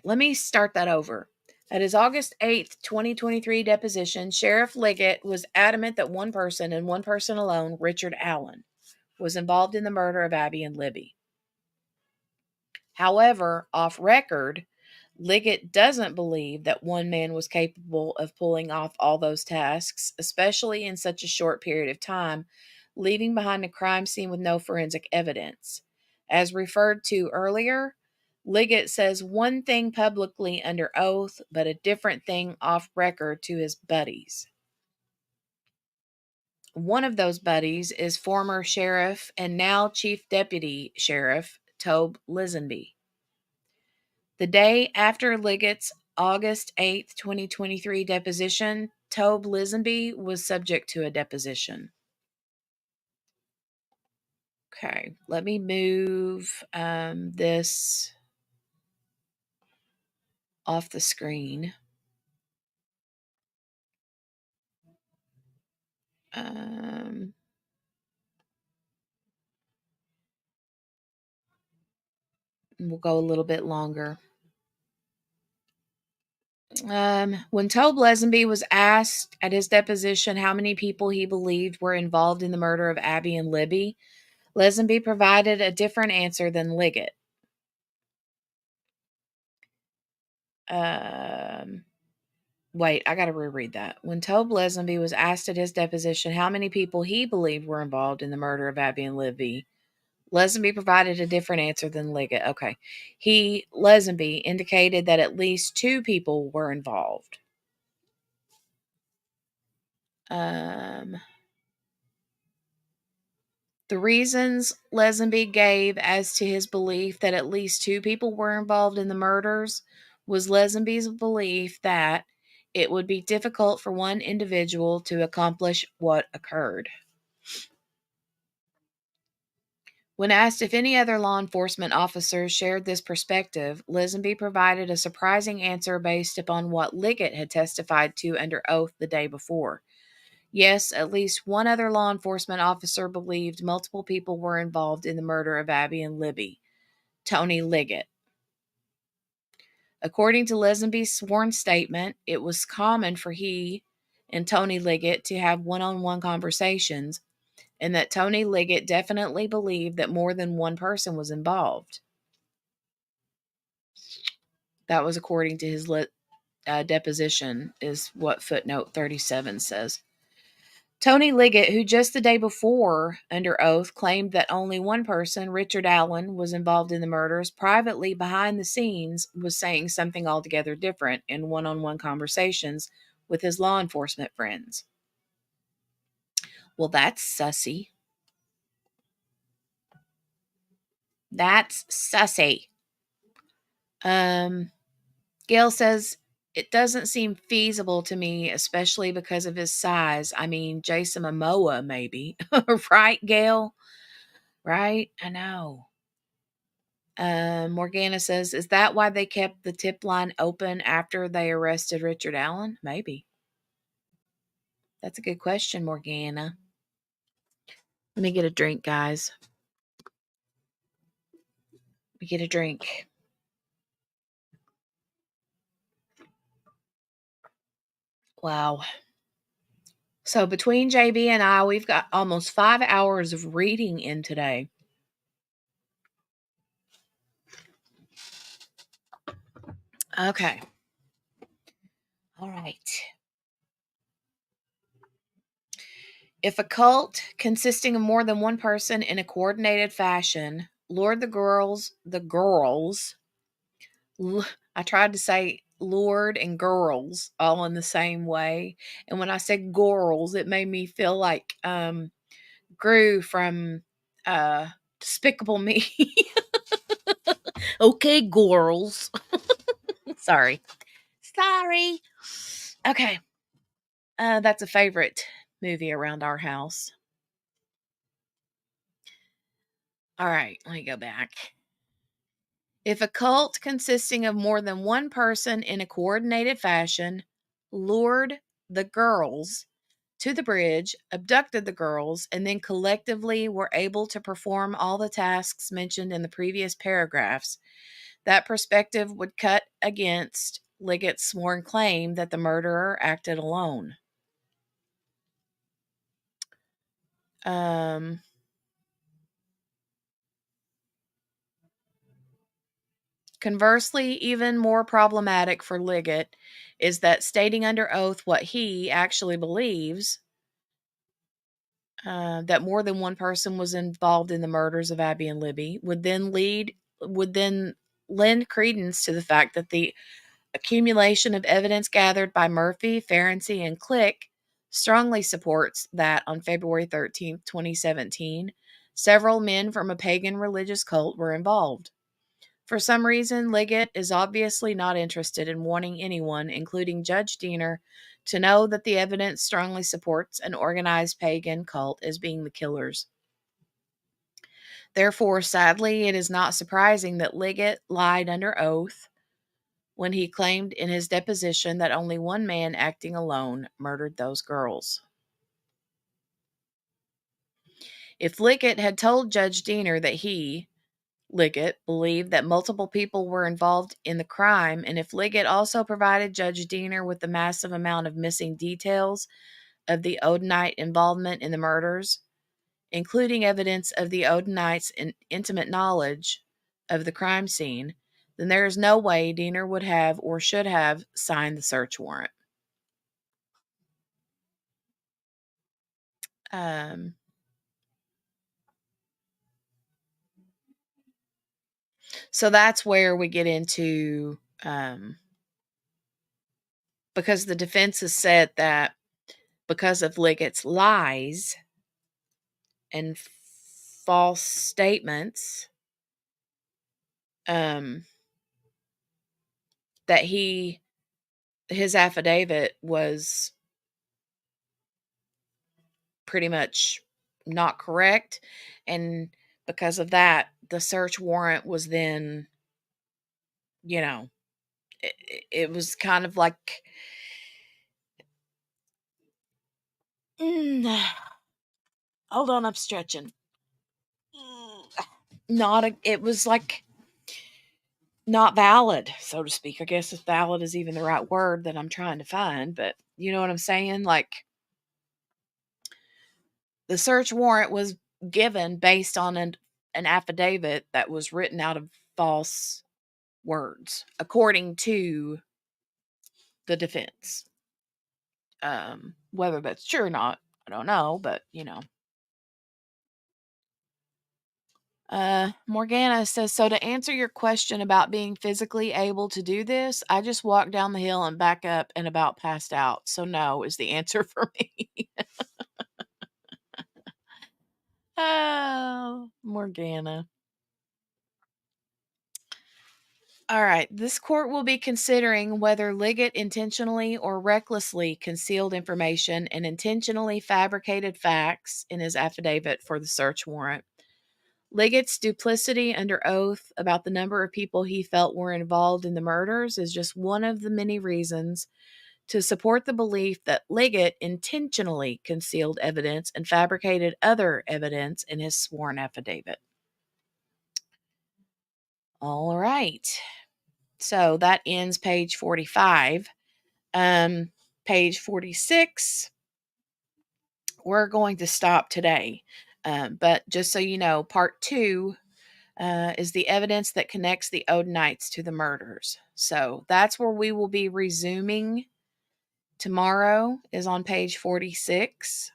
let me start that over. At his August 8th, 2023 deposition, Sheriff Liggett was adamant that one person and one person alone, Richard Allen, was involved in the murder of Abby and Libby. However, off record, Liggett doesn't believe that one man was capable of pulling off all those tasks, especially in such a short period of time, leaving behind a crime scene with no forensic evidence. As referred to earlier, Liggett says one thing publicly under oath, but a different thing off record to his buddies. One of those buddies is former sheriff and now chief deputy sheriff Tobe Lisenby. The day after Liggett's August 8th, 2023 deposition, Tobe Lisenby was subject to a deposition. Okay, let me move this off the screen. We'll go a little bit longer. When Tobe Lesenby was asked at his deposition how many people he believed were involved in the murder of Abby and Libby, Lesenby provided a different answer than Liggett. Wait, I got to reread that. When Tobe Lesenby was asked at his deposition how many people he believed were involved in the murder of Abby and Libby, Lesenby provided a different answer than Liggett. Okay. Lesenby, indicated that at least 2 people were involved. The reasons Lesenby gave as to his belief that at least 2 people were involved in the murders was Lesenby's belief that it would be difficult for one individual to accomplish what occurred. When asked if any other law enforcement officers shared this perspective, Lesenby provided a surprising answer based upon what Liggett had testified to under oath the day before. Yes, at least one other law enforcement officer believed multiple people were involved in the murder of Abby and Libby. Tony Liggett. According to Lesenby's sworn statement, it was common for he and Tony Liggett to have one-on-one conversations, and that Tony Liggett definitely believed that more than one person was involved. That was according to his deposition, is what footnote 37 says. Tony Liggett, who just the day before, under oath, claimed that only one person, Richard Allen, was involved in the murders, privately behind the scenes was saying something altogether different in one-on-one conversations with his law enforcement friends. Well, that's sussy. That's sussy. Gail says, it doesn't seem feasible to me, especially because of his size. I mean, Jason Momoa, maybe. Right, Gail? Right? I know. Morgana says, is that why they kept the tip line open after they arrested Richard Allen? Maybe. That's a good question, Morgana. Let me get a drink, guys. Let me get a drink. Wow. So between JB and I, we've got almost 5 hours of reading in today. Okay. All right. If a cult consisting of more than one person in a coordinated fashion lured I tried to say Lord and girls all in the same way. And when I said girls, it made me feel like Gru from Despicable Me. Okay, girls. Sorry. Okay. That's a favorite movie around our house. All right, let me go back. If a cult consisting of more than one person in a coordinated fashion lured the girls to the bridge, abducted the girls, and then collectively were able to perform all the tasks mentioned in the previous paragraphs, that perspective would cut against Liggett's sworn claim that the murderer acted alone. Conversely, even more problematic for Liggett is that stating under oath what he actually believes, that more than one person was involved in the murders of Abby and Libby, would then lend credence to the fact that the accumulation of evidence gathered by Murphy, Ferenczi, and Click strongly supports that on February 13th, 2017, several men from a pagan religious cult were involved. For some reason, Liggett is obviously not interested in wanting anyone, including Judge Diener, to know that the evidence strongly supports an organized pagan cult as being the killers. Therefore, sadly, it is not surprising that Liggett lied under oath when he claimed in his deposition that only one man acting alone murdered those girls. If Liggett had told Judge Diener that he, Liggett believed that multiple people were involved in the crime, and if Liggett also provided Judge Diener with the massive amount of missing details of the Odenite involvement in the murders, including evidence of the Odenite's intimate knowledge of the crime scene, then there is no way Diener would have or should have signed the search warrant. So that's where we get into, because the defense has said that because of Liggett's lies and false statements, that his affidavit was pretty much not correct, and because of that, the search warrant was then, it was kind of like, hold on, I'm stretching. It was like not valid, so to speak. I guess if valid is even the right word that I'm trying to find, but you know what I'm saying? Like, the search warrant was given based on an affidavit that was written out of false words, according to the defense. Whether that's true or not, I don't know, but Morgana says, so to answer your question about being physically able to do this, I just walked down the hill and back up and about passed out. So no is the answer for me. Oh, Morgana. All right. This court will be considering whether Liggett intentionally or recklessly concealed information and intentionally fabricated facts in his affidavit for the search warrant. Liggett's duplicity under oath about the number of people he felt were involved in the murders is just one of the many reasons to support the belief that Liggett intentionally concealed evidence and fabricated other evidence in his sworn affidavit. All right. So that ends page 45. Page 46, we're going to stop today. But just so you know, part 2 is the evidence that connects the Odenites to the murders. So that's where we will be resuming tomorrow, is on page 46.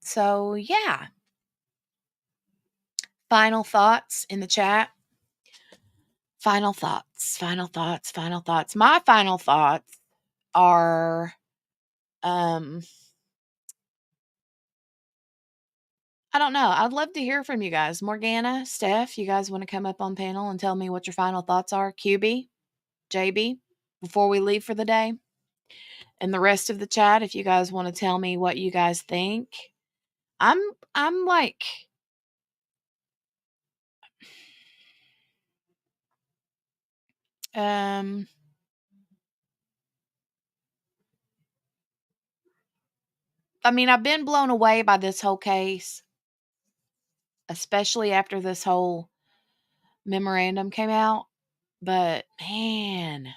So yeah. Final thoughts in the chat. Final thoughts. My final thoughts are, I don't know. I'd love to hear from you guys. Morgana, Steph, you guys want to come up on panel and tell me what your final thoughts are? QB, JB, before we leave for the day? And the rest of the chat, if you guys want to tell me what you guys think. I'm like, I mean, I've been blown away by this whole case, especially after this whole memorandum came out. But man,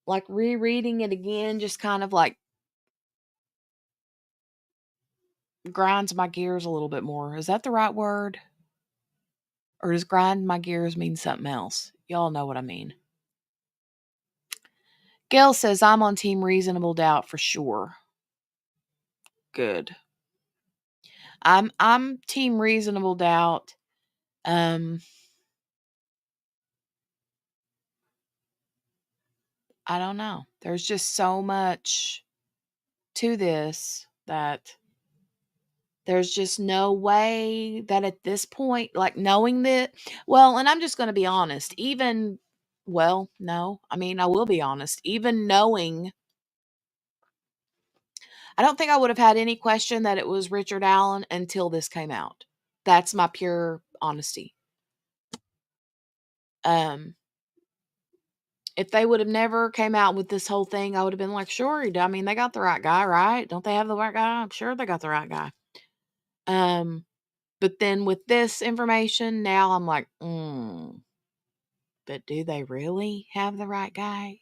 like rereading it again just kind of like grinds my gears a little bit more. Is that the right word? Or does grind my gears mean something else? Y'all know what I mean. Gail says, I'm on team reasonable doubt for sure. Good. I'm team reasonable doubt. I don't know. There's just so much to this that there's just no way that at this point, like knowing that, well, and I'm just going to be honest, I will be honest, even knowing, I don't think I would have had any question that it was Richard Allen until this came out. That's my pure honesty. if they would have never came out with this whole thing, I would have been like, sure, I mean, they got the right guy, right? Don't they have the right guy? I'm sure they got the right guy. But then with this information, now I'm like, but do they really have the right guy?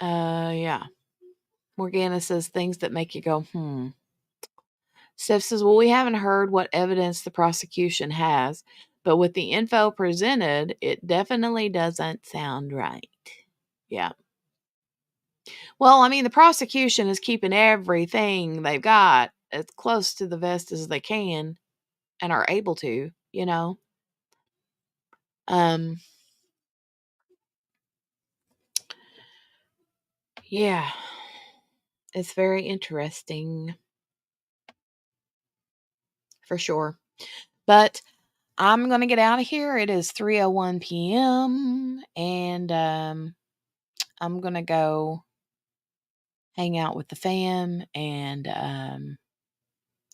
Yeah. Morgana says things that make you go, Steph says, well, we haven't heard what evidence the prosecution has, but with the info presented, it definitely doesn't sound right. Yeah. Well, I mean, the prosecution is keeping everything they've got as close to the vest as they can and are able to, Yeah. It's very interesting. For sure. But I'm going to get out of here. It is 3:01 p.m. and I'm going to go hang out with the fam and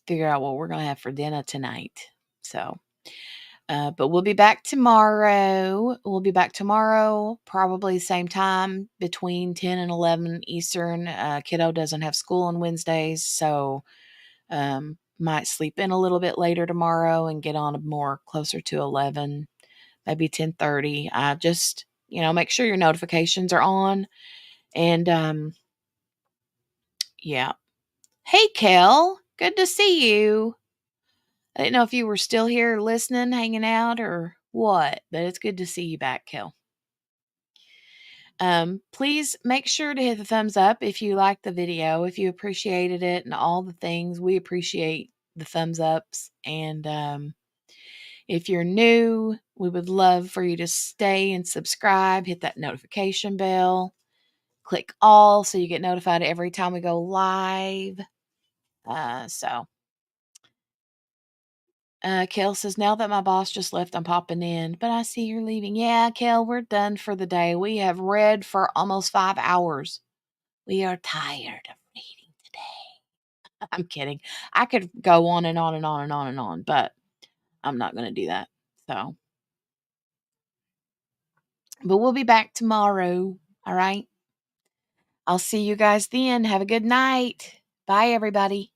figure out what we're going to have for dinner tonight. So, but we'll be back tomorrow. Probably same time between 10 and 11 Eastern. Kiddo doesn't have school on Wednesdays, so might sleep in a little bit later tomorrow and get on more closer to 11, maybe 10:30. Just, make sure your notifications are on. And yeah. Hey, Kel, good to see you. I didn't know if you were still here listening, hanging out, or what, but it's good to see you back, Kel. Please make sure to hit the thumbs up if you liked the video, if you appreciated it and all the things. We appreciate the thumbs ups. And if you're new, we would love for you to stay and subscribe, hit that notification bell, click all so you get notified every time we go live. Kel says, now that my boss just left, I'm popping in, but I see you're leaving. Yeah, Kel, we're done for the day. We have read for almost 5 hours. We are tired of reading today. I'm kidding. I could go on and on and on and on and on, but I'm not going to do that. So, but we'll be back tomorrow. All right. I'll see you guys then. Have a good night. Bye, everybody.